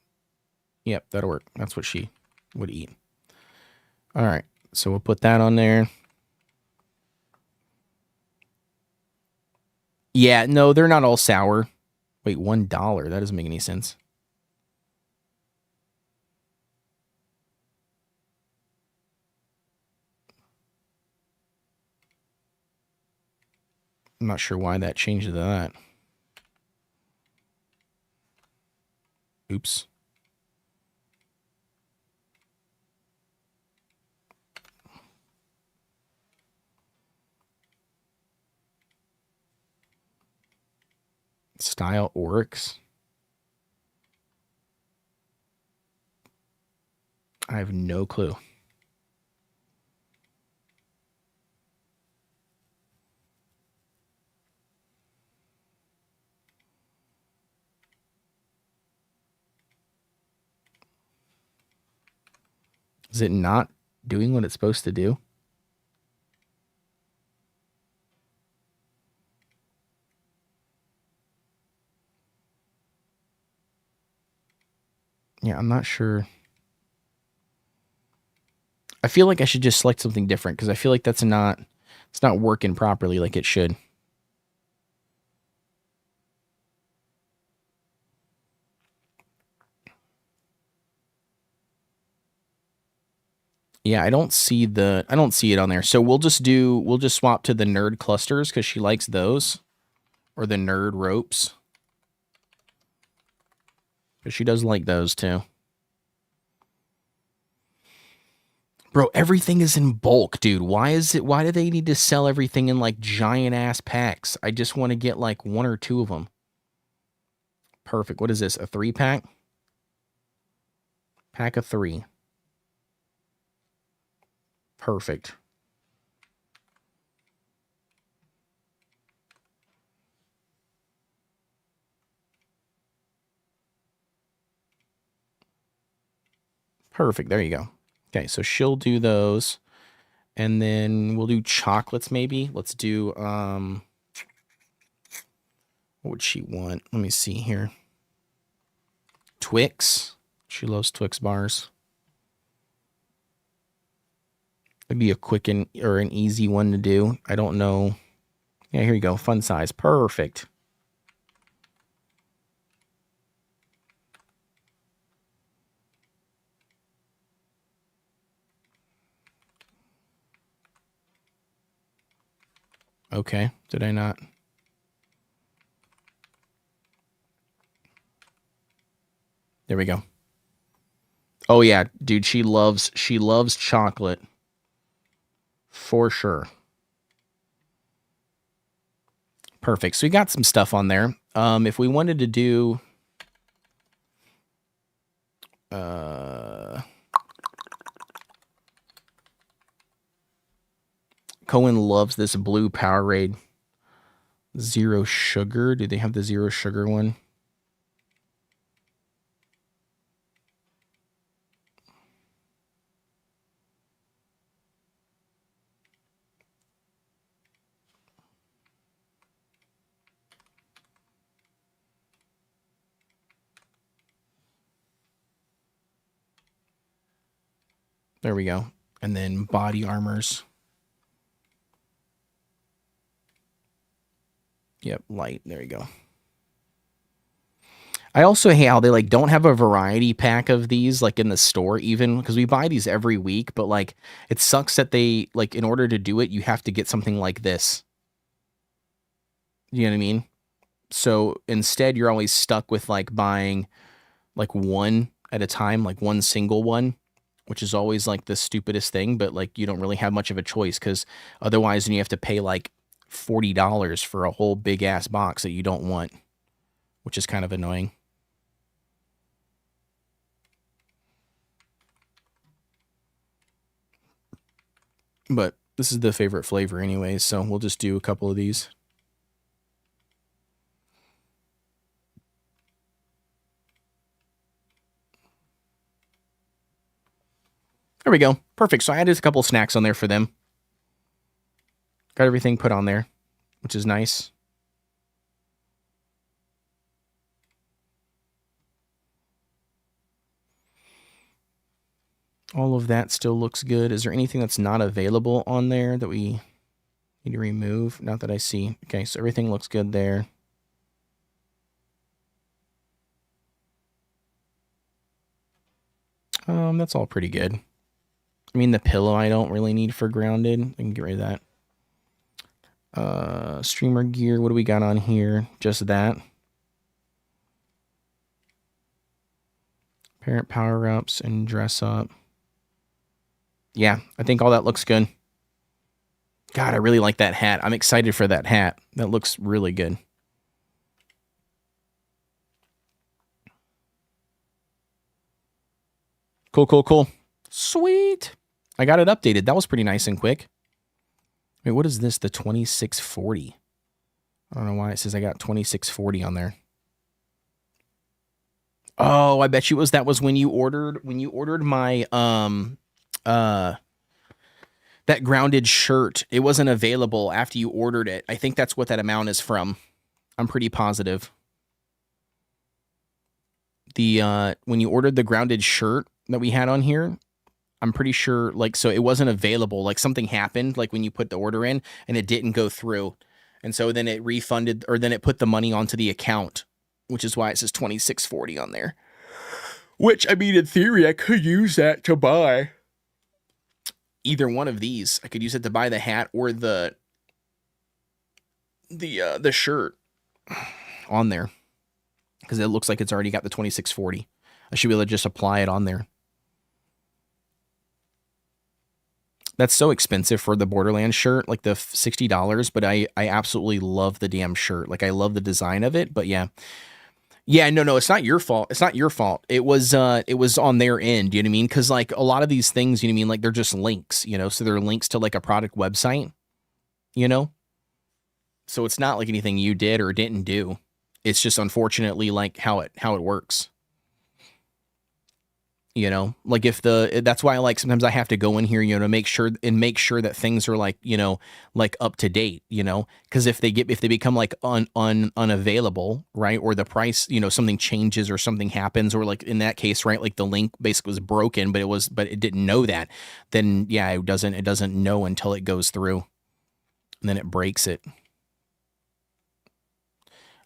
Yep, that'll work. That's what she would eat. All right. So we'll put that on there. Yeah, no, they're not all sour. Wait, $1. That doesn't make any sense. I'm not sure why that changed to that. Oops. Style Oryx. I have no clue. Is it not doing what it's supposed to do? Yeah, I'm not sure. I feel like I should just select something different because I feel like it's not working properly like it should. Yeah, I don't see it on there. So we'll just swap to the nerd clusters because she likes those, or the nerd ropes. Because she does like those too. Bro, everything is in bulk, dude. Why do they need to sell everything in like giant ass packs? I just want to get like 1 or 2 of them. Perfect. What is this? A 3-pack? Pack of 3. Perfect. Perfect. There you go. Okay, so she'll do those. And then we'll do chocolates maybe. Let's do what would she want? Let me see here. Twix. She loves Twix bars. Maybe a quick or an easy one to do. I don't know. Yeah, here you go. Fun size. Perfect. Okay. Did I not? There we go. Oh yeah, dude, she loves chocolate. For sure. Perfect. So we got some stuff on there. If we wanted to do Cohen loves this blue Powerade. Zero sugar. Do they have the zero sugar one? There we go. And then body armors. Yep, light. There you go. I also hate how they like don't have a variety pack of these like in the store even, because we buy these every week, but like it sucks that they like in order to do it you have to get something like this. You know what I mean? So instead you're always stuck with like buying like one at a time, like one single one, which is always like the stupidest thing, but like you don't really have much of a choice because otherwise then you have to pay like $40 for a whole big ass box that you don't want, which is kind of annoying. But this is the favorite flavor anyways, so we'll just do a couple of these. There we go. Perfect. So I added a couple snacks on there for them. Got everything put on there, which is nice. All of that still looks good. Is there anything that's not available on there that we need to remove? Not that I see. Okay, so everything looks good there. That's all pretty good. I mean, the pillow I don't really need for grounded. I can get rid of that. Streamer gear, what do we got on here? Just that. Parent power-ups and dress up. Yeah, I think all that looks good. God, I really like that hat. I'm excited for that hat. That looks really good. Cool, cool, cool. Sweet. I got it updated. That was pretty nice and quick. Wait, what is this? The 2640. I don't know why it says I got 2640 on there. Oh, I bet you that was when you ordered my that grounded shirt. It wasn't available after you ordered it. I think that's what that amount is from. I'm pretty positive. When you ordered the grounded shirt that we had on here, I'm pretty sure like so it wasn't available. Like something happened like when you put the order in and it didn't go through. And so then it refunded or then it put the money onto the account, which is why it says 2640 on there. Which I mean in theory I could use that to buy either one of these. I could use it to buy the hat or the shirt on there because it looks like it's already got the 2640. I should be able to just apply it on there. That's so expensive for the Borderlands shirt, like the $60, but I absolutely love the damn shirt. Like I love the design of it, but yeah. Yeah, no, it's not your fault. It's not your fault. It was on their end, you know what I mean? Because like a lot of these things, you know what I mean, like they're just links, you know, so they're links to like a product website, you know? So it's not like anything you did or didn't do. It's just unfortunately like how it works. You know, like if that's why I like sometimes I have to go in here, you know, to make sure that things are like, you know, like up to date, you know, because if they become like unavailable, right, or the price, you know, something changes or something happens, or like in that case, right, like the link basically was broken, but it didn't know that, then yeah, it doesn't know until it goes through, and then it breaks it.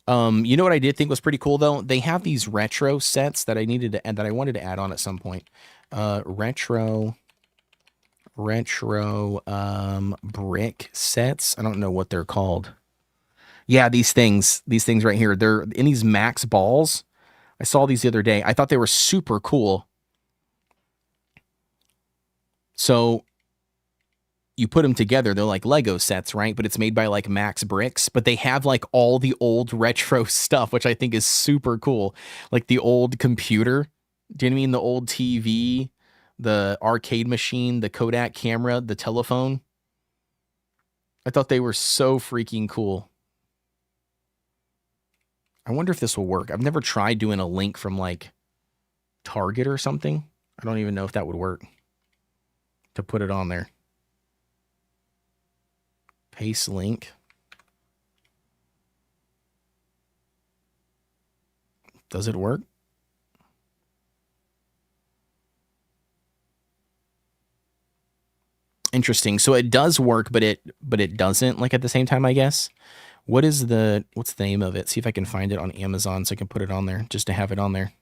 You know what I did think was pretty cool though? They have these retro sets that I needed to add, that I wanted to add on at some point. Retro brick sets. I don't know what they're called. Yeah, these things right here. They're in these max balls. I saw these the other day. I thought they were super cool. So you put them together, they're like Lego sets, right? But it's made by like Max Bricks, but they have like all the old retro stuff, which I think is super cool. Like the old computer. Do you know what I mean? The old TV, the arcade machine, the Kodak camera, the telephone. I thought they were so freaking cool. I wonder if this will work. I've never tried doing a link from like Target or something. I don't even know if that would work to put it on there. Paste link. Does it work? Interesting. So it does work, but it doesn't, like at the same time, I guess. What's the name of it? See if I can find it on Amazon so I can put it on there, just to have it on there.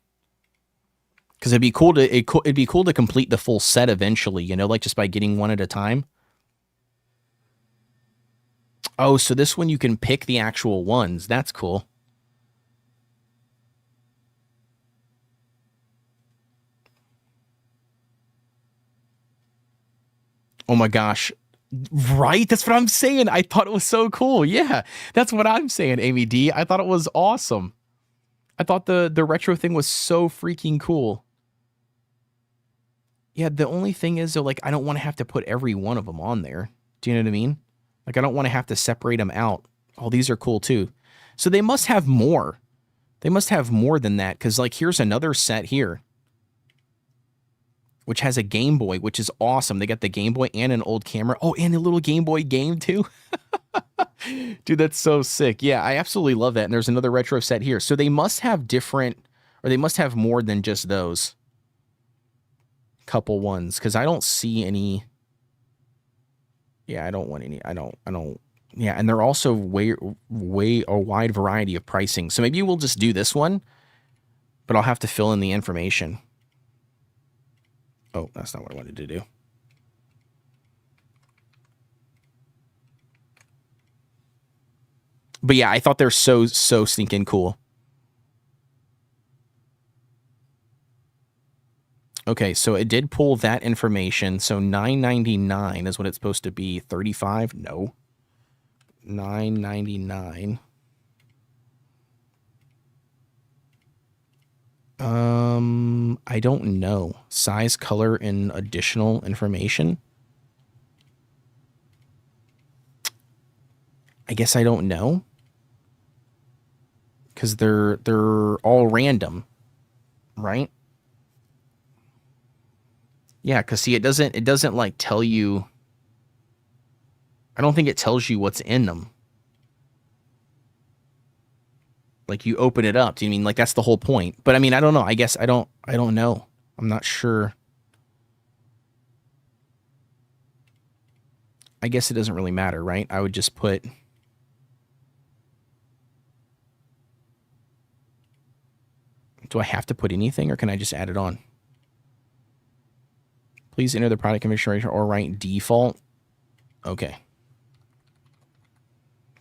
Because it'd be cool to complete the full set eventually, you know, like just by getting one at a time. Oh, so this one you can pick the actual ones. That's cool. Oh my gosh. Right? That's what I'm saying. I thought it was so cool. Yeah, that's what I'm saying, Amy D. I thought it was awesome. I thought the retro thing was so freaking cool. Yeah, the only thing is, though, like, I don't want to have to put every one of them on there. Do you know what I mean? Like, I don't want to have to separate them out. Oh, these are cool, too. So they must have more. They must have more than that, because, like, here's another set here, which has a Game Boy, which is awesome. They got the Game Boy and an old camera. Oh, and a little Game Boy game, too. Dude, that's so sick. Yeah, I absolutely love that. And there's another retro set here. So they must have different, or they must have more than just those couple ones, because I don't see any. Yeah, I don't want any. I don't. Yeah, and they're also way a wide variety of pricing. So maybe we'll just do this one, but I'll have to fill in the information. Oh, that's not what I wanted to do. But yeah, I thought they're so stinking cool. Okay, so it did pull that information. So $9.99 is what it's supposed to be. 35? No. $9.99. I don't know. Size, color, and additional information. I guess I don't know. Because they're all random, right? Yeah, because see, it doesn't like tell you. I don't think it tells you what's in them. Like you open it up. Do you mean like that's the whole point? But I mean, I don't know. I guess I don't know. I'm not sure. I guess it doesn't really matter, right? I would just put. Do I have to put anything, or can I just add it on? Please enter the product configuration or write default. Okay.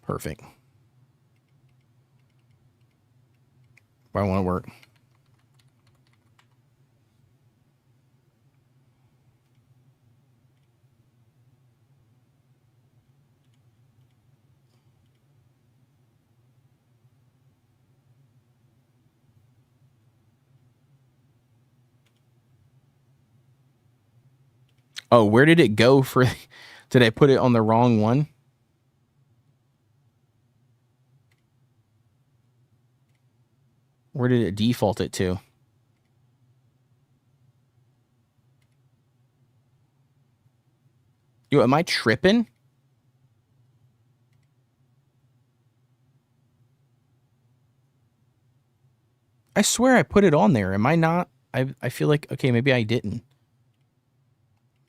Perfect. Why won't it work? Oh, where did it go for? Did I put it on the wrong one? Where did it default it to? Yo, am I tripping? I swear I put it on there. Am I not? I feel like, okay, maybe I didn't.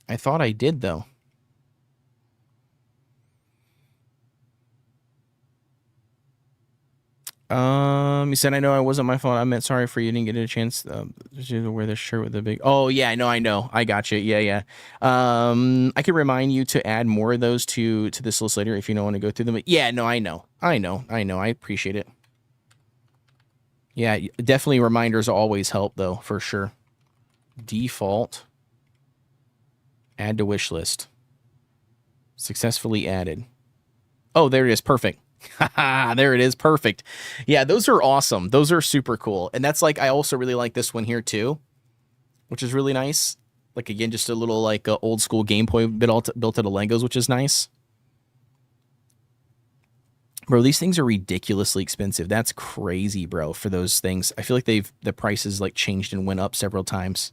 I thought I did, though. He said, I know I wasn't my fault. I meant sorry for you didn't get a chance to wear this shirt with the big. Oh, yeah, I know. I got you. Yeah. I could remind you to add more of those to this list later if you don't want to go through them. But yeah, no, I know. I appreciate it. Yeah, definitely reminders always help, though, for sure. Default. Add to wish list. Successfully added. Oh, there it is. Perfect. There it is. Perfect. Yeah, those are awesome. Those are super cool. And that's like, I also really like this one here too, which is really nice. Like, again, just a little like old school gameplay built out of Legos, which is nice. Bro, these things are ridiculously expensive. That's crazy, bro, for those things. I feel like the prices like changed and went up several times.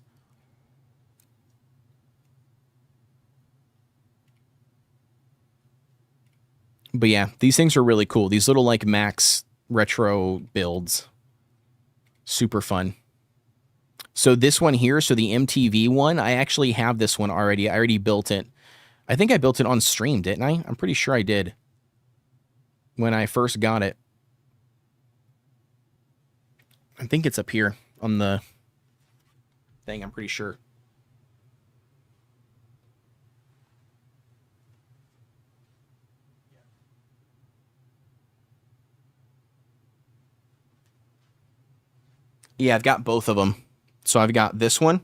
But yeah, these things are really cool. These little like Max retro builds. Super fun. So this one here, so the MTV one, I actually have this one already. I already built it. I think I built it on stream, didn't I? I'm pretty sure I did. When I first got it. I think it's up here on the thing, I'm pretty sure. Yeah, I've got both of them. So I've got this one,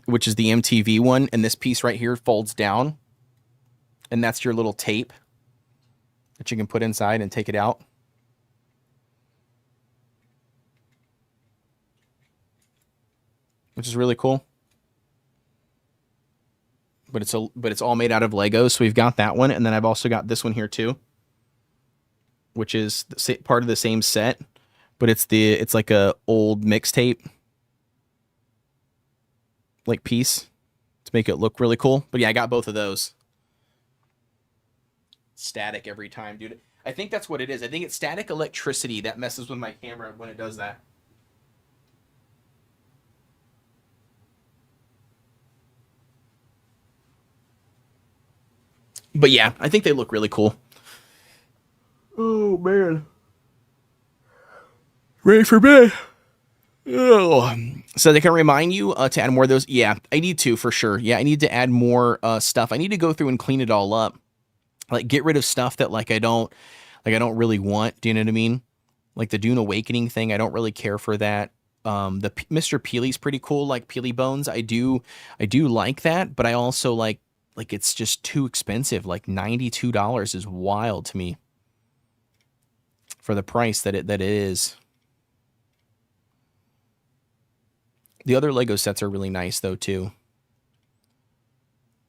which is the MTV one, and this piece right here folds down, and that's your little tape that you can put inside and take it out. Which is really cool. But it's all made out of Legos, so we've got that one, and then I've also got this one here too, which is part of the same set, but it's like a old mixtape like piece to make it look really cool. But yeah, I got both of those. Static every time, dude. I think that's what it is. I think it's static electricity that messes with my camera when it does that. But yeah, I think they look really cool. Oh, man. Ready for bed. Oh. So they can remind you to add more of those. Yeah, I need to for sure. Yeah, I need to add more stuff. I need to go through and clean it all up. Like, get rid of stuff that I don't really want. Do you know what I mean? Like the Dune Awakening thing, I don't really care for that. The Mr. Peely's pretty cool, like Peely Bones. I do like that, but I also like it's just too expensive. Like $92 is wild to me for the price that it is. The other Lego sets are really nice though too.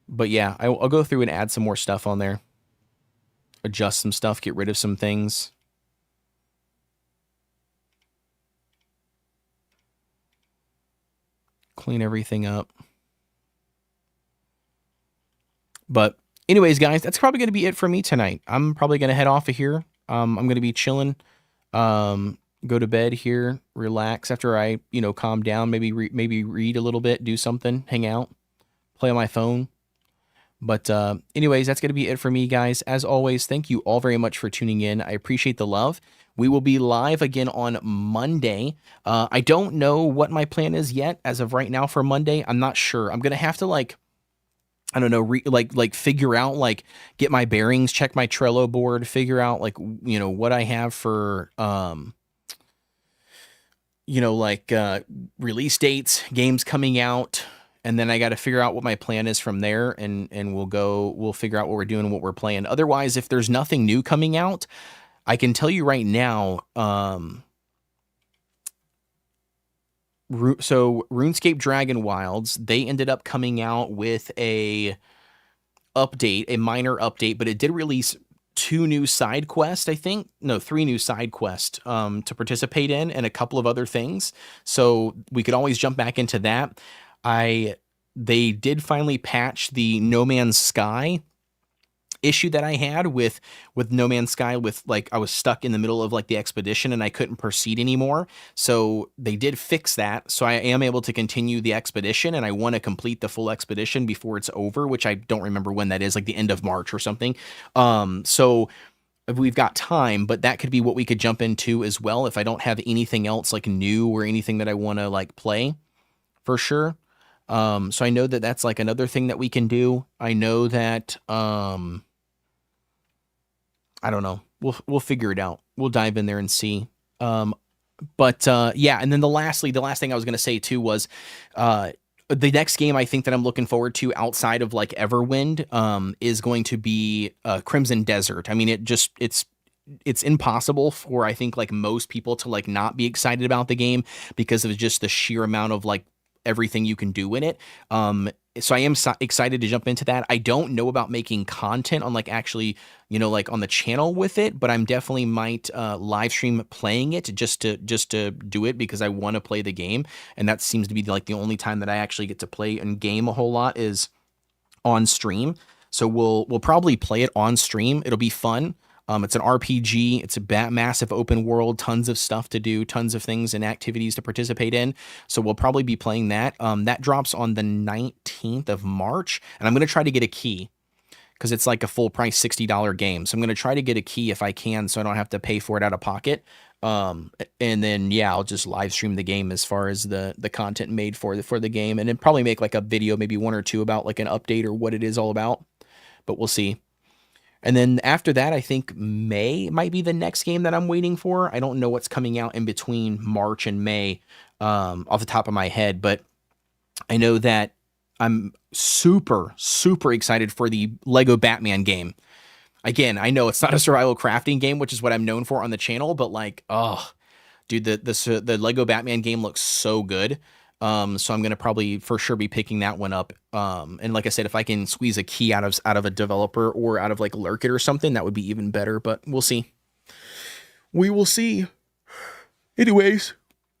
But yeah, I'll go through and add some more stuff on there. Adjust some stuff, get rid of some things. Clean everything up. But anyways, guys, that's probably going to be it for me tonight. I'm probably going to head off of here. I'm going to be chilling. Go to bed here, relax after I, calm down, maybe read a little bit, do something, hang out, play on my phone. But anyways, that's going to be it for me, guys. As always, thank you all very much for tuning in. I appreciate the love. We will be live again on Monday. I don't know what my plan is yet as of right now for Monday. I'm not sure. I'm going to have to I don't know, figure out, get my bearings, check my Trello board, figure out what I have for, release dates, games coming out. And then I got to figure out what my plan is from there, and we'll figure out what we're doing and what we're playing. Otherwise, if there's nothing new coming out, I can tell you right now, so RuneScape Dragon Wilds, they ended up coming out with a minor update, but it did release 2 new side quests, 3 new side quests to participate in, and a couple of other things. So we could always jump back into that. I they did finally patch the No Man's Sky issue that I had with No Man's Sky, with like I was stuck in the middle of like the expedition and I couldn't proceed anymore. So they did fix that. So I am able to continue the expedition, and I want to complete the full expedition before it's over, which I don't remember when that is, like the end of March or something. So we've got time, but that could be what we could jump into as well if I don't have anything else like new or anything that I want to like play for sure. So I know that that's like another thing that we can do. I know that, I don't know. We'll figure it out. We'll dive in there and see. But yeah, and then the last thing I was going to say too was, the next game I think that I'm looking forward to outside of like Everwind, is going to be Crimson Desert. I mean, it's impossible for, I think, like most people to like not be excited about the game because of just the sheer amount of like everything you can do in it. So I am excited to jump into that. I don't know about making content on like actually, like on the channel with it, but I'm definitely might live stream playing it just to do it because I want to play the game. And that seems to be like the only time that I actually get to play and game a whole lot is on stream. So we'll probably play it on stream. It'll be fun. It's an RPG. It's a massive open world, tons of stuff to do, tons of things and activities to participate in. So we'll probably be playing that. That drops on the 19th of March, and I'm going to try to get a key because it's like a full price $60 game. So I'm going to try to get a key if I can, so I don't have to pay for it out of pocket. And then, yeah, I'll just live stream the game as far as the content made for the game, and then probably make like a video, maybe one or two about like an update or what it is all about, but we'll see. And then after that, I think May might be the next game that I'm waiting for. I don't know what's coming out in between March and May, off the top of my head, but I know that I'm super, super excited for the Lego Batman game. Again, I know it's not a survival crafting game, which is what I'm known for on the channel, but like, oh, dude, the Lego Batman game looks so good. So I'm going to probably for sure be picking that one up. And like I said, if I can squeeze a key out of a developer or out of like Lurk It or something, that would be even better, but we'll see. We will see. Anyways,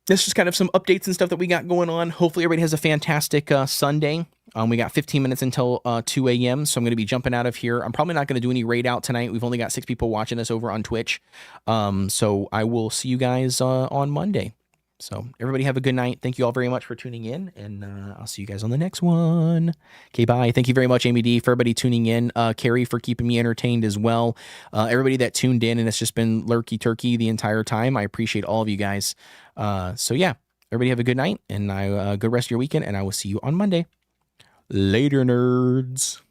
that's just kind of some updates and stuff that we got going on. Hopefully everybody has a fantastic Sunday. We got 15 minutes until 2 a.m., so I'm going to be jumping out of here. I'm probably not going to do any raid out tonight. We've only got 6 people watching us over on Twitch. So I will see you guys on Monday. So everybody have a good night. Thank you all very much for tuning in, and I'll see you guys on the next one. Okay, bye. Thank you very much, Amy D, for everybody tuning in. Carrie for keeping me entertained as well. Everybody that tuned in, and it's just been lurky turkey the entire time. I appreciate all of you guys. So yeah, everybody have a good night, and good rest of your weekend, and I will see you on Monday. Later, nerds.